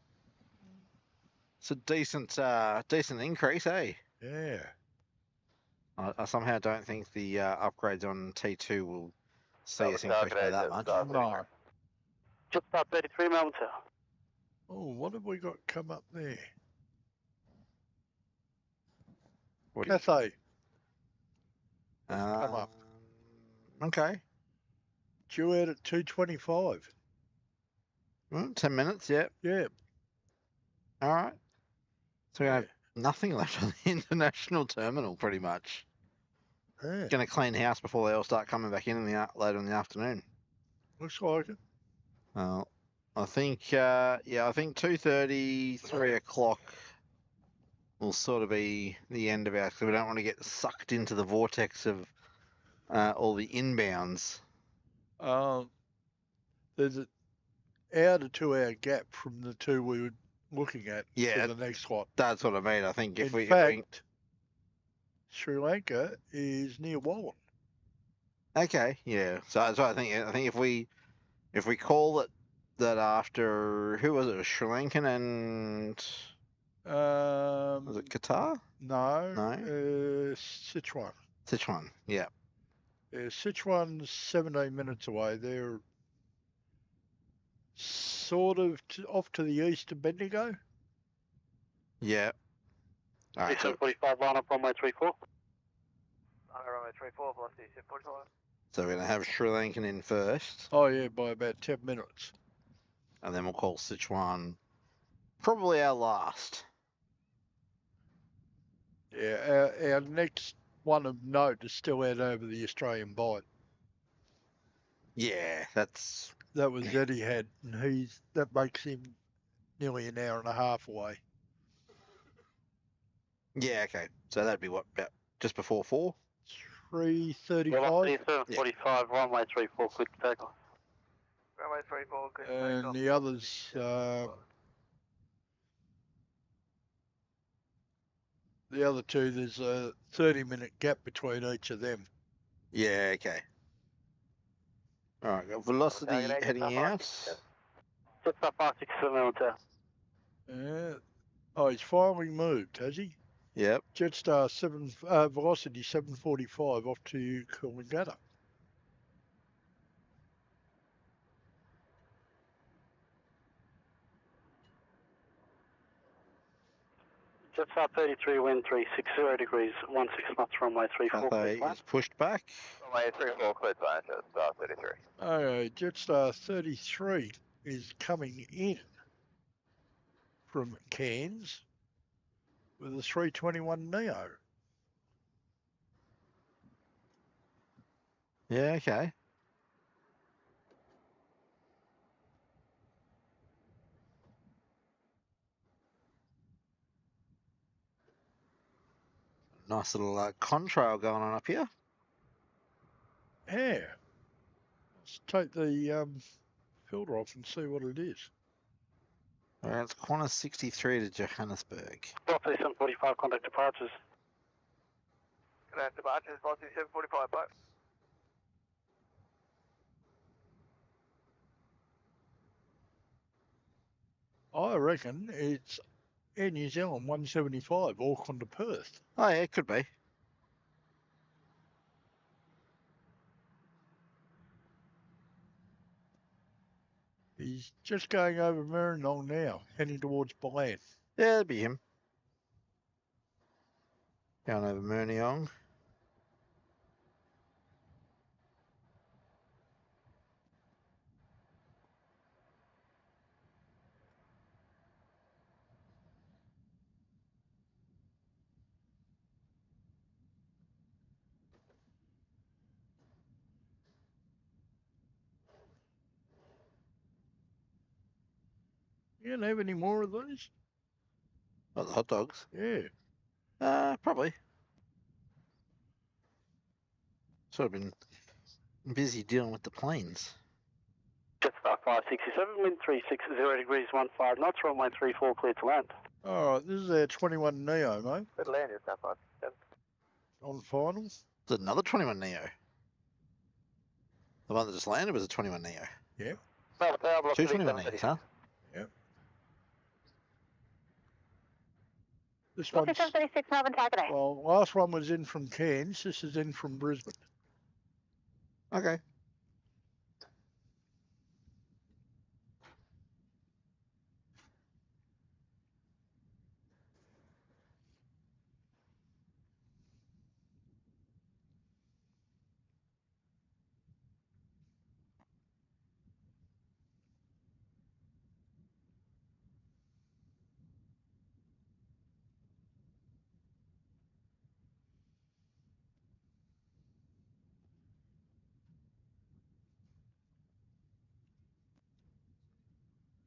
It's a decent increase, eh? Yeah. I somehow don't think the upgrades on T2 will see us increase by that much. No. Just start 33 Melbourne. Oh, what have we got come up there? Cathay. Come up. Okay. Due out at 2:25. 10 minutes, yeah. Yeah. All right. So we have nothing left on the international terminal, pretty much. Yeah. Going to clean house before they all start coming back in later in the afternoon. Looks like it. I think 2:30, 3 o'clock will sort of be the end of ours, because we don't want to get sucked into the vortex of all the inbounds. There's an hour to 2 hour gap from the two we were looking at for the next slot. That's what I mean. I think In fact, Sri Lanka is near Wallen. Okay, yeah. So I think if we call it that after who was it? It was Sri Lankan and was it Qatar? No. No. Sichuan. Sichuan. Yeah. Sichuan's 17 minutes away. They're sort of off to the east of Bendigo. Yeah. All right. So, 745 line up runway 34. Runway 34, velocity 745. so we're gonna have Sri Lankan in first, Oh yeah, by about 10 minutes. and then we'll call Sichuan probably our last. Yeah, our next one of note is still out over the Australian Bight. Yeah, that's That was Etihad, and that makes him nearly an hour and a half away. yeah. Okay. So that'd be what, about just before 4? 3:35. Velocity 745 runway 34. Clear to take off. Runway 34, clear to take off. And the others, the other two, there's a 30-minute gap between each of them. Yeah. Okay. All right. Got velocity heading out. 6567 on tower. Oh, he's finally moved, has he? Yep. Jetstar velocity 745 off to Coolangatta. Jetstar 33, wind 360 degrees, 16 knots, runway 34. Cathay is pushed back. Runway 34, cleared to land, Jetstar 33. Okay, Jetstar 33 is coming in from Cairns with a 321 Neo. Yeah. Okay. Nice little contrail going on up here. Yeah. Let's take the filter off and see what it is. All right, it's Qantas 63 to Johannesburg. Velocity 745, contact departures. Contact departures, velocity 745, bye. I reckon it's Air New Zealand 175, Auckland to Perth. Oh yeah, it could be. He's just going over Marinoong now, heading towards Balan. Yeah, it'd be him. Going over Marinoong. You don't have any more of these? Oh, the hot dogs. Yeah. Probably. Sort of been busy dealing with the planes. Jetstar 567, wind 360 degrees, 15 knots, runway 34, clear to land. All right, this is our 21 Neo, mate. Good land, Jetstar 567. On finals. There's another 21 Neo. The one that just landed was a 21 Neo. Yeah. Two 21 Neos, huh? Yep. This Velocity one's, 736, Melbourne, target A. well, last one was in from Cairns. This is in from Brisbane. Okay.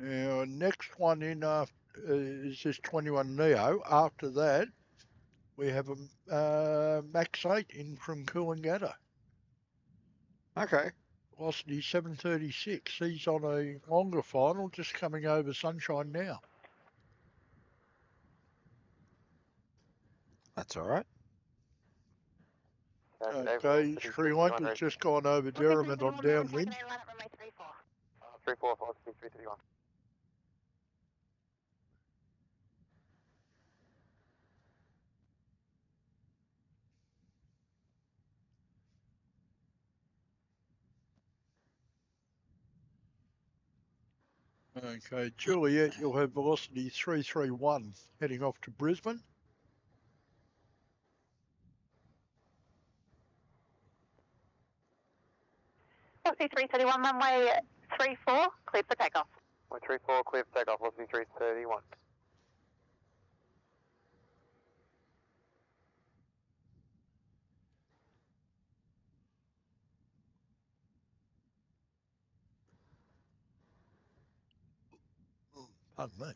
Now, next one in is this 21 Neo. After that, we have a Max 8 in from Coolangatta. Okay. Velocity 736. He's on a longer final, just coming over Sunshine now. That's all right. Okay, Sri Lanka's just gone over Durham and on downwind. 34, 331. Okay, Juliet, you'll have velocity 331 heading off to Brisbane. Velocity 331, runway 34, cleared for takeoff. Runway 34, clear for takeoff, velocity 331. Pardon me.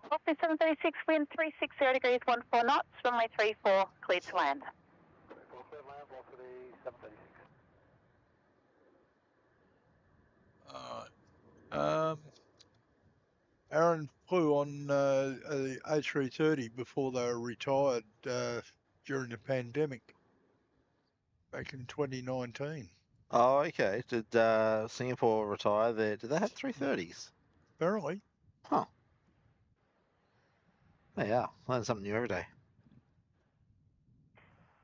Velocity 736, wind 360 degrees, 14 knots, runway 34, cleared to land. Cleared land, velocity 736. Aaron flew on the A330 before they were retired during the pandemic back in 2019. Oh, okay. Did Singapore retire there? Did they have 330s? Apparently. Huh. Yeah, learn something new every day.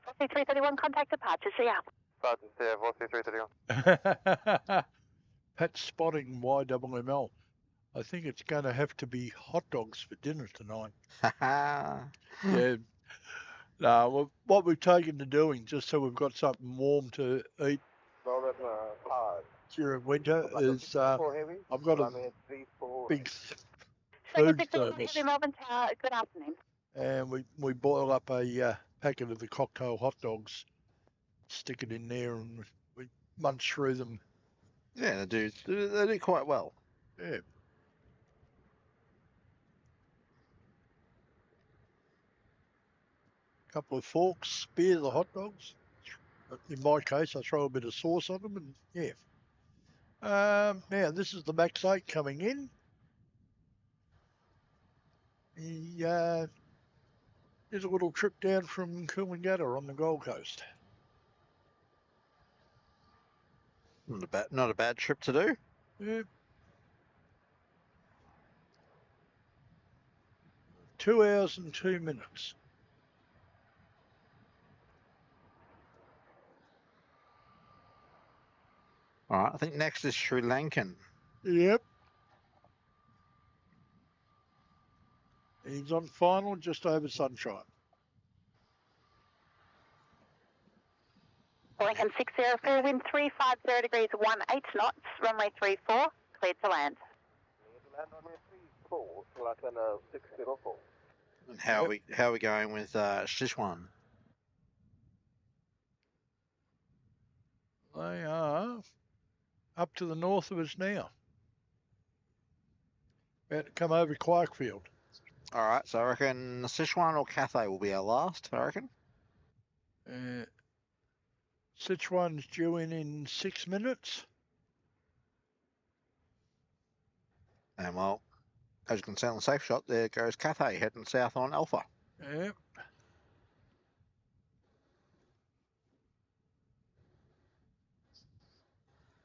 Velocity 331, contact departure, see ya. Sergeant, velocity 331. Pat spotting YMML. I think it's going to have to be hot dogs for dinner tonight. Yeah. No, well, what we've taken to doing, just so we've got something warm to eat during winter, is I've got a big food service. Heavy Melbourne Tower, good afternoon. And we boil up a packet of the cocktail hot dogs, stick it in there, and we munch through them. Yeah, they do quite well. Yeah. Couple of forks, spear the hot dogs. In my case, I throw a bit of sauce on them, and yeah. Now this is the Max 8 coming in. He did a little trip down from Coolangatta on the Gold Coast. Not a bad trip to do. Yeah. 2 hours and 2 minutes. All right, I think next is Sri Lankan. Yep. He's on final just over Sunshine. Lincoln 604, wind 350 degrees, 18 knots, runway 34, cleared to land. Land on runway 34, Lakana 604. And how are we going with Sichuan? They are up to the north of us now. About to come over Quarkfield. All right, so I reckon Sichuan or Cathay will be our last, I reckon. Sichuan's due in 6 minutes. And well, as you can see on the safe shot, there goes Cathay heading south on Alpha. Yep.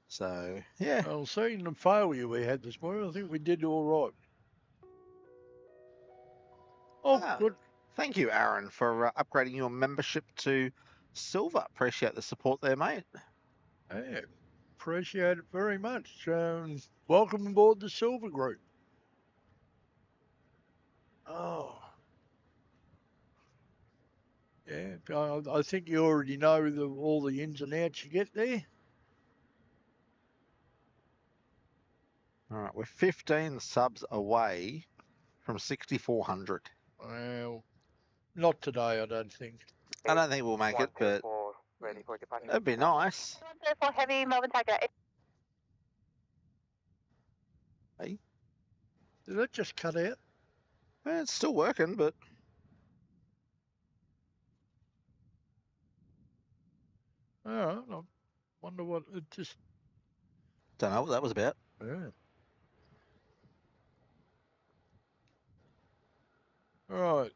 So, yeah. Well, seeing the failure we had this morning, I think we did all right. Oh, good. Thank you, Aaron, for upgrading your membership to Silver. Appreciate the support there, mate. Yeah, appreciate it very much. Welcome aboard the Silver Group. Oh. Yeah, I think you already know all the ins and outs you get there. All right, we're 15 subs away from 6,400. Well, not today, I don't think. I don't think we'll make it, but it'd be nice. 134 heavy, Melbourne Tiger. Hey? Did that just cut out? It's still working, but All right. I wonder what it just. don't know what that was about. Yeah. All right.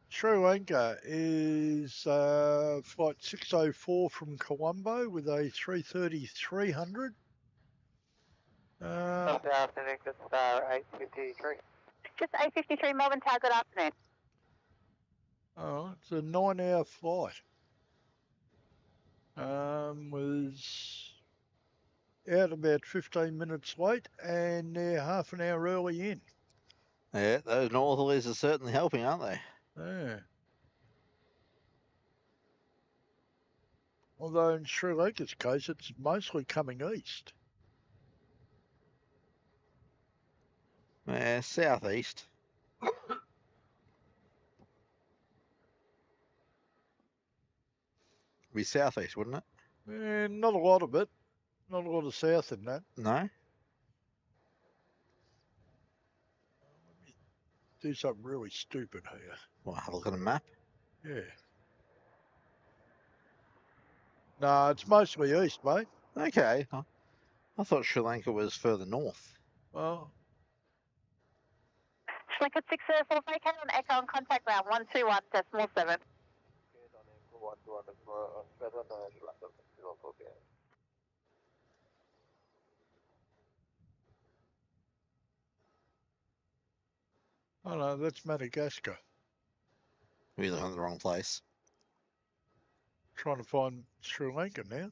Sri Lanka is flight 604 from Colombo with a 330-300. Good afternoon, this is A53. Just A53 Melbourne Tower, good afternoon. Oh, it's a 9-hour flight. Was out about 15 minutes late and they're half an hour early in. Yeah, those northerlies are certainly helping, aren't they? Yeah. Although in Sri Lanka's case, it's mostly coming east. Yeah, southeast. Be southeast, wouldn't it? Not a lot of it. Not a lot of south in that. No? Do something really stupid here. Well, have a look at a map. Yeah. No, it's mostly east, mate. Okay. I thought Sri Lanka was further north. Well, Sri Lanka 604, vacate on Echo on contact ground 121.7. oh no, that's Madagascar. We're looking at the wrong place. Trying to find Sri Lanka now.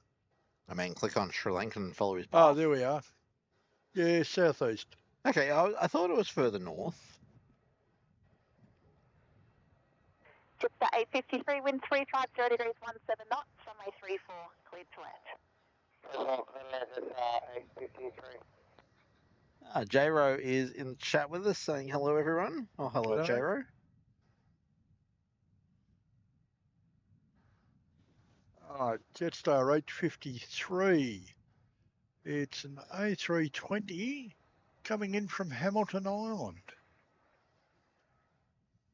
I mean, click on Sri Lanka and follow his path. Oh, there we are. Yeah, southeast. Okay, I thought it was further north. Just the 853, wind 350 degrees 17 knots, runway 34, cleared to land. J-Ro is in the chat with us saying hello, everyone. Oh, hello, Hello. J-Ro. Jetstar 853. It's an A320 coming in from Hamilton Island.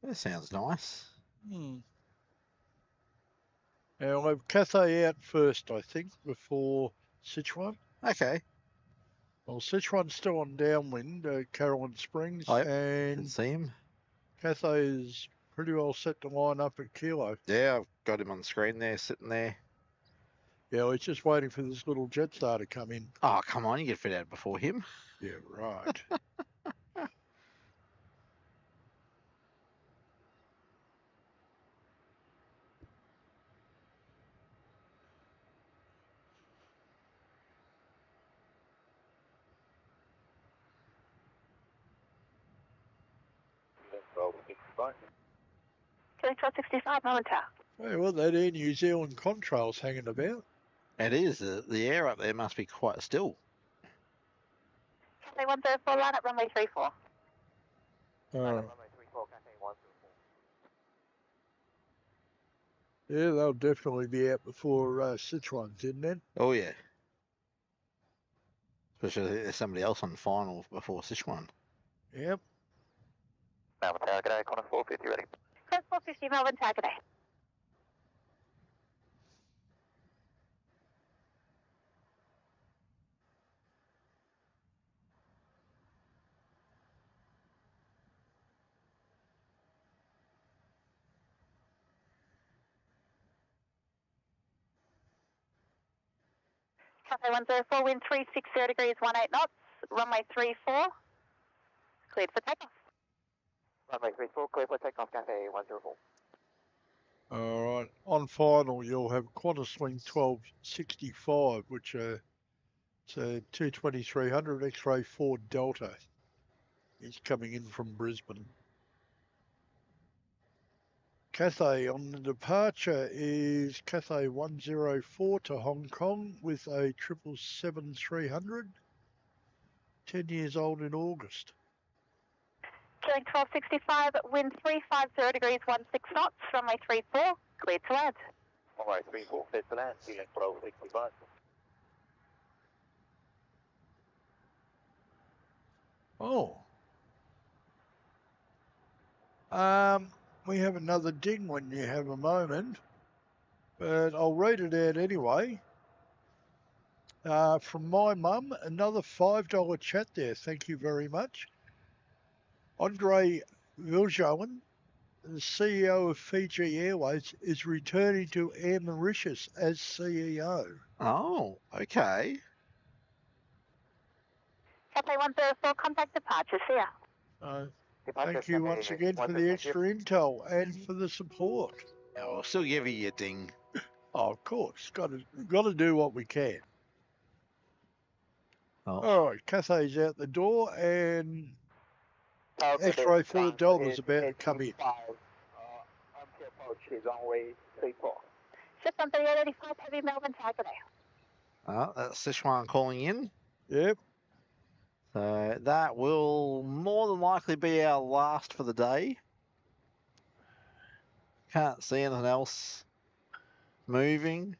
That sounds nice. Now we'll have Cathay out first, I think, before Sichuan. Okay. Well, Sichuan's still on downwind, Carolyn Springs, Can and see him. Cathay is pretty well set to line up at Kilo. Yeah, I've got him on the screen there, sitting there. Yeah, he's just waiting for this little Jetstar to come in. Oh, come on, you get fit out before him. Yeah, right. Killing 1265, Melbourne Tower. Hey, well, that Air New Zealand contrail's hanging about. It is. The air up there must be quite still. Cathay 134, line up runway 34. Yeah, they'll definitely be out before Sichuan's in then. Oh, yeah. Especially if there's somebody else on final before Sichuan. Yep. Melbourne Tower, g'day, Connor 450 ready. Close 450, Melbourne Tower, today. Cathay 134, wind 360 degrees 18 knots, runway 34, cleared for takeoff. Runway 34, clear for takeoff, Cathay 104. All right. On final, you'll have Qantas Wing 1265, which it's a 22300 X-ray 4 Delta. He's coming in from Brisbane. Cathay on the departure is Cathay 104 to Hong Kong with a 777-300, 10 years old in August. Killing 1265, wind 350 degrees 16 knots, runway 34, cleared to land. Runway 34, cleared to land, Killing 1265. Oh. We have another ding when you have a moment, but I'll read it out anyway. From my mum, another $5 chat there. Thank you very much. Andre Viljoen, the CEO of Fiji Airways, is returning to Air Mauritius as CEO. Oh, okay. Cathay 134, contact departures here. Thank you once again for the extra intel and for the support. I'll still give you a ding. Oh, of course, got to do what we can. Oh. All right, Cathay's out the door, and X-ray 4 Delta's about to come in. Approach is runway 34. System 3885, heavy Melbourne target. That's Sichuan calling in. Yep. So that will more than likely be our last for the day. Can't see anything else moving.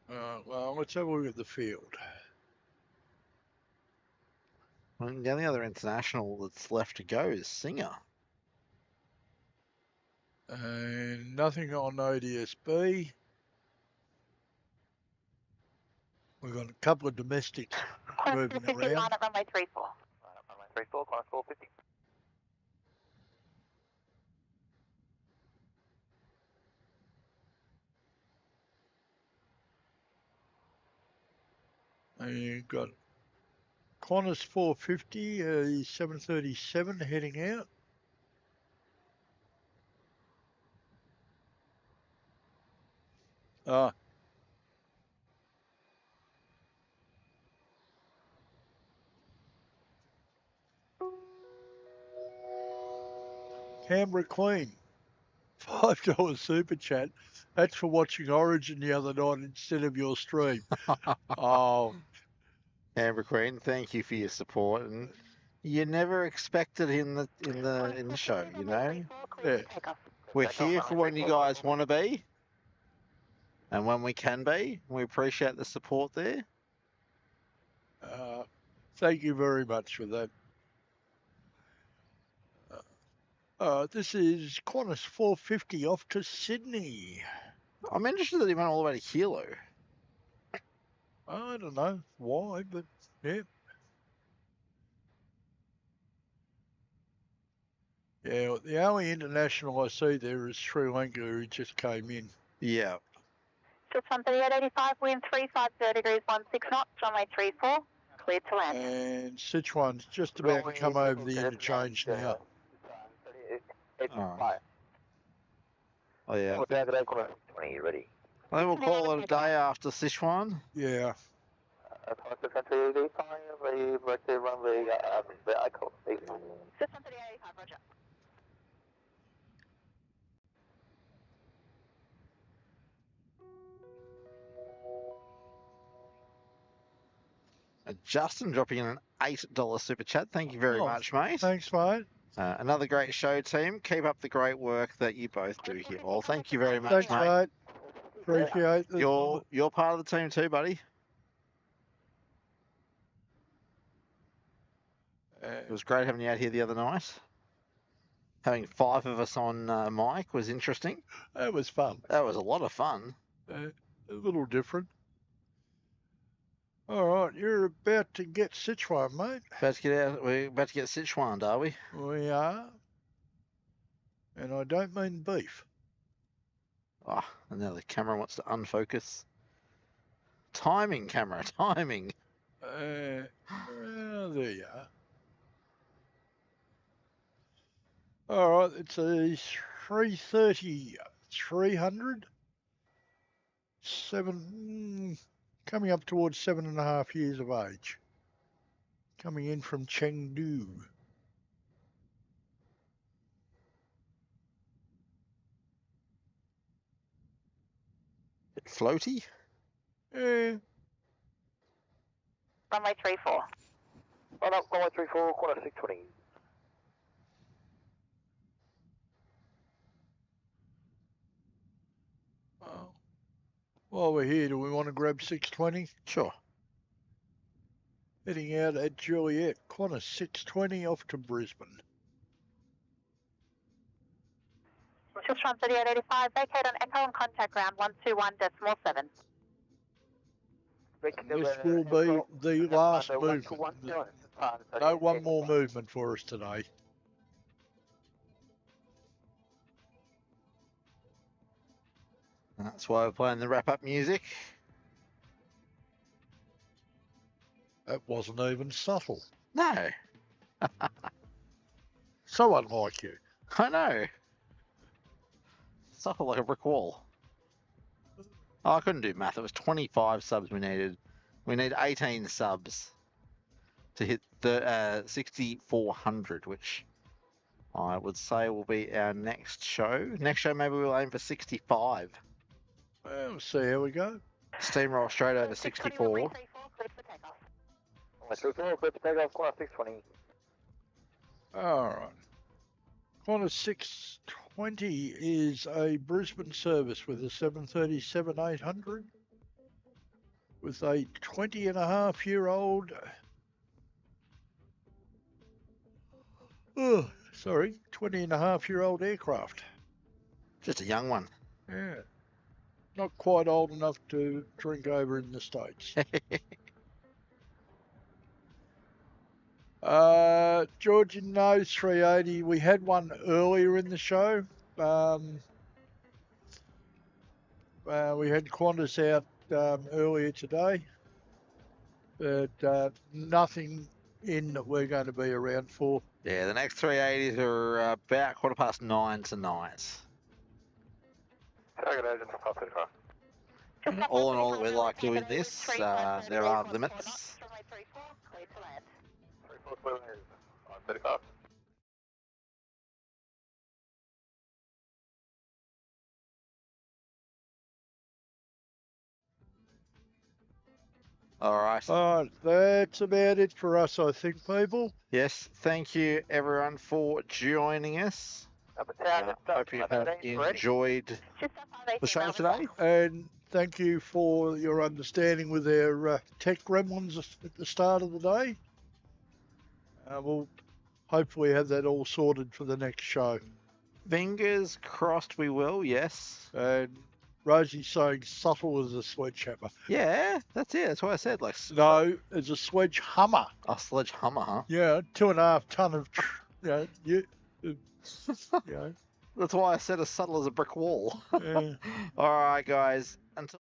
Well, let's have a look at the field. And the only other international that's left to go is Singer. And nothing on ODSB. We've got a couple of domestics moving around. At runway 34. Runway 34, class 450. And you've got Qantas 450, 737 heading out. Canberra Queen, $5 super chat. That's for watching Origin the other night instead of your stream. Oh, Amber Queen, thank you for your support, and you never expect it in the show, you know. yeah. We're here for when you guys want to be, and when we can be. We appreciate the support there. Thank you very much for that. This is Qantas 450 off to Sydney. I'm interested that he went all the way to Kilo. I don't know why, but yeah. Yeah, the only international I see there is Sri Lanka, who just came in. Yeah. System 3885, wind 350 degrees 16 knots, runway 34, cleared to land. And Sichuan's just about to come over the interchange now. Oh yeah. 20, ready. I think we'll call it a day after Sichuan. Yeah. System 3885, ready, runway, I call it. System 3885, roger. Justin dropping in an $8 super chat. Thank you very much, mate. Thanks, mate. Another great show, team. Keep up the great work that you both do here. Well, thank you very much, Thanks, mate. Appreciate it. You're part of the team too, buddy. It was great having you out here the other night. Having 5 of us on mic was interesting. That was fun. That was a lot of fun. A little different. All right, you're about to get Sichuan, mate. We're about to get Sichuan, are we? We are. And I don't mean beef. Oh, and now the camera wants to unfocus. Timing, camera, timing. Well, there you are. All right, it's a 330, 300, coming up towards 7.5 years of age. Coming in from Chengdu. Floaty? Yeah. Runway 34. Right up, runway 34, quarter 620. While we're here, do we want to grab 620? Sure. Heading out at Juliet, Qantas 620 off to Brisbane. Just run 3885, vacate on Echo and contact ground 121.7. And this will be the last movement. No one more movement for us today. That's why we're playing the wrap-up music. That wasn't even subtle. No. So unlike you. I know. Subtle like a brick wall. Oh, I couldn't do math. It was 25 subs we needed. We need 18 subs to hit the 6,400, which I would say will be our next show. Next show, maybe we'll aim for 65. Well, we'll see how we go. Steamroll straight over 64. All right. Qantas 620 is a Brisbane service with a 737-800 with a 20-and-a-half-year-old. 20-and-a-half-year-old aircraft. Just a young one. Yeah. Not quite old enough to drink over in the States. Georgian Nose 380, we had one earlier in the show. We had Qantas out earlier today, but nothing in that we're going to be around for. Yeah, the next 380s are about 9:15 tonight. All in all, we like doing this. There are limits. All right. That's about it for us, I think, people. Yes, thank you everyone for joining us. Hope you have enjoyed the show today. And thank you for your understanding with our tech gremlins at the start of the day. We'll hopefully have that all sorted for the next show. Fingers crossed we will, yes. And Rosie's saying subtle as a sledgehammer. Yeah, that's it. That's what I said. Like no, it's a sledgehammer. A sledgehammer, huh? Yeah, 2.5 ton of, That's why I said as subtle as a brick wall. Yeah. All right, guys. Until